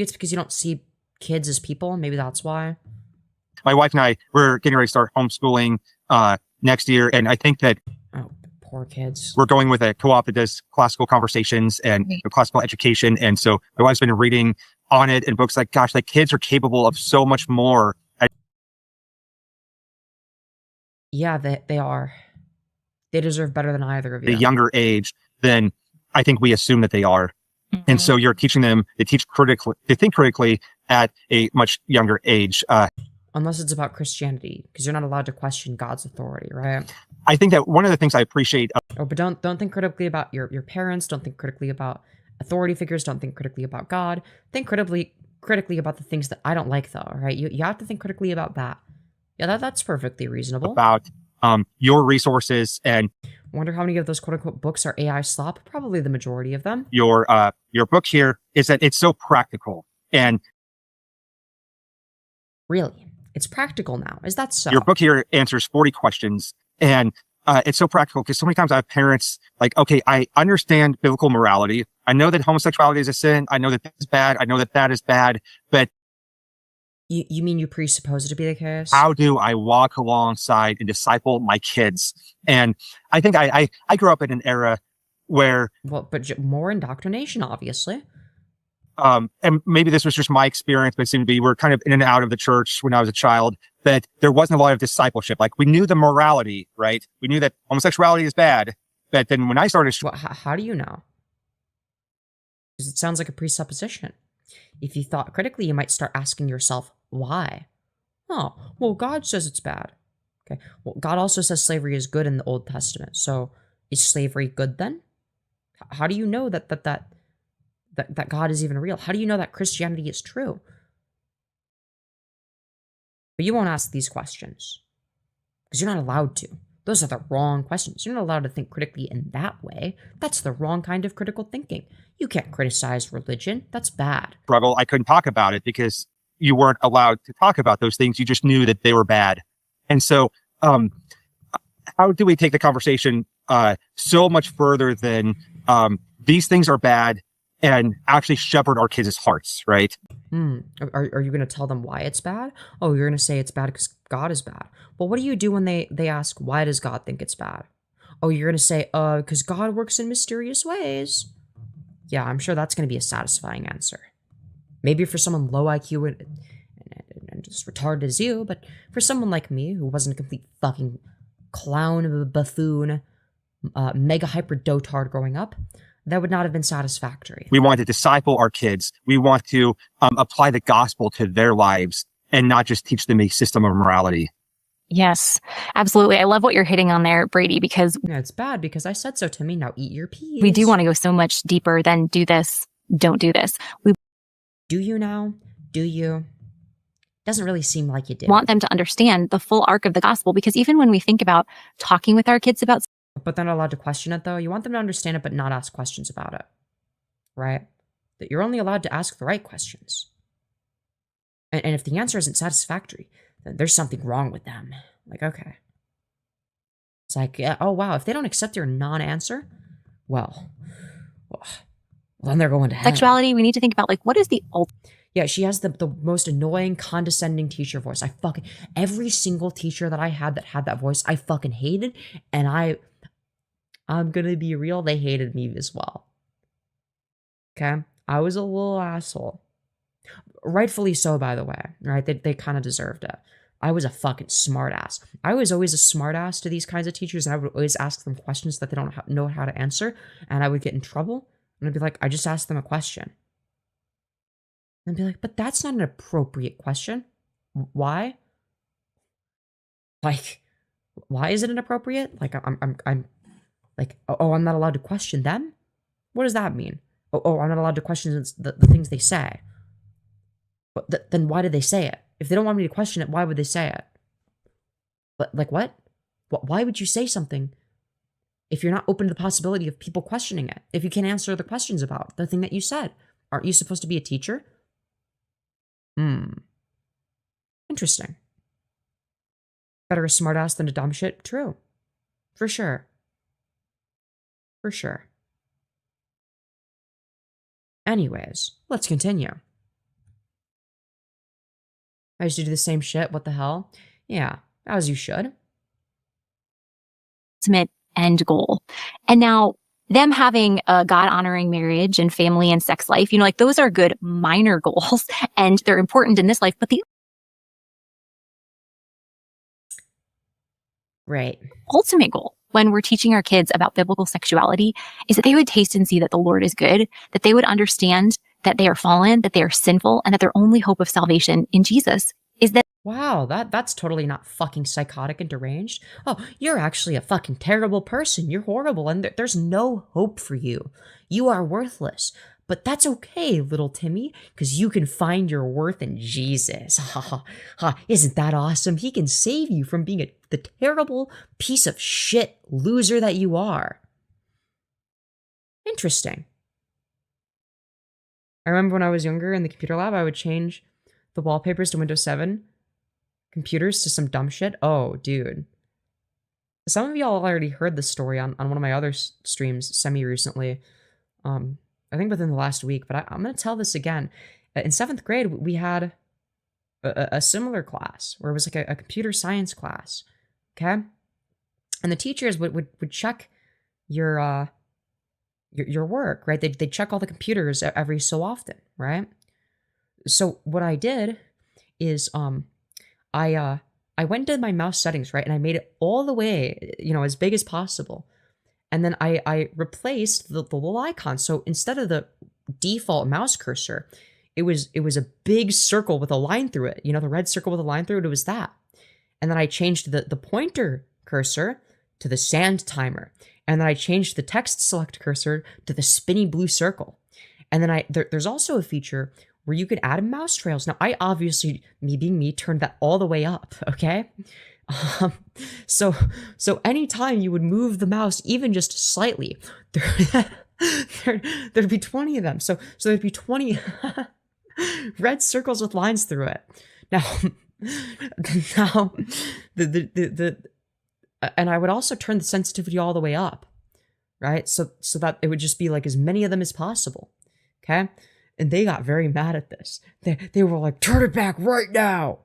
it's because you don't see kids as people. Maybe that's why. my wife and I, we're getting ready to start homeschooling next year. And I think that poor kids. We're going with a co-op that does classical conversations and classical education. And so my wife's been reading on it and books like, gosh, like kids are capable of so much more. Yeah, they are. They deserve better than either of you. At a younger age than I think we assume that they are. Mm-hmm. And so you're teaching them to think critically at a much younger age. Unless it's about Christianity, because you're not allowed to question God's authority, right? I think that one of the things I appreciate. But don't think critically about your parents. Don't think critically about authority figures. Don't think critically about God. Think critically about the things that I don't like, though. Right? You have to think critically about that. Yeah, that's perfectly reasonable. About your resources and. Wonder how many of those quote unquote books are AI slop? Probably the majority of them. Your book here is that it's so practical and. Really? It's practical now. Is that so? Your book here answers 40 questions. And it's so practical because so many times I have parents like, okay, I understand biblical morality. I know that homosexuality is a sin. I know that this is bad. I know that that is bad. But You mean you presuppose it to be the case? How do I walk alongside and disciple my kids? And I think I grew up in an era where, Well, but more indoctrination, obviously. and maybe this was just my experience, but it seemed to be, we're kind of in and out of the church when I was a child, that there wasn't a lot of discipleship. Like, we knew the morality, right? We knew that homosexuality is bad. But then when I started, Well, how do you know? Because it sounds like a presupposition. If you thought critically, you might start asking yourself, why? Oh, well, God says it's bad. Okay. Well, God also says slavery is good in the Old Testament. So is slavery good then? How do you know that God is even real? How do you know that Christianity is true? But you won't ask these questions because you're not allowed to. Those are the wrong questions. You're not allowed to think critically in that way. That's the wrong kind of critical thinking. You can't criticize religion. That's bad. struggle, I couldn't talk about it because you weren't allowed to talk about those things. You just knew that they were bad. And so, how do we take the conversation so much further than these things are bad and actually shepherd our kids' hearts, right? Are you going to tell them why it's bad? Oh, you're going to say it's bad because God is bad. Well, what do you do when they ask, why does God think it's bad? Oh, you're going to say, because God works in mysterious ways. Yeah, I'm sure that's going to be a satisfying answer. Maybe for someone low IQ and just retarded as you, but for someone like me who wasn't a complete fucking clown, buffoon, mega hyper dotard growing up, that would not have been satisfactory. We want to disciple our kids. We want to apply the gospel to their lives and not just teach them a system of morality. Yes, absolutely. I love what you're hitting on there, Brady, because No, it's bad because I said so, Timmy. Now eat your peas. we do want to go so much deeper than do this, don't do this. We Do you now? Do you? Doesn't really seem like you did. want them to understand the full arc of the gospel, because even when we think about talking with our kids about, But they're not allowed to question it, though. You want them to understand it, but not ask questions about it. Right? That you're only allowed to ask the right questions. And if the answer isn't satisfactory, then there's something wrong with them. Like, okay. It's like, yeah, oh, wow. If they don't accept your non-answer, well, then they're going to hell. sexuality, we need to think about, like, what is the Yeah, she has the most annoying, condescending teacher voice. Every single teacher that I had that voice, I fucking hated. And I'm gonna be real, they hated me as well. Okay? I was a little asshole. Rightfully so, by the way, right? They kind of deserved it. I was a fucking smartass. I was always a smartass to these kinds of teachers, and I would always ask them questions that they don't know how to answer, and I would get in trouble, and I'd be like, I just asked them a question. And I'd be like, but that's not an appropriate question. Why? Like, why is it inappropriate? Like, I'm like, oh, I'm not allowed to question them? What does that mean? Oh, I'm not allowed to question the things they say. But then why did they say it? If they don't want me to question it, why would they say it? But like what? Why would you say something if you're not open to the possibility of people questioning it? If you can't answer the questions about the thing that you said, aren't you supposed to be a teacher? Interesting. Better a smartass than a dumb shit? True. For sure. For sure. Anyways, let's continue. I used to do the same shit. What the hell? Yeah, as you should. ultimate end goal? And now, them having a God-honoring marriage and family and sex life, like, those are good minor goals, and they're important in this life, but the Right. ultimate goal when we're teaching our kids about biblical sexuality is that they would taste and see that the Lord is good, that they would understand that they are fallen, that they are sinful, and that their only hope of salvation in Jesus is that. Wow, that's totally not fucking psychotic and deranged. Oh, you're actually a fucking terrible person. You're horrible, and there's no hope for you. You are worthless. But that's okay, little Timmy, because you can find your worth in Jesus. Ha ha ha! Isn't that awesome? He can save you from being the terrible piece of shit loser that you are. Interesting. I remember when I was younger in the computer lab, I would change the wallpapers to Windows 7 computers to some dumb shit. Oh, dude. Some of y'all already heard this story on one of my other streams semi-recently. I think within the last week, but I'm going to tell this again. In 7th grade, we had a similar class where it was like a computer science class. Okay. And the teachers would check your work, right? They'd check all the computers every so often, right? So what I did is I went into my mouse settings, right? And I made it all the way, as big as possible. And then I replaced the little icon. So instead of the default mouse cursor, it was a big circle with a line through it. The red circle with a line through it, it was that. And then I changed the pointer cursor to the sand timer. And then I changed the text select cursor to the spinny blue circle. And then there's also a feature where you could add mouse trails. Now, I obviously, me being me, turned that all the way up, okay? So anytime you would move the mouse even just slightly, there'd be 20 of them. So there'd be 20 red circles with lines through it. Now and I would also turn the sensitivity all the way up, right? So that it would just be like as many of them as possible, okay? And they got very mad at this. They were like, turn it back right now.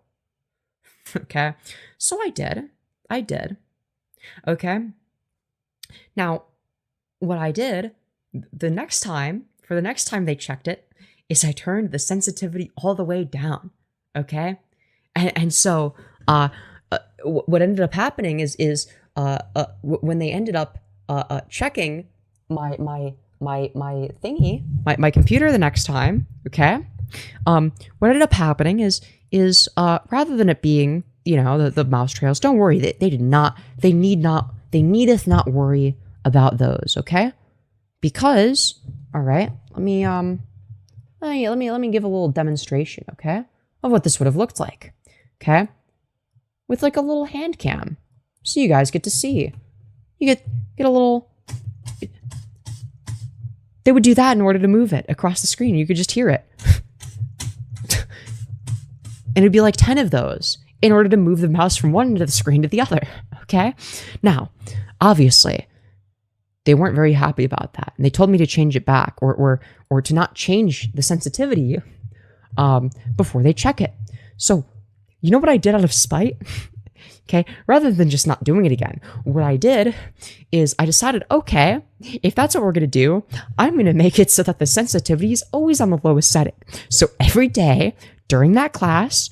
Okay. So I did. Okay. Now, what I did for the next time they checked it, is I turned the sensitivity all the way down. Okay. And so, what ended up happening is when they ended up checking my thingy, my computer the next time, okay? What ended up happening is rather than it being, the mouse trails, don't worry, they needeth not worry about those, okay? Because, all right, let me give a little demonstration, okay, of what this would have looked like, okay? With like a little hand cam, so you guys get to see. You get a little. They would do that in order to move it across the screen. You could just hear it. And it'd be like 10 of those in order to move the mouse from one end of the screen to the other. Okay? Now, obviously, they weren't very happy about that. And they told me to change it back or to not change the sensitivity before they check it. So, you know what I did out of spite? Okay, rather than just not doing it again, what I did is I decided, okay, if that's what we're going to do, I'm going to make it so that the sensitivity is always on the lowest setting. So every day during that class,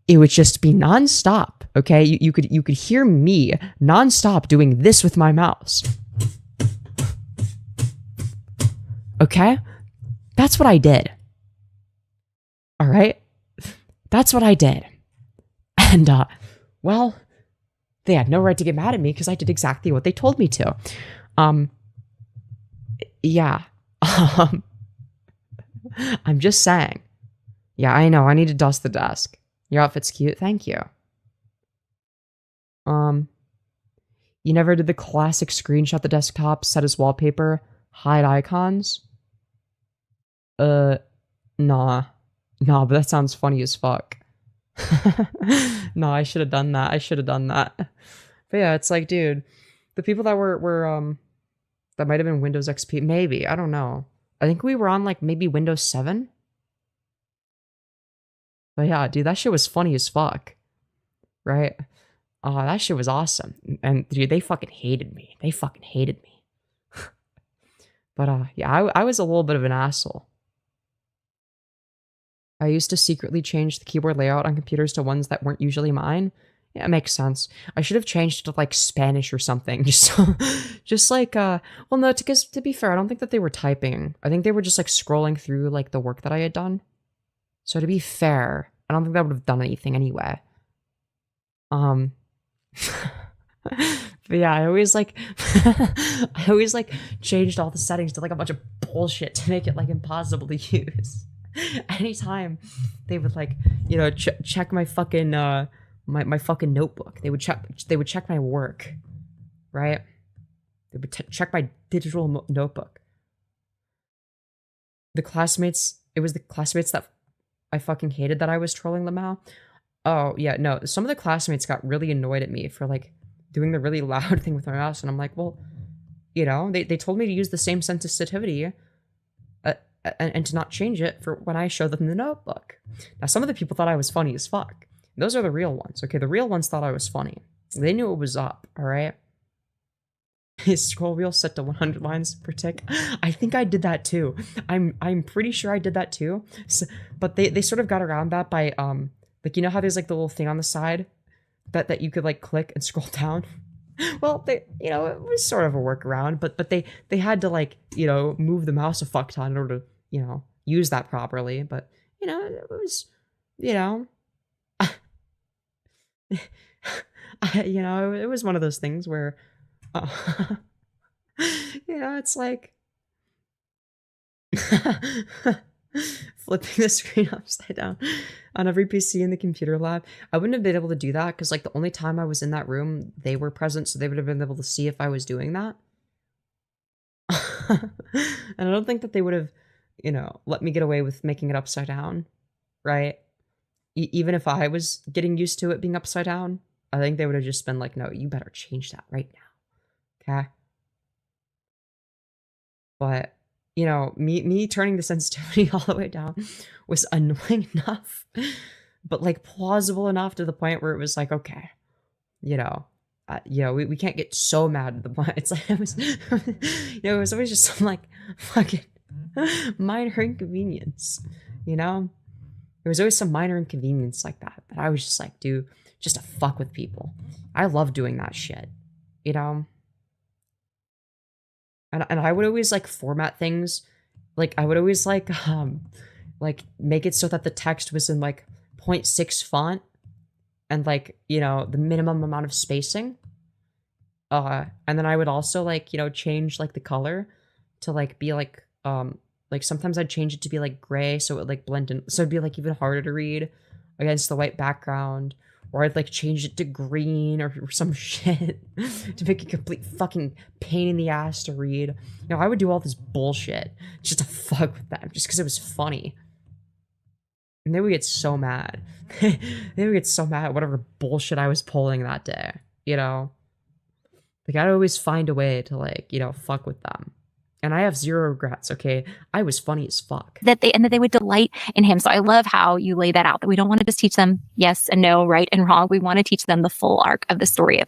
it would just be nonstop. Okay, you could hear me nonstop doing this with my mouse. Okay, that's what I did. All right, that's what I did. And well, they had no right to get mad at me because I did exactly what they told me to. Yeah. I'm just saying. Yeah, I know. I need to dust the desk. Your outfit's cute. Thank you. You never did the classic screenshot the desktop, set as wallpaper, hide icons? Nah, but that sounds funny as fuck. No, I should have done that. But yeah, it's like, dude, the people that were that might have been Windows XP, maybe, I don't know. I think we were on like maybe Windows 7. But yeah, dude, that shit was funny as fuck. Right? That shit was awesome. And dude, they fucking hated me. But yeah, I was a little bit of an asshole. I used to secretly change the keyboard layout on computers to ones that weren't usually mine. Yeah, it makes sense. I should have changed it to like Spanish or something. Just like, well, no, because to be fair, I don't think that they were typing. I think they were just like scrolling through like the work that I had done. So to be fair, I don't think that would have done anything anyway. But yeah, I always like changed all the settings to like a bunch of bullshit to make it like impossible to use. Anytime they would like, check my fucking my fucking notebook, they would check my work, right? They would check my digital notebook. It was the classmates that I fucking hated that I was trolling them out. Oh yeah, no, some of the classmates got really annoyed at me for like doing the really loud thing with my mouse, and I'm like, well, they told me to use the same sensitivity and to not change it for when I show them the notebook. Now, some of the people thought I was funny as fuck. Those are the real ones. Okay, the real ones thought I was funny. They knew it was up, all right? His scroll wheel set to 100 lines per tick. I think I did that too. I'm pretty sure I did that too. So, but they sort of got around that by like, you know how there's like the little thing on the side that you could like click and scroll down. Well, they, you know, it was sort of a workaround, but they had to like, you know, move the mouse a fuck ton in order to, you know, use that properly. But you know, it was, you know, you know, it was one of those things where, you know, it's like flipping the screen upside down on every PC in the computer lab. I wouldn't have been able to do that because, like, the only time I was in that room, they were present, so they would have been able to see if I was doing that. And I don't think that they would have, you know, let me get away with making it upside down, right? Even if I was getting used to it being upside down, I think they would have just been like, no, you better change that right now. Okay? But, you know, me turning the sensitivity all the way down was annoying enough, but like plausible enough to the point where it was like, okay, you know, we can't get so mad at the point. It's like, it was, you know, it was always just some like fucking minor inconvenience, you know? There was always some minor inconvenience like that. But I was just like, dude, just to fuck with people. I love doing that shit, you know? And I would always like format things. Like I would always like make it so that the text was in like 0.6 font and like, you know, the minimum amount of spacing. And then I would also like, you know, change like the color to like be like sometimes I'd change it to be like gray so it would like blend in, so it'd be like even harder to read against the white background. Or I'd like change it to green or some shit to make a complete fucking pain in the ass to read. You know, I would do all this bullshit just to fuck with them, just because it was funny. And they would get so mad. They would get so mad at whatever bullshit I was pulling that day, you know? Like, I'd always find a way to, like, you know, fuck with them. And I have zero regrets, okay? I was funny as fuck. That they would delight in him. So I love how you lay that out, that we don't want to just teach them yes and no, right and wrong. We want to teach them the full arc of the story.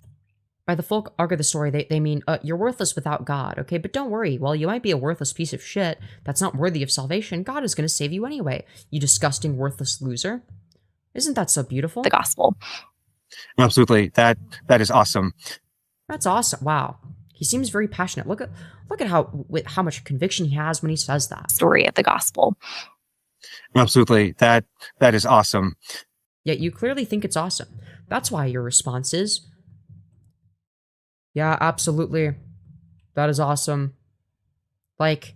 By the full arc of the story, they mean you're worthless without God, okay? But don't worry. While you might be a worthless piece of shit that's not worthy of salvation, God is going to save you anyway, you disgusting, worthless loser. Isn't that so beautiful? The gospel. Absolutely. That is awesome. That's awesome. Wow. He seems very passionate. Look at how much conviction he has when he says that. Story of the gospel. Absolutely. That is awesome. Yet you clearly think it's awesome. That's why your response is, yeah, absolutely. That is awesome. Like,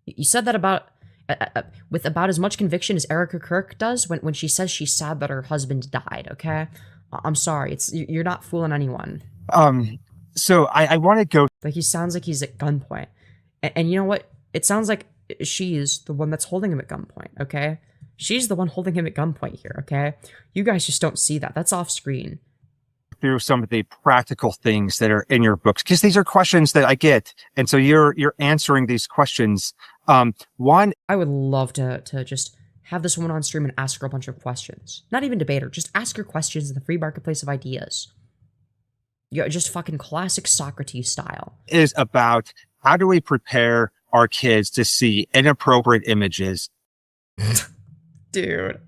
you said that about with about as much conviction as Erica Kirk does when she says she's sad that her husband died, okay? I'm sorry. You're not fooling anyone. So I want to go. Like, he sounds like he's at gunpoint. And you know what? It sounds like she's the one that's holding him at gunpoint, okay? She's the one holding him at gunpoint here, okay? You guys just don't see that. That's off screen. Through some of the practical things that are in your books, because these are questions that I get. And so you're answering these questions. One, I would love to just have this woman on stream and ask her a bunch of questions. Not even debate her. Just ask her questions in the free marketplace of ideas. Yeah, just fucking classic Socrates style. Is about how do we prepare our kids to see inappropriate images? Dude,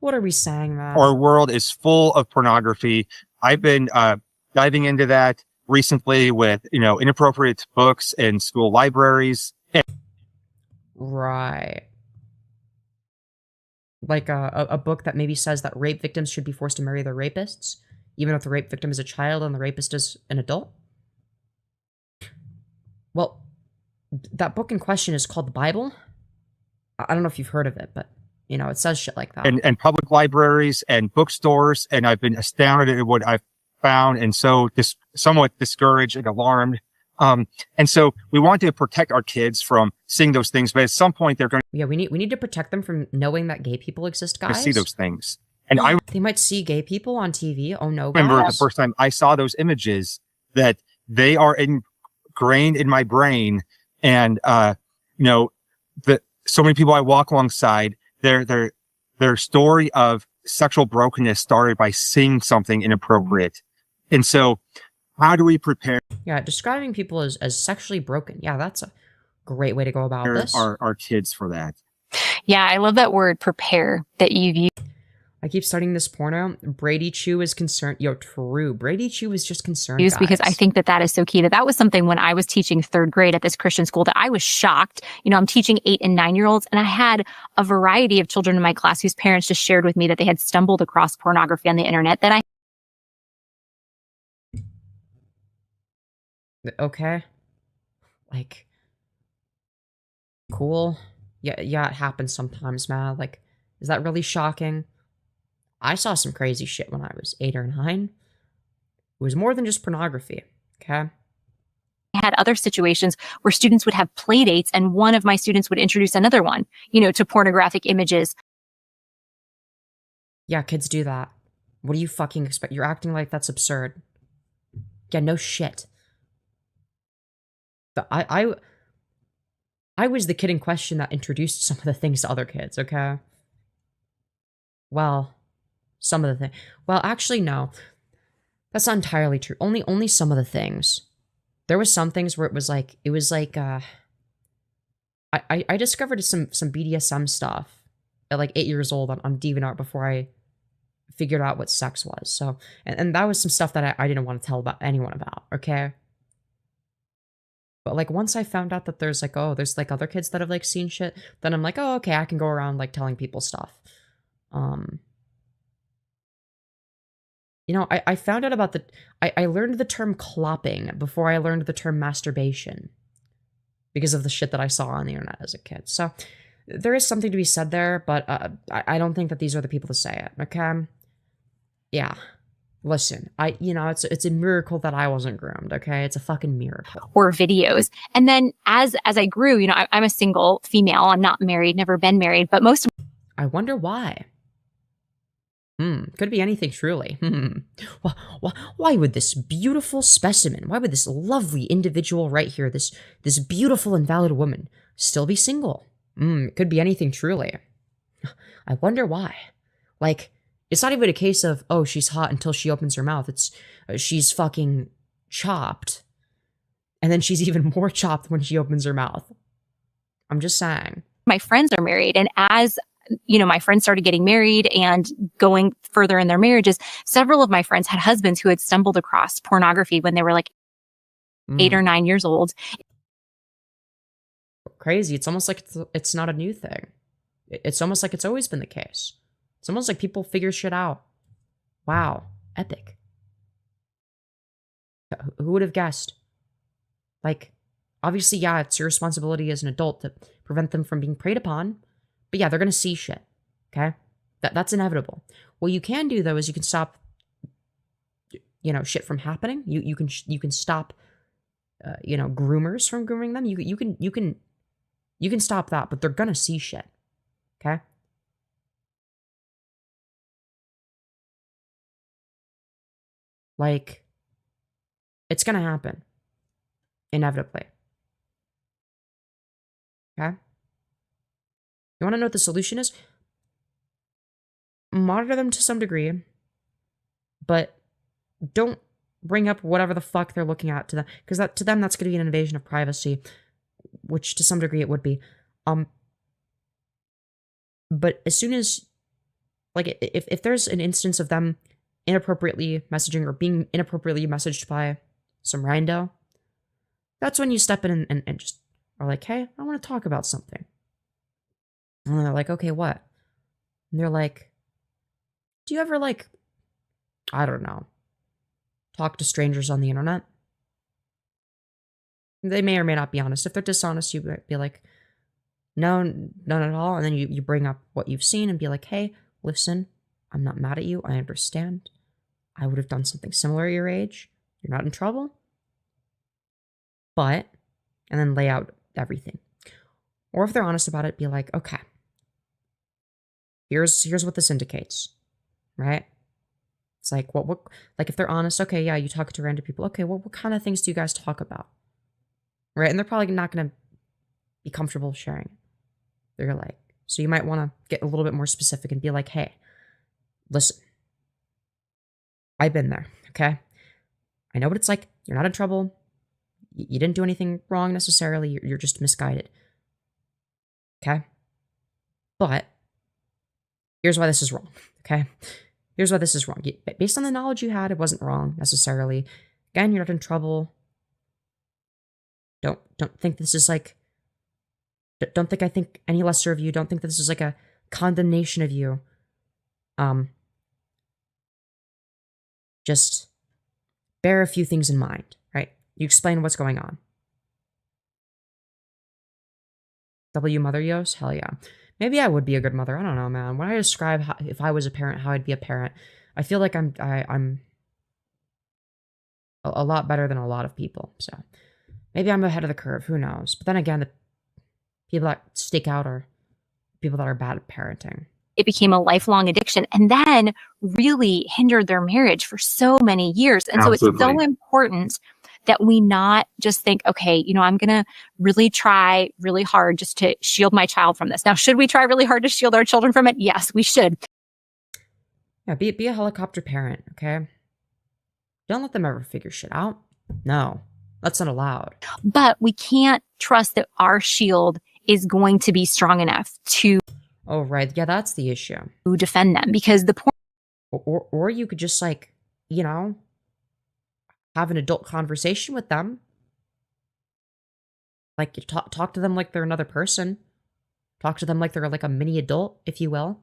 what are we saying, man? Our world is full of pornography. I've been diving into that recently with, you know, inappropriate books in school libraries. Right. Like a book that maybe says that rape victims should be forced to marry their rapists, even if the rape victim is a child and the rapist is an adult? Well, that book in question is called the Bible. I don't know if you've heard of it, but, you know, it says shit like that. And public libraries and bookstores, and I've been astounded at what I've found, and so somewhat discouraged and alarmed. And so we want to protect our kids from seeing those things, but at some point they're going to... Yeah, we need to protect them from knowing that gay people exist, guys. See those things. And they might see gay people on TV. Oh no, guys. Remember the first time I saw those images, that they are ingrained in my brain. And, you know, so many people I walk alongside, their story of sexual brokenness started by seeing something inappropriate. And so how do we prepare Yeah, describing people as sexually broken. Yeah, that's a great way to go about this. our kids for that? Yeah, I love that word prepare that you've used. I keep starting this porno. Brady Chew is concerned. Yo, true. Brady Chew is just concerned, Because guys. I think that is so key. That was something when I was teaching third grade at this Christian school that I was shocked. You know, I'm teaching 8 and 9-year-olds, and I had a variety of children in my class whose parents just shared with me that they had stumbled across pornography on the internet that Okay. Like, cool. Yeah, it happens sometimes, man. Like, is that really shocking? I saw some crazy shit when I was 8 or 9. It was more than just pornography, okay? had other situations where students would have play dates and one of my students would introduce another one, to pornographic images. Yeah, kids do that. What do you fucking expect? You're acting like that's absurd. Yeah, no shit. But I was the kid in question that introduced some of the things to other kids, okay? Well, some of the things. Well, actually, no. That's not entirely true. Only some of the things. There was some things where it was like I discovered some BDSM stuff at like 8 years old on DeviantArt before I figured out what sex was. So, and that was some stuff that I didn't want to tell anyone about, okay? But like once I found out that there's like, oh, there's like other kids that have like seen shit, then I'm like, oh, okay, I can go around like telling people stuff. I found out about I learned the term clopping before I learned the term masturbation because of the shit that I saw on the internet as a kid. So there is something to be said there, but I don't think that these are the people to say it, okay? Yeah. Listen, it's a miracle that I wasn't groomed, okay? It's a fucking miracle. Or videos. And then as I grew, I'm a single female. I'm not married, never been married, but most of I wonder why. Could be anything, truly. Why would this beautiful specimen, why would this lovely individual right here, this beautiful and valid woman, still be single? Could be anything, truly. I wonder why. Like, it's not even a case of, oh, she's hot until she opens her mouth. It's, she's fucking chopped. And then she's even more chopped when she opens her mouth. I'm just saying. my friends are married. And as my friends started getting married and going further in their marriages, several of my friends had husbands who had stumbled across pornography when they were like 8 or 9 years old. Crazy. It's almost like it's not a new thing. It's almost like it's always been the case. It's almost like people figure shit out. Wow. Epic. Who would have guessed? Like, obviously, yeah, it's your responsibility as an adult to prevent them from being preyed upon. But yeah, they're going to see shit. Okay? That's inevitable. What you can do, though, is you can stop, shit from happening. You can stop, groomers from grooming them. You can stop that, but they're going to see shit. Okay? Like, it's going to happen. Inevitably. Okay? You want to know what the solution is? Monitor them to some degree, but don't bring up whatever the fuck they're looking at to them, because to them that's going to be an invasion of privacy, which to some degree it would be. But as soon as, like, if there's an instance of them inappropriately messaging or being inappropriately messaged by some rando, that's when you step in and just are like, hey, I want to talk about something. And they're like, okay, what? And they're like, do you ever, like, I don't know, talk to strangers on the internet? They may or may not be honest. If they're dishonest, you might be like, no, none at all. And then you bring up what you've seen and be like, hey, listen, I'm not mad at you. I understand. I would have done something similar at your age. You're not in trouble. But, and then lay out everything. Or if they're honest about it, be like, okay, here's what this indicates, right? It's like, what, like if they're honest, okay, yeah, you talk to random people. Okay, well, what kind of things do you guys talk about? Right? And they're probably not going to be comfortable sharing. They're like, so you might want to get a little bit more specific and be like, hey, listen, I've been there, okay? I know what it's like. You're not in trouble. You didn't do anything wrong necessarily. You're just misguided. Okay? But here's why this is wrong, okay? Here's why this is wrong. Based on the knowledge you had, it wasn't wrong necessarily. Again, you're not in trouble. Don't think this is like, don't think I think any lesser of you. Don't think this is like a condemnation of you. Just bear a few things in mind, right? You explain what's going on. W mother Yos? Hell yeah. Maybe I would be a good mother. I don't know, man. When I describe how, if I was a parent, how I'd be a parent, I feel like I'm a lot better than a lot of people. So maybe I'm ahead of the curve. Who knows? But then again, the people that stick out are people that are bad at parenting. It became a lifelong addiction and then really hindered their marriage for so many years. And so it's so important that we not just think, okay, you know, I'm going to really try really hard just to shield my child from this. Now, should we try really hard to shield our children from it? Yes, we should. Yeah, be a helicopter parent, okay? Don't let them ever figure shit out. No, that's not allowed. But we can't trust that our shield is going to be strong enough to Oh, right. Yeah, that's the issue. defend them, because the point. Or you could just, like, you know, have an adult conversation with them. Like, you talk to them like they're another person. Talk to them like they're like a mini adult, if you will.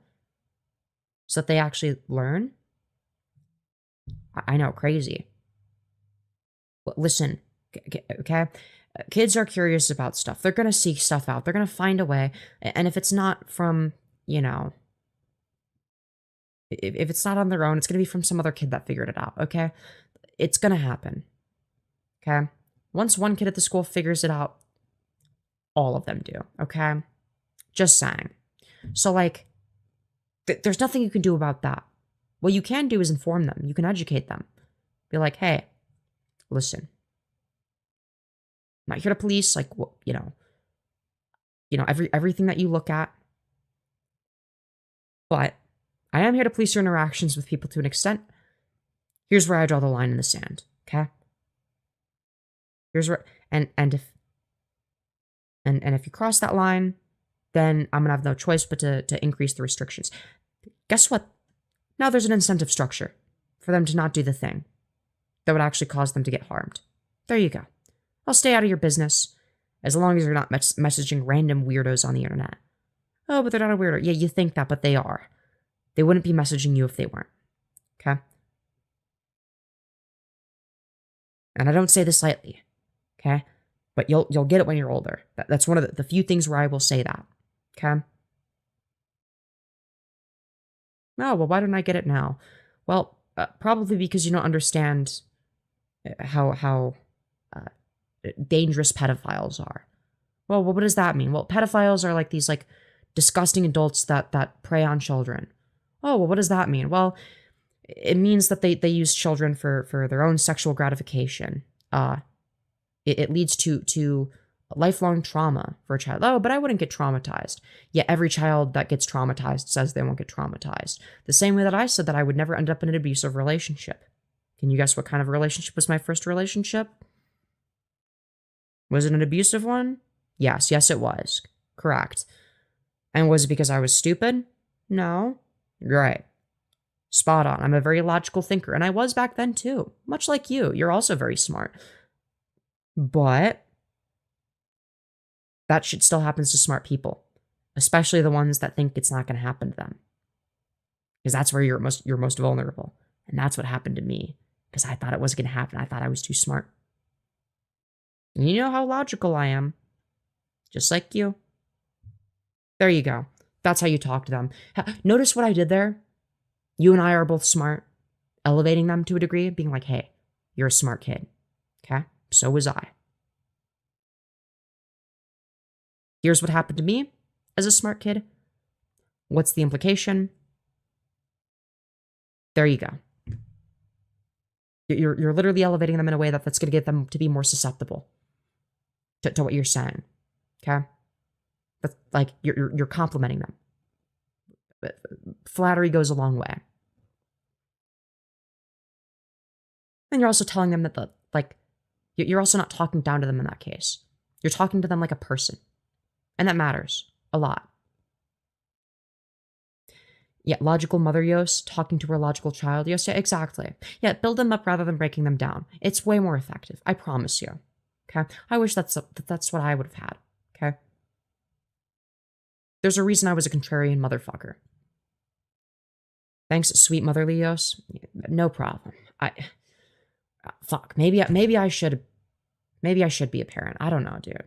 So that they actually learn. I know, crazy. But listen, okay? Kids are curious about stuff. They're going to seek stuff out. They're going to find a way. And if it's not from, you know, if it's not on their own, it's going to be from some other kid that figured it out, okay? It's going to happen, okay? Once one kid at the school figures it out, all of them do, okay? Just saying. So, like, there's nothing you can do about that. What you can do is inform them. You can educate them. Be like, hey, listen. I'm not here to police, like, you know, everything that you look at. But I am here to police your interactions with people to an extent. Here's where I draw the line in the sand, okay? Here's where, and if you cross that line, then I'm gonna have no choice but to increase the restrictions. Guess what? Now there's an incentive structure for them to not do the thing that would actually cause them to get harmed. There you go. I'll stay out of your business as long as you're not messaging random weirdos on the internet. Oh, but they're not a weirdo. Yeah, you think that, but they are. They wouldn't be messaging you if they weren't. Okay? And I don't say this lightly. Okay? But you'll get it when you're older. That's one of the few things where I will say that. Okay? Oh, well, why don't I get it now? Well, probably because you don't understand how dangerous pedophiles are. Well, what does that mean? Well, pedophiles are like these like disgusting adults that prey on children. Oh, well, what does that mean? Well, it means that they use children for their own sexual gratification. It leads to lifelong trauma for a child. Oh, but I wouldn't get traumatized. Yeah, every child that gets traumatized says they won't get traumatized. The same way that I said that I would never end up in an abusive relationship. Can you guess what kind of relationship was my first relationship? Was it an abusive one? Yes, it was. Correct. And was it because I was stupid? No. You're right. Spot on. I'm a very logical thinker, and I was back then too. Much like you. You're also very smart. But that shit still happens to smart people, especially the ones that think it's not going to happen to them. Because that's where you're most vulnerable. And that's what happened to me. Because I thought it wasn't going to happen. I thought I was too smart. And you know how logical I am. Just like you. There you go. That's how you talk to them. Notice what I did there? You and I are both smart. Elevating them to a degree. Being like, hey, you're a smart kid. Okay? So was I. Here's what happened to me as a smart kid. What's the implication? There you go. You're literally elevating them in a way that's going to get them to be more susceptible to what you're saying. Okay? But like you're complimenting them. Flattery goes a long way. And you're also telling them that you're also not talking down to them in that case. You're talking to them like a person. And that matters a lot. Yeah, logical mother Yos talking to her logical child Yos. Yeah, exactly. Yeah, build them up rather than breaking them down. It's way more effective. I promise you. Okay? I wish that's what I would have had. Okay? There's a reason I was a contrarian motherfucker. Thanks, sweet motherly Yos. No problem. Fuck. Maybe I should be a parent. I don't know, dude.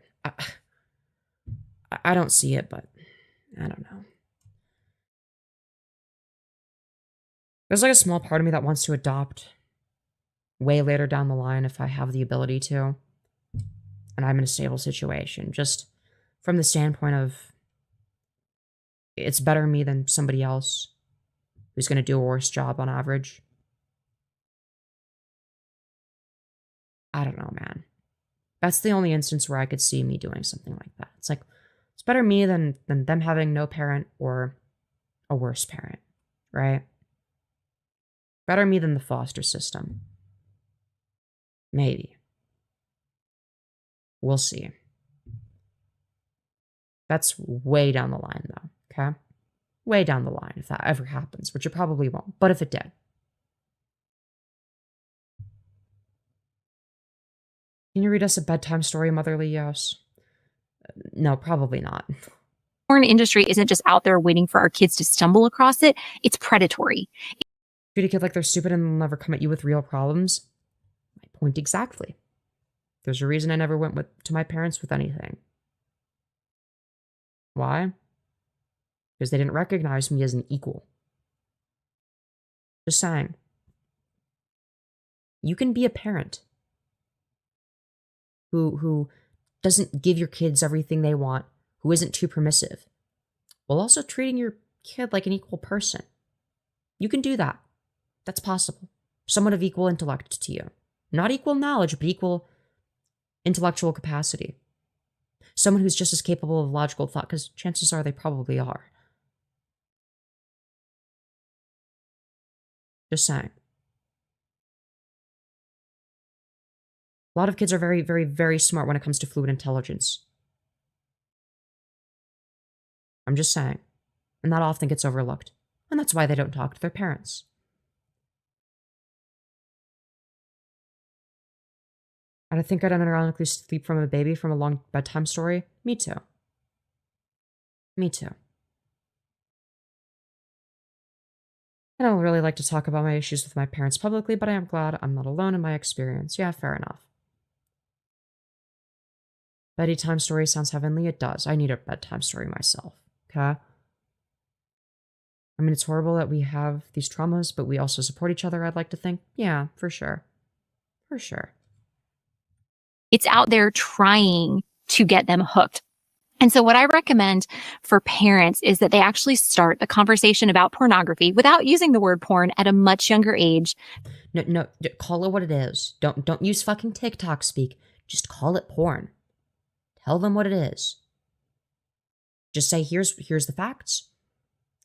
I don't see it, but I don't know. There's like a small part of me that wants to adopt way later down the line if I have the ability to, and I'm in a stable situation. Just from the standpoint of it's better me than somebody else who's going to do a worse job on average. I don't know, man. That's the only instance where I could see me doing something like that. It's like, it's better me than them having no parent or a worse parent, right? Better me than the foster system. Maybe. We'll see. That's way down the line, though, okay? Way down the line, if that ever happens, which it probably won't, but if it did. Can you read us a bedtime story, Motherly Yos? No, probably not. Porn industry isn't just out there waiting for our kids to stumble across it. It's predatory. Treat a kid like they're stupid and they'll never come at you with real problems. My point exactly. There's a reason I never went to my parents with anything. Why? Because they didn't recognize me as an equal. Just saying. You can be a parent who doesn't give your kids everything they want, who isn't too permissive, while also treating your kid like an equal person. You can do that. That's possible. Someone of equal intellect to you. Not equal knowledge, but equal intellectual capacity. Someone who's just as capable of logical thought, because chances are they probably are. Just saying. A lot of kids are very, very, very smart when it comes to fluid intelligence. I'm just saying. And that often gets overlooked. And that's why they don't talk to their parents. And I think I'd unironically sleep from a baby from a long bedtime story. Me too. Me too. I don't really like to talk about my issues with my parents publicly, but I am glad I'm not alone in my experience. Yeah, fair enough. Bedtime story sounds heavenly. It does. I need a bedtime story myself. Okay? I mean, it's horrible that we have these traumas, but we also support each other, I'd like to think. Yeah, for sure. For sure. It's out there trying to get them hooked. And so what I recommend for parents is that they actually start a conversation about pornography without using the word porn at a much younger age. No, call it what it is. Don't use fucking TikTok speak. Just call it porn. Tell them what it is. Just say, here's the facts.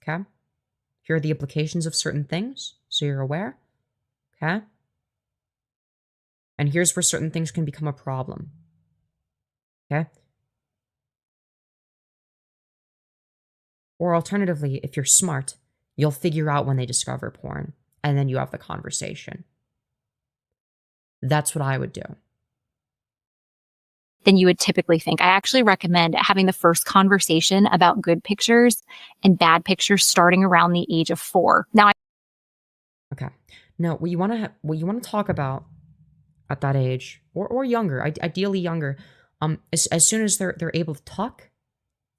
Okay? Here are the implications of certain things, so you're aware. Okay? And here's where certain things can become a problem. Okay? Or alternatively, if you're smart, you'll figure out when they discover porn, and then you have the conversation. That's what I would do. Than you would typically think. I actually recommend having the first conversation about good pictures and bad pictures starting around the age of 4. Now, Okay. No, what you want to talk about at that age, or younger, ideally younger, as soon as they're able to talk,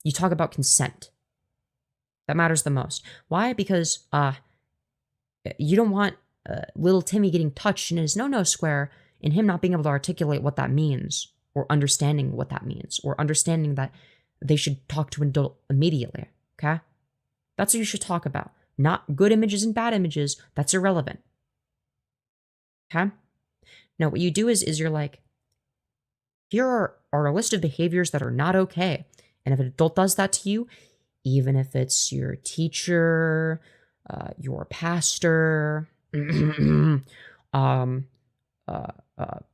you talk about consent. That matters the most. Why? Because you don't want little Timmy getting touched in his no-no square and him not being able to articulate what that means, or understanding what that means, or understanding that they should talk to an adult immediately, okay? That's what you should talk about. Not good images and bad images. That's irrelevant. Okay? Now, what you do is you're like, here are a list of behaviors that are not okay. And if an adult does that to you, even if it's your teacher, your pastor,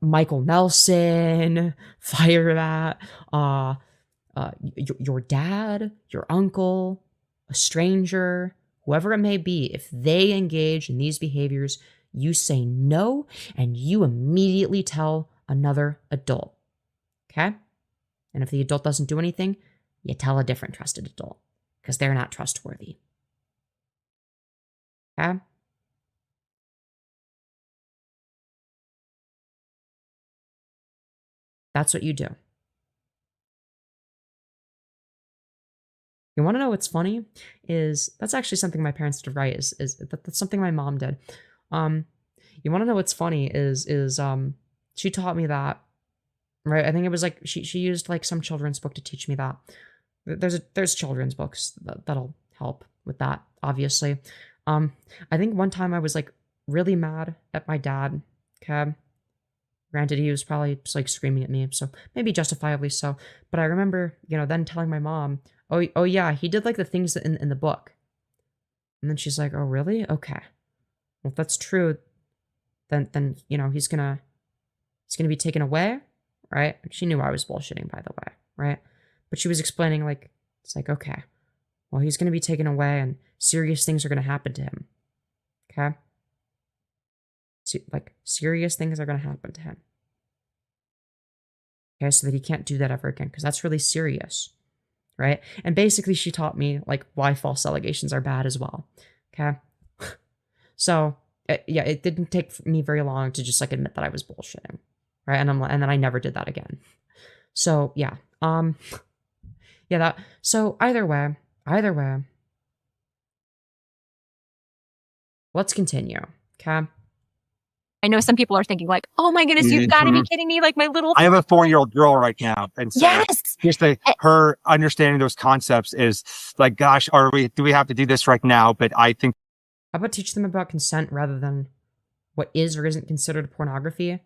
Michael Nelson, fire that, your dad, your uncle, a stranger, whoever it may be, if they engage in these behaviors, you say no and you immediately tell another adult. Okay? And if the adult doesn't do anything, you tell a different trusted adult because they're not trustworthy. Okay? That's what you do. You want to know what's funny? Is that's actually something my parents did right. Is that's something my mom did. You want to know what's funny? Is she taught me that, right? I think it was like she used like some children's book to teach me that. There's children's books that'll help with that, obviously. I think one time I was like really mad at my dad. Okay. Granted, he was probably just like screaming at me, so maybe justifiably so. But I remember, then telling my mom, oh yeah, he did like the things in the book. And then she's like, oh really? Okay. Well, if that's true, then he's gonna be taken away, right? She knew I was bullshitting, by the way, right? But she was explaining like, it's like, okay, well, he's gonna be taken away and serious things are gonna happen to him. Okay? Like serious things are gonna happen to him. Okay, so that he can't do that ever again, because that's really serious, right? And basically she taught me like why false allegations are bad as well. Okay? So yeah, it didn't take me very long to just like admit that I was bullshitting, right? And then I never did that again. So yeah, so either way, let's continue. Okay. I know some people are thinking like, oh my goodness, you've got to be kidding me. Like my little. I have a 4-year-old girl right now. And so yes. just her understanding those concepts is like, gosh, do we have to do this right now? But I think. How about teach them about consent rather than what is or isn't considered pornography?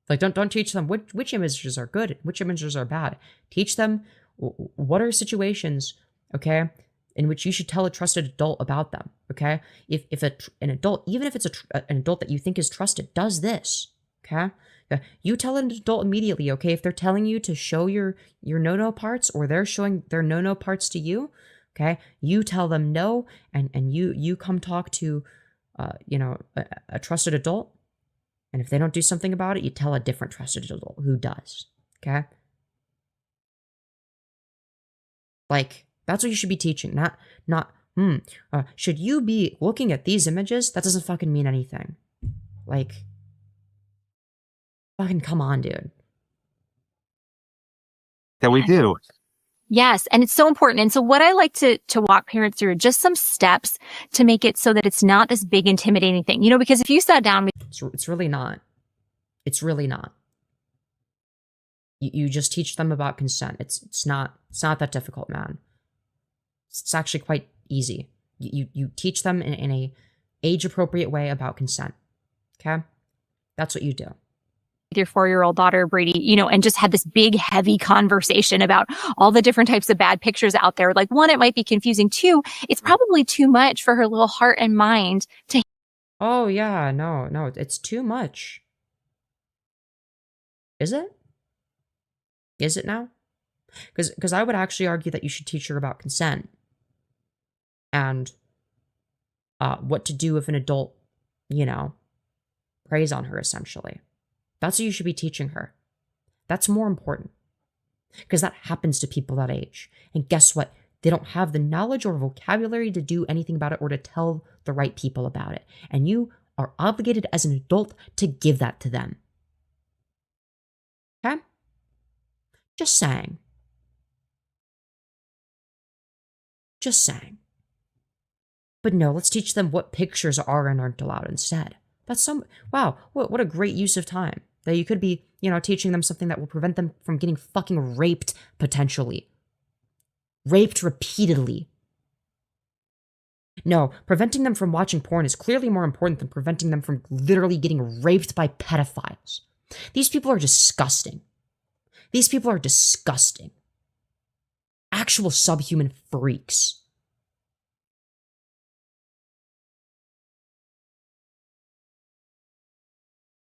Like, don't teach them which images are good, which images are bad. Teach them what are situations, okay, in which you should tell a trusted adult about them, okay? If an adult, even if it's an adult that you think is trusted, does this, okay? You tell an adult immediately, okay? If they're telling you to show your no-no parts or they're showing their no-no parts to you, okay? You tell them no, and you come talk to, a trusted adult. And if they don't do something about it, you tell a different trusted adult who does, okay? Like, that's what you should be teaching, not, should you be looking at these images? That doesn't fucking mean anything. Like, fucking come on, dude. That we do. Yes, and it's so important. And so what I like to walk parents through are just some steps to make it so that it's not this big intimidating thing. Because if you sat down with it's really not. It's really not. You just teach them about consent. It's not that difficult, man. It's actually quite easy. You teach them in a age appropriate way about consent. Okay? That's what you do. With your 4-year-old daughter, Brady, and just had this big, heavy conversation about all the different types of bad pictures out there. Like, one, it might be confusing. 2, it's probably too much for her little heart and mind to. Oh, yeah, no, it's too much. Is it? Is it now? Because I would actually argue that you should teach her about consent and what to do if an adult, preys on her, essentially. That's what you should be teaching her. That's more important. Because that happens to people that age. And guess what? They don't have the knowledge or vocabulary to do anything about it or to tell the right people about it. And you are obligated as an adult to give that to them. Okay? Just saying. Just saying. But no, let's teach them what pictures are and aren't allowed instead. That's wow, what a great use of time. That you could be, teaching them something that will prevent them from getting fucking raped, potentially. Raped repeatedly. No, preventing them from watching porn is clearly more important than preventing them from literally getting raped by pedophiles. These people are disgusting. These people are disgusting. actual subhuman freaks.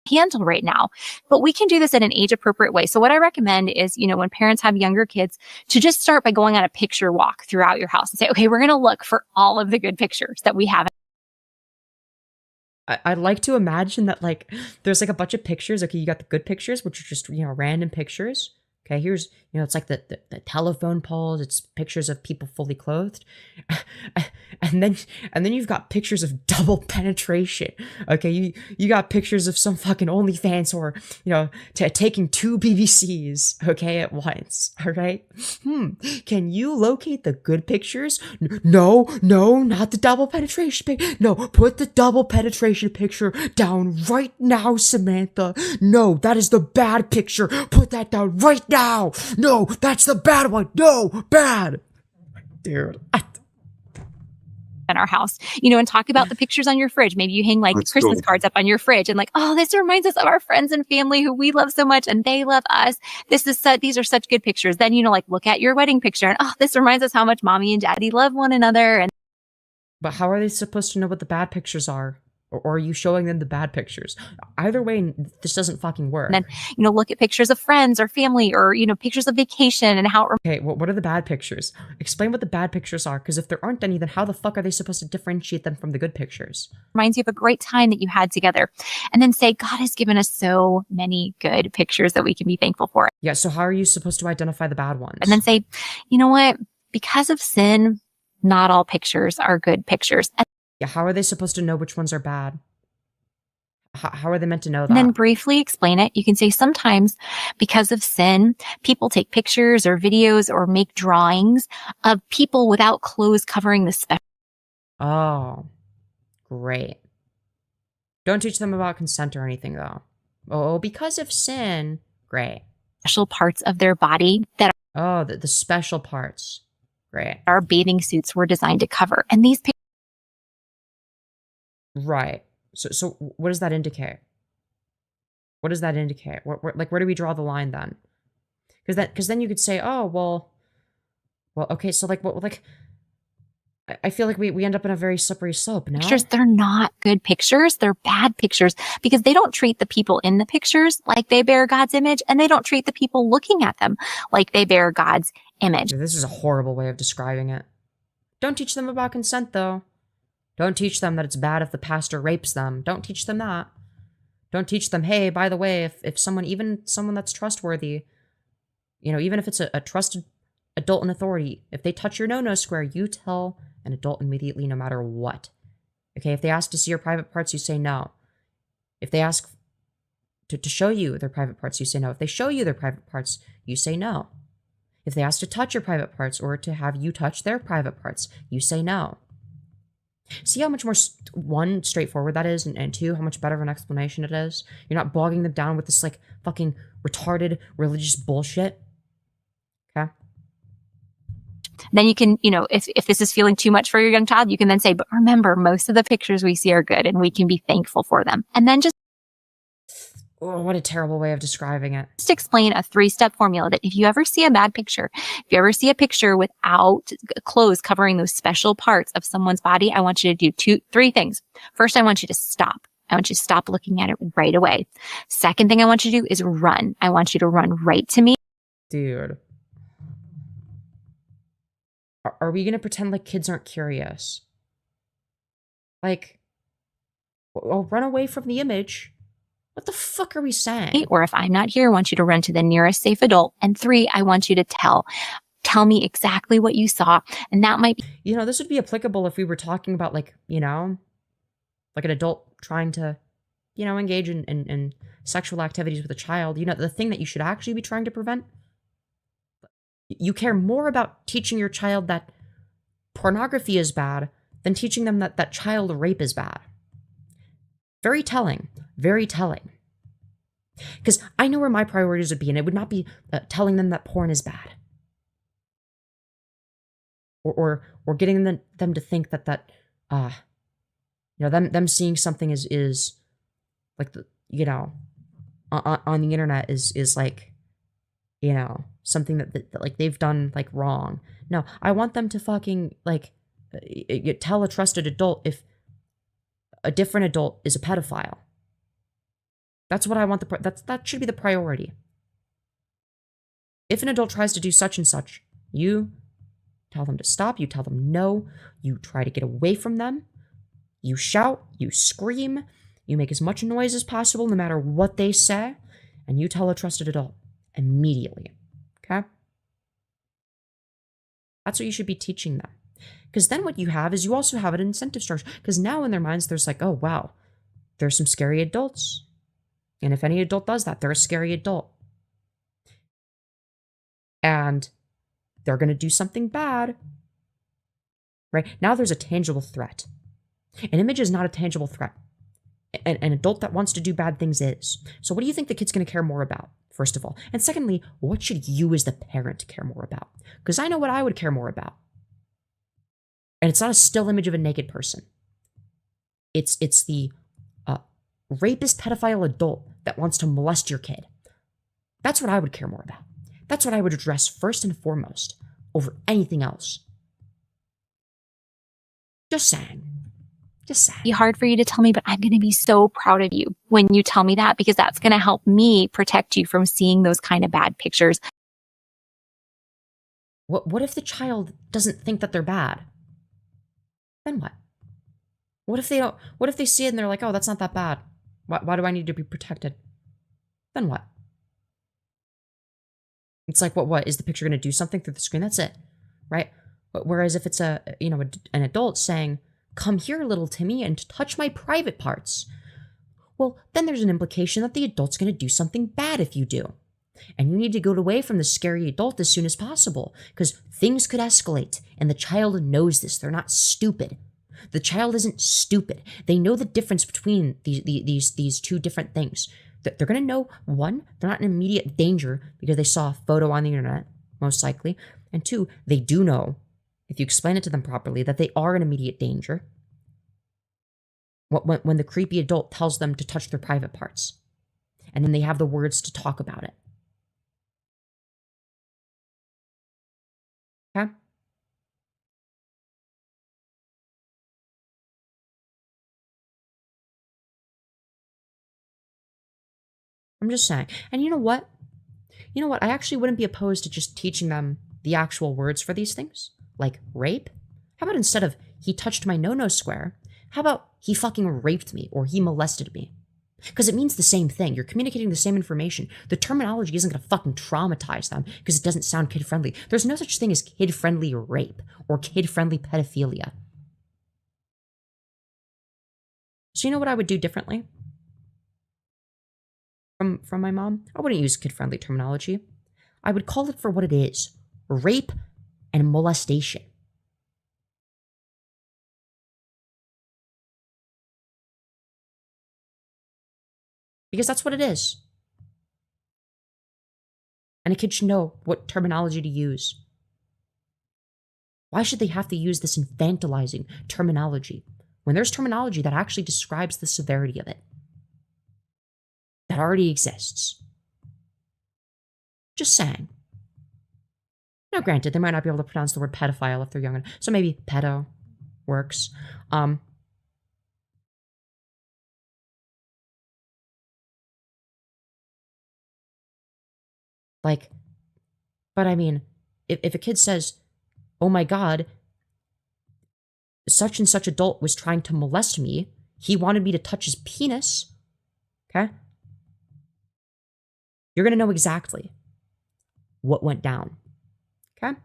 Handle right now, but we can do this in an age appropriate way. So what I recommend is, when parents have younger kids, to just start by going on a picture walk throughout your house and say, okay, we're going to look for all of the good pictures that we have. I'd like to imagine that, like, there's like a bunch of pictures. Okay, you got the good pictures, which are just, random pictures. Okay, here's, it's like the telephone poles. It's pictures of people fully clothed. And then you've got pictures of double penetration. Okay, you got pictures of some fucking OnlyFans or, taking 2 BBCs, okay, at once. All right. Can you locate the good pictures? No, not the double penetration pic. No, put the double penetration picture down right now, Samantha. No, that is the bad picture. Put that down right now. No, that's the bad one. No, bad. Dude. In our house, and talk about the pictures on your fridge. Maybe you hang like Christmas cards up on your fridge and like, oh, this reminds us of our friends and family who we love so much and they love us. These are such good pictures. Then, look at your wedding picture and, oh, this reminds us how much mommy and daddy love one another. But how are they supposed to know what the bad pictures are? Or are you showing them the bad pictures? Either way, this doesn't fucking work. And then, look at pictures of friends or family or, pictures of vacation and how it Okay, what are the bad pictures? Explain what the bad pictures are, because if there aren't any, then how the fuck are they supposed to differentiate them from the good pictures? reminds you of a great time that you had together. And then say, God has given us so many good pictures that we can be thankful for. Yeah, so how are you supposed to identify the bad ones? And then say, you know what? Because of sin, not all pictures are good pictures. Yeah, how are they supposed to know which ones are bad? How are they meant to know that? And then briefly explain it. You can say sometimes because of sin, people take pictures or videos or make drawings of people without clothes covering the special. Oh, great. Don't teach them about consent or anything, though. Oh, because of sin. Great. Special parts of their body that Oh, the special parts. Great. our bathing suits were designed to cover. And these pictures. Right. So what does that indicate? What does that indicate? Where do we draw the line then? Because then you could say, oh, well, okay, so I feel like we end up in a very slippery slope, no? Pictures, they're not good pictures. They're bad pictures because they don't treat the people in the pictures like they bear God's image, and they don't treat the people looking at them like they bear God's image. This is a horrible way of describing it. Don't teach them about consent, though. Don't teach them that it's bad if the pastor rapes them. Don't teach them that. Don't teach them, hey, by the way, if someone, even someone that's trustworthy, even if it's a trusted adult in authority, if they touch your no-no square, you tell an adult immediately, no matter what. Okay, if they ask to see your private parts, you say no. If they ask to show you their private parts, you say no. If they show you their private parts, you say no. If they ask to touch your private parts or to have you touch their private parts, you say no. See how much more, one, straightforward that is, and two, how much better of an explanation it is? You're not bogging them down with this, fucking retarded religious bullshit. Okay? Then you can, if this is feeling too much for your young child, you can then say, but remember, most of the pictures we see are good and we can be thankful for them. And then just Oh, what a terrible way of describing it. Just explain a 3-step formula that if you ever see a bad picture, if you ever see a picture without clothes covering those special parts of someone's body, I want you to do 3 things. First, I want you to stop. I want you to stop looking at it right away. Second thing I want you to do is run. I want you to run right to me. Dude. Are we going to pretend like kids aren't curious? Run away from the image. What the fuck are we saying? Or if I'm not here, I want you to run to the nearest safe adult. And 3, I want you to tell me exactly what you saw. And that might be, this would be applicable if we were talking about an adult trying to, engage in sexual activities with a child. The thing that you should actually be trying to prevent. You care more about teaching your child that pornography is bad than teaching them that child rape is bad. Very telling. Very telling. Because I know where my priorities would be, and it would not be telling them that porn is bad. Or getting them to think that them seeing something is like on the internet is like you know, something that like they've done like wrong. No, I want them to fucking like tell a trusted adult if a different adult is a pedophile. That's what I want. That should be the priority. If an adult tries to do such and such, you tell them to stop. You tell them no. You try to get away from them. You shout. You scream. You make as much noise as possible, no matter what they say, and you tell a trusted adult immediately. Okay? That's what you should be teaching them. Because then what you have is you also have an incentive structure. Because now in their minds, there's like, oh, wow, there's some scary adults. And if any adult does that, they're a scary adult. And they're going to do something bad. Right? Now there's a tangible threat. An image is not a tangible threat. An adult that wants to do bad things is. So what do you think the kid's going to care more about, first of all? And secondly, what should you as the parent care more about? Because I know what I would care more about. And it's not a still image of a naked person. It's the rapist, pedophile adult that wants to molest your kid. That's what I would care more about. That's what I would address first and foremost over anything else. Just saying. Just saying. Be hard for you to tell me, but I'm going to be so proud of you when you tell me that, because that's going to help me protect you from seeing those kind of bad pictures. What if the child doesn't think that they're bad? Then what? What if they don't? What if they see it and they're like, oh, that's not that bad? Why do I need to be protected? Then what? It's like, what is the picture going to do something through the screen? That's it, right? Whereas if it's an adult saying, come here, little Timmy, and touch my private parts, well, then there's an implication that the adult's going to do something bad if you do. And you need to go away from the scary adult as soon as possible, because things could escalate, and the child knows this. They're not stupid. The child isn't stupid. They know the difference between these two different things. They're going to know, one, they're not in immediate danger because they saw a photo on the internet, most likely. And two, they do know, if you explain it to them properly, that they are in immediate danger when the creepy adult tells them to touch their private parts. And then they have the words to talk about it. Okay? I'm just saying. And you know what? You know what? I actually wouldn't be opposed to just teaching them the actual words for these things. Like rape? How about instead of he touched my no-no square, how about he fucking raped me or he molested me? Because it means the same thing. You're communicating the same information. The terminology isn't going to fucking traumatize them because it doesn't sound kid-friendly. There's no such thing as kid-friendly rape or kid-friendly pedophilia. So you know what I would do differently? From my mom? I wouldn't use kid-friendly terminology. I would call it for what it is. Rape and molestation. Because that's what it is. And a kid should know what terminology to use. Why should they have to use this infantilizing terminology when there's terminology that actually describes the severity of it? That already exists. Just saying. Now, granted, they might not be able to pronounce the word pedophile if they're young, so maybe pedo works. But I mean, if a kid says, oh my God, such and such adult was trying to molest me, he wanted me to touch his penis, okay? You're going to know exactly what went down, okay?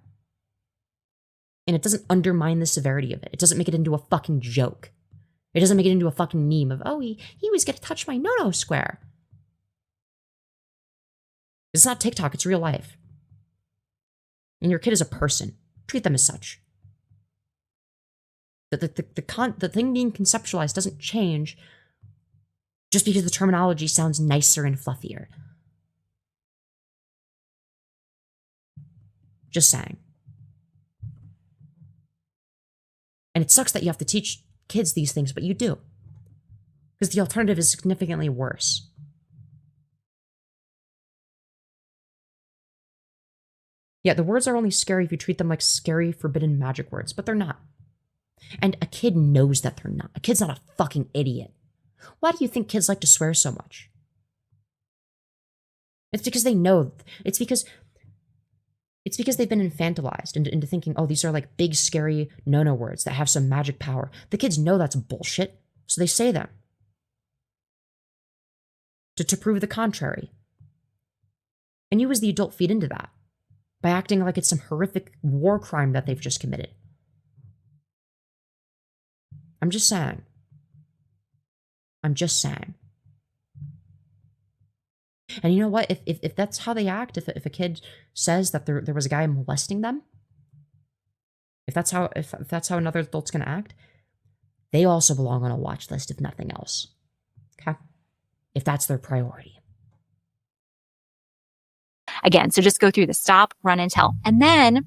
And it doesn't undermine the severity of it. It doesn't make it into a fucking joke. It doesn't make it into a fucking meme of, oh, he was going to touch my no-no square. It's not TikTok, it's real life. And your kid is a person. Treat them as such. The thing being conceptualized doesn't change just because the terminology sounds nicer and fluffier. Just saying. And it sucks that you have to teach kids these things, but you do. Because the alternative is significantly worse. Yeah, the words are only scary if you treat them like scary, forbidden magic words, but they're not. And a kid knows that they're not. A kid's not a fucking idiot. Why do you think kids like to swear so much? It's because they know. It's because they've been infantilized into thinking, oh, these are like big, scary no-no words that have some magic power. The kids know that's bullshit, so they say them. To prove the contrary. And you as the adult feed into that by acting like it's some horrific war crime that they've just committed. I'm just saying. And you know what? If that's how they act, if a kid says that there was a guy molesting them, if that's how another adult's gonna act, they also belong on a watch list, if nothing else. Okay? If that's their priority. Again, so just go through the stop, run, and tell, and then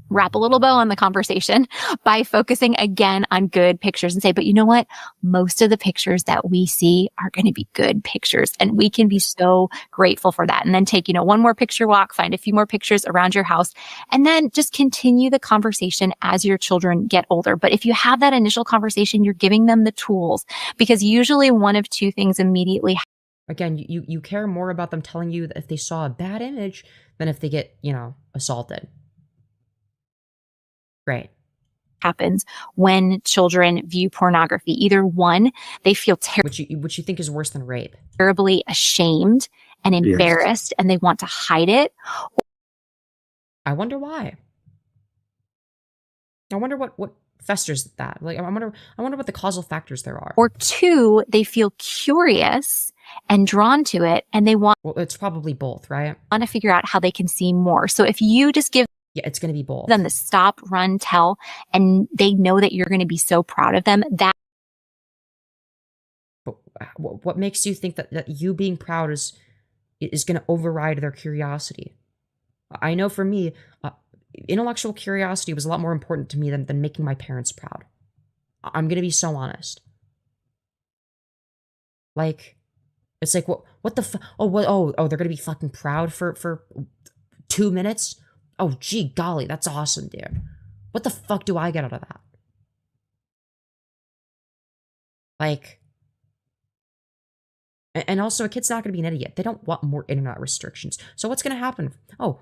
wrap a little bow on the conversation by focusing again on good pictures and say, but you know what? Most of the pictures that we see are going to be good pictures, and we can be so grateful for that. And then take, one more picture walk, find a few more pictures around your house, and then just continue the conversation as your children get older. But if you have that initial conversation, you're giving them the tools, because usually one of two things immediately again, you care more about them telling you that if they saw a bad image than if they get, assaulted. Great. Happens when children view pornography. Either one, they feel which you think is worse than rape. terribly ashamed and embarrassed, and they want to hide it. I wonder why. I wonder what festers that. Like, I wonder what the causal factors there are. Or two, they feel curious and drawn to it, and they want it's probably both, right? to figure out how they can see more. So if you just give it's going to be both. them the stop, run, tell, and they know that you're going to be so proud of them, that. But what makes you think that you being proud is going to override their curiosity? I know for me, intellectual curiosity was a lot more important to me than making my parents proud. I'm going to be so honest. Like, it's like, what the they're going to be fucking proud for 2 minutes? Oh, gee golly, that's awesome, dude. What the fuck do I get out of that? Like, and also a kid's not going to be an idiot. They don't want more internet restrictions. So what's going to happen? Oh,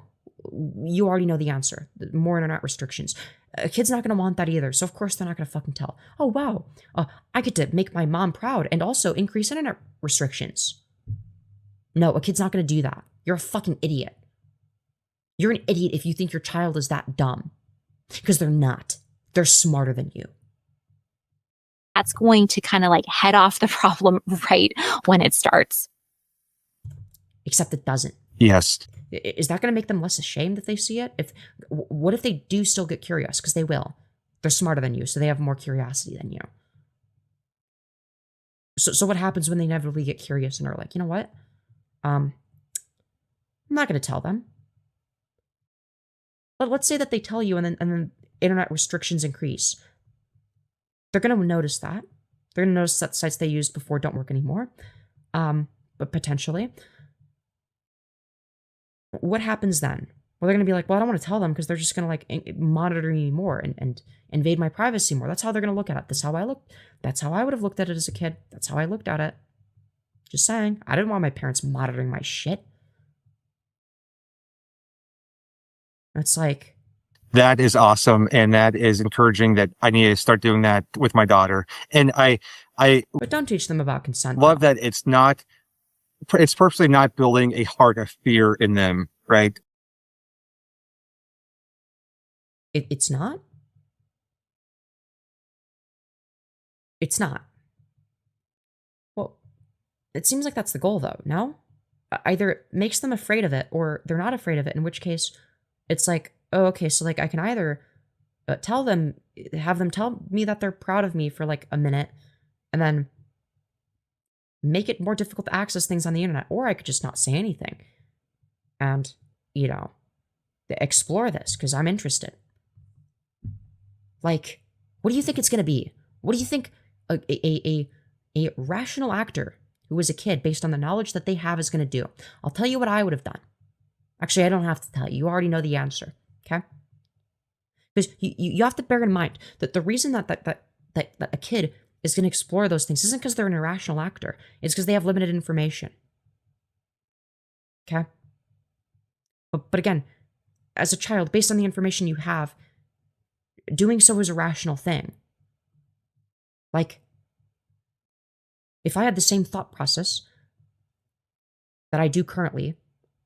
you already know the answer. More internet restrictions. A kid's not going to want that either. So of course they're not going to fucking tell. Oh, wow. I get to make my mom proud and also increase internet restrictions. No, a kid's not going to do that. You're a fucking idiot. You're an idiot if you think your child is that dumb. Because they're not. They're smarter than you. That's going to kind of like head off the problem right when it starts. Except it doesn't. Yes. Is that going to make them less ashamed if they see it? What if they do still get curious? Because they will. They're smarter than you, so they have more curiosity than you. So what happens when they inevitably get curious and are like, you know what? I'm not going to tell them. But let's say that they tell you and then internet restrictions increase. They're going to notice that. They're going to notice that sites they used before don't work anymore. But potentially. What happens then? Well, they're going to be like, well, I don't want to tell them because they're just going to like monitor me more and invade my privacy more. That's how they're going to look at it. That's how I look. That's how I would have looked at it as a kid. That's how I looked at it. Just saying. I didn't want my parents monitoring my shit. It's like, that is awesome, and that is encouraging. That I need to start doing that with my daughter. And I but don't teach them about consent. Love that it's purposely not building a heart of fear in them, right? It's not. It's not. Well, it seems like that's the goal, though. No, either it makes them afraid of it, or they're not afraid of it. In which case, it's like, oh, okay, so like I can either have them tell me that they're proud of me for like a minute, and then make it more difficult to access things on the internet, or I could just not say anything and, explore this because I'm interested. Like, what do you think it's going to be? What do you think a rational actor who was a kid based on the knowledge that they have is going to do? I'll tell you what I would have done. Actually, I don't have to tell you. You already know the answer, okay? Because you have to bear in mind that the reason that a kid is going to explore those things isn't because they're an irrational actor. It's because they have limited information. Okay? But again, as a child, based on the information you have, doing so is a rational thing. Like, if I had the same thought process that I do currently,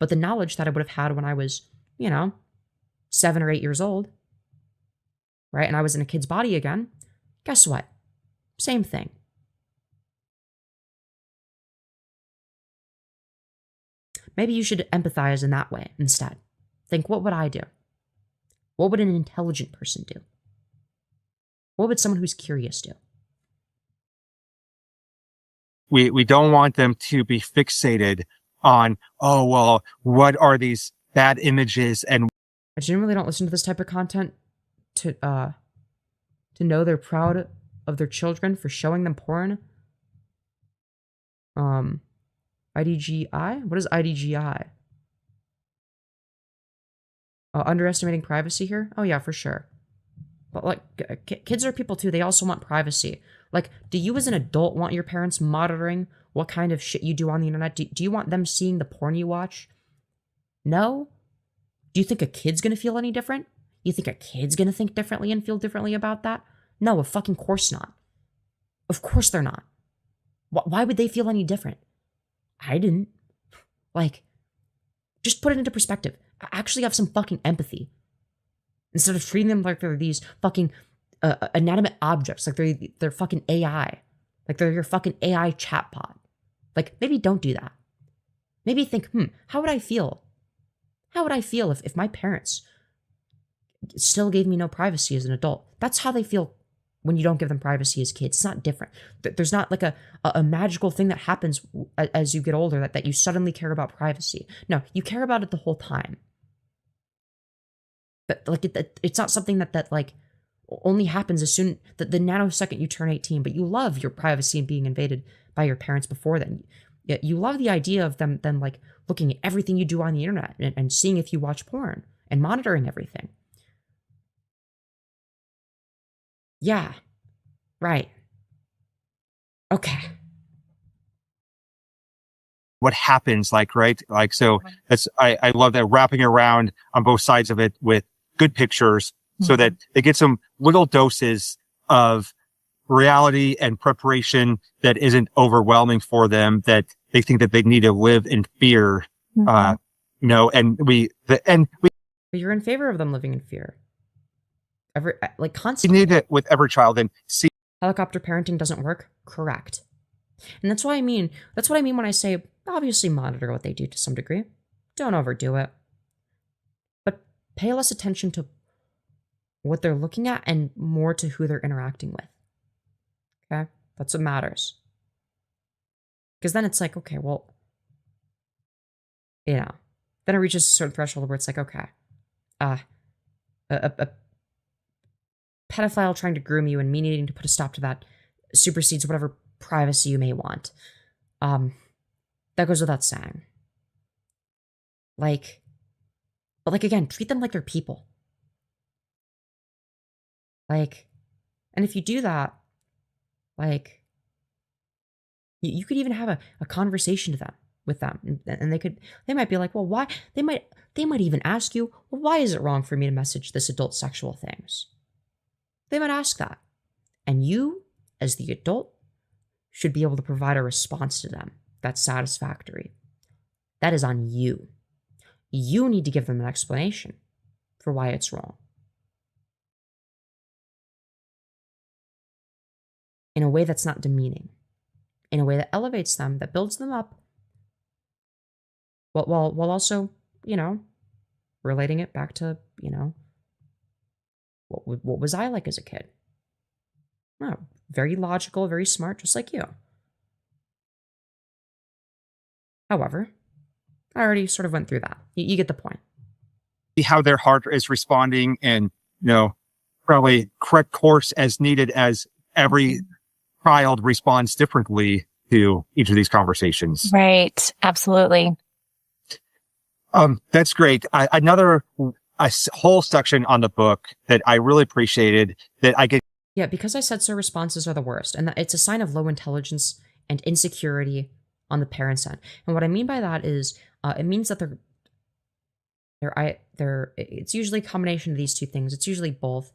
but the knowledge that I would have had when I was, 7 or 8 years old, right? And I was in a kid's body again, guess what? Same thing. Maybe you should empathize in that way instead. Think, what would I do? What would an intelligent person do? What would someone who's curious do? We don't want them to be fixated on, oh, well, what are these bad images? And I generally don't listen to this type of content to know they're proud of their children for showing them porn. IDGI? What is IDGI? Underestimating privacy here? Oh yeah, for sure. But like, kids are people too. They also want privacy. Like, do you as an adult want your parents monitoring what kind of shit you do on the internet? Do you want them seeing the porn you watch? No? Do you think a kid's gonna feel any different? You think a kid's gonna think differently and feel differently about that? No, of fucking course not. Of course they're not. Why would they feel any different? I didn't. Like, just put it into perspective. Actually have some fucking empathy. Instead of treating them like they're these fucking inanimate objects, like they're fucking AI. Like they're your fucking AI chatbot. Like, maybe don't do that. Maybe think, how would I feel? How would I feel if my parents still gave me no privacy as an adult? That's how they feel when you don't give them privacy as kids. It's not different. There's not like a magical thing that happens as you get older that you suddenly care about privacy. No, you care about it the whole time. But like it's not something that like only happens as soon that the nanosecond you turn 18. But you love your privacy and being invaded by your parents before then. You love the idea of them like looking at everything you do on the internet and seeing if you watch porn and monitoring everything. Yeah, right. Okay. what happens, like, right? Like, so that's, I love that, wrapping around on both sides of it with good pictures so that they get some little doses of reality and preparation that isn't overwhelming for them, that they think that they need to live in fear. You know, and you're in favor of them living in fear. we Constantly. need it with every child. And see, Helicopter parenting doesn't work? Correct. And that's what I mean when I say, obviously monitor what they do to some degree. Don't overdo it. But pay less attention to what they're looking at and more to who they're interacting with. Okay? That's what matters. Because then it's like, okay, well, you know, then it reaches a certain threshold where it's like, okay, a pedophile trying to groom you and me needing to put a stop to that supersedes whatever privacy you may want. That goes without saying. But again, treat them like they're people. And if you do that, you could even have a conversation with them, and they might be like, well, why? They might even ask you, well, why is it wrong for me to message this adult sexual things? They might ask that. And you, as the adult, should be able to provide a response to them that's satisfactory. That is on you. You need to give them an explanation for why it's wrong. In a way that's not demeaning. In a way that elevates them, that builds them up. While also, relating it back to, what was I like as a kid? Oh, very logical, very smart, just like you. However, I already sort of went through that. You get the point. see how their heart is responding, and, probably correct course as needed, as every child responds differently to each of these conversations. Right. Absolutely. That's great. Another whole section on the book that I really appreciated that I get. Yeah, because I said so, responses are the worst, and it's a sign of low intelligence and insecurity on the parents' end. And what I mean by that is, it means that it's usually a combination of these two things. It's usually both.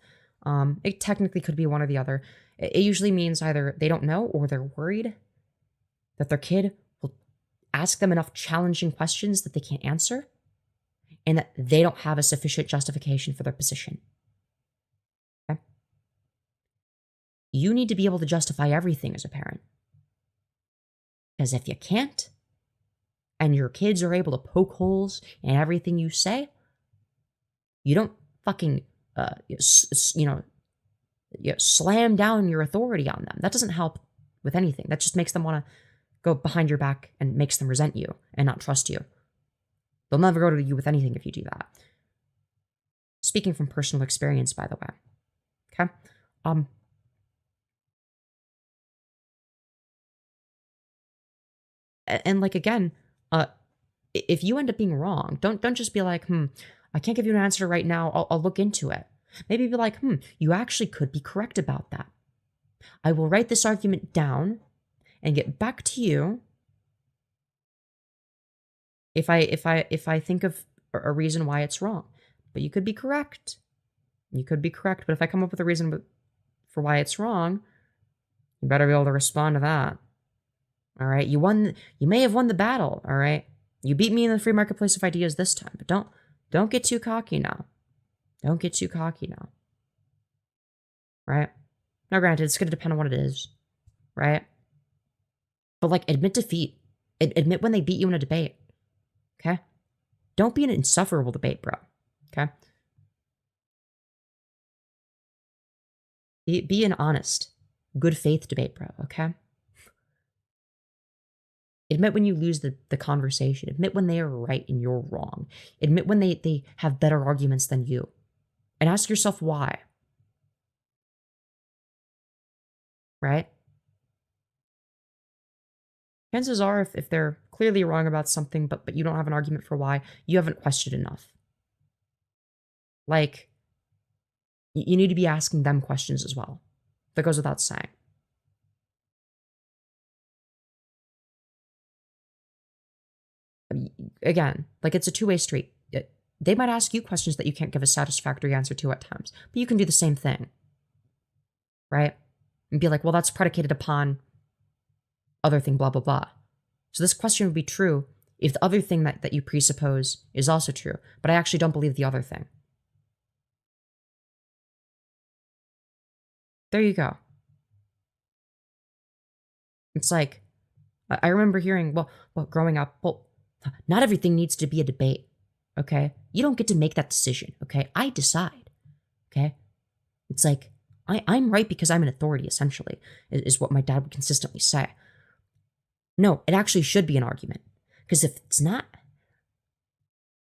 It technically could be one or the other. It usually means either they don't know or they're worried that their kid will ask them enough challenging questions that they can't answer, and that they don't have a sufficient justification for their position. Okay? You need to be able to justify everything as a parent. Because if you can't, and your kids are able to poke holes in everything you say, you don't fucking, slam down your authority on them. That doesn't help with anything. That just makes them want to go behind your back and makes them resent you and not trust you. They'll never go to you with anything if you do that. Speaking from personal experience, by the way. Okay? And like, again, if you end up being wrong, don't just be like, I can't give you an answer right now. I'll look into it. Maybe be like, you actually could be correct about that. I will write this argument down and get back to you if I think of a reason why it's wrong. But you could be correct. You could be correct. But if I come up with a reason for why it's wrong, you better be able to respond to that. All right, you may have won the battle. All right, you beat me in the free marketplace of ideas this time, but don't get too cocky now. Don't get too cocky now. Right? Now, granted, it's going to depend on what it is, right? But like, admit defeat. Admit when they beat you in a debate. Okay? Don't be an insufferable debate, bro. Okay? Be an honest, good faith debate, bro. Okay? Admit when you lose the conversation. Admit when they are right and you're wrong. Admit when they have better arguments than you. And ask yourself why. Right? Chances are, if they're clearly wrong about something, but you don't have an argument for why, you haven't questioned enough. Like, you need to be asking them questions as well. That goes without saying. Again, like, it's a two-way street. They might ask you questions that you can't give a satisfactory answer to at times, but you can do the same thing. Right? And be like, well, that's predicated upon other thing, blah, blah, blah. So this question would be true if the other thing that you presuppose is also true, but I actually don't believe the other thing. There you go. It's like, I remember hearing, well, growing up, not everything needs to be a debate, okay? You don't get to make that decision, okay? I decide, okay? It's like, I'm right because I'm an authority, essentially, is what my dad would consistently say. No, it actually should be an argument. Because if it's not,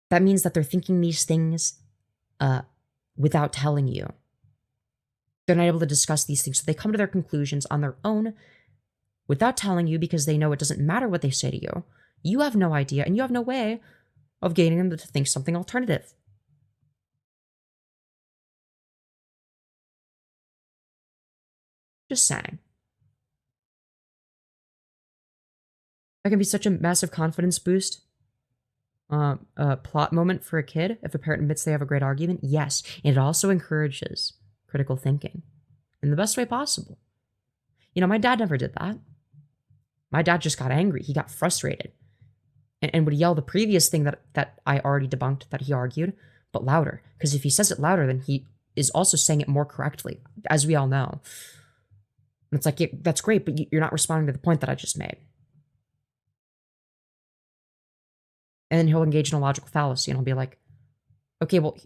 that means that they're thinking these things without telling you. They're not able to discuss these things, so they come to their conclusions on their own without telling you because they know it doesn't matter what they say to you. You have no idea, and you have no way of getting them to think something alternative. Just saying. That can be such a massive confidence boost. A plot moment for a kid if a parent admits they have a great argument. Yes, and it also encourages critical thinking in the best way possible. You know, my dad never did that. My dad just got angry. He got frustrated and would yell the previous thing that I already debunked that he argued, but louder. Because if he says it louder, then he is also saying it more correctly, as we all know. And it's like, yeah, that's great, but you're not responding to the point that I just made. And then he'll engage in a logical fallacy, and I'll be like, okay, well,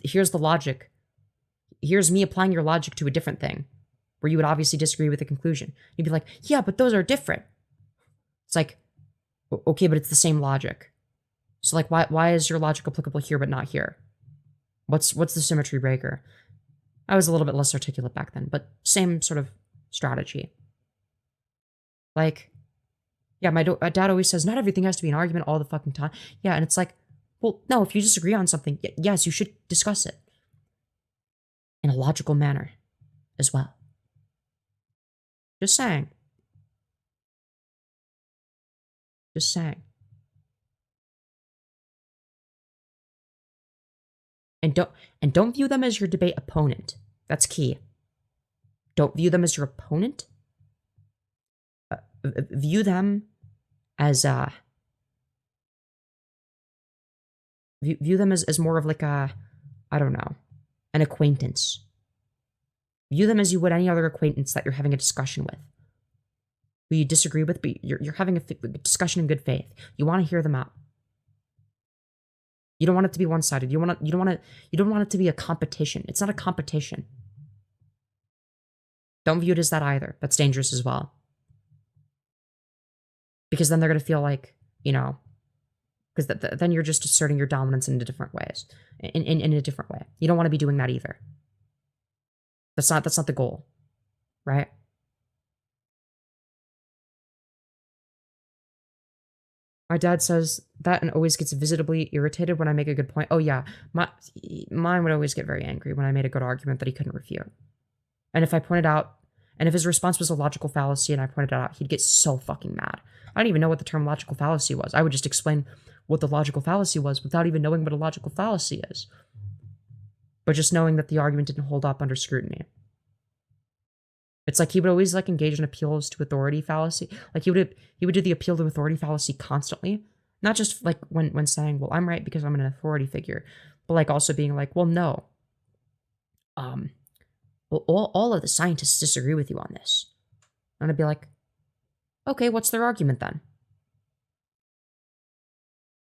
here's the logic. Here's me applying your logic to a different thing, where you would obviously disagree with the conclusion. You'd be like, yeah, but those are different. It's like, okay, but it's the same logic. So like, why is your logic applicable here but not here? What's the symmetry breaker? I was a little bit less articulate back then, but same sort of strategy. Like, yeah, my dad always says, not everything has to be an argument all the fucking time. Yeah, and it's like, Well, no, if you disagree on something, yes, you should discuss it in a logical manner as well. Just saying. Just saying. And don't view them as your debate opponent. That's key. Don't view them as your opponent. View them as view them as more of like a, I don't know, an acquaintance. View them as you would any other acquaintance that you're having a discussion with, who you disagree with, but you're having a discussion in good faith. You want to hear them out. You don't want it to be one-sided. You don't want it to be a competition. It's not a competition. Don't view it as that either. That's dangerous as well. Because then they're going to feel like, you know, because then you're just asserting your dominance in different ways, in a different way. You don't want to be doing that either. That's not the goal, right? My dad says that and always gets visibly irritated when I make a good point. Oh yeah, mine would always get very angry when I made a good argument that he couldn't refute. And if I pointed out, and if his response was a logical fallacy and I pointed it out, he'd get so fucking mad. I don't even know what the term logical fallacy was. I would just explain what the logical fallacy was without even knowing what a logical fallacy is. But just knowing that the argument didn't hold up under scrutiny. It's like he would always like engage in appeals to authority fallacy. Like he would do the appeal to authority fallacy constantly. Not just like when saying, well, I'm right because I'm an authority figure, but like also being like, well, no. Well, all of the scientists disagree with you on this. And I'd be like, okay, what's their argument then?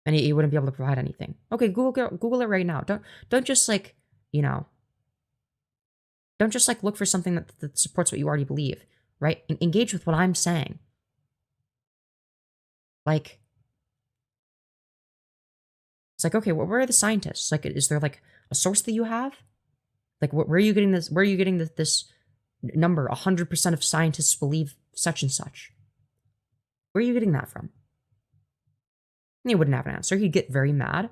And he wouldn't be able to provide anything. Okay, Google it right now. Don't just like, you know, don't just like look for something that supports what you already believe, right? Engage with what I'm saying. Like, it's like, okay, where are the scientists? Like, is there like a source that you have? Like, where are you getting this? Where are you getting this number? 100% of scientists believe such and such. Where are you getting that from? And he wouldn't have an answer. He'd get very mad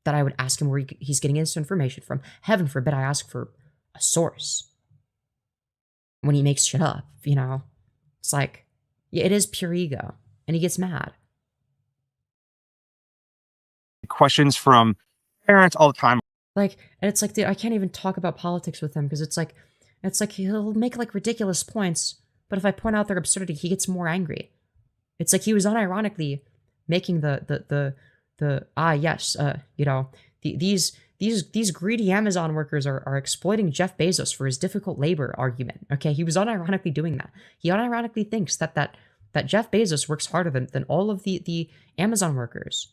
that I would ask him where he's getting this information from. Heaven forbid I ask for a source when he makes shit up, you know? It's like, yeah, it is pure ego. And he gets mad. Questions from parents all the time. Like, and it's like, dude, I can't even talk about politics with him because it's like he'll make like ridiculous points, but if I point out their absurdity, he gets more angry. It's like he was unironically making these greedy Amazon workers are exploiting Jeff Bezos for his difficult labor argument. Okay, he was unironically doing that. He unironically thinks that Jeff Bezos works harder than all of the Amazon workers,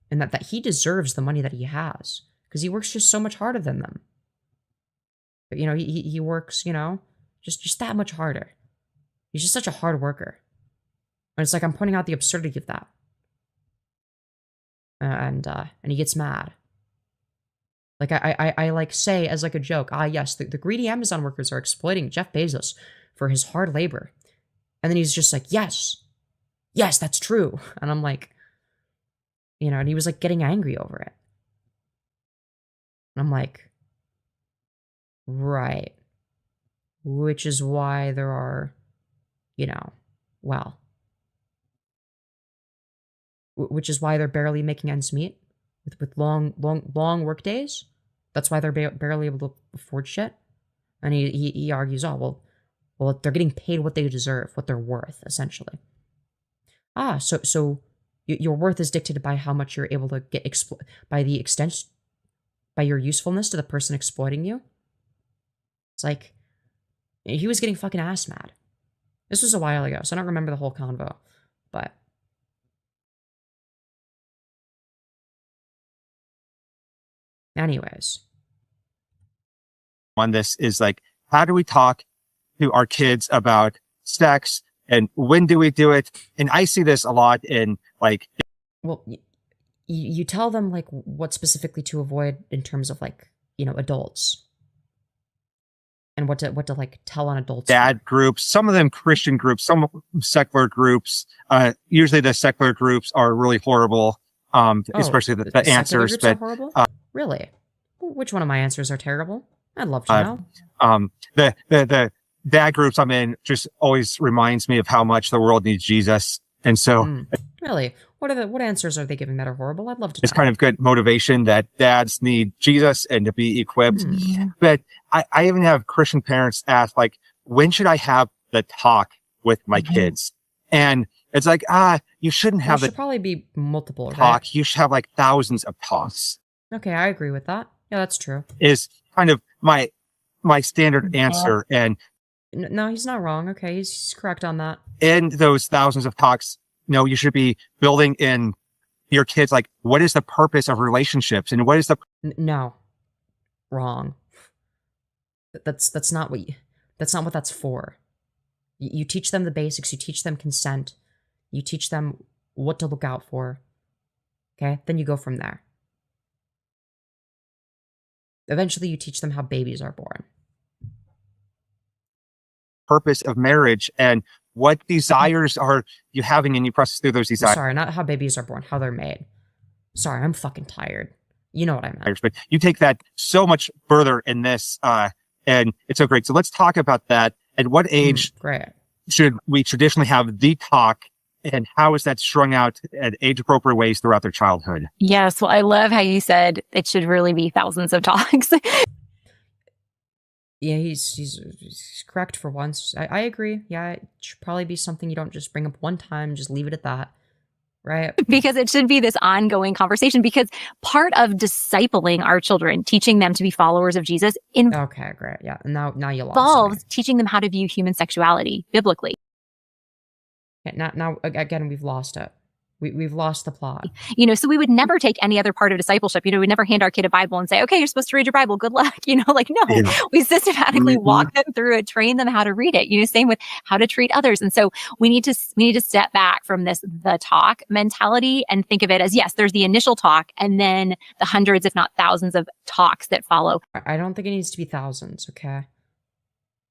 and that he deserves the money that he has because he works just so much harder than them. But, you know, he works, you know, just that much harder. He's just such a hard worker. And it's like I'm pointing out the absurdity of that. And he gets mad. Like I like say as like a joke, yes, the greedy Amazon workers are exploiting Jeff Bezos for his hard labor. And then he's just like, yes, that's true. And I'm like, you know, and he was like getting angry over it. And I'm like, right. Which is why there are, you know, well, which is why they're barely making ends meet with long work days. That's why they're barely able to afford shit. And he argues, well, they're getting paid what they deserve, what they're worth, essentially. So your worth is dictated by how much you're able to get by the extent, by your usefulness to the person exploiting you. It's like, he was getting fucking ass mad. This was a while ago, so I don't remember the whole convo, but. Anyways. On this is like, how do we talk to our kids about sex and when do we do it? And I see this a lot in like. Well, you tell them like what specifically to avoid in terms of like, you know, adults. And what to like tell on adults. Dad groups, some of them Christian groups, some secular groups. Usually the secular groups are really horrible. especially the secular answers. groups But are horrible? Really? Which one of my answers are terrible? I'd love to know. the dad groups I'm in just always reminds me of how much the world needs Jesus. And so Really? What answers are they giving that are horrible? I'd love to it's know. kind of good motivation that dads need Jesus and to be equipped. But I even have Christian parents ask, like, when should I have the talk with my kids? And it's like, you shouldn't have There should probably be multiple, talk. right? You should have like thousands of talks. Okay, I agree with that. Yeah, that's true. Is kind of my standard answer. And No, he's not wrong. Okay, he's correct on that. in those thousands of talks, you should be building in your kids, like, what is the purpose of relationships and what is the No, wrong. That's not what that's for. You teach them the basics. You teach them consent. You teach them what to look out for. Okay, then you go from there. Eventually, you teach them how babies are born. purpose of marriage and what desires are you having, and you process through those desires. Sorry, not how babies are born, how they're made. Sorry, I'm fucking tired. You know what I meant. But you take that so much further in this, and it's so great. So let's talk about that. At what age Great. should we traditionally have the talk, and how is that strung out at age-appropriate ways throughout their childhood? Yes. Well, I love how you said it should really be thousands of talks. Yeah, he's correct for once. I agree. Yeah, it should probably be something you don't just bring up one time, just leave it at that. Right? Because it should be this ongoing conversation, because part of discipling our children, teaching them to be followers of Jesus, Okay, great. Yeah. Now you lost involves me. teaching them how to view human sexuality biblically. Okay, now again, we've lost it. We've lost the plot. So we would never take any other part of discipleship. We'd never hand our kid a Bible and say, okay, you're supposed to read your Bible. Good luck. No, we systematically walk them through it, train them how to read it. Same with how to treat others. And so we need to step back from the talk mentality and think of it as, yes, there's the initial talk and then the hundreds, if not thousands of talks that follow. I don't think it needs to be thousands, okay?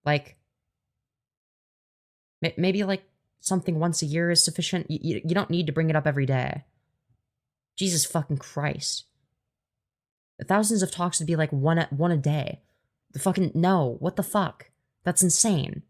Like, maybe like something once a year is sufficient. You don't need to bring it up every day. Jesus fucking Christ. Thousands of talks would be like one a day. No, what the fuck? That's insane.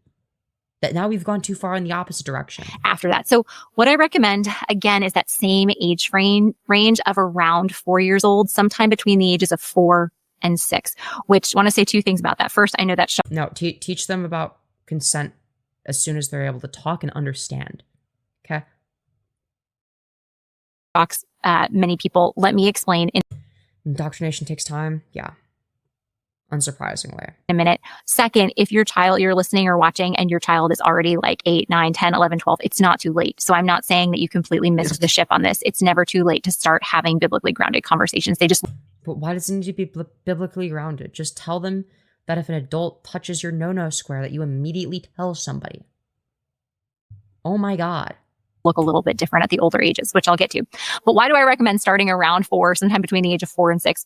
That now we've gone too far in the opposite direction. After that. So what I recommend, again, is that same age range of around 4 years old, sometime between the ages of 4 and 6, which I want to say two things about that. First, I know that No, teach them about consent as soon as they're able to talk and understand. Okay? shocks many people. Let me explain in Indoctrination takes time. Yeah. Unsurprisingly. a minute. Second, if you're listening or watching and your child is already like 8, 9, 10, 11, 12, it's not too late. So I'm not saying that you completely missed the ship on this. It's never too late to start having biblically grounded conversations. But why does it need to be biblically grounded? Just tell them that if an adult touches your no-no square, that you immediately tell somebody. Oh my God. look a little bit different at the older ages, which I'll get to. But why do I recommend starting around 4, sometime between the age of 4 and 6?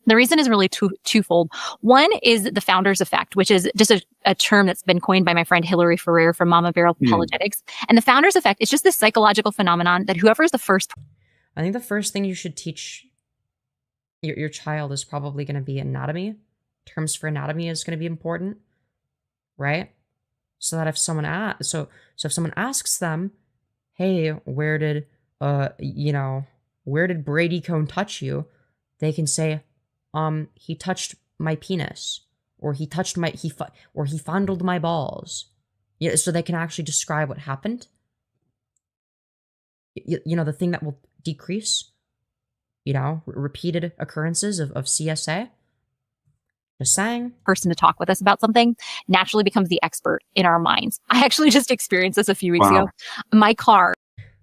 The reason is really twofold. One is the founder's effect, which is just a term that's been coined by my friend Hiiiiii Ferrer from Mama Bear Apologetics. And the founder's effect is just this psychological phenomenon that whoever is the first. I think the first thing you should teach your child is probably going to be anatomy. Terms for anatomy is going to be important, right? So that if someone so if someone asks them, "Hey, where did Brady Cone touch you?" They can say, he touched my penis, or he touched he fondled my balls. Yeah, so they can actually describe what happened. The thing that will decrease, repeated occurrences of CSA. Just saying. Person to talk with us about something naturally becomes the expert in our minds. I actually just experienced this a few weeks ago. My car.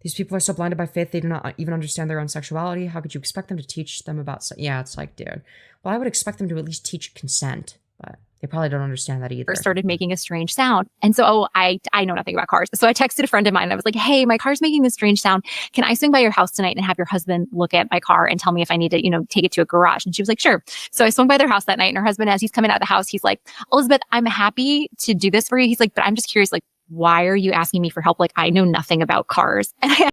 These people are so blinded by faith, they do not even understand their own sexuality. How could you expect them to teach them about yeah, it's like, dude. Well, I would expect them to at least teach consent, but they probably don't understand that either. Started making a strange sound. And so I know nothing about cars. So I texted a friend of mine and I was like, "Hey, my car's making this strange sound. Can I swing by your house tonight and have your husband look at my car and tell me if I need to, take it to a garage?" And she was like, "Sure." So I swung by their house that night, and her husband, as he's coming out of the house, he's like, "Elizabeth, I'm happy to do this for you." He's like, "But I'm just curious, like, why are you asking me for help? Like, I know nothing about cars." And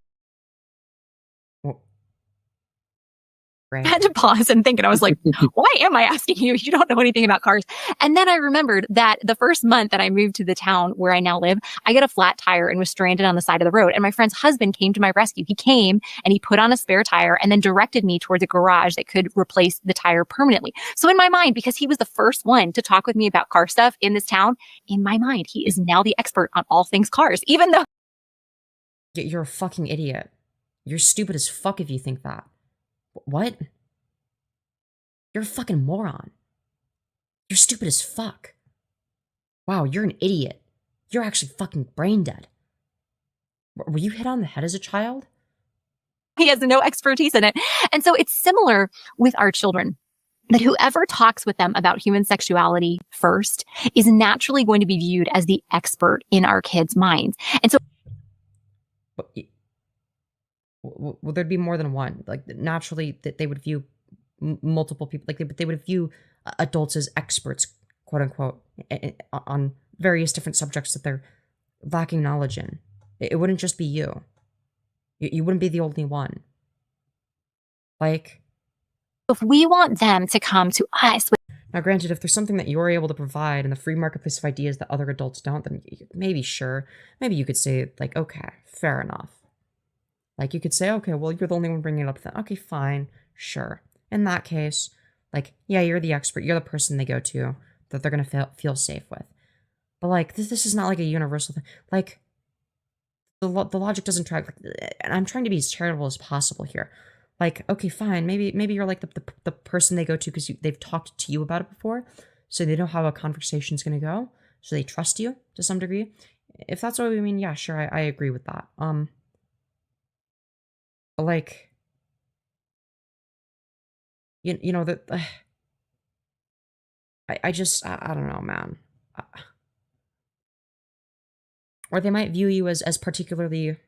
Right. I had to pause and think. And I was like, why am I asking you? You don't know anything about cars. And then I remembered that the first month that I moved to the town where I now live, I got a flat tire and was stranded on the side of the road. And my friend's husband came to my rescue. He came and he put on a spare tire and then directed me towards a garage that could replace the tire permanently. So in my mind, because he was the first one to talk with me about car stuff in this town, in my mind, he is now the expert on all things cars, even though You're a fucking idiot. You're stupid as fuck if you think that. What? You're a fucking moron. You're stupid as fuck. Wow, you're an idiot. You're actually fucking brain dead. Were you hit on the head as a child? he has no expertise in it. And so it's similar with our children, that whoever talks with them about human sexuality first is naturally going to be viewed as the expert in our kids' minds. And so Well, there'd be more than one. Like, naturally, that they would view multiple people, like they would view adults as experts, quote unquote, on various different subjects that they're lacking knowledge in. It wouldn't just be you. You wouldn't be the only one. Like, if we want them to come to us with now, granted, if there's something that you're able to provide in the free marketplace of ideas that other adults don't, then maybe sure. Maybe you could say, like, okay, fair enough. Like, you could say, okay, well, you're the only one bringing it up then. Okay, fine, sure. In that case, like, yeah, you're the expert. You're the person they go to that they're going to feel safe with. But, like, this is not, like, a universal thing. Like, the logic doesn't track. Like, and I'm trying to be as charitable as possible here. Like, okay, fine. Maybe you're, like, the person they go to because they've talked to you about it before. So they know how a conversation's going to go. So they trust you to some degree. If that's what we mean, yeah, sure, I agree with that. But, like, you know, that I don't know, man. Or they might view you as particularly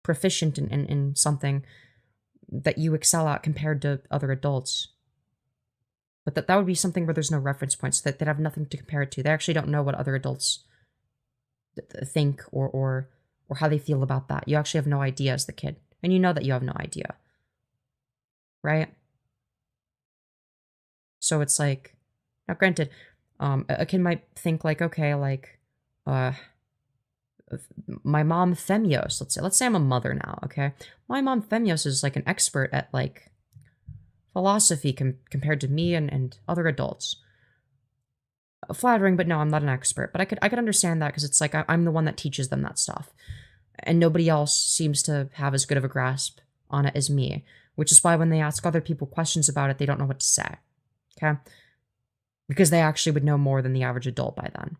proficient in something that you excel at compared to other adults. But that would be something where there's no reference points, that they'd have nothing to compare it to. They actually don't know what other adults think or how they feel about that. You actually have no idea as the kid. And you know that you have no idea. Right? So it's like, now granted, a kid might think like, okay, like, my mom Femyoz, let's say I'm a mother now, okay? My mom Femyoz is like an expert at like philosophy compared to me and other adults. Flattering, but no, I'm not an expert. But I could understand that because it's like I'm the one that teaches them that stuff. And nobody else seems to have as good of a grasp on it as me, which is why when they ask other people questions about it, they don't know what to say, okay? Because they actually would know more than the average adult by then.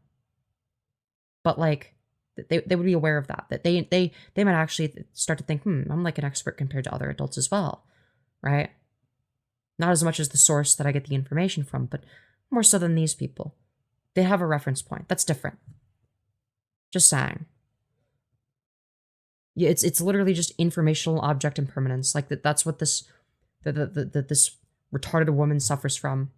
But like, they would be aware of that they might actually start to think, I'm like an expert compared to other adults as well, right? Not as much as the source that I get the information from, but more so than these people. They have a reference point. That's different. Just saying. Yeah, it's literally just informational object impermanence. Like that's what this this retarded woman suffers from.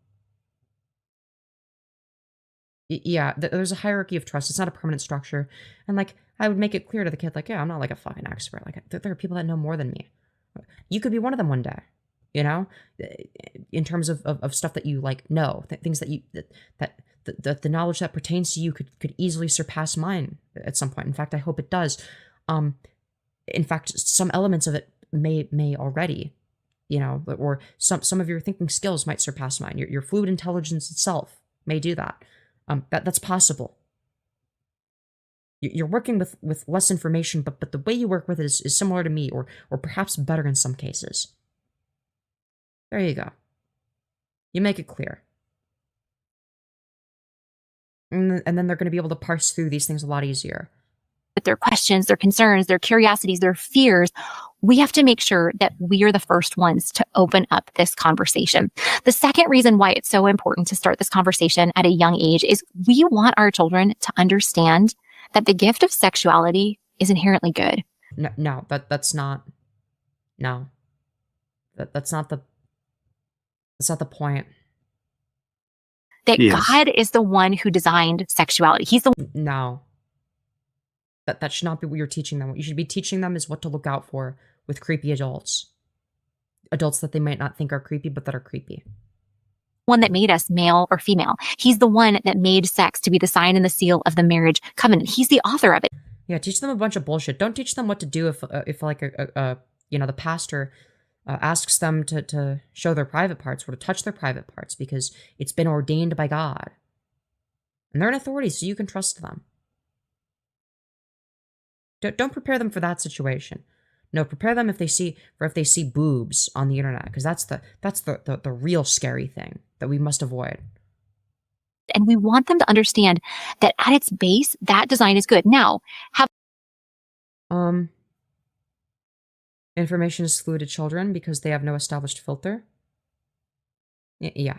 Yeah, there's a hierarchy of trust. It's not a permanent structure. And like, I would make it clear to the kid, like, yeah, I'm not like a fucking expert. Like, there are people that know more than me. You could be one of them one day, you know, in terms of stuff that you like know, things that you that the knowledge that pertains to you could easily surpass mine at some point. In fact, I hope it does. In fact, some elements of it may already, you know, or some of your thinking skills might surpass mine. Your fluid intelligence itself may do that. That's possible. You're working with less information, but the way you work with it is similar to me, or perhaps better in some cases. There you go. You make it clear. And then they're going to be able to parse through these things a lot easier. with their questions, their concerns, their curiosities, their fears, we have to make sure that we are the first ones to open up this conversation. The second reason why it's so important to start this conversation at a young age is we want our children to understand that the gift of sexuality is inherently good. No, that's not the point. That Yes. God is the one who designed sexuality. He's the No. That should not be what you're teaching them. What you should be teaching them is what to look out for with creepy adults. adults that they might not think are creepy, but that are creepy. One that made us male or female. He's the one that made sex to be the sign and the seal of the marriage covenant. He's the author of it. Yeah, teach them a bunch of bullshit. Don't teach them what to do if like the pastor asks them to show their private parts or to touch their private parts, because it's been ordained by God. And they're an authority, so you can trust them. Don't prepare them for that situation. No, prepare them if they see boobs on the internet, because that's the real scary thing that we must avoid. And we want them to understand that at its base, that design is good. Now, information is fluid to children because they have no established filter. Yeah.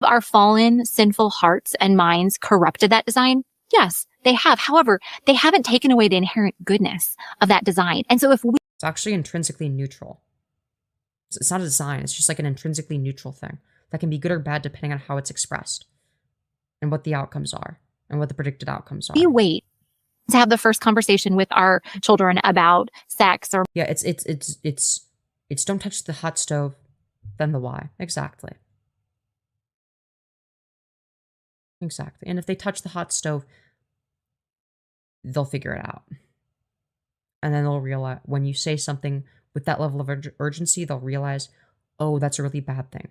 our fallen, sinful hearts and minds corrupted that design? Yes, they have. However, they haven't taken away the inherent goodness of that design. And so if we... It's actually intrinsically neutral. It's not a design. It's just like an intrinsically neutral thing that can be good or bad depending on how it's expressed and what the outcomes are and what the predicted outcomes are. We wait to have the first conversation with our children about sex or... Yeah, it's don't touch the hot stove, then the why. Exactly. Exactly. And if they touch the hot stove, they'll figure it out. And then they'll realize, when you say something with that level of urgency, they'll realize, oh, that's a really bad thing.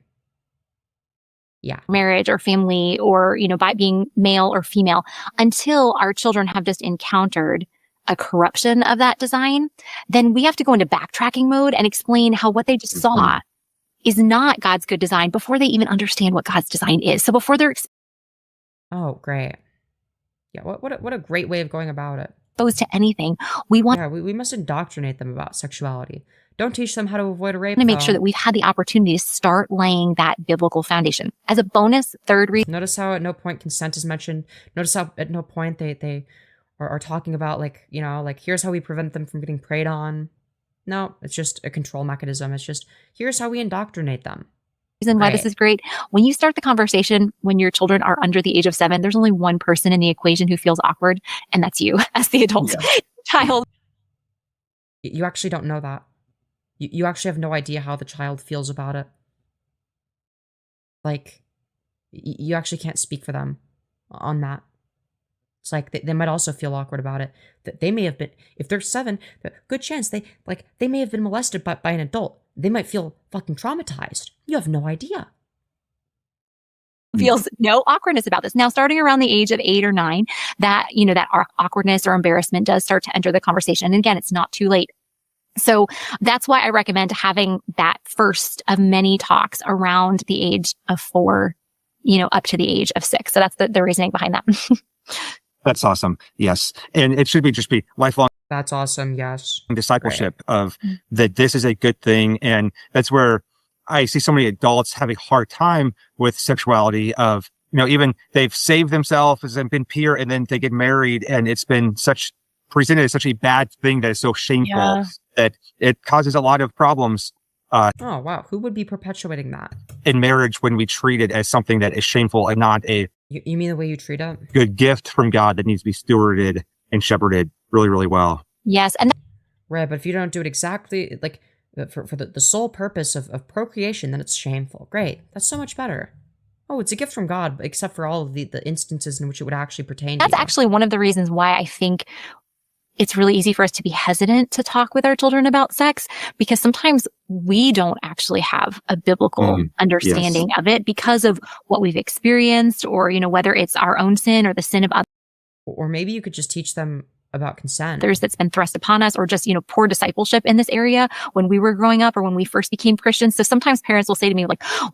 Yeah. Marriage or family or, by being male or female, until our children have just encountered a corruption of that design, then we have to go into backtracking mode and explain how what they just saw is not God's good design before they even understand what God's design is. So before they're oh, great. Yeah, what a great way of going about it. exposed to anything, we want we must indoctrinate them about sexuality. Don't teach them how to avoid a rape. to make sure that we've had the opportunity to start laying that biblical foundation. As a bonus, third reason. Notice how at no point consent is mentioned. Notice how at no point they are talking about here's how we prevent them from getting preyed on. No, it's just a control mechanism. It's just, here's how we indoctrinate them. Reason why this is great. When you start the conversation, when your children are under the age of 7, there's only one person in the equation who feels awkward, and that's you as the adult child. You actually don't know that. You actually have no idea how the child feels about it. Like, you actually can't speak for them on that. It's like they might also feel awkward about it. That they may have been, if they're 7, good chance they may have been molested by an adult. They might feel fucking traumatized. You have no idea. Feels no awkwardness about this. Now, starting around the age of 8 or 9, that, that awkwardness or embarrassment does start to enter the conversation. And again, it's not too late. So that's why I recommend having that first of many talks around the age of 4, up to the age of 6. So that's the reasoning behind that. That's awesome. Yes. And it should just be lifelong. That's awesome. Yes. Discipleship of that this is a good thing. And that's where I see so many adults have a hard time with sexuality of, even they've saved themselves and been pure and then they get married and it's been presented as such a bad thing that is so shameful that it causes a lot of problems. Oh, wow. Who would be perpetuating that? In marriage when we treat it as something that is shameful and not a... You mean the way you treat it? Good gift from God that needs to be stewarded and shepherded really, really well. Yes. And right, but if you don't do it exactly for the sole purpose of procreation, then it's shameful. Great. That's so much better. Oh, it's a gift from God, except for all of the instances in which it would actually pertain to you. That's actually one of the reasons why I think it's really easy for us to be hesitant to talk with our children about sex, because sometimes we don't actually have a biblical understanding of it because of what we've experienced or, whether it's our own sin or the sin of others. Or maybe you could just teach them about consent. That's been thrust upon us, or just, poor discipleship in this area when we were growing up or when we first became Christians. So sometimes parents will say to me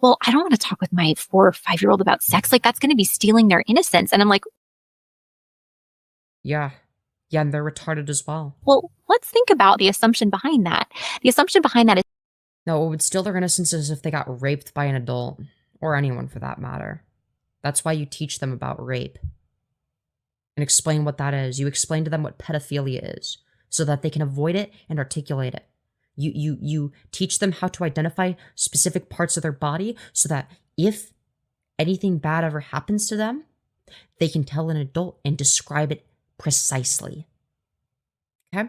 well, I don't want to talk with my 4 or 5-year-old about sex. That's going to be stealing their innocence. And I'm like, yeah. Yeah, and they're retarded as well. Well, let's think about the assumption behind that. The assumption behind that is... No, it would steal their innocence as if they got raped by an adult, or anyone for that matter. That's why you teach them about rape. And explain what that is. You explain to them what pedophilia is, so that they can avoid it and articulate it. You teach them how to identify specific parts of their body, so that if anything bad ever happens to them, they can tell an adult and describe it precisely. Okay?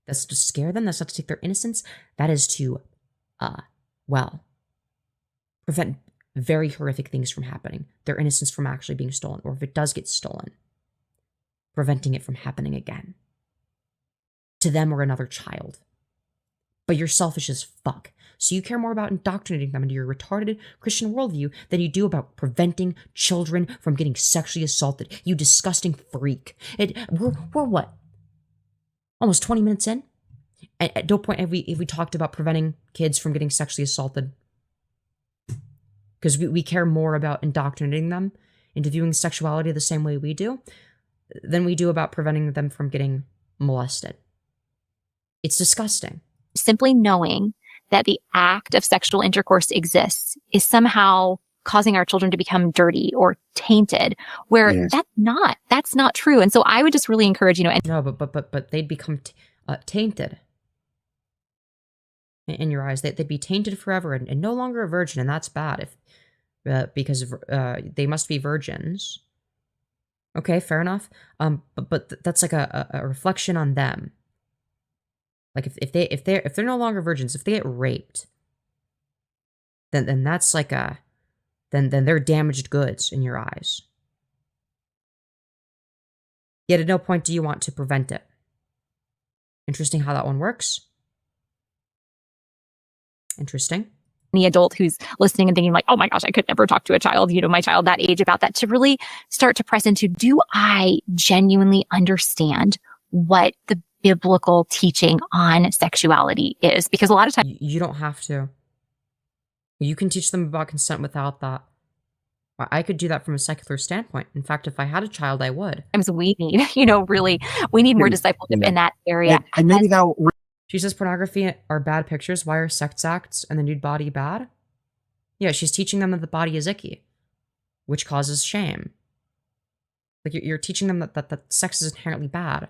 That's to scare them. That's not to take their innocence. That is to, prevent very horrific things from happening. Their innocence from actually being stolen. Or if it does get stolen, preventing it from happening again. To them or another child. But you're selfish as fuck. So you care more about indoctrinating them into your retarded Christian worldview than you do about preventing children from getting sexually assaulted. You disgusting freak. We're what? Almost 20 minutes in? At no point have we talked about preventing kids from getting sexually assaulted. Because we care more about indoctrinating them into viewing sexuality the same way we do than we do about preventing them from getting molested. It's disgusting. Simply knowing that the act of sexual intercourse exists is somehow causing our children to become dirty or tainted, where Yes. that's not true. And so I would just really encourage, No, but they'd become tainted in your eyes. They'd be tainted forever and no longer a virgin, and that's bad because they must be virgins. Okay, fair enough. But that's like a reflection on them. Like if they're no longer virgins, if they get raped, then that's like then they're damaged goods in your eyes. Yet at no point do you want to prevent it. Interesting how that one works. Interesting. Any adult who's listening and thinking like, oh my gosh, I could never talk to a child, my child that age about that, to really start to press into, do I genuinely understand what the biblical teaching on sexuality is? Because a lot of times You don't have to. You can teach them about consent without that. I could do that from a secular standpoint. In fact, if I had a child, I would. we need, we need more discipleship in that area. And maybe that She says pornography are bad pictures. Why are sex acts and the nude body bad? Yeah, she's teaching them that the body is icky, which causes shame. Like you're teaching them that sex is inherently bad.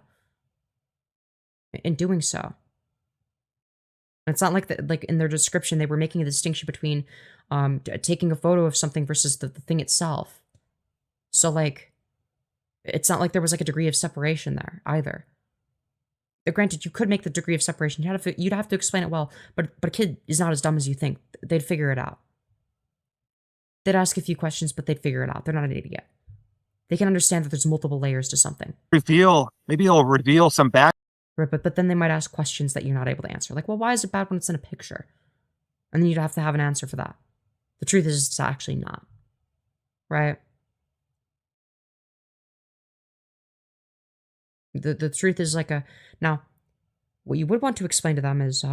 In doing so, and it's not like like in their description they were making a distinction between taking a photo of something versus the thing itself. So like, it's not like there was like a degree of separation there either. Granted, you could make the degree of separation. You'd have to explain it well, but a kid is not as dumb as you think. They'd figure it out. They'd ask a few questions, but they'd figure it out. They're not an idiot. They can understand that there's multiple layers to something. maybe it'll reveal some back. Right, but then they might ask questions that you're not able to answer. Like, well, why is it bad when it's in a picture? And then you'd have to have an answer for that. The truth is it's actually not. Right? The truth is like now, what you would want to explain to them is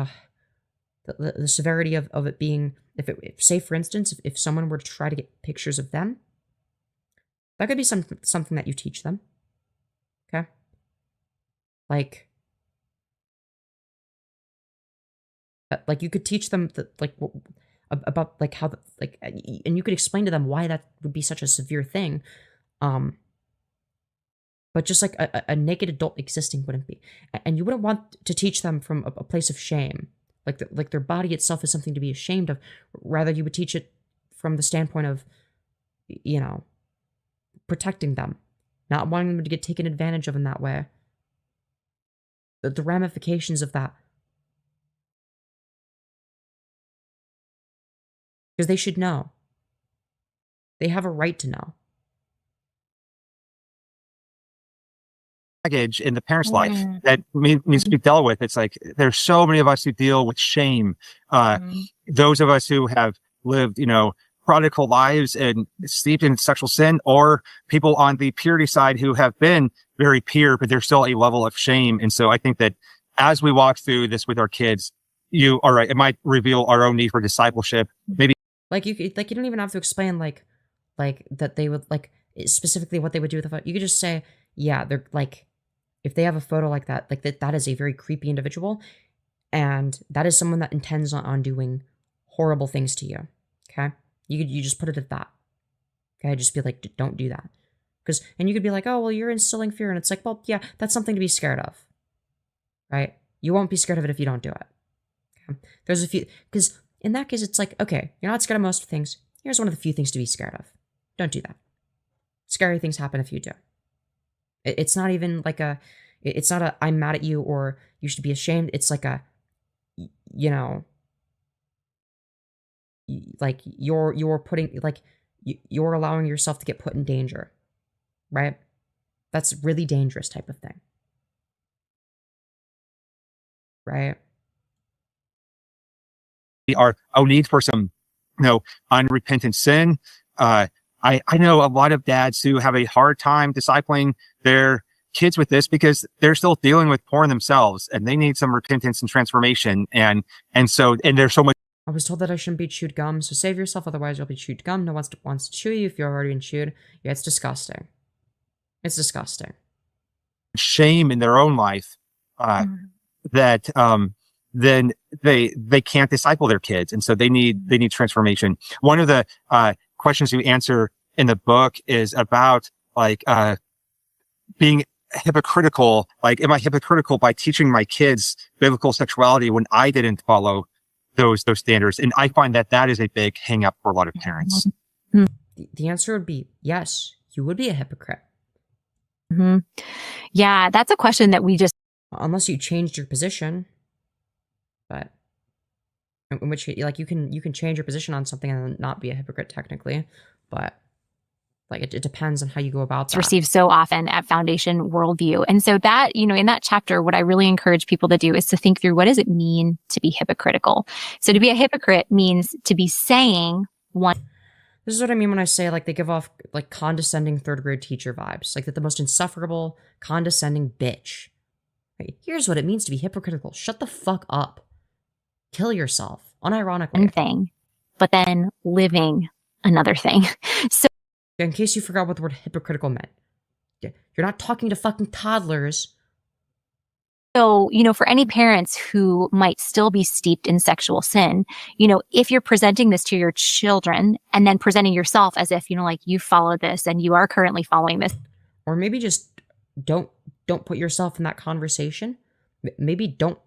the severity of it being, say for instance, if someone were to try to get pictures of them, that could be something that you teach them. Okay? Like you could teach them about like how and you could explain to them why that would be such a severe thing, but just like a naked adult existing wouldn't be, and you wouldn't want to teach them from a place of shame, like their body itself is something to be ashamed of. Rather, you would teach it from the standpoint of, protecting them, not wanting them to get taken advantage of in that way. The ramifications of that. Because they should know. They have a right to know. Baggage in the parent's life that needs to be dealt with. It's like there's so many of us who deal with shame. Those of us who have lived, prodigal lives and steeped in sexual sin, or people on the purity side who have been very pure, but there's still a level of shame. And so I think that as we walk through this with our kids, you are right. It might reveal our own need for discipleship. Maybe. Like you don't even have to explain like that they would specifically what they would do with the photo. You could just say, yeah, they're like, if they have a photo like that is a very creepy individual, and that is someone that intends on doing horrible things to you. Okay, you just put it at that. Okay, just be like, don't do that, and you could be like, oh well, you're instilling fear, and it's like, well, yeah, that's something to be scared of, right? You won't be scared of it if you don't do it. Okay? There's a few, because in that case, it's like, okay, you're not scared of most things. Here's one of the few things to be scared of. Don't do that. Scary things happen if you do. It's not even like It's not a I'm mad at you or you should be ashamed. It's like a, you know, like you're putting, like you're allowing yourself to get put in danger, right? That's really dangerous type of thing, right? Our need for some, unrepentant sin. I know a lot of dads who have a hard time discipling their kids with this because they're still dealing with porn themselves and they need some repentance and transformation. And there's so much. I was told that I shouldn't be chewed gum, so save yourself, otherwise you'll be chewed gum. No one wants to chew you if you've already been chewed. Yeah, it's disgusting. It's disgusting. Shame in their own life, that, then they can't disciple their kids. And so they need transformation. One of the, questions you answer in the book is about being hypocritical. Like, am I hypocritical by teaching my kids biblical sexuality when I didn't follow those standards? And I find that is a big hang up for a lot of parents. The answer would be yes, you would be a hypocrite. Mm-hmm. Yeah, that's a question that we just, unless you changed your position, but in which, like, you can change your position on something and not be a hypocrite technically, but like it depends on how you go about that. It's received so often at Foundation Worldview. And so that, in that chapter, what I really encourage people to do is to think through, what does it mean to be hypocritical? So to be a hypocrite means to be saying one. This is what I mean when I say, like, they give off like condescending third grade teacher vibes, like that the most insufferable, condescending bitch. Right? Here's what it means to be hypocritical. Shut the fuck up. Kill yourself, unironically. One thing, but then living another thing. So, in case you forgot what the word hypocritical meant, you're not talking to fucking toddlers. So, for any parents who might still be steeped in sexual sin, if you're presenting this to your children and then presenting yourself as if, like you follow this and you are currently following this. Or maybe just don't put yourself in that conversation. Maybe don't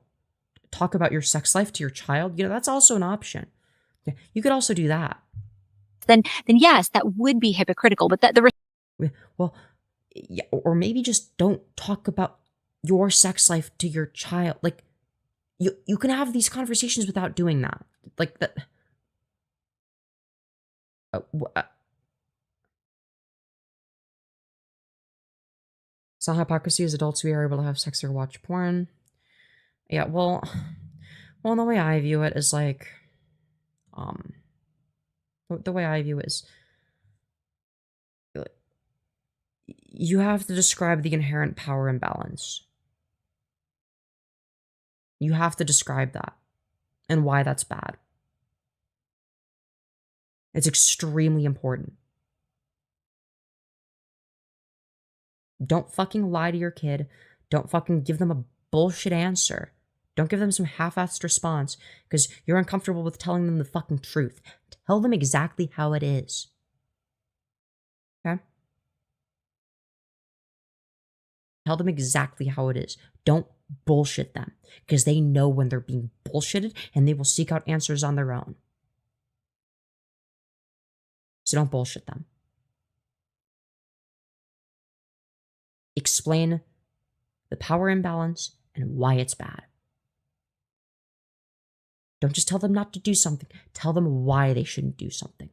talk about your sex life to your child. That's also an option. You could also do that. Then yes, that would be hypocritical. But well, yeah, or maybe just don't talk about your sex life to your child. Like, you can have these conversations without doing that. Like that. It's not hypocrisy as adults we are able to have sex or watch porn. Yeah, well, the way I view it is like, the way I view it is, you have to describe the inherent power imbalance. You have to describe that and why that's bad. It's extremely important. Don't fucking lie to your kid. Don't fucking give them a bullshit answer. Don't give them some half-assed response because you're uncomfortable with telling them the fucking truth. Tell them exactly how it is. Okay? Tell them exactly how it is. Don't bullshit them because they know when they're being bullshitted and they will seek out answers on their own. So don't bullshit them. Explain the power imbalance and why it's bad. Don't just tell them not to do something. Tell them why they shouldn't do something.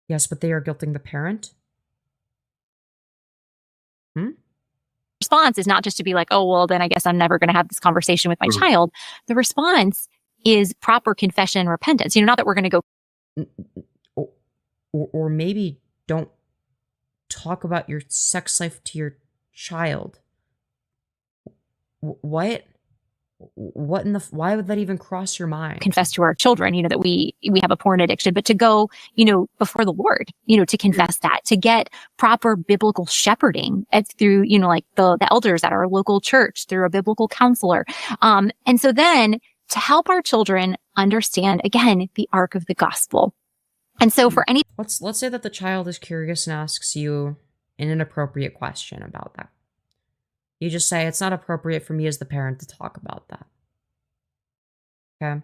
Yes, but they are guilting the parent. Response is not just to be like, oh, well, then I guess I'm never going to have this conversation with my child. The response is proper confession and repentance. Not that we're going to go. Or maybe don't talk about your sex life to your child. What in the, why would that even cross your mind? Confess to our children, that we have a porn addiction, but to go, before the Lord, to confess that, to get proper biblical shepherding through, like the elders at our local church, through a biblical counselor. And so then to help our children understand, again, the arc of the gospel. And so for any, let's say that the child is curious and asks you an inappropriate question about that. You just say, it's not appropriate for me as the parent to talk about that. Okay?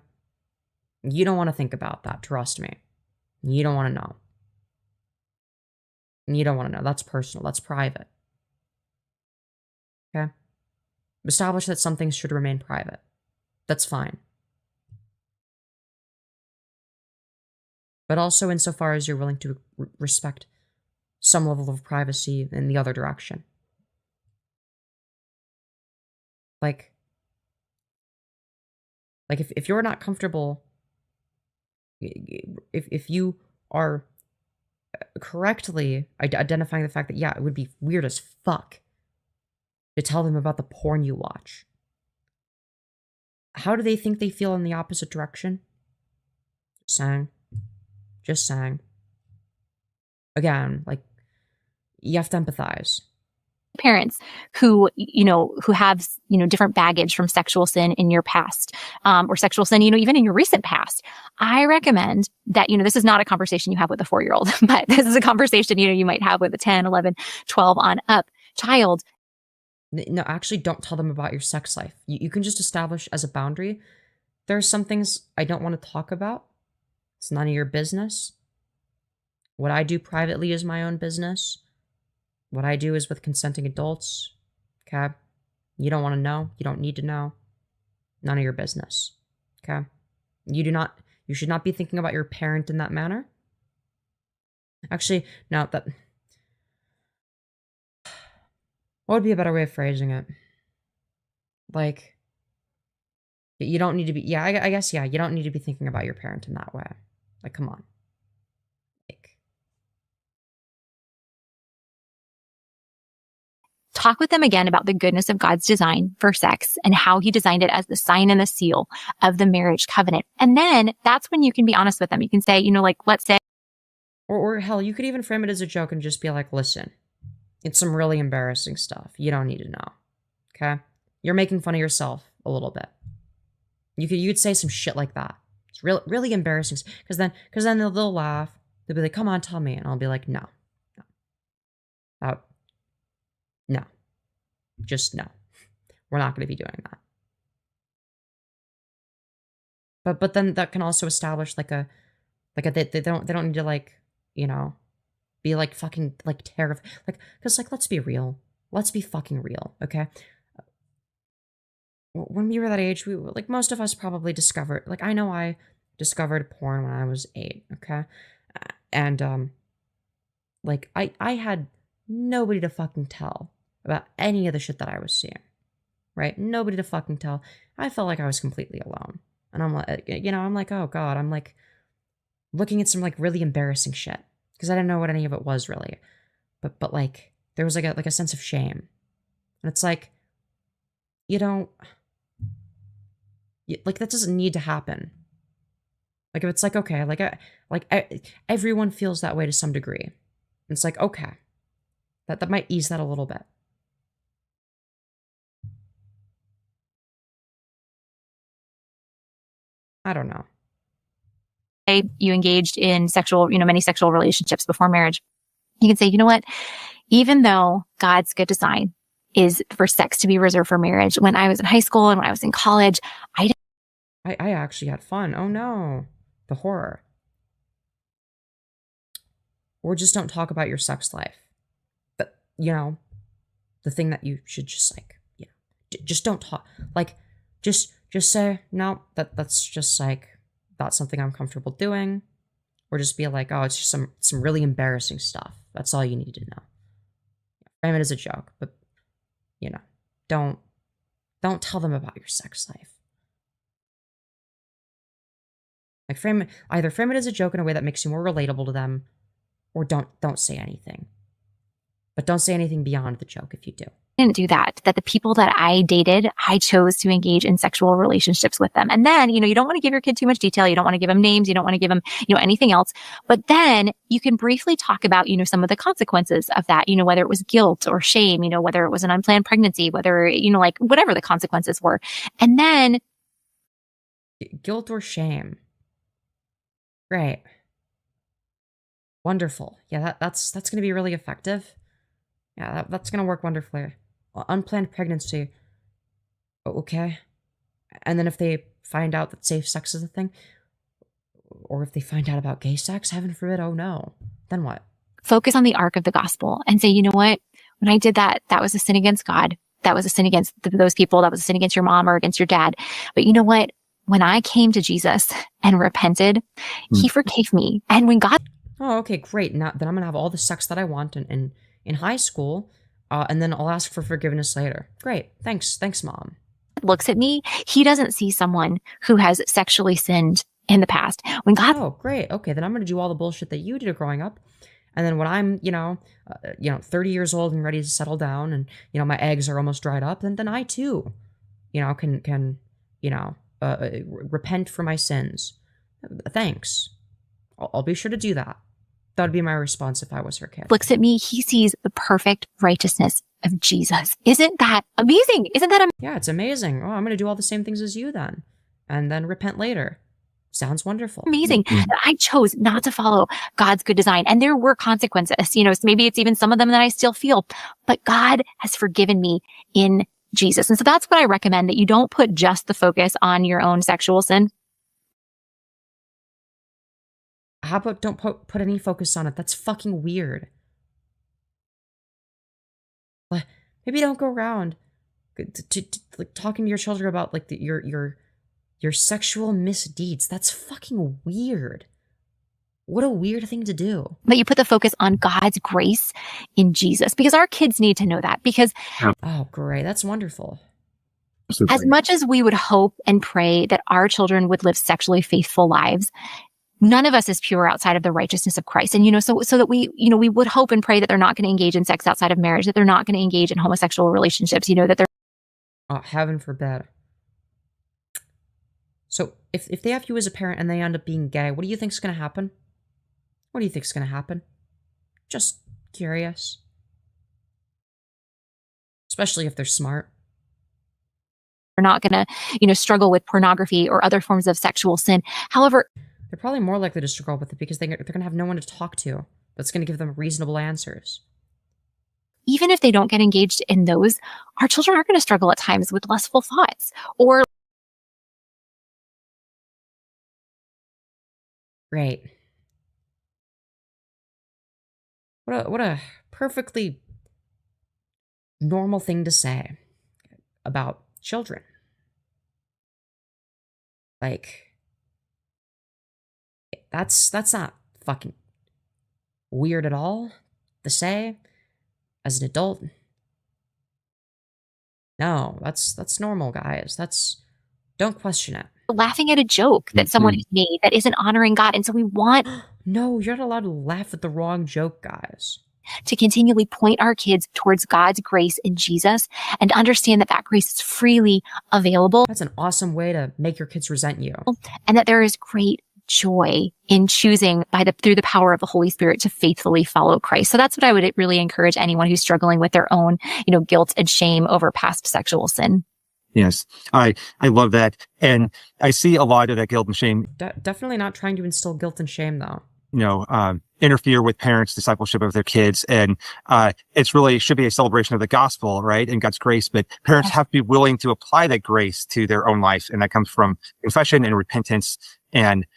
You don't want to think about that, trust me. You don't want to know. And you don't want to know. That's personal. That's private. Okay? Establish that some things should remain private. That's fine. But also insofar as you're willing to respect some level of privacy in the other direction. Like if you're not comfortable, if you are correctly identifying the fact that, yeah, it would be weird as fuck to tell them about the porn you watch. How do they think they feel in the opposite direction? Just saying. Again, like, you have to empathize. Parents who have different baggage from sexual sin in your past, or sexual sin even in your recent past, I recommend that this is not a conversation you have with a 4-year-old, but this is a conversation you might have with a 10, 11, 12 on up child. No, actually, don't tell them about your sex life. You can just establish as a boundary, there are some things I don't want to talk about. It's none of your business. What I do privately is my own business. What I do is with consenting adults. Okay? You don't want to know. You don't need to know. None of your business. Okay? You should not be thinking about your parent in that manner. Actually, no, what would be a better way of phrasing it? Like, you don't need to be, I guess, you don't need to be thinking about your parent in that way. Like, come on. Talk with them again about the goodness of God's design for sex and how he designed it as the sign and the seal of the marriage covenant. And then that's when you can be honest with them. You can say, let's say. Or hell, you could even frame it as a joke and just be like, listen, it's some really embarrassing stuff. You don't need to know. Okay? You're making fun of yourself a little bit. You could say some shit like that. It's really embarrassing. Because then they'll laugh. They'll be like, come on, tell me. And I'll be like, no. No. Just no. We're not going to be doing that. But then that can also establish they don't need to be like fucking like terrified. Because let's be real. Let's be fucking real, okay? When we were that age, we most of us probably discovered, I know I discovered porn when I was 8, okay? And I had nobody to fucking tell about any of the shit that I was seeing, right? Nobody to fucking tell. I felt like I was completely alone. And I'm like, I'm like, oh God, I'm like looking at some really embarrassing shit because I didn't know what any of it was really. But there was a sense of shame. And it's like, that doesn't need to happen. If it's okay, everyone feels that way to some degree. And it's like, okay, that might ease that a little bit. I don't know. You engaged in many sexual relationships before marriage. You can say, you know what? Even though God's good design is for sex to be reserved for marriage, when I was in high school and when I was in college, I actually had fun. Oh no. The horror. Or just don't talk about your sex life. But, the thing that you should just just don't talk. Just say, no, that's just not something I'm comfortable doing. Or just be like, oh, it's just some really embarrassing stuff. That's all you need to know. Frame it as a joke, but, don't tell them about your sex life. Either frame it as a joke in a way that makes you more relatable to them, or don't say anything. But don't say anything beyond the joke if you do. Didn't do that the people that I dated, I chose to engage in sexual relationships with them. And then, you don't want to give your kid too much detail. You don't want to give them names. You don't want to give them, anything else. But then you can briefly talk about, some of the consequences of that, whether it was guilt or shame, whether it was an unplanned pregnancy, whether, whatever the consequences were. And then guilt or shame. Great. Wonderful. Yeah, that's going to be really effective. Yeah, that's going to work wonderfully. Unplanned pregnancy. Okay. And then if they find out that safe sex is a thing, or if they find out about gay sex, heaven forbid, oh no. Then what? Focus on the arc of the gospel and say, you know what? When I did that, that was a sin against God. That was a sin against those people. That was a sin against your mom or against your dad. But you know what? When I came to Jesus and repented, he forgave me. And when God... Oh, okay, great. Now then I'm gonna have all the sex that I want in high school, and then I'll ask for forgiveness later. Great. Thanks, Mom. looks at me, he doesn't see someone who has sexually sinned in the past. When God... Oh, great. Okay, then I'm gonna do all the bullshit that you did growing up. And then when I'm, 30 years old and ready to settle down and, my eggs are almost dried up, then I too, can repent for my sins. Thanks. I'll be sure to do that. That would be my response if I was her kid. Looks at me, he sees the perfect righteousness of Jesus. Isn't that amazing? Isn't that amazing? Yeah, it's amazing. Oh, I'm going to do all the same things as you then. And then repent later. Sounds wonderful. Amazing. I chose not to follow God's good design. And there were consequences. Maybe it's even some of them that I still feel. But God has forgiven me in Jesus. And so that's what I recommend, that you don't put just the focus on your own sexual sin. How about don't put any focus on it? That's fucking weird. Maybe don't go around talking to your children about your sexual misdeeds. That's fucking weird. What a weird thing to do. But you put the focus on God's grace in Jesus, because our kids need to know that. Because oh, great. That's wonderful. as much as we would hope and pray that our children would live sexually faithful lives, none of us is pure outside of the righteousness of Christ. And, so that we would hope and pray that they're not going to engage in sex outside of marriage, that they're not going to engage in homosexual relationships, that they're... Oh, heaven forbid. So if they have you as a parent and they end up being gay, what do you think's going to happen? What do you think's going to happen? Just curious. Especially if they're smart. They're not going to, struggle with pornography or other forms of sexual sin. However, they're probably more likely to struggle with it because they're going to have no one to talk to that's going to give them reasonable answers. Even if they don't get engaged in those, our children are going to struggle at times with lustful thoughts or... Great. What a perfectly normal thing to say about children. That's not fucking weird at all to say as an adult. No, that's normal, guys. Don't question it. Laughing at a joke that someone has made that isn't honoring God. And so we want... No, you're not allowed to laugh at the wrong joke, guys. To continually point our kids towards God's grace in Jesus and understand that grace is freely available. That's an awesome way to make your kids resent you. And that there is great joy in choosing through the power of the Holy Spirit to faithfully follow Christ. So that's what I would really encourage anyone who's struggling with their own, guilt and shame over past sexual sin. Yes, I love that. And I see a lot of that guilt and shame. Definitely not trying to instill guilt and shame, though. Interfere with parents' discipleship of their kids. And should be a celebration of the gospel, right? And God's grace. But parents have to be willing to apply that grace to their own life. And that comes from confession and repentance. And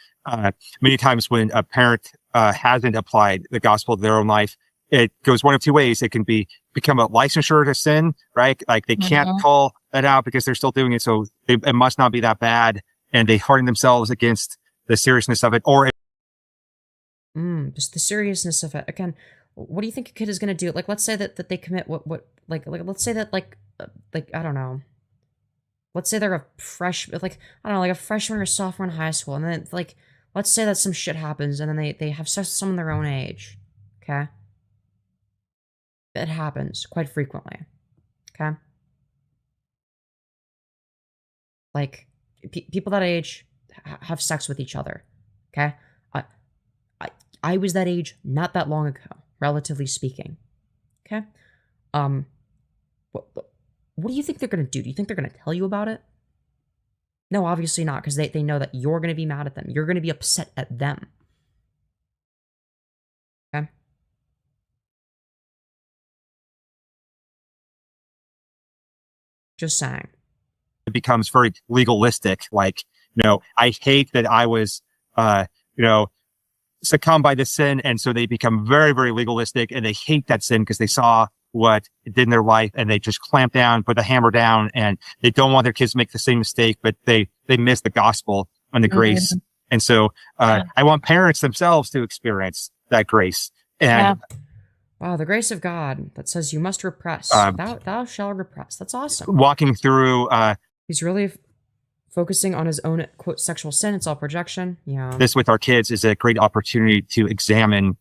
many times when a parent hasn't applied the gospel to their own life, it goes one of two ways. It can become a licensure to sin, right? Like they can't call that out because they're still doing it. So it must not be that bad. And they harden themselves against the seriousness of it. Or just the seriousness of it. Again, what do you think a kid is going to do? Let's say that they commit let's say that I don't know. Let's say they're a freshman, a freshman or sophomore in high school. And then let's say that some shit happens and then they have sex with someone their own age. Okay. It happens quite frequently. Okay. People that age have sex with each other. Okay. I was that age not that long ago, relatively speaking. Okay. What do you think they're going to do? Do you think they're going to tell you about it? No, obviously not, because they know that you're going to be mad at them. You're going to be upset at them. Okay. Just saying. It becomes very legalistic. I hate that I was, succumb by this sin. And so they become very, very legalistic, and they hate that sin because they saw what it did in their life, and they just clamp down, put the hammer down, and they don't want their kids to make the same mistake, but they miss the gospel and the grace. And so, I want parents themselves to experience that grace. And wow, the grace of God that says you must repress. Thou shalt repress. That's awesome. Walking through, he's really focusing on his own, quote, sexual sin. It's all projection. Yeah. This with our kids is a great opportunity to examine.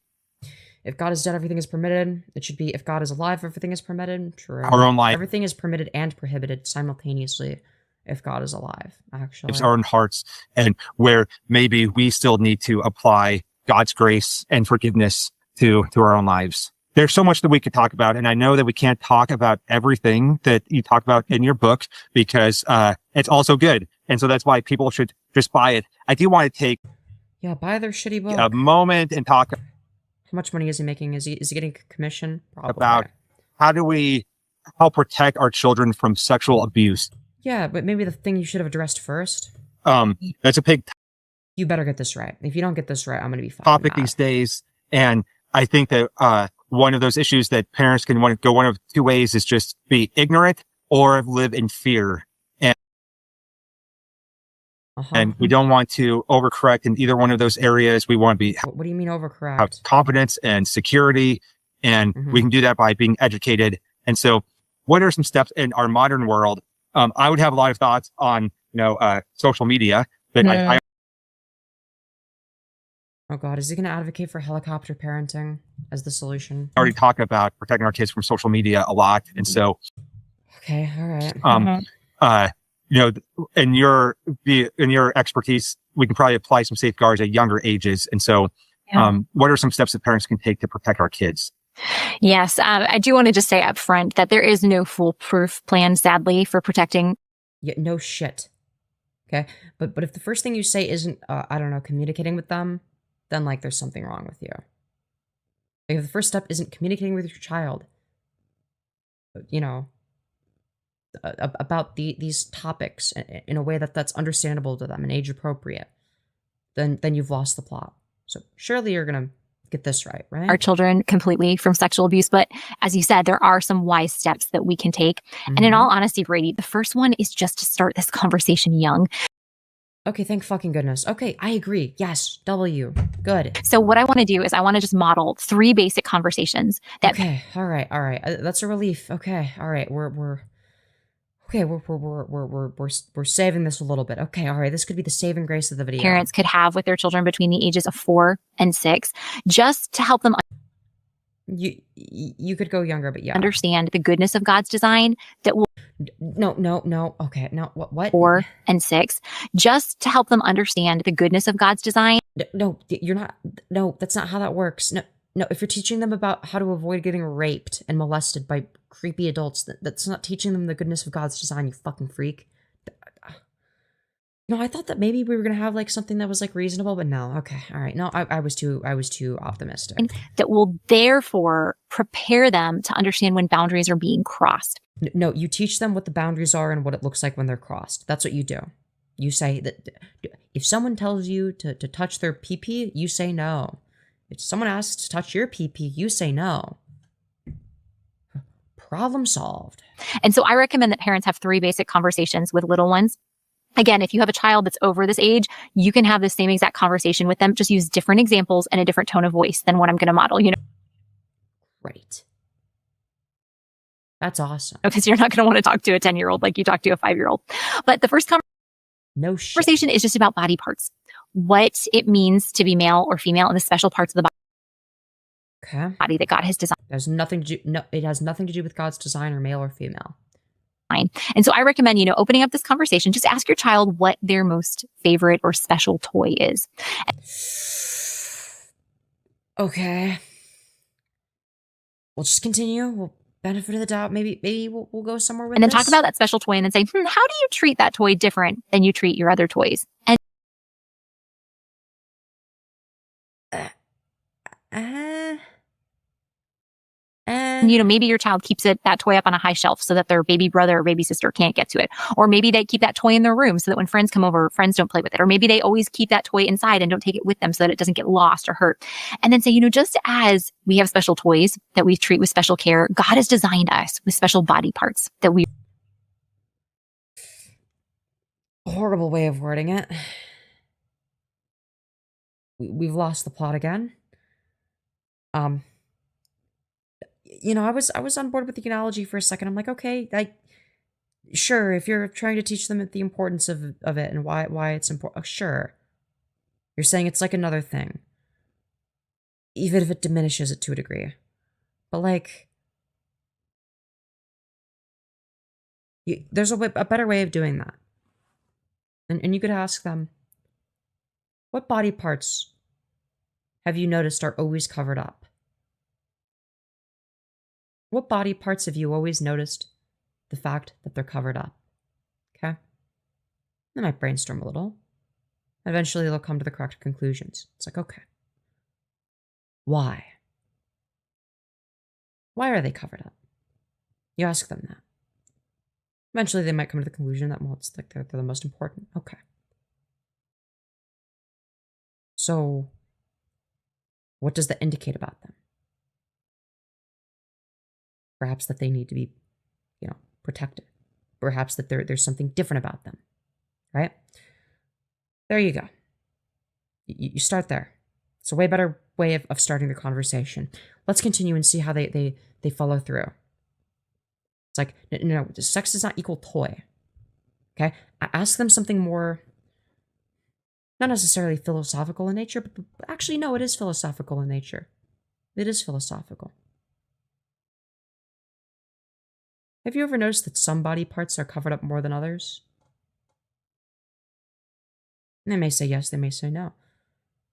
If God is dead, everything is permitted. It should be, if God is alive, everything is permitted. True. Our own life. Everything is permitted and prohibited simultaneously if God is alive, actually. Our own hearts, and where maybe we still need to apply God's grace and forgiveness to our own lives. There's so much that we could talk about, and I know that we can't talk about everything that you talk about in your book because it's also good. And so that's why people should just buy it. I do want to take buy their shitty book. A moment and talk. How much money is he making? Is he getting a commission? Probably. About how do we help protect our children from sexual abuse? Yeah, but maybe the thing you should have addressed first. That's a big you better get this right. If you don't get this right, I'm going to be fucking topic mad. These days. And I think that one of those issues that parents can want to go one of two ways is just be ignorant or live in fear. And we don't want to overcorrect in either one of those areas. We want to be What do you mean overcorrect? have confidence and security, and we can do that by being educated. And so, what are some steps in our modern world? I would have a lot of thoughts on social media, but I Oh God, is he going to advocate for helicopter parenting as the solution? already talk about protecting our kids from social media a lot, and so okay, all right. in your expertise, we can probably apply some safeguards at younger ages. And so, what are some steps that parents can take to protect our kids? Yes, I do want to just say up front that there is no foolproof plan, sadly, for protecting. Yeah, no shit. Okay, but if the first thing you say isn't, communicating with them, then like there's something wrong with you. Like, if the first step isn't communicating with your child, about these topics in a way that's understandable to them and age appropriate, then you've lost the plot. So surely you're gonna get this right? Our children completely from sexual abuse. But as you said, there are some wise steps that we can take. And in all honesty, Brady, the first one is just to start this conversation young. Okay, thank fucking goodness. Okay, I agree. Yes, W. Good. So what I want to do is I want to just model 3 basic conversations that. Okay, all right. That's a relief. Okay, all right. We're saving this a little bit. Okay, all right. This could be the saving grace of the video. Parents could have with their children between the ages of 4 and 6, just to help them. You could go younger, but yeah. Understand the goodness of God's design that will. No. Okay, no. What? 4 and 6, just to help them understand the goodness of God's design. No, you're not. No, that's not how that works. No. If you're teaching them about how to avoid getting raped and molested by creepy adults, that's not teaching them the goodness of God's design. You fucking freak. No, I thought that maybe we were gonna have like something that was like reasonable, but no. Okay, all right. No, I was too optimistic. That will therefore prepare them to understand when boundaries are being crossed. No, you teach them what the boundaries are and what it looks like when they're crossed. That's what you do. You say that if someone tells you to touch their pee-pee, you say no. If someone asks to touch your pee-pee, you say no. Problem solved. And so I recommend that parents have 3 basic conversations with little ones. Again, if you have a child that's over this age, you can have the same exact conversation with them. Just use different examples and a different tone of voice than what I'm going to model, Great. That's awesome. Because you're not going to want to talk to a 10-year-old like you talk to a 5-year-old. But the first conversation is just about body parts. What it means to be male or female and the special parts of the body that God has designed. It has nothing to do with God's design or male or female. And so I recommend, opening up this conversation, just ask your child what their most favorite or special toy is. Okay. We'll just continue. We'll benefit of the doubt. Maybe we'll go somewhere with and then this. talk about that special toy and then say, how do you treat that toy different than you treat your other toys? And Maybe your child keeps that toy up on a high shelf so that their baby brother or baby sister can't get to it. Or maybe they keep that toy in their room so that when friends come over, friends don't play with it. Or maybe they always keep that toy inside and don't take it with them so that it doesn't get lost or hurt. And then say, just as we have special toys that we treat with special care, God has designed us with special body parts that we... Horrible way of wording it. We've lost the plot again. I was on board with the analogy for a second. I'm like, okay, sure, if you're trying to teach them the importance of it and why it's important, sure. You're saying it's like another thing, even if it diminishes it to a degree. But there's a better way of doing that. And you could ask them, what body parts have you noticed are always covered up? What body parts have you always noticed the fact that they're covered up? Okay? They might brainstorm a little. Eventually, they'll come to the correct conclusions. It's like, okay. Why? Why are they covered up? You ask them that. Eventually, they might come to the conclusion that, well, it's like they're the most important. Okay. So, what does that indicate about them? Perhaps that they need to be, protected. Perhaps that there's something different about them, right? There you go. You start there. It's a way better way of starting the conversation. Let's continue and see how they follow through. It's like, no, sex does not equal toy. Okay? Ask them something more, not necessarily philosophical in nature, but actually, no, it is philosophical in nature. It is philosophical. Have you ever noticed that some body parts are covered up more than others? And they may say yes, they may say no.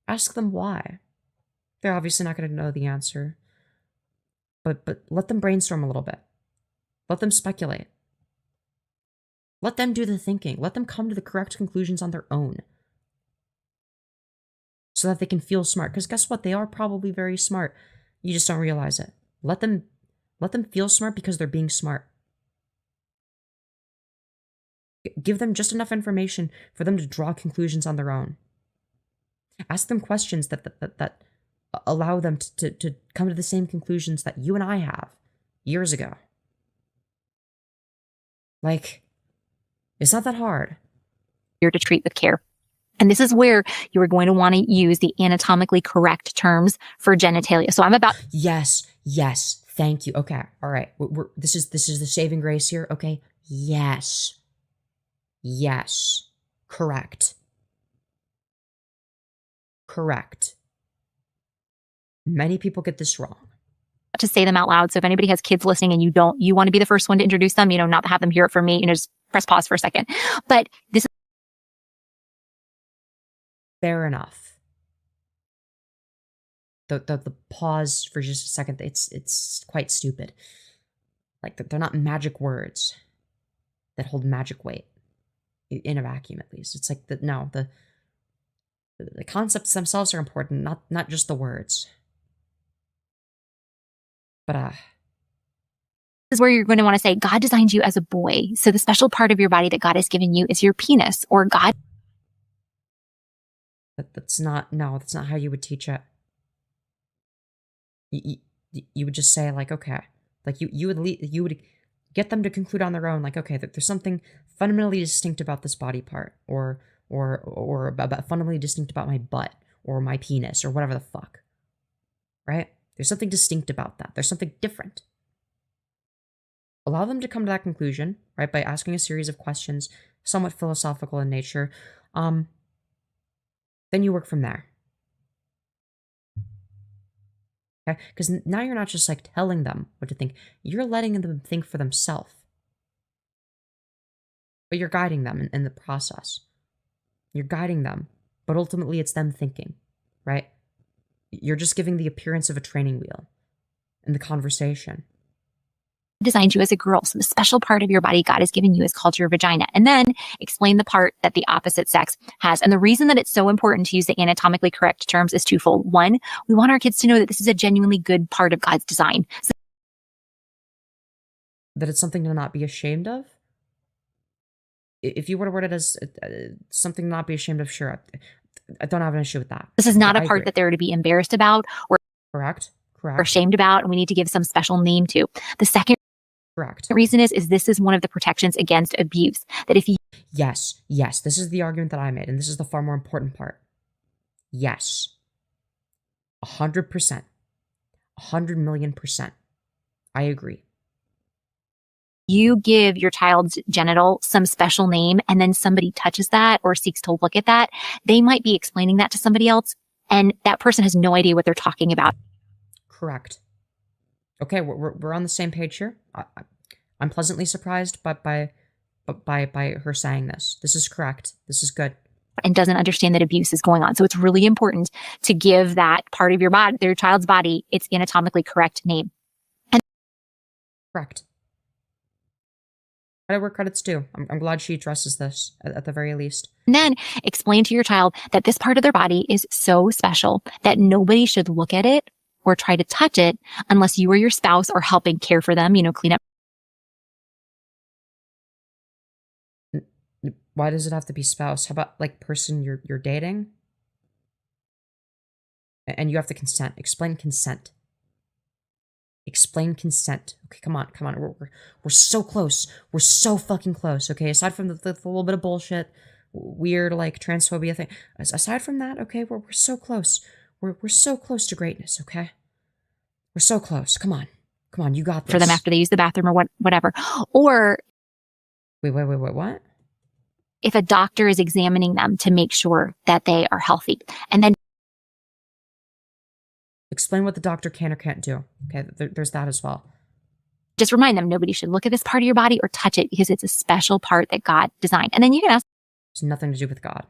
Ask them why. They're obviously not going to know the answer. But let them brainstorm a little bit. Let them speculate. Let them do the thinking. Let them come to the correct conclusions on their own. So that they can feel smart. Because guess what? They are probably very smart. You just don't realize it. Let them feel smart because they're being smart. Give them just enough information for them to draw conclusions on their own. Ask them questions that allow them to come to the same conclusions that you and I have years ago. It's not that hard. Here to treat with care. And this is where you are going to want to use the anatomically correct terms for genitalia. So I'm about... Yes. Thank you. Okay. All right. This is the saving grace here. Okay. Yes. Correct. Many people get this wrong. To say them out loud. So if anybody has kids listening and you want to be the first one to introduce them, not have them hear it from me, just press pause for a second. But this is fair enough. The pause for just a second, it's quite stupid. They're not magic words that hold magic weight in a vacuum, at least. It's like the concepts themselves are important, not just the words. But this is where you're going to want to say, God designed you as a boy. So the special part of your body that God has given you is your penis, or God. That's not how you would teach it. You would just say okay, you would get them to conclude on their own, okay, that there's something fundamentally distinct about this body part, or about fundamentally distinct about my butt or my penis or whatever the fuck, right? There's something distinct about that. There's something different. Allow them to come to that conclusion, right, by asking a series of questions, somewhat philosophical in nature. Then you work from there. Okay? Because now you're not just telling them what to think. You're letting them think for themselves. But you're guiding them in the process. You're guiding them, but ultimately it's them thinking, right? You're just giving the appearance of a training wheel in the conversation. Designed you as a girl. So the special part of your body God has given you is called your vagina. And then explain the part that the opposite sex has. And the reason that it's so important to use the anatomically correct terms is twofold. One, we want our kids to know that this is a genuinely good part of God's design. So That it's something to not be ashamed of? If you were to word it as something to not be ashamed of, sure. I don't have an issue with that. This is not I a part agree. that they're to be embarrassed about or Correct. ashamed about, and we need to give some special name to. The second Correct. reason is this is one of the protections against abuse. That if you Yes. This is the argument that I made, and this is the far more important part. Yes. 100%. 100,000,000%. I agree. you give your child's genital some special name and then somebody touches that or seeks to look at that, they might be explaining that to somebody else and that person has no idea what they're talking about. Correct. Okay, we're on the same page here. I'm pleasantly surprised by her saying this. This is correct. This is good. And doesn't understand that abuse is going on. So it's really important to give that part of your body, your child's body, its anatomically correct name. Correct. Credit where credit's due. I'm glad she addresses this at the very least. And then explain to your child that this part of their body is so special that nobody should look at it or try to touch it unless you or your spouse are helping care for them, clean up. Why does it have to be spouse? How about like person you're dating? And you have to consent. Explain consent. Explain consent. Okay, come on. We're so close. We're so fucking close. Okay, aside from the little bit of bullshit, weird like transphobia thing. Aside from that, okay, we're so close. We're so close to greatness. Okay, we're so close. Come on. You got this. For them after they use the bathroom or whatever. Or wait. What? If a doctor is examining them to make sure that they are healthy, and then explain what the doctor can or can't do. Okay, there's that as well. Just remind them nobody should look at this part of your body or touch it because it's a special part that God designed. And then you can ask It's nothing to do with God.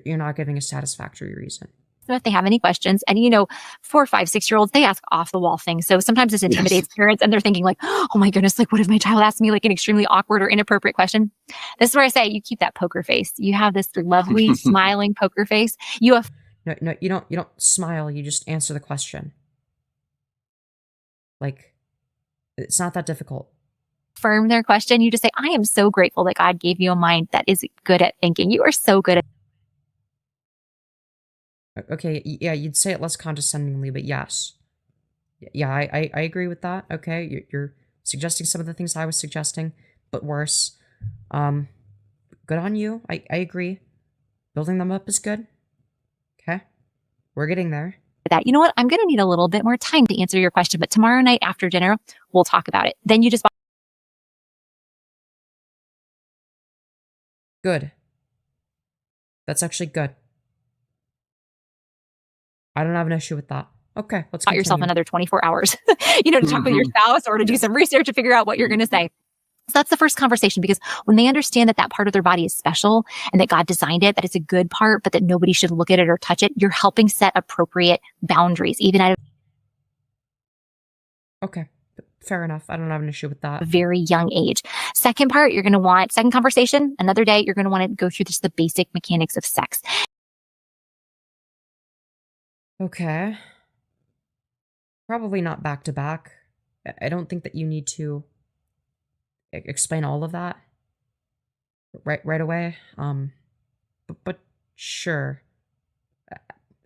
You're not giving a satisfactory reason. them if they have any questions. And 4, 5, 6-year-olds, they ask off the wall things. So sometimes this intimidates parents and they're thinking like, oh my goodness, like what if my child asks me like an extremely awkward or inappropriate question? This is where I say you keep that poker face. You have this lovely smiling poker face. You have No, you don't smile, you just answer the question. Like, it's not that difficult. affirm their question. You just say, I am so grateful that God gave you a mind that is good at thinking. You are so good at. Okay, yeah, you'd say it less condescendingly, but yes. Yeah, I agree with that. Okay, you're suggesting some of the things I was suggesting, but worse. Good on you. I agree. Building them up is good. Okay, we're getting there. That. You know what? I'm going to need a little bit more time to answer your question, but tomorrow night after dinner, we'll talk about it. Then you just. Good. That's actually good. I don't have an issue with that. Okay, let's Got continue. yourself another 24 hours, to talk with your spouse or to do some research to figure out what you're going to say. So that's the first conversation, because when they understand that that part of their body is special and that God designed it, that it's a good part, but that nobody should look at it or touch it, you're helping set appropriate boundaries, even at Okay, fair enough. I don't have an issue with that. a very young age. Second part, you're going to want, second conversation, another day, you're going to want to go through just the basic mechanics of sex. Okay. Probably not back to back. I don't think that you need to explain all of that right away. But sure.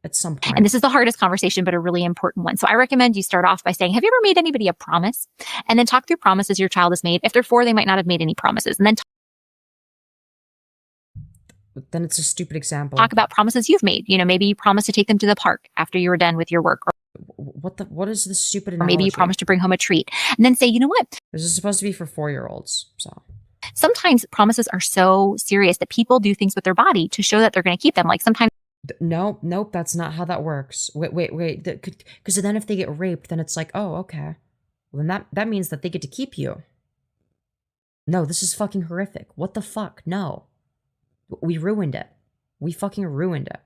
At some point. And this is the hardest conversation, but a really important one. So I recommend you start off by saying, have you ever made anybody a promise? And then talk through promises your child has made. If they're 4, they might not have made any promises. And then Then it's a stupid example. talk about promises you've made. Maybe you promised to take them to the park after you were done with your work, What is this stupid or analogy? maybe you promised to bring home a treat. And then say, you know what? This is supposed to be for 4-year-olds, so. Sometimes promises are so serious that people do things with their body to show that they're going to keep them. Like sometimes Nope, that's not how that works. Wait. Because then if they get raped, then it's like, oh, okay. Well, then that means that they get to keep you. No, this is fucking horrific. What the fuck? No. We ruined it. We fucking ruined it.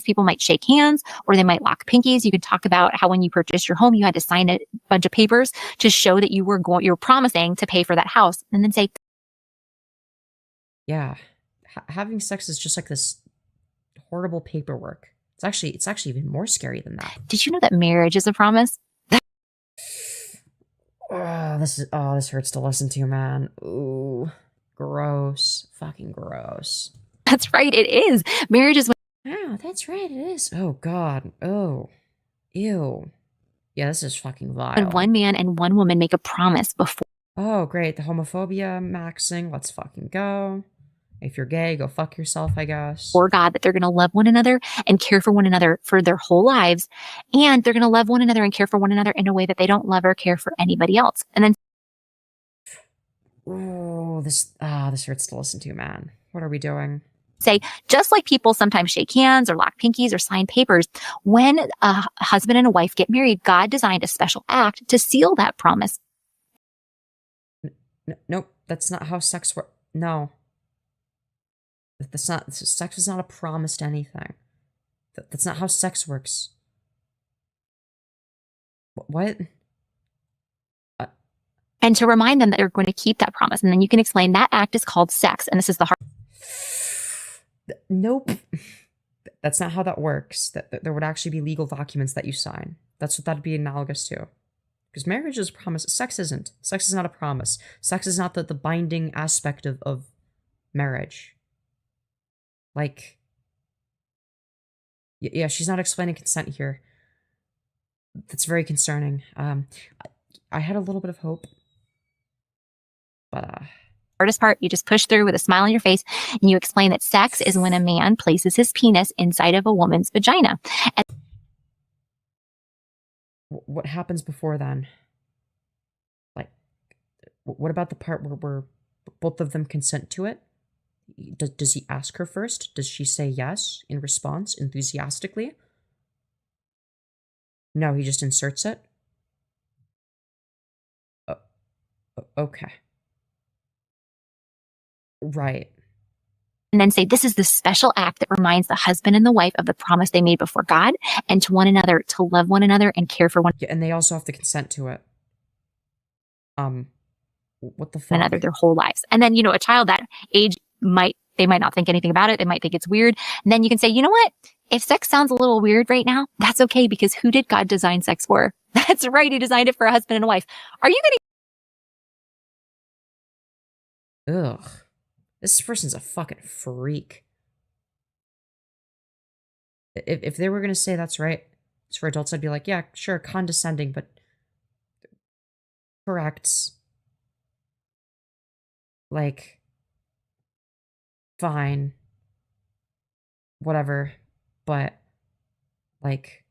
people might shake hands or they might lock pinkies. You can talk about how when you purchased your home, you had to sign a bunch of papers to show that you were promising to pay for that house, and then say, yeah, having sex is just like this horrible paperwork. It's actually even more scary than that. did you know that marriage is a promise? this hurts to listen to, man. Ooh, gross. Fucking gross. That's right. It is. Marriage is Oh, that's right, it is. Oh God. Oh. Ew. Yeah, this is fucking vile. when one man and one woman make a promise before Oh, great. The homophobia maxing. Let's fucking go. If you're gay, go fuck yourself, I guess. God that they're going to love one another and care for one another for their whole lives. And they're going to love one another and care for one another in a way that they don't love or care for anybody else. And then Oh, this hurts to listen to, man. What are we doing? say, just like people sometimes shake hands or lock pinkies or sign papers, when a husband and a wife get married, God designed a special act to seal that promise. Nope, that's not how sex works. No. Sex is not a promise to anything. That's not how sex works. What? And to remind them that they're going to keep that promise. And then you can explain that act is called sex. And this is the hard. Nope. That's not how that works. That there would actually be legal documents that you sign. That's what that'd be analogous to. Because marriage is a promise. Sex isn't. Sex is not a promise. Sex is not the binding aspect of marriage. Like, yeah, she's not explaining consent here. That's very concerning. I had a little bit of hope. But, hardest part, you just push through with a smile on your face and you explain that sex is when a man places his penis inside of a woman's vagina. And what happens before then? Like, what about the part where both of them consent to it? Does he ask her first? Does she say yes in response enthusiastically? No, he just inserts it? Okay. Right. and then say, this is the special act that reminds the husband and the wife of the promise they made before God and to one another, to love one another and care for one Yeah, and they also have to consent to it. What the fuck? another their whole lives. And then, a child that age they might not think anything about it. They might think it's weird. And then you can say, you know what? If sex sounds a little weird right now, that's okay, because who did God design sex for? That's right. He designed it for a husband and a wife. Are you getting Ugh. This person's a fucking freak. If they were gonna say that's right, it's for adults, I'd be like, yeah, sure, condescending, but correct. Like, fine. Whatever. But, like,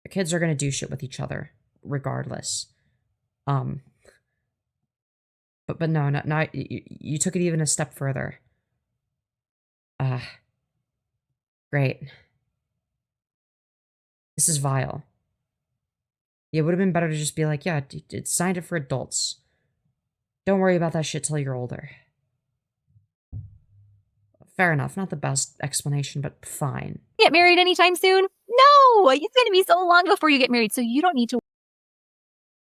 the kids are gonna do shit with each other, regardless. But no, you took it even a step further. Great. This is vile. It would have been better to just be like, yeah, it's signed it for adults. Don't worry about that shit till you're older. Fair enough. Not the best explanation, but fine. get married anytime soon? No, it's going to be so long before you get married. So you don't need to.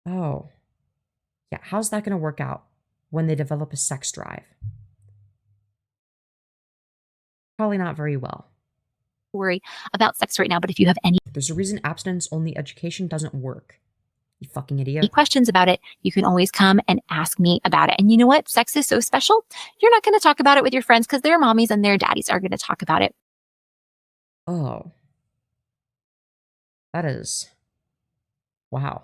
Oh. Yeah, how's that going to work out when they develop a sex drive? Probably not very well. Worry about sex right now, but if you have any There's a reason abstinence-only education doesn't work. You fucking idiot. questions about it, you can always come and ask me about it. And you know what? Sex is so special. You're not going to talk about it with your friends because their mommies and their daddies are going to talk about it. Oh. That is... Wow.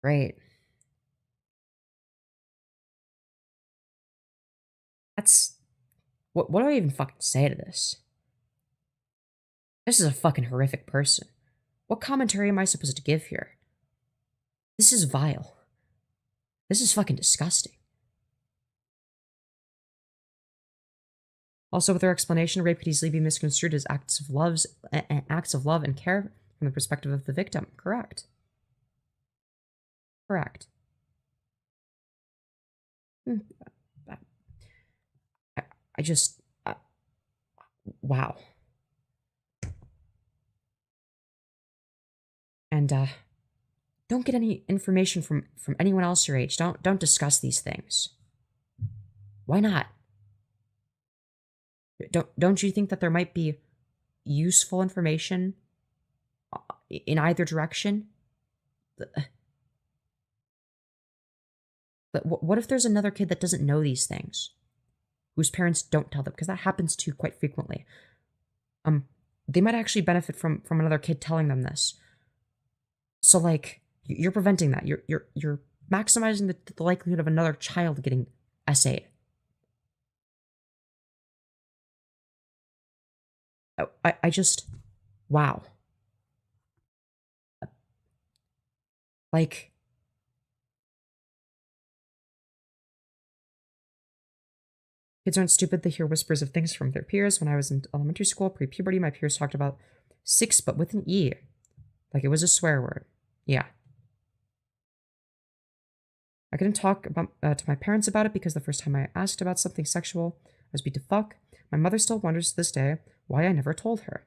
Great. That's... What do I even fucking say to this? This is a fucking horrific person. What commentary am I supposed to give here? This is vile. This is fucking disgusting. Also, with their explanation, rape could easily be misconstrued as acts of love and care from the perspective of the victim. Correct. Correct. I just... wow. And, don't get any information from anyone else your age. Don't discuss these things. Why not? Don't you think that there might be useful information in either direction. But what if there's another kid that doesn't know these things, whose parents don't tell them? Because that happens too quite frequently. They might actually benefit from another kid telling them this. So like, you're preventing that. You're maximizing the likelihood of another child getting SA'd. I just, wow. Like, kids aren't stupid. They hear whispers of things from their peers. When I was in elementary school, pre-puberty, my peers talked about 6, but with an E. Like it was a swear word. Yeah. I couldn't talk about to my parents about it because the first time I asked about something sexual, I was beat to fuck. My mother still wonders to this day why I never told her.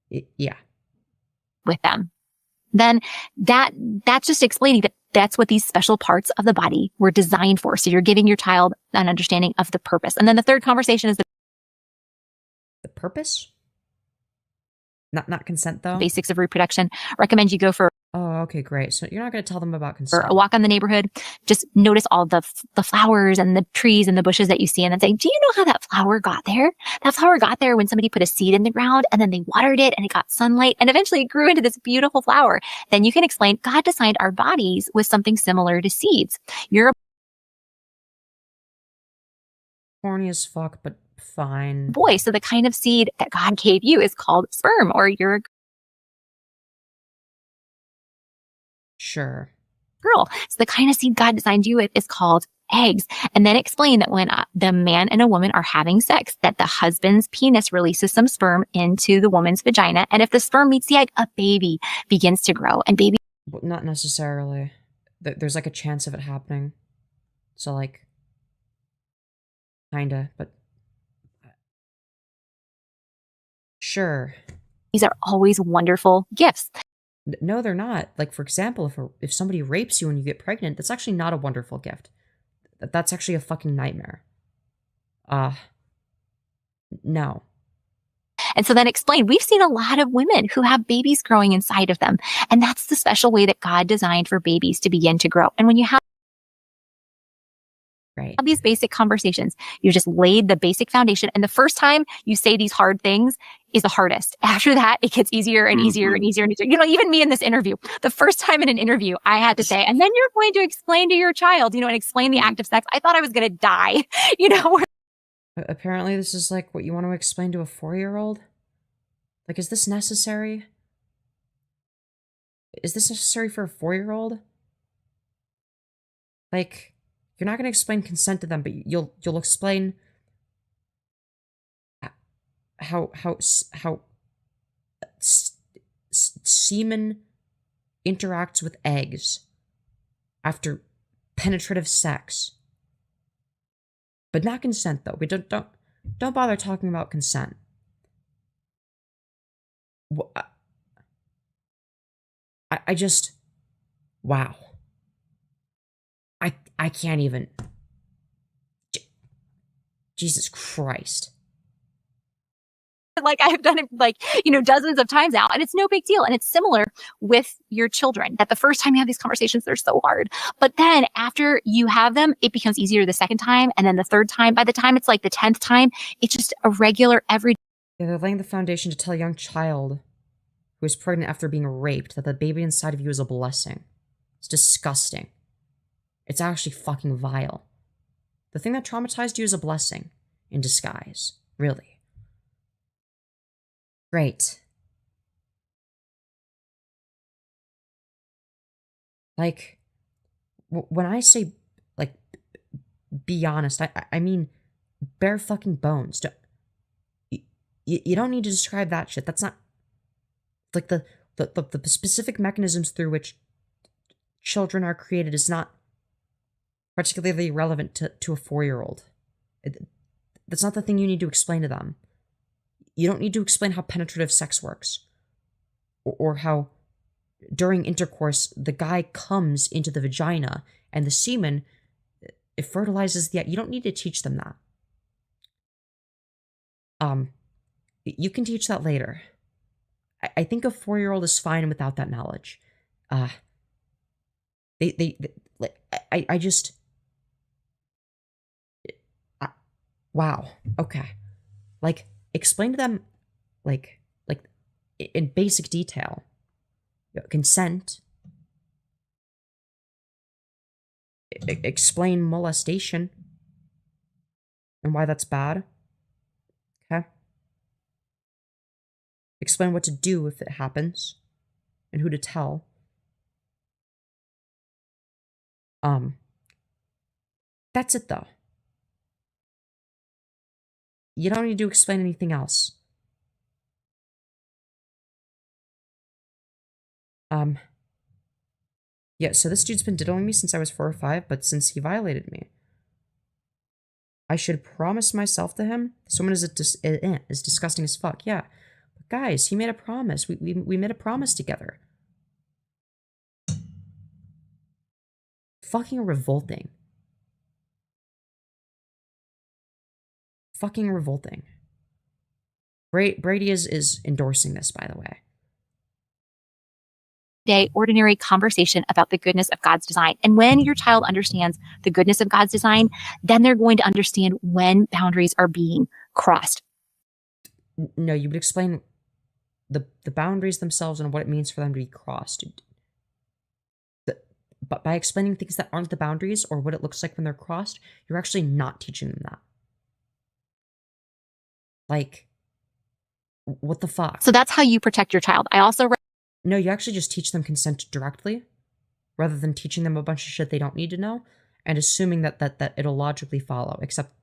Yeah. With them. Then that's just explaining that that's what these special parts of the body were designed for. So you're giving your child an understanding of the purpose. And then the third conversation is the purpose? Not consent though? Basics of reproduction. Recommend you go for Oh, okay, great. So you're not going to tell them about consent. a walk on the neighborhood. Just notice all the flowers and the trees and the bushes that you see, and then say, do you know how that flower got there? That flower got there when somebody put a seed in the ground and then they watered it and it got sunlight and eventually it grew into this beautiful flower. Then you can explain God designed our bodies with something similar to seeds. You're corny as fuck, but fine. a boy, so the kind of seed that God gave you is called sperm, or you're a Sure. girl. So the kind of seed God designed you with is called eggs. And then explain that when the man and a woman are having sex, that the husband's penis releases some sperm into the woman's vagina. And if the sperm meets the egg, a baby begins to grow. And baby. But not necessarily. There's like a chance of it happening. So like, kinda, but sure. These are always wonderful gifts. No, they're not. Like, for example, if somebody rapes you and you get pregnant, that's actually not a wonderful gift. That's actually a fucking nightmare. No. And so then explain, we've seen a lot of women who have babies growing inside of them. And that's the special way that God designed for babies to begin to grow. And when you have these basic conversations, you just laid the basic foundation. And the first time you say these hard things is the hardest. After that, it gets easier and easier and easier and easier. You know, even me in this interview, the first time in an interview, I had to say, and then you're going to explain to your child, and explain the act of sex. I thought I was going to die, Apparently, this is like what you want to explain to a 4-year-old? Like, is this necessary? Is this necessary for a 4-year-old? Like, you're not going to explain consent to them, but you'll explain how semen interacts with eggs after penetrative sex. But not consent, though. We don't bother talking about consent. I just, wow. I can't even. Jesus Christ. Like I've done it dozens of times now, and it's no big deal. And it's similar with your children, that the first time you have these conversations, they're so hard. But then after you have them, it becomes easier the second time. And then the third time, by the time it's like the 10th time, it's just a regular everyday. Yeah, they're laying the foundation to tell a young child who is pregnant after being raped that the baby inside of you is a blessing. It's disgusting. It's actually fucking vile. The thing that traumatized you is a blessing in disguise. Really. Great. Like, when I say, like, be honest, I mean bare fucking bones. You don't need to describe that shit. That's not, like, the specific mechanisms through which children are created is not particularly relevant to a 4-year-old. That's not the thing you need to explain to them. You don't need to explain how penetrative sex works. Or how during intercourse, the guy comes into the vagina and the semen, it fertilizes the egg. You don't need to teach them that. You can teach that later. I think a 4-year-old is fine without that knowledge. I just, wow. Okay. Like, explain to them, like in basic detail, consent. Explain molestation and why that's bad. Okay. Explain what to do if it happens and who to tell. That's it though. You don't need to explain anything else. Yeah, so this dude's been diddling me since I was 4 or 5, but since he violated me, I should promise myself to him. Someone is disgusting as fuck. Yeah, but guys, he made a promise. We made a promise together. Fucking revolting. Fucking revolting. Brady is endorsing this, by the way. Day, ordinary conversation about the goodness of God's design. And when your child understands the goodness of God's design, then they're going to understand when boundaries are being crossed. No, you would explain the boundaries themselves and what it means for them to be crossed. But by explaining things that aren't the boundaries or what it looks like when they're crossed, you're actually not teaching them that. Like, what the fuck? So that's how you protect your child. I also No, you actually just teach them consent directly, rather than teaching them a bunch of shit they don't need to know, and assuming that it'll logically follow, except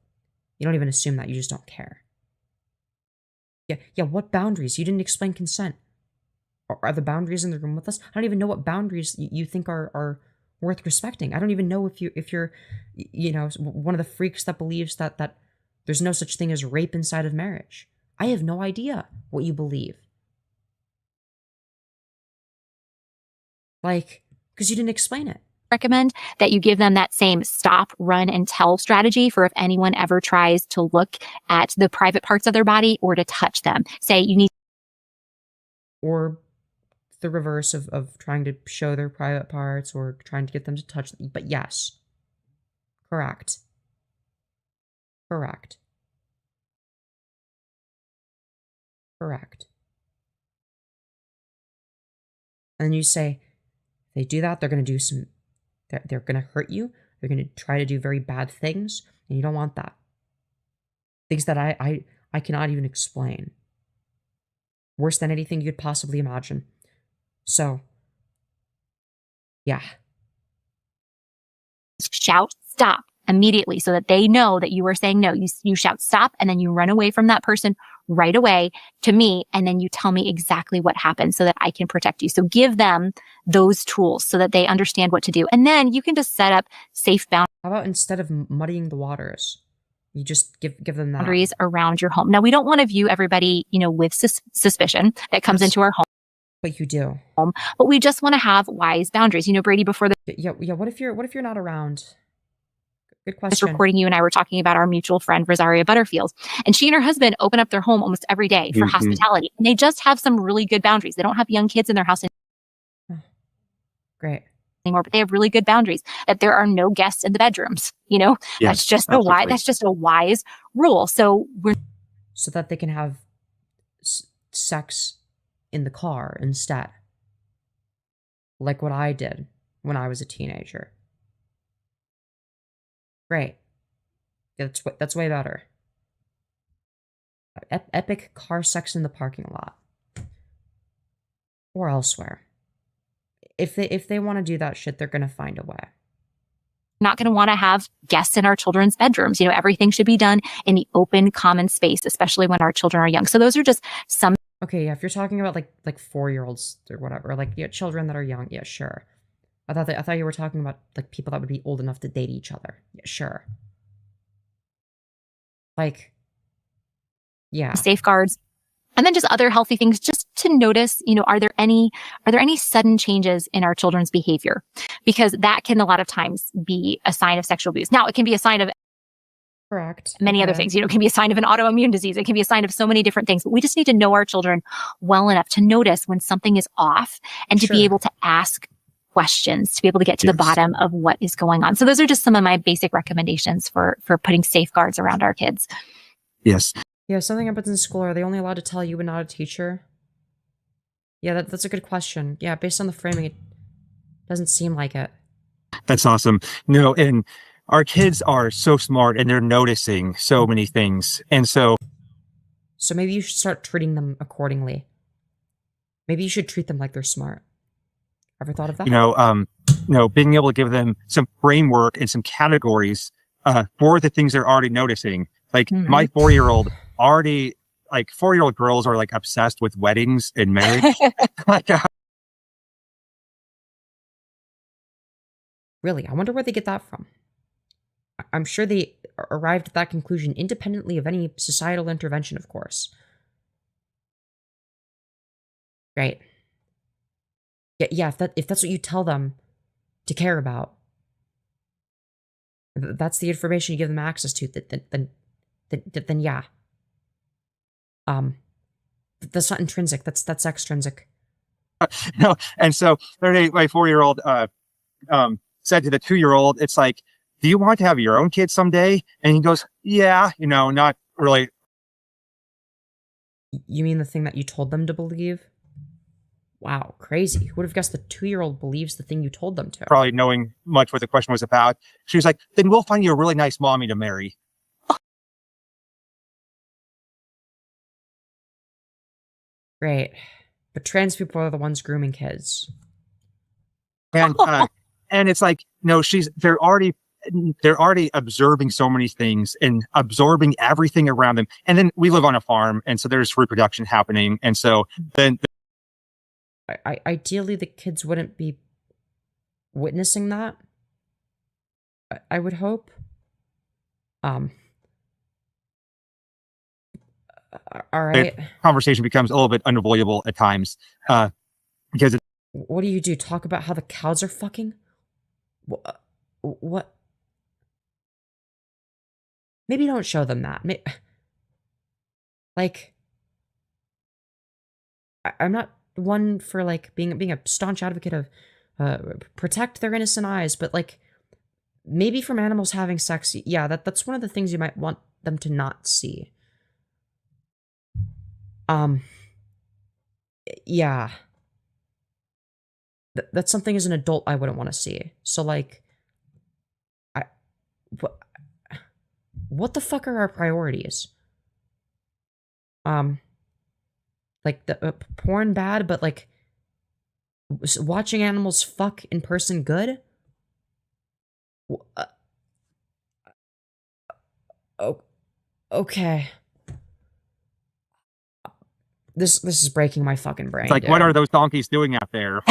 you don't even assume that, you just don't care. Yeah, what boundaries? You didn't explain consent. Are the boundaries in the room with us? I don't even know what boundaries you think are worth respecting. I don't even know if you're one of the freaks that believes that there's no such thing as rape inside of marriage. I have no idea what you believe. Like, because you didn't explain it. recommend that you give them that same stop, run, and tell strategy for if anyone ever tries to look at the private parts of their body or to touch them. Say you need. Or the reverse of trying to show their private parts or trying to get them to touch them. But yes. Correct. Correct. Correct. And then you say, if they do that, they're going to do some, they're going to hurt you. They're going to try to do very bad things, and you don't want that. Things that I cannot even explain. Worse than anything you could possibly imagine. So, yeah. Shout stop immediately so that they know that you are saying no. You shout stop, and then you run away from that person right away to me, and then you tell me exactly what happened so that I can protect you. So give them those tools so that they understand what to do. And then you can just set up safe How about instead of muddying the waters, you just give them that boundaries around your home. Now, we don't want to view everybody, with suspicion that comes into our home. But you do. But we just want to have wise boundaries. Brady, before Yeah. What if you're not around? Good this question. recording, you and I were talking about our mutual friend, Rosaria Butterfield. And she and her husband open up their home almost every day for hospitality. And they just have some really good boundaries. They don't have young kids in their house Great. anymore, but they have really good boundaries that there are no guests in the bedrooms. Yes, that's just absolutely. that's just a wise rule. So So that they can have sex in the car instead. Like what I did when I was a teenager. Great. That's way better. Epic car sex in the parking lot. Or elsewhere. If they want to do that shit, they're gonna find a way. not going to want to have guests in our children's bedrooms. Everything should be done in the open common space, especially when our children are young. So those are just some. Okay, yeah, if you're talking about like 4-year-olds or whatever, or children that are young, yeah, sure. I thought you were talking about like people that would be old enough to date each other. Yeah, sure. Yeah. Safeguards. And then just other healthy things just to notice, are there any sudden changes in our children's behavior? Because that can a lot of times be a sign of sexual abuse. Now, it can be a sign of Correct. Many other Okay. things. It can be a sign of an autoimmune disease. It can be a sign of so many different things. But we just need to know our children well enough to notice when something is off and to be Sure. able to ask questions, to be able to get to the Yes. bottom of what is going on. So those are just some of my basic recommendations for putting safeguards around our kids. Yes. Yeah, something happens in school. Are they only allowed to tell you and not a teacher? Yeah, that's a good question. Yeah, based on the framing, it doesn't seem like it. That's awesome. No, and our kids are so smart and they're noticing so many things. And so, So maybe you should start treating them accordingly. Maybe you should treat them like they're smart. Ever thought of that? being able to give them some framework and some categories for the things they're already noticing. Like my 4-year-old already, like 4-year-old girls are like obsessed with weddings and marriage. Like, Really, I wonder where they get that from. I'm sure they arrived at that conclusion independently of any societal intervention, of course. Right. Yeah, if that's what you tell them to care about, that's the information you give them access to, then yeah. That's not intrinsic, that's extrinsic. no, and so my 4-year-old said to the 2-year-old, it's like, do you want to have your own kid someday? And he goes, yeah, not really. You mean the thing that you told them to believe? Wow, crazy. Who would have guessed the 2-year-old believes the thing you told them to? Probably knowing much what the question was about. She was like, then we'll find you a really nice mommy to marry. Great. But trans people are the ones grooming kids. And and it's like, no, they're already observing so many things and absorbing everything around them. And then we live on a farm, and so there's reproduction happening. And so then Ideally, the kids wouldn't be witnessing that. I would hope. All right. the conversation becomes a little bit unavoidable at times because What do you do? Talk about how the cows are fucking? What? Maybe don't show them that. I'm not one for being a staunch advocate of protect their innocent eyes, but maybe from animals having sex, yeah, that's one of the things you might want them to not see. Yeah. That's something as an adult I wouldn't want to see. So what the fuck are our priorities? The porn bad, but watching animals fuck in person good? Okay. This is breaking my fucking brain. it's like, dude. what are those donkeys doing out there?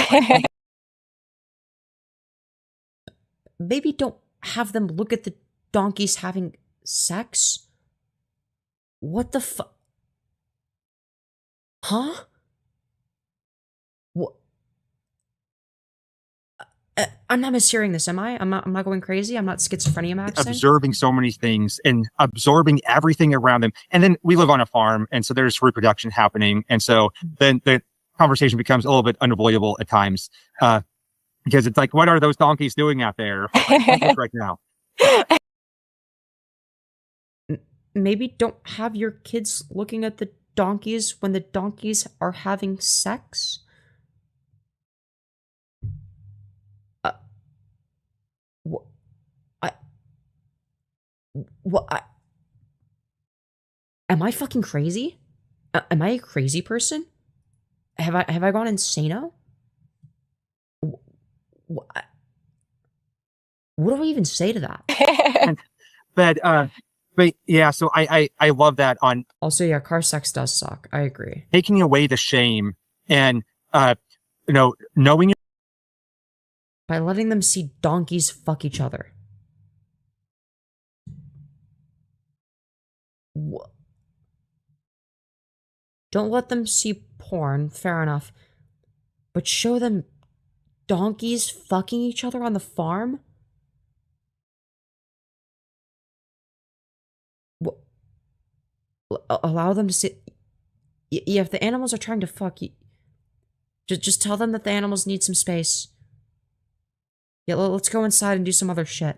Maybe don't have them look at the donkeys having sex? What the fuck? Huh? What? I'm not mishearing this, am I? I'm not going crazy? I'm not schizophrenia maxing? Observing so many things and absorbing everything around them. And then we live on a farm, and so there's reproduction happening. And so then the conversation becomes a little bit unavoidable at times because it's like, what are those donkeys doing out there right now? Maybe don't have your kids looking at the donkeys when the donkeys are having sex? Am I fucking crazy? Am I a crazy person? Have I gone insano? What do I even say to that? But yeah, so I love that on Also, yeah, car sex does suck. I agree. taking away the shame and knowing By letting them see donkeys fuck each other. Don't let them see porn, fair enough. But show them donkeys fucking each other on the farm? allow them to see. Yeah, if the animals are trying to fuck, just tell them that the animals need some space. Yeah, let's go inside and do some other shit.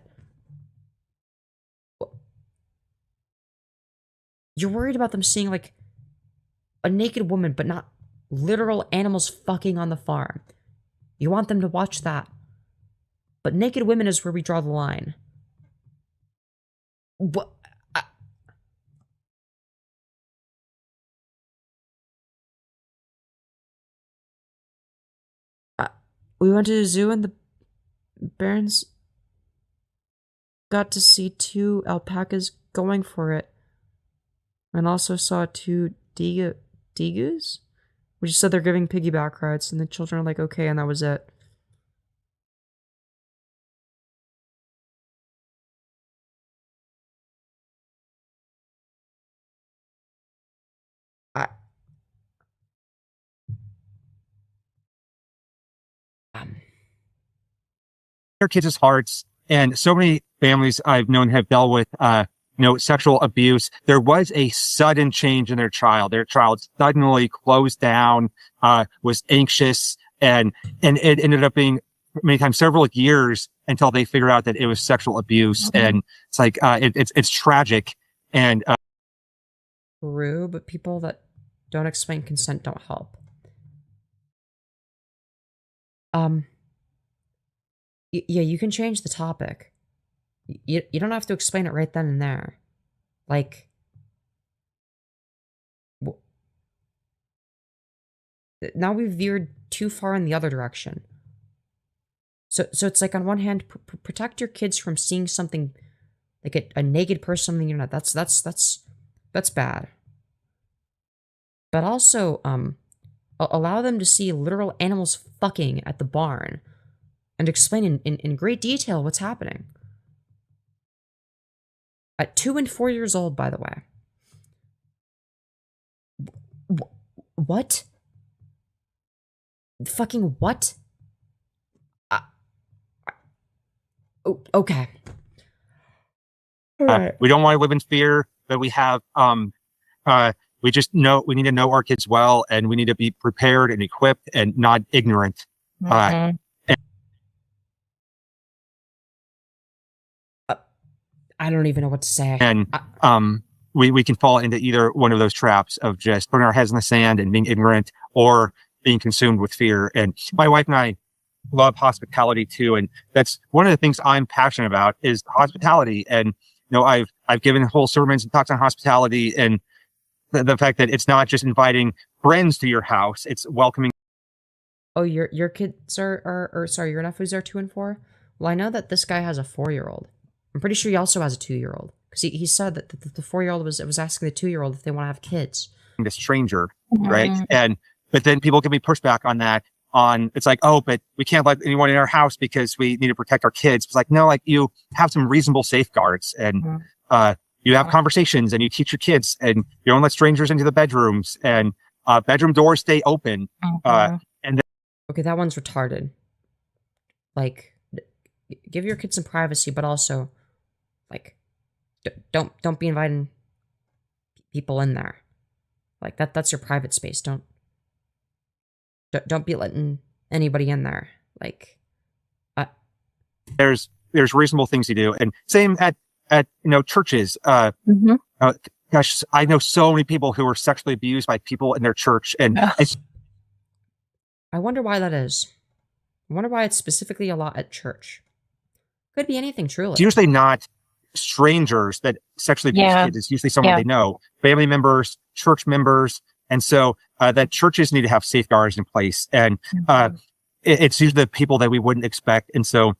You're worried about them seeing, like, a naked woman, but not literal animals fucking on the farm. You want them to watch that. But naked women is where we draw the line. What? We went to the zoo and the Barons got to see 2 alpacas going for it. And also saw 2 degus? We just said they're giving piggyback rides, and the children are like, okay, and that was it. Their kids' hearts, and so many families I've known have dealt with, sexual abuse. There was a sudden change in their child. Their child suddenly closed down, was anxious, and it ended up being many times several years until they figured out that it was sexual abuse. And it's like, it's tragic. And, True, but people that don't explain consent don't help. Yeah, you can change the topic. You don't have to explain it right then and there. Like, now we've veered too far in the other direction. So it's like, on one hand, protect your kids from seeing something like a naked person on the internet. That's bad. But also, allow them to see literal animals fucking at the barn and explain in great detail what's happening. At 2 and 4 years old, by the way. What? Fucking what? Okay. we don't want to live in fear, but we have, we just know we need to know our kids well, and we need to be prepared and equipped and not ignorant. I don't even know what to say. And we can fall into either one of those traps of just putting our heads in the sand and being ignorant, or being consumed with fear. And my wife and I love hospitality too, and that's one of the things I'm passionate about is hospitality. And I've given whole sermons and talks on hospitality, and the fact that it's not just inviting friends to your house; it's welcoming. Oh, your kids or sorry, your nephews are 2 and 4. Well, I know that this guy has a 4-year-old. I'm pretty sure he also has a 2-year-old, because he said that the 4-year-old was asking the 2-year-old if they want to have kids. The stranger, right? But then people can be pushed back on that. It's like, oh, but we can't let anyone in our house because we need to protect our kids. It's like, no, like, you have some reasonable safeguards, and you have conversations, and you teach your kids, and you don't let strangers into the bedrooms, and bedroom doors stay open. And then, okay, that one's retarded. Like, give your kids some privacy, but also, like, don't be inviting people in there. Like, that's your private space. Don't be letting anybody in there. Like, there's reasonable things to do, and same at churches. Gosh, I know so many people who were sexually abused by people in their church, and I wonder why that is. I wonder why it's specifically a lot at church. Could be anything, truly. It's usually not strangers that sexually abuse kids. It's usually someone they know, family members, church members. And so that churches need to have safeguards in place. And it's usually the people that we wouldn't expect. And so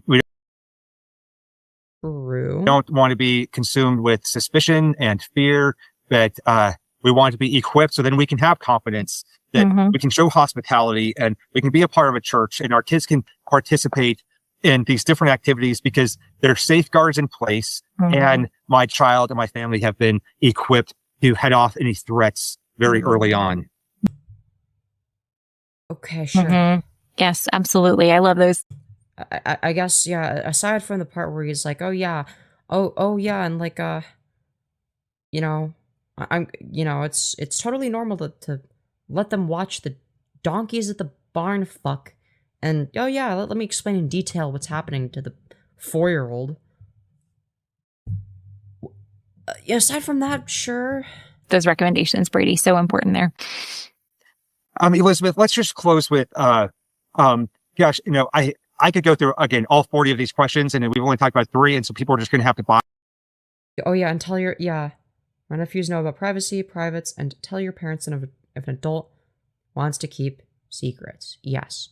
we don't want to be consumed with suspicion and fear, but we want to be equipped so then we can have confidence that we can show hospitality, and we can be a part of a church, and our kids can participate in these different activities because there are safeguards in place, and my child and my family have been equipped to head off any threats very early on. Okay, sure. Yes, absolutely. I love those. I guess, yeah, aside from the part where he's like, oh yeah, and like, I'm, it's totally normal to let them watch the donkeys at the barn fuck. And, oh yeah, let me explain in detail what's happening to the 4-year-old. Aside from that, sure. Those recommendations, Brady, so important there. Elizabeth, let's just close with, gosh, I could go through, again, all 40 of these questions, and we've only talked about 3, and so people are just going to have to buy. Oh, yeah, and tell my nephews know about privacy, privates, and tell your parents if an adult wants to keep secrets. Yes.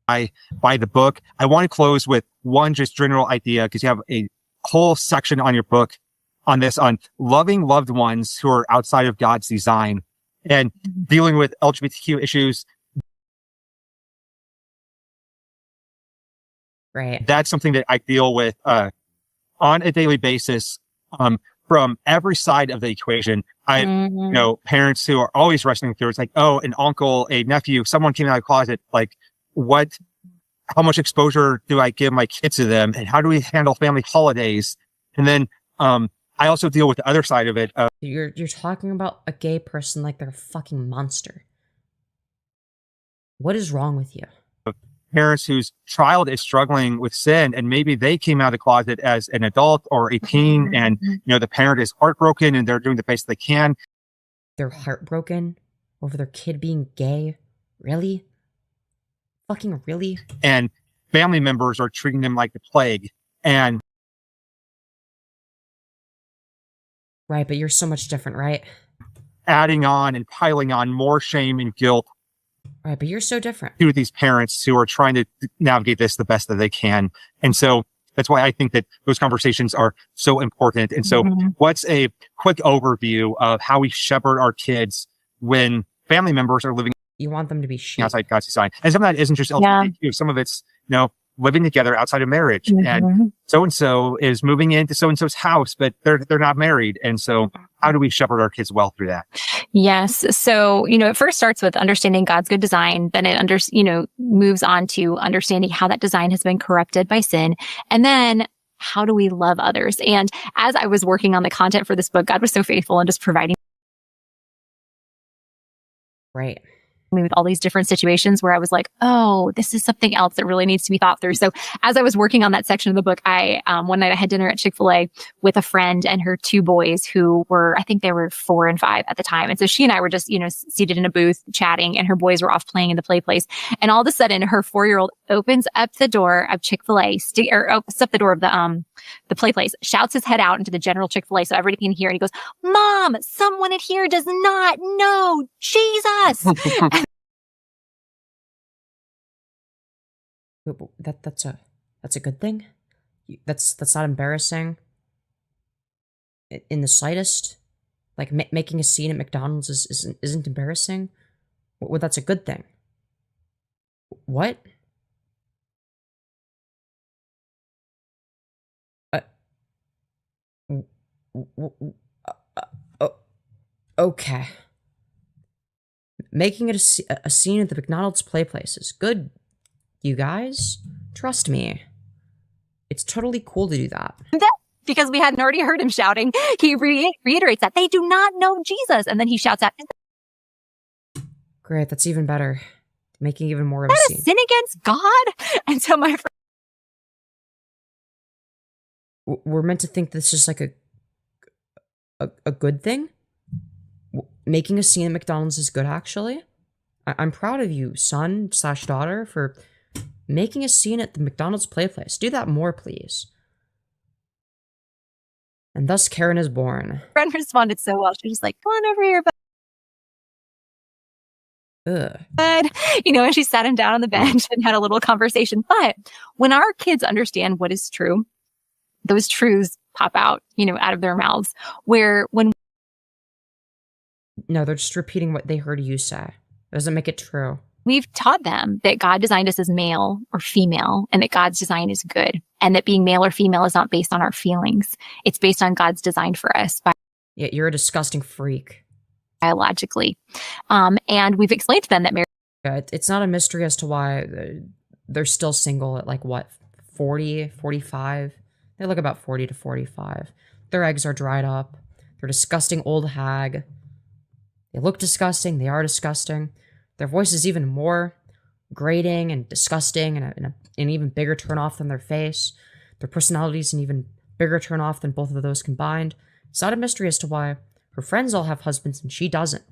I buy the book. I want to close with one just general idea, because you have a whole section on your book on this, on loving loved ones who are outside of God's design and dealing with LGBTQ issues. Right. That's something that I deal with on a daily basis from every side of the equation. I know parents who are always wrestling through. It's like, oh, an uncle, a nephew, someone came out of the closet. Like, how much exposure do I give my kids to them? And how do we handle family holidays? And then I also deal with the other side of it. You're talking about a gay person like they're a fucking monster. What is wrong with you? Parents whose child is struggling with sin, and maybe they came out of the closet as an adult or a teen, and the parent is heartbroken and they're doing the best they can. They're heartbroken over their kid being gay? Really? Fucking really? And family members are treating them like the plague. And right, but you're so much different, right? Adding on and piling on more shame and guilt. Right, but you're so different. To these parents who are trying to navigate this the best that they can. And so that's why I think that those conversations are so important. And so what's a quick overview of how we shepherd our kids when family members are living? You want them to be sheep. Outside God's design. And some of that isn't just LGBTQ. Some of it's, living together outside of marriage. And so-and-so is moving into so-and-so's house, but they're not married. And so how do we shepherd our kids well through that? Yes. So, it first starts with understanding God's good design. Then it moves on to understanding how that design has been corrupted by sin. And then how do we love others? And as I was working on the content for this book, God was so faithful in just providing. Right. With all these different situations where I was like, oh, this is something else that really needs to be thought through. So as I was working on that section of the book, one night I had dinner at Chick-fil-A with a friend and her 2 boys who were, I think they were 4 and 5 at the time. And so she and I were just, seated in a booth chatting, and her boys were off playing in the play place. And all of a sudden her 4-year-old opens up the door of Chick-fil-A, opens up the door of the play place, shouts his head out into the general Chick-fil-A so everybody can hear. And he goes, "Mom, someone in here does not know Jesus." That's a good thing. That's not embarrassing in the slightest. Like making a scene at McDonald's isn't embarrassing. Well, that's a good thing. What? Okay. Making it a scene at the McDonald's play place is good. You guys, trust me. It's totally cool to do that. Because we hadn't already heard him shouting, he reiterates that they do not know Jesus. And then he shouts out, great, that's even better. Making even more of a scene. Sin against God? And so my friend, we're meant to think this is like a good thing? Making a scene at McDonald's is good, actually. I'm proud of you, son/daughter, for making a scene at the McDonald's playplace. Do that more, please. And thus Karen is born. Friend responded so well. She was like, "Come on over here, bud." And she sat him down on the bench and had a little conversation. But when our kids understand what is true, those truths pop out, out of their mouths. No, they're just repeating what they heard you say. Doesn't make it true. We've taught them that God designed us as male or female, and that God's design is good, and that being male or female is not based on our feelings. It's based on God's design for us. Yeah, you're a disgusting freak. Biologically. And we've explained to them that marriage. Yeah, it's not a mystery as to why they're still single at 40, 45. They look about 40 to 45. Their eggs are dried up. They're disgusting old hag. They look disgusting. They are disgusting. Their voice is even more grating and disgusting and an even bigger turnoff than their face. Their personality is an even bigger turnoff than both of those combined. It's not a mystery as to why her friends all have husbands and she doesn't.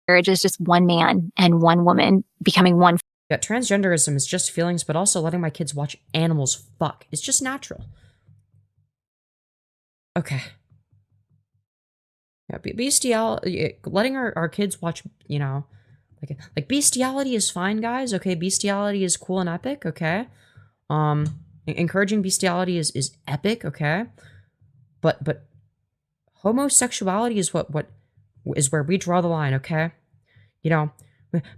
Marriage is just one man and one woman becoming one. Yeah, transgenderism is just feelings, but also letting my kids watch animals fuck. It's just natural. Okay. Yeah, bestiality, letting our kids watch, you know, like bestiality is fine, guys. Okay, bestiality is cool and epic. Okay, encouraging bestiality is epic. Okay, but homosexuality is what is where we draw the line. Okay, you know,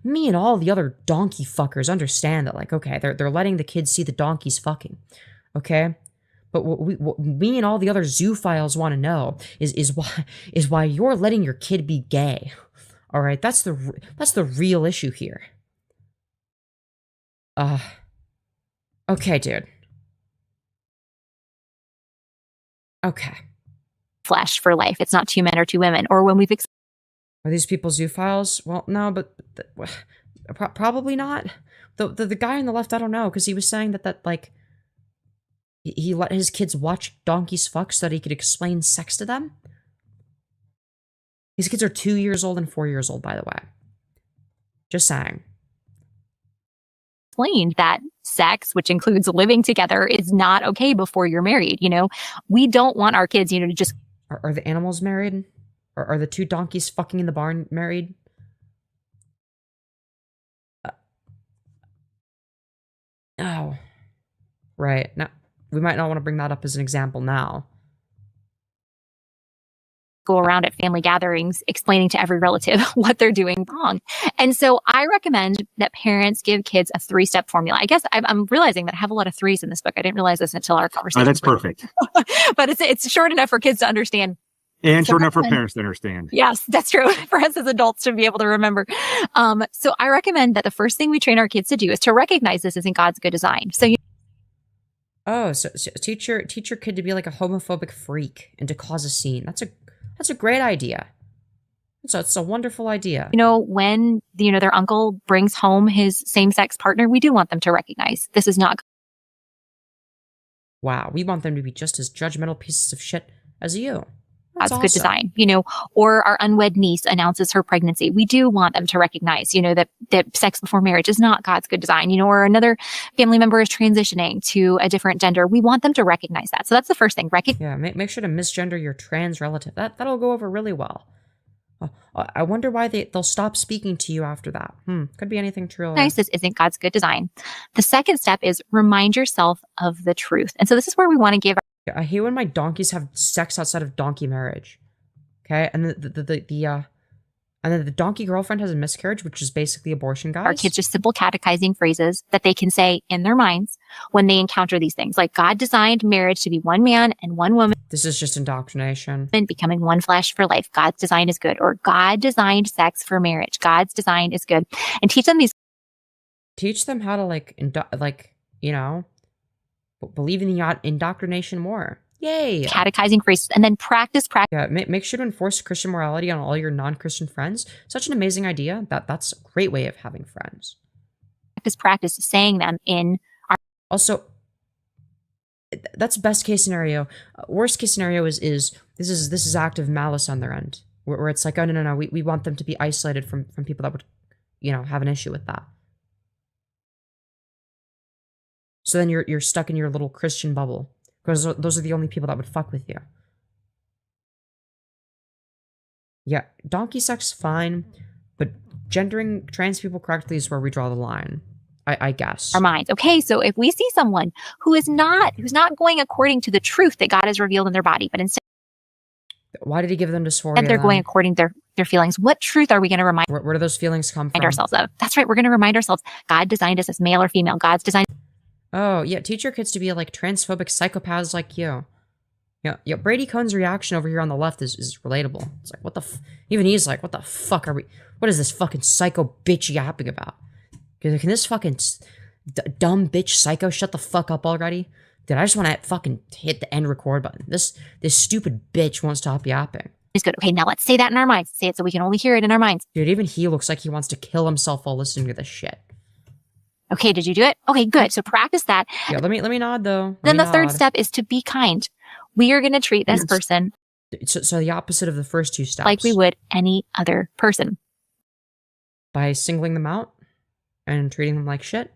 me and all the other donkey fuckers understand that. Like, okay, they're letting the kids see the donkeys fucking. Okay. But what me and all the other zoophiles want to know is why you're letting your kid be gay. All right, that's the real issue here. Okay, dude. Okay. Flesh for life. It's not two men or two women. Or when we've Are these people zoophiles? Well, no, but probably not. The guy on the left, I don't know, because he was saying that like. He let his kids watch donkeys fuck so that he could explain sex to them? His kids are 2 years old and 4 years old, by the way. Just saying. Explained that sex, which includes living together, is not okay before you're married. You know, we don't want our kids, you know, to just. Are the animals married? Or are the two donkeys fucking in the barn married? Oh. Right. Now. We might not want to bring that up as an example now. Go around at family gatherings explaining to every relative what they're doing wrong. And so I recommend that parents give kids a 3-step formula. I guess I'm realizing that I have a lot of 3s in this book. I didn't realize this until our conversation. Oh, that's perfect. But it's short enough for kids to understand. And short enough for parents to understand. Yes, that's true. For us as adults to be able to remember. So I recommend that the first thing we train our kids to do is to recognize this isn't God's good design. So oh, so teach your kid to be like a homophobic freak and to cause a scene. That's a great idea. It's a wonderful idea. You know, when their uncle brings home his same-sex partner, we do want them to recognize this is not. Wow, we want them to be just as judgmental pieces of shit as you. That's awesome. Good design, you know, or our unwed niece announces her pregnancy. We do want them to recognize, you know, that sex before marriage is not God's good design, you know, or another family member is transitioning to a different gender. We want them to recognize that. So that's the first thing. Yeah, make sure to misgender your trans relative. That'll go over really well. I wonder why they'll stop speaking to you after that. Could be anything true. Nice. This isn't God's good design. The second step is remind yourself of the truth. And so this is where we want to give. I hate when my donkeys have sex outside of donkey marriage. Okay, and then the donkey girlfriend has a miscarriage, which is basically abortion, guys. Our kids just simple catechizing phrases that they can say in their minds when they encounter these things, like God designed marriage to be one man and one woman. This is just indoctrination. And becoming one flesh for life. God's design is good, or God designed sex for marriage. God's design is good, and teach them these. Teach them how to believe in the indoctrination more. Yay! Catechizing phrases, and then practice. Yeah, make sure to enforce Christian morality on all your non-Christian friends. Such an amazing idea. That's a great way of having friends. Practice saying them in our. Also, that's best case scenario. Worst case scenario is this is active malice on their end, where it's like, oh no, we want them to be isolated from people that would, have an issue with that. So then you're stuck in your little Christian bubble, because those are the only people that would fuck with you. Yeah, donkey sex, fine, but gendering trans people correctly is where we draw the line, I guess. Our minds. Okay, so if we see someone who's not going according to the truth that God has revealed in their body, but instead, why did he give them dysphoria? And they're going according to their feelings. What truth are we going to remind? Where do those feelings come from? Ourselves of? That's right. We're going to remind ourselves God designed us as male or female. God's designed. Oh, yeah. Teach your kids to be like transphobic psychopaths like you. Yeah. Brady Cohn's reaction over here on the left is relatable. It's like, what the even he's like, what the fuck are we? What is this fucking psycho bitch yapping about? Can this fucking dumb bitch psycho shut the fuck up already? Dude, I just want to fucking hit the end record button. This stupid bitch won't stop yapping. He's good. Okay, now let's say that in our minds. Say it so we can only hear it in our minds. Dude, even he looks like he wants to kill himself while listening to this shit. Okay, did you do it? Okay, good. So practice that. Yeah, let me nod though. Then the third step is to be kind. We are going to treat this person So the opposite of the first two steps. like we would any other person. By singling them out and treating them like shit.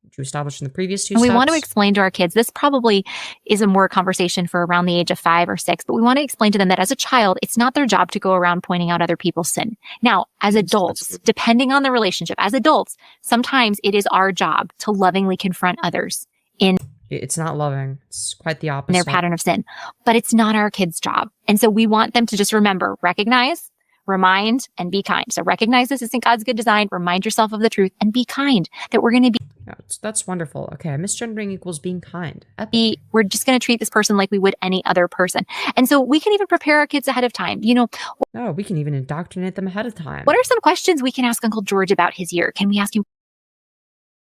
Which you established in the previous two And steps. we want to explain to our kids, this probably is a more conversation for around the age of 5 or 6, but we want to explain to them that as a child, it's not their job to go around pointing out other people's sin. Now, as adults, depending on the relationship, as adults, sometimes it is our job to lovingly confront others in It's not loving. It's quite the opposite. their pattern of sin, but it's not our kids' job. And so we want them to just remember, recognize, remind, and be kind. So recognize this isn't God's good design, remind yourself of the truth, and be kind, that we're going to Yeah, that's wonderful. Okay, misgendering equals being kind. we're just going to treat this person like we would any other person. And so we can even prepare our kids ahead of time. You know, No, we can even indoctrinate them ahead of time. what are some questions we can ask Uncle George about his year? Can we ask him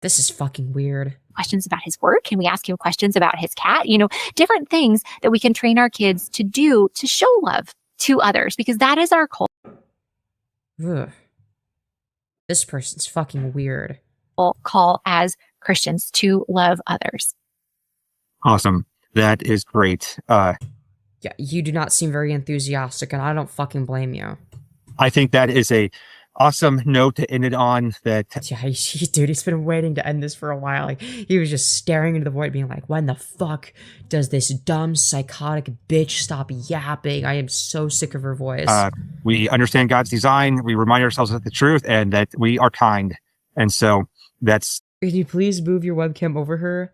This is fucking weird. questions about his work? Can we ask him questions about his cat? You know, different things that we can train our kids to do to show love to others, because that is our Ugh. This person's fucking weird. call as Christians to love others. Awesome. That is great. Yeah, you do not seem very enthusiastic, and I don't fucking blame you. I think that is a awesome note to end it on. That Yeah, dude, he's been waiting to end this for a while. Like, he was just staring into the void, being like, when the fuck does this dumb, psychotic bitch stop yapping? I am so sick of her voice. we understand God's design. We remind ourselves of the truth and that we are kind. And so that's Can you please move your webcam over her?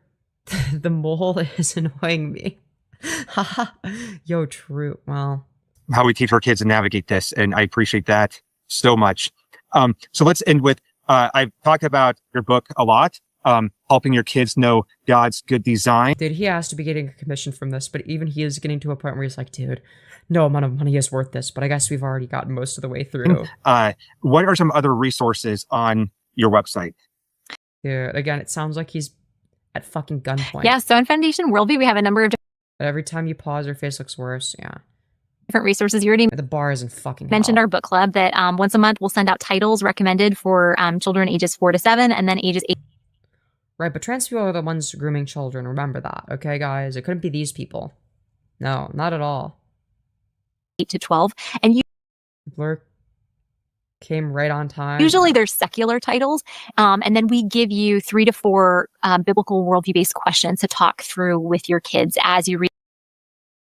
The mole is annoying me. Haha. Yo, true. Well, how we teach our kids to navigate this. And I appreciate that so much. So let's end with, I've talked about your book a lot, helping your kids know God's good design. dude, he has to be getting a commission from this, but even he is getting to a point where he's like, dude, no amount of money is worth this, but I guess we've already gotten most of the way through. What are some other resources on your website? Yeah, again, it sounds like he's at fucking gunpoint. Yeah, so in Foundation Worldview, we have a number of But every time you pause, your face looks worse. Yeah. different resources. You already The bar isn't fucking mentioned hell. our book club that once a month we'll send out titles recommended for children ages 4 to 7 and then ages 8 Right, but trans people are the ones grooming children. Remember that, okay, guys? It couldn't be these people. No, not at all. to 12. And Blur came right on time. usually they're secular titles. And then we give you 3 to 4 biblical worldview based questions to talk through with your kids as you read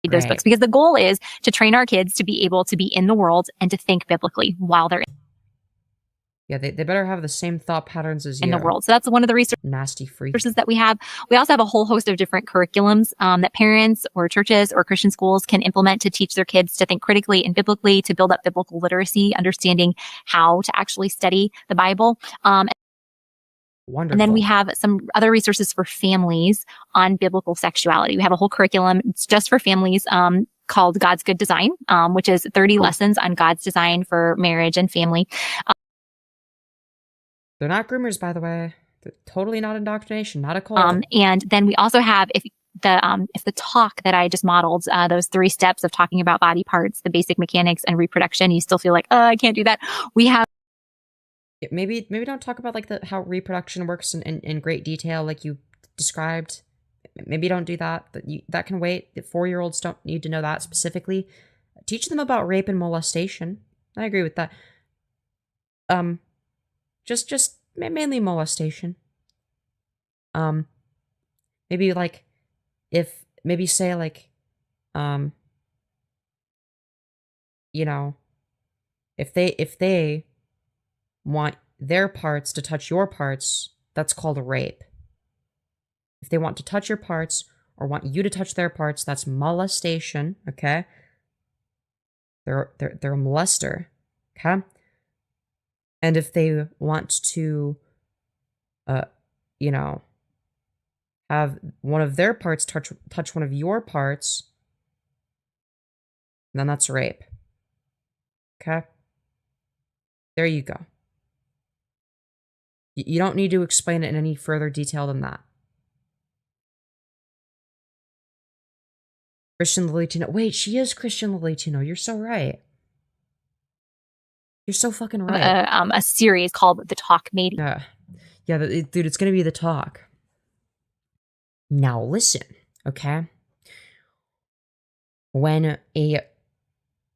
those Right. books, because the goal is to train our kids to be able to be in the world and to think biblically while they're Yeah, they better have the same thought patterns as in you. the world. So that's one of the Nasty freak. resources that we have. We also have a whole host of different curriculums that parents or churches or Christian schools can implement to teach their kids to think critically and biblically, to build up biblical literacy, understanding how to actually study the Bible. Wonderful. And then we have some other resources for families on biblical sexuality. We have a whole curriculum. It's just for families called God's Good Design, which is 30 lessons on God's design for marriage and family. They're not groomers, by the way. They're totally not indoctrination, not a cult. And then we also have, if the talk that I just modeled, those 3 steps of talking about body parts, the basic mechanics and reproduction, you still feel like, I can't do that. We have Yeah, maybe don't talk about like how reproduction works in great detail, like you described. Maybe don't do that. That can wait. The 4-year-olds don't need to know that specifically. Teach them about rape and molestation. I agree with that. Just mainly molestation. Maybe like say like, you know, if they want their parts to touch your parts, that's called a rape. If they want to touch your parts or want you to touch their parts, that's molestation, okay? They're a molester, okay? And if they want to, you know, have one of their parts touch one of your parts, then that's rape. Okay? There you go. You don't need to explain it in any further detail than that. Christian Latino. Wait, she is Christian Latino. You're so right. You're so fucking right. A series called The Talk Made. Yeah, dude, it's gonna be The Talk. Now listen, okay? When a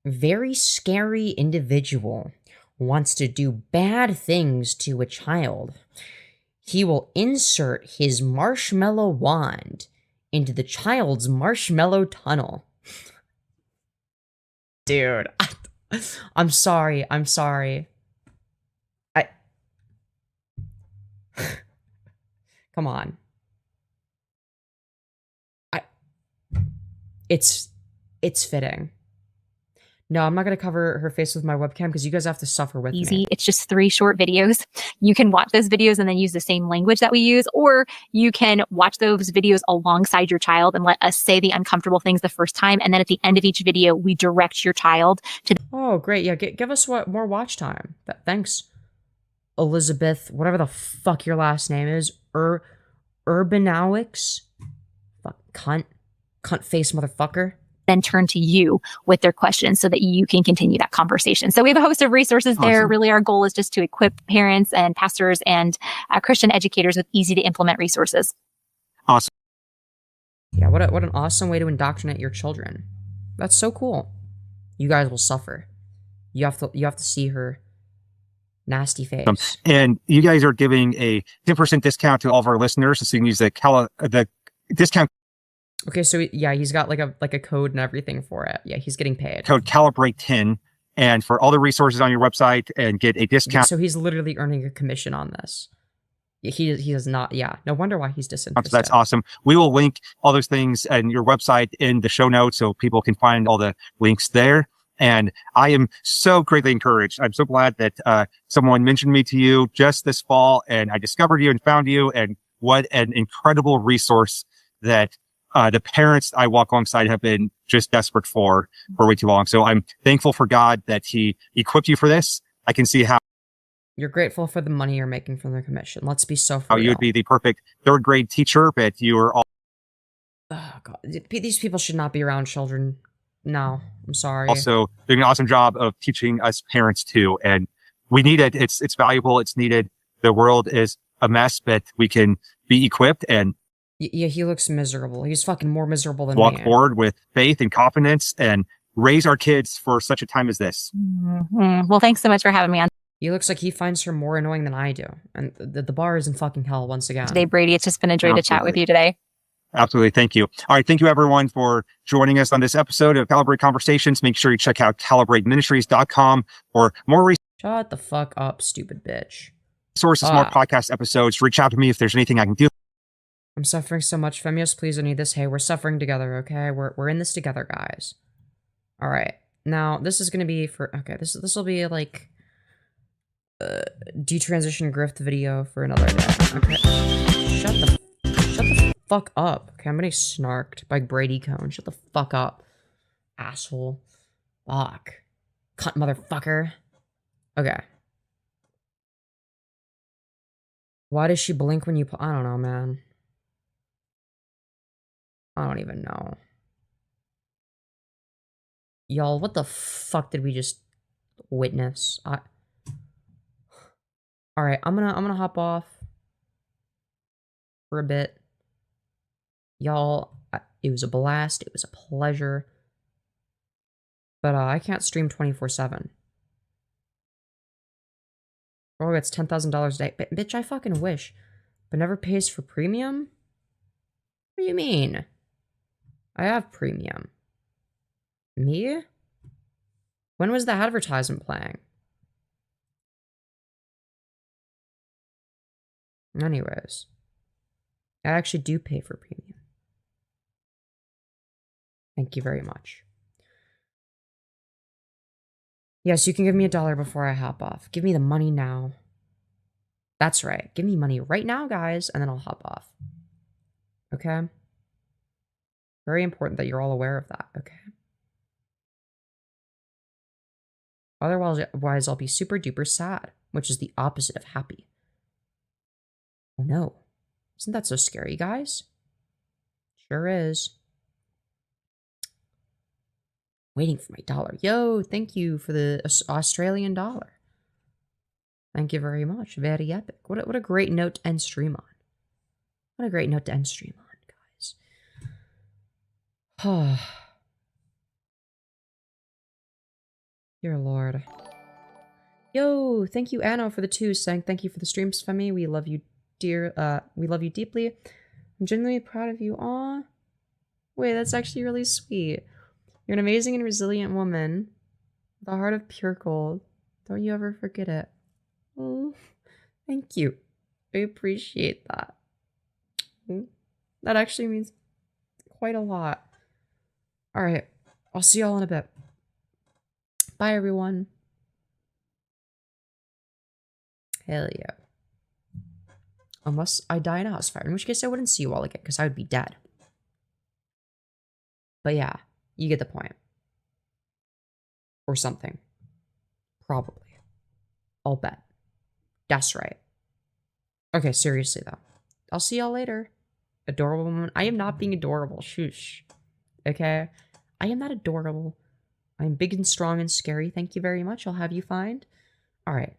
very scary individual wants to do bad things to a child, he will insert his marshmallow wand into the child's marshmallow tunnel. Dude, I'm sorry. Come on. It's fitting. No, I'm not going to cover her face with my webcam because you guys have to suffer with me. It's just 3 short videos. You can watch those videos and then use the same language that we use, or you can watch those videos alongside your child and let us say the uncomfortable things the first time. And then at the end of each video, we direct your child to... Oh, great. Yeah, give us more watch time. Thanks, Elizabeth, whatever the fuck your last name is. Urbanowix? Fuck, cunt face motherfucker. Then turn to you with their questions so that you can continue that conversation. So we have a host of resources there. Really, our goal is just to equip parents and pastors and Christian educators with easy to implement resources. Awesome. Yeah, what an awesome way to indoctrinate your children. That's so cool. You guys will suffer. You have to see her nasty face. And you guys are giving a 10% discount to all of our listeners, so you can use the discount. Okay, so yeah, he's got like a code and everything for it. Yeah, he's getting paid. Code Calibrate10, and for all the resources on your website, and get a discount. So he's literally earning a commission on this. He does not. Yeah, no wonder why he's disinterested. That's awesome. We will link all those things and your website in the show notes so people can find all the links there. And I am so greatly encouraged. I'm so glad that someone mentioned me to you just this fall, and I discovered you and found you. And what an incredible resource that the parents I walk alongside have been just desperate for way too long. So I'm thankful for God that he equipped you for this. I can see how you're grateful for the money you're making from the commission. Let's be so for real. You would be the perfect 3rd grade teacher, but you are all... Oh, God. These people should not be around children. No, I'm sorry. Also doing an awesome job of teaching us parents too. And we need it. It's valuable. It's needed. The world is a mess, but we can be equipped and... Yeah, he looks miserable. He's fucking more miserable than walk me. Forward with faith and confidence and raise our kids for such a time as this. Mm-hmm. Well, thanks so much for having me on. He looks like he finds her more annoying than I do. And the bar is in fucking hell once again. Today, Brady, it's just been a joy to chat with you today. Absolutely. Thank you. All right. Thank you, everyone, for joining us on this episode of Calibrate Conversations. Make sure you check out calibrateministries.com for more resources. Shut the fuck up, stupid bitch. More podcast episodes. Reach out to me if there's anything I can do. I'm suffering so much. Femyoz, please don't need this. Hey, we're suffering together, okay? We're in this together, guys. All right. Now, this is going to be for... Okay, this will be like... detransition grift video for another day. Okay. Shut the fuck up. Okay, I'm getting snarked by Brady Cone. Shut the fuck up. Asshole. Fuck. Cunt motherfucker. Okay. Why does she blink when you... I don't know, man. I don't even know. Y'all, what the fuck did we just witness? Alright, I'm gonna hop off for a bit. Y'all, it was a blast. It was a pleasure. But I can't stream 24/7. Oh, it's $10,000 a day. Bitch, I fucking wish. But never pays for premium? What do you mean? I have premium. Me? When was the advertisement playing? Anyways. I actually do pay for premium. Thank you very much. Yes, you can give me $1 before I hop off. Give me the money now. That's right. Give me money right now, guys, and then I'll hop off. Okay? Very important that you're all aware of that, okay? Otherwise, I'll be super duper sad, which is the opposite of happy. Oh no. Isn't that so scary, guys? Sure is. Waiting for my dollar. Yo, thank you for the Australian dollar. Thank you very much. Very epic. What a great note to end stream on. What a great note to end stream on, guys. Dear Lord. Yo, thank you, Anna, for the 2, saying thank you for the streams, Femi. We love you, dear. We love you deeply. I'm genuinely proud of you. Aw. Wait, that's actually really sweet. You're an amazing and resilient woman. The heart of pure gold. Don't you ever forget it. Oh, thank you. I appreciate that. That actually means quite a lot. Alright. I'll see y'all in a bit. Bye, everyone. Hell yeah. Unless I die in a house fire, in which case I wouldn't see you all again, because I would be dead. But yeah, you get the point. Or something. Probably. I'll bet. That's right. Okay, seriously though. I'll see y'all later. Adorable woman. I am not being adorable. Shush. Okay? I am not adorable. I'm big and strong and scary. Thank you very much. I'll have you find. Alright.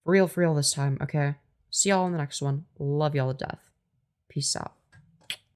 For real this time, okay? See y'all in the next one. Love y'all to death. Peace out.